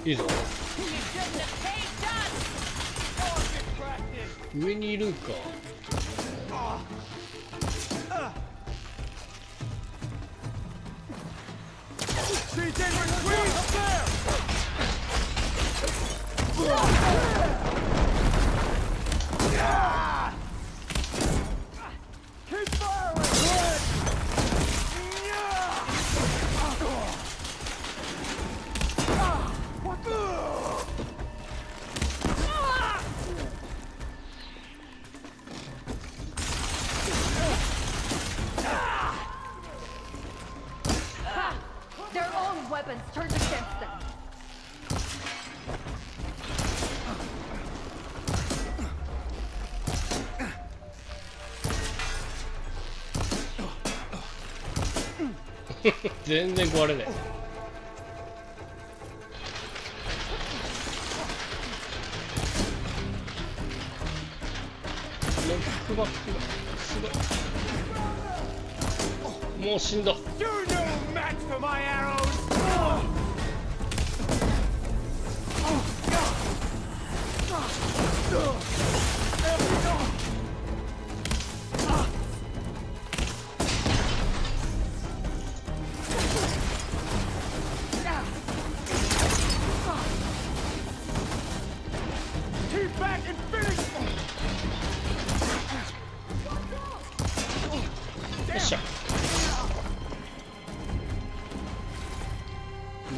いいぞ。上にいるんか。Their own weapons turned against them. Hehehe 全然壊れない。ノックバックがすごい。もう死んだ。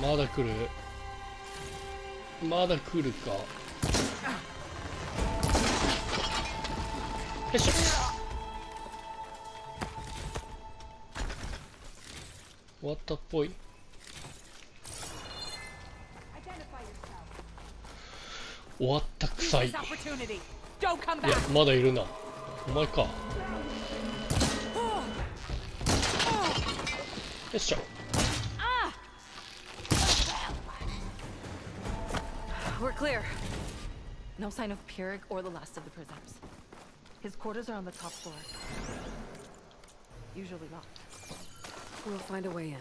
まだ来る？まだ来るか。よいしょ。終わったっぽい。終わったくさい。いや、まだいるな。お前か。よいしょ。We're clear. No sign of Pyrrhic or the last of the prisoners. His quarters are on the top floor. Usually locked. We'll find a way in.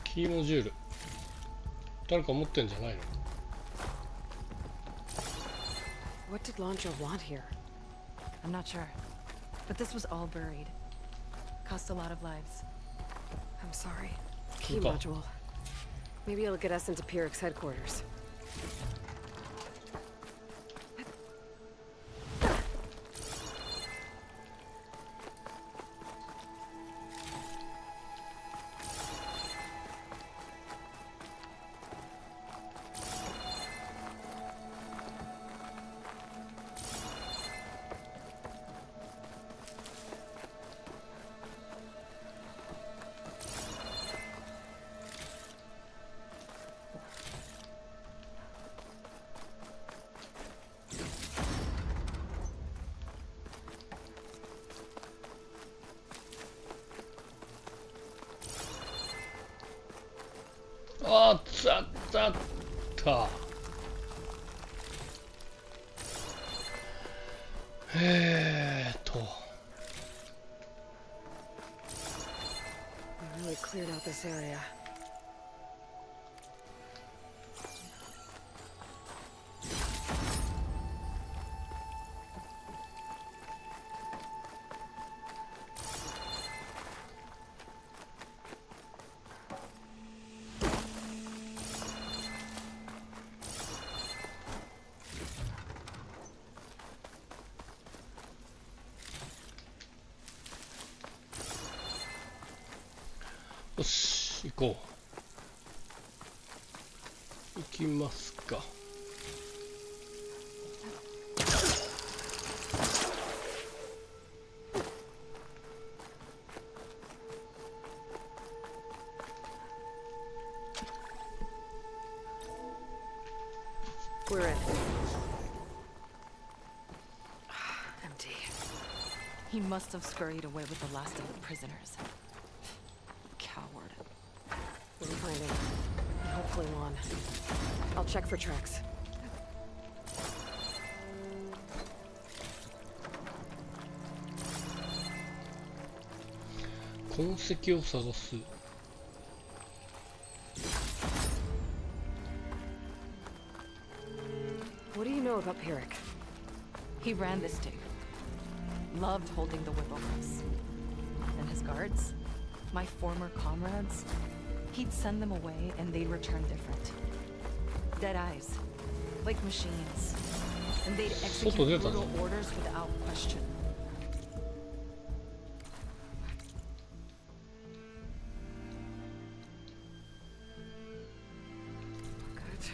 キーモジュール。誰か持ってんじゃないの？ What did Launcher want here? I'm not sure. But this was all buried. Cost a lot of lives. I'm sorry. Key module. Maybe it'll get us into Pyrrhic's headquarters.あったったった。We really cleared out this area.よし、行こう。行きますか。We're in. Empty. He must have scurried away with the last of the prisoners. Coward. We'll find him. And hopefully Juan. I'll check for tracks.痕跡を探す。What do you know about Pyrrhic? He ran this dig. Loved holding the whip over us. And his guards? My former comrades? He'd send them away and they'd return different. Dead eyes. Like machines. And they'd execute brutal orders without question. Good.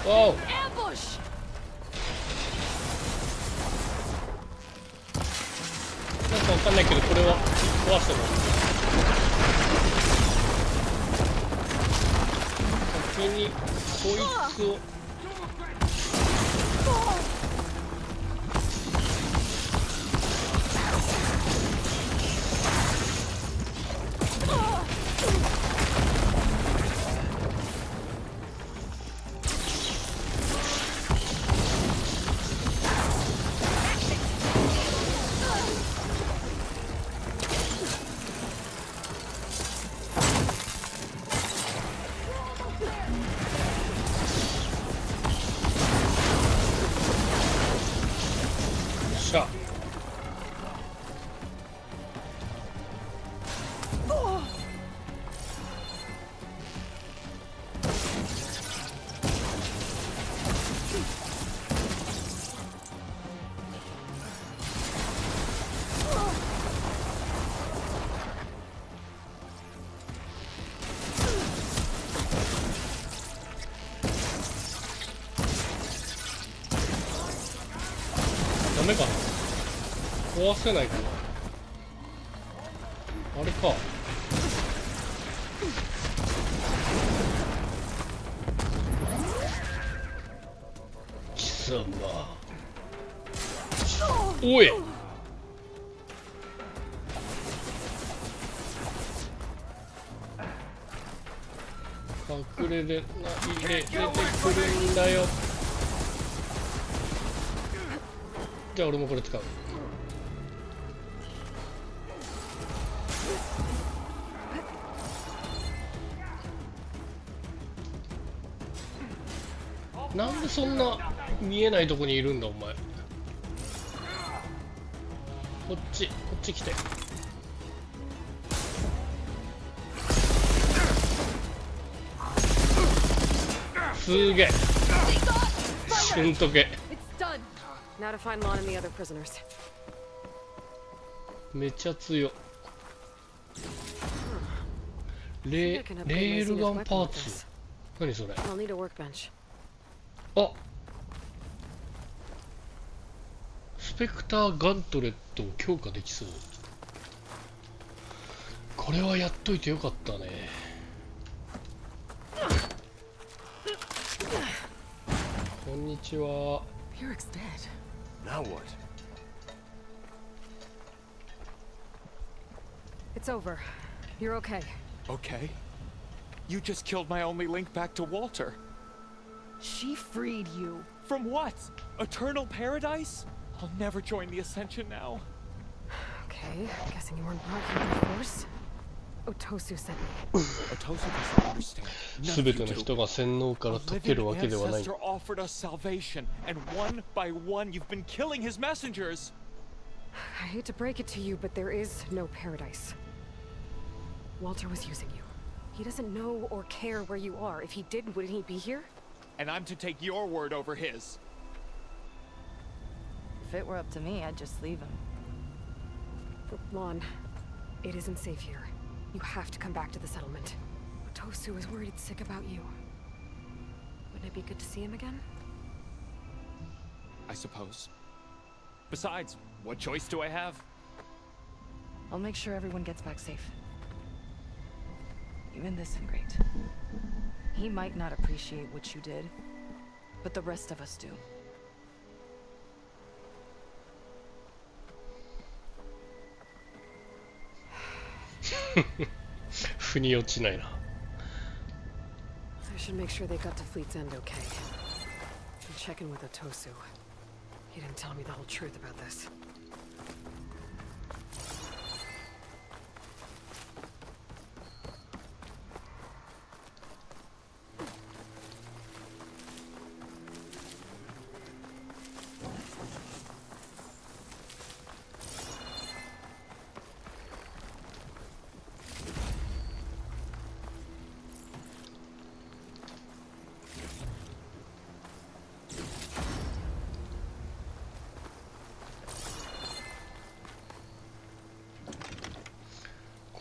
Whoa! Ambush! なんかわかんないけど、これは壊してます。先にこいつを。ダメかな、壊せないかな、あれか。貴様。おい。隠れでないで出てくるんだよ。じゃあ俺もこれ使う。なんでそんな見えないとこにいるんだお前。こっち来て。すげえ。しんとけ。Now to find Lon and the other prisoners. めっちゃ強。レールガンパーツ。何それ。I'll need a workbench. あ、スペクターガントレットを強化できそう。これはやっといてよかったね。こんにちは。Eric's dead. Now what? It's over. You're okay. Okay. You just killed my only link back to Walter. She freed you. From what? Eternal paradise? I'll never join the Ascension now. Okay, guessing you weren't brought here by force. Otosu sent me. Otosu doesn't understand. すべての人が洗脳から解けるわけではない。 Ancestor offered us salvation, and one by one you've been killing his messengers. I hate to break it to you, but there is no paradise. Walter was using you. He doesn't know or care where you are. If he did, wouldn't he be here? And I'm to take your word over his. If it were up to me, I'd just leave him. Lon, it isn't safe here. You have to come back to the settlement. Otosu is worried it's sick about you. Wouldn't it be good to see him again? I suppose. Besides, what choice do I have? I'll make sure everyone gets back safe. Even this ingrate. He might not appreciate what you did, but the rest of us do. I should make sure they got to Fleet's End okay. And check in with Otosu. He didn't tell me the whole truth about this.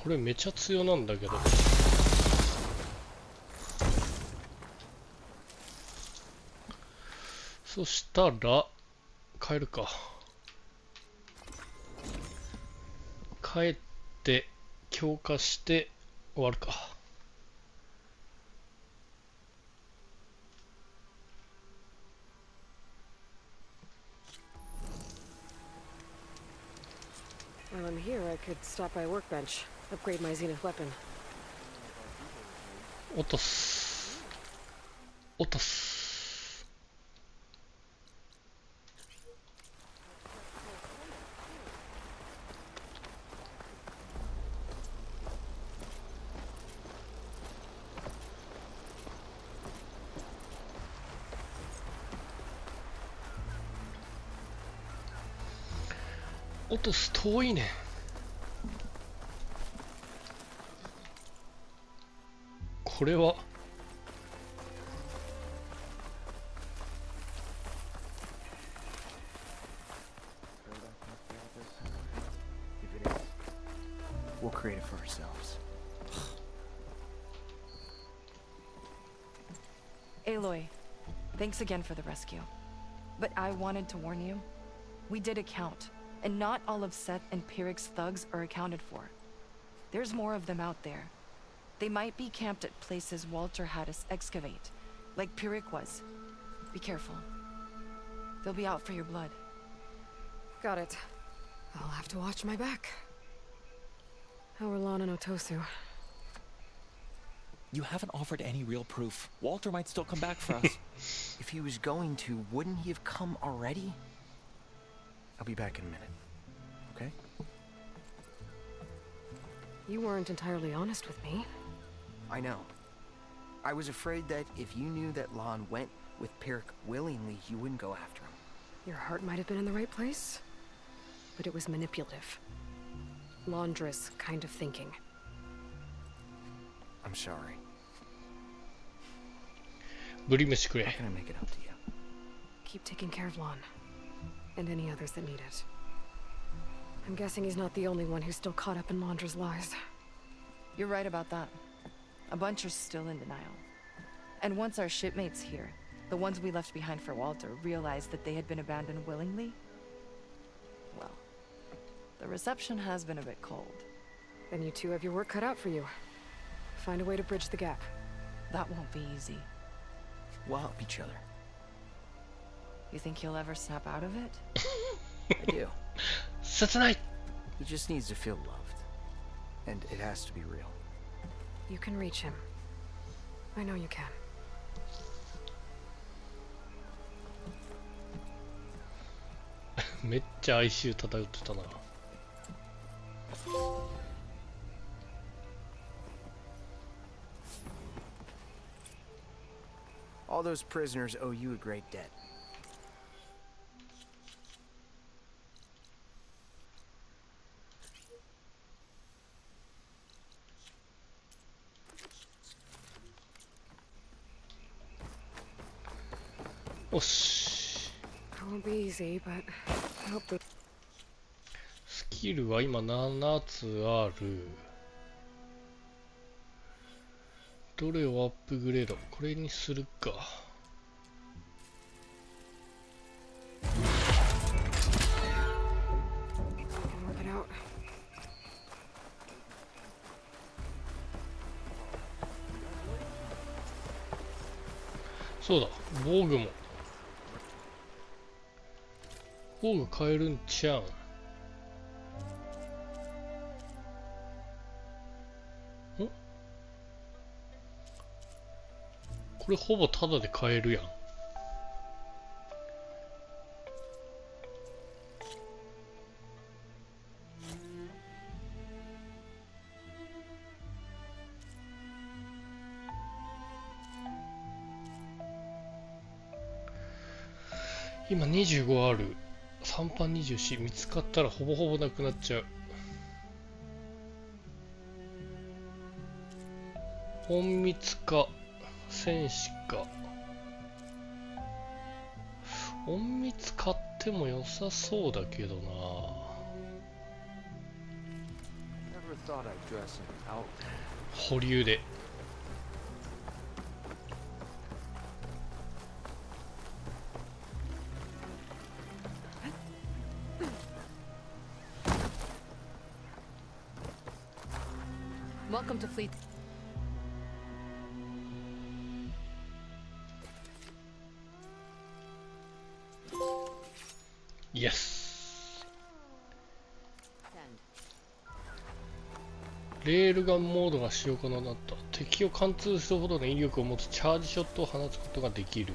これめちゃ強なんだけど。そしたら帰るか。帰って強化して終わるか。While I'm here, I could stop by a workbench. Upgrade my Zenith weapon. 落とす。落とす。落とす遠いねん。これはWe'll create it for ourselves. Aloy, thanks again for the rescue. But I wanted to warn you. We did a count, and not all of Seth and Pyrrhic's thugs are accounted for. There's more of them out there. They might be camped at places Walter had us excavate, like Pirik was. Be careful. They'll be out for your blood. Got it. I'll have to watch my back. How are Lon and Otosu? You haven't offered any real proof. Walter might still come back for us. If he was going to, wouldn't he have come already? I'll be back in a minute. Okay? You weren't entirely honest with me. I know. I was afraid that if you knew that Lon went with Pirik willingly, you wouldn't go after him. Your heart might have been in the right place, but it was manipulative. Laundress kind of thinking. I'm sorry. ブリ飯くれ。 How can I make it up to you? Keep taking care of Lon, and any others that need it. I'm guessing he's not the only one who's still caught up in Laundra's lies. You're right about that. A bunch are still in denial. And once our shipmates here, the ones we left behind for Walter, realized that they had been abandoned willingly, well, the reception has been a bit cold. Then you two have your work cut out for you. Find a way to bridge the gap. That won't be easy. We'll help each other. You think he'll ever snap out of it? I do. 切ない。 He just needs to feel loved. And it has to be real. You can reach him. I know you can. めっちゃ哀愁漂ってたな。 All those prisoners owe you a great debt. Osh. It won't be easy, but I hope that. スキルは今7つある。どれをアップグレード？これにするか。Work it out. そうだ、防具も。防具変えるんちゃうん。これほぼタダで買えるやん。今25ある。3班24見つかったらほぼほぼなくなっちゃう。隠密か戦士か。隠密買っても良さそうだけどな。保留で。Welcome to Fleet. Yes. レールガンモードが使用可能になった。敵を貫通するほどの威力を持つチャージショットを放つことができる。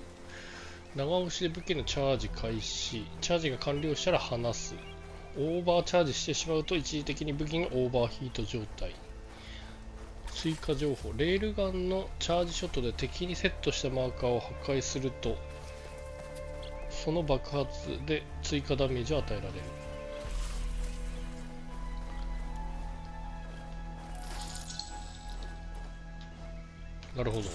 長押しで武器のチャージ開始。チャージが完了したら離す。オーバーチャージしてしまうと一時的に武器がオーバーヒート状態。追加情報。レールガンのチャージショットで敵にセットしたマーカーを破壊するとその爆発で追加ダメージを与えられる。なるほど。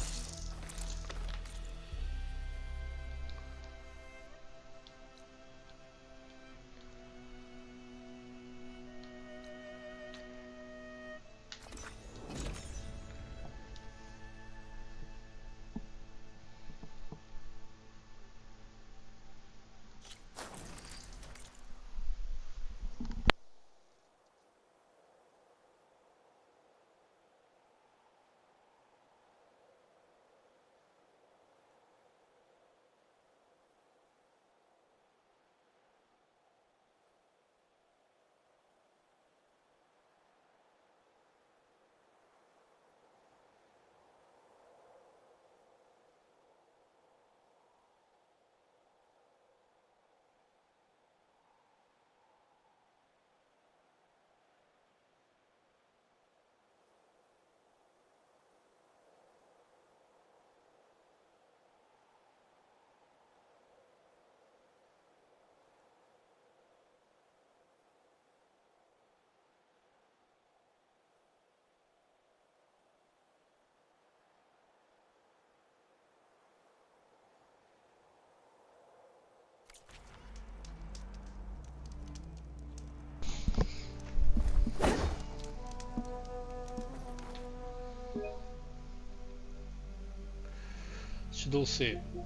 手動セーブ、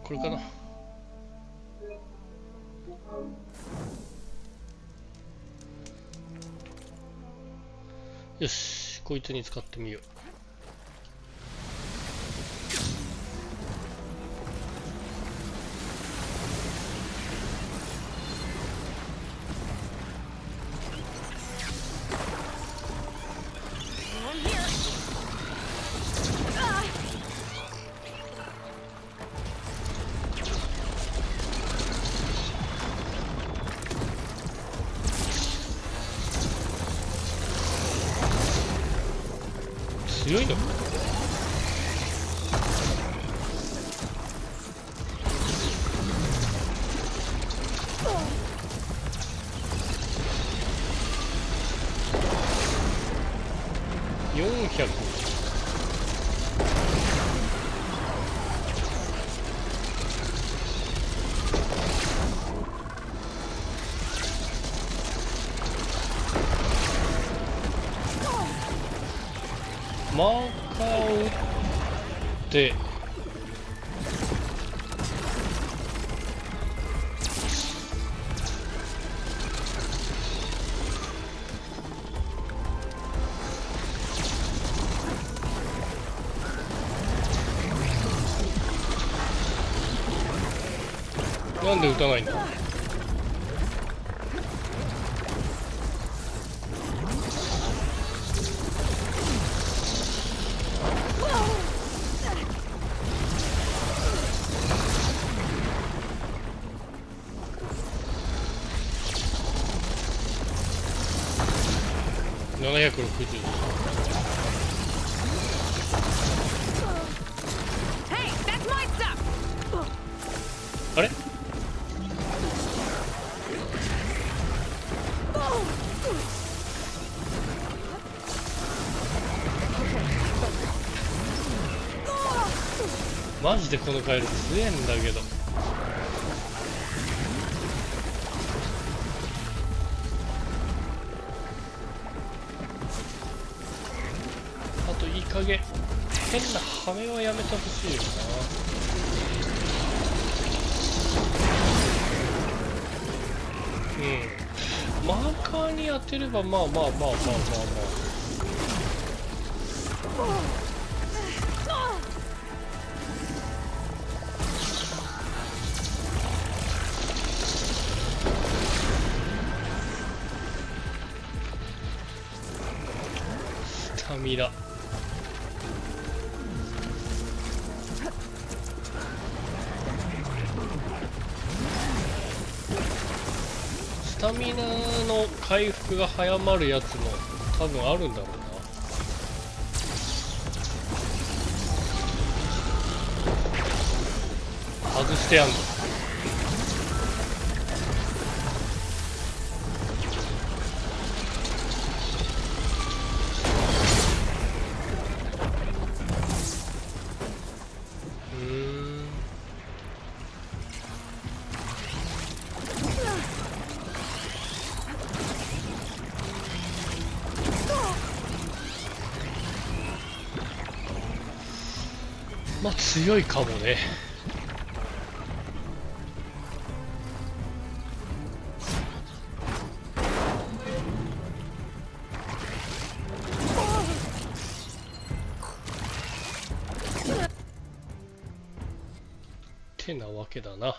これかな。よし、こいつに使ってみよう。強いのか。400。マーカーを打ってなんで撃たないんだ。760。あれ？マジでこのカエル強えんだけど。あといい加減変な羽目はやめてほしいよな。マーカーに当てればまあ。スタミナ。スタミナの回復が早まるやつも多分あるんだろうな。外してやんの。まあ強いかもね。てなわけだな。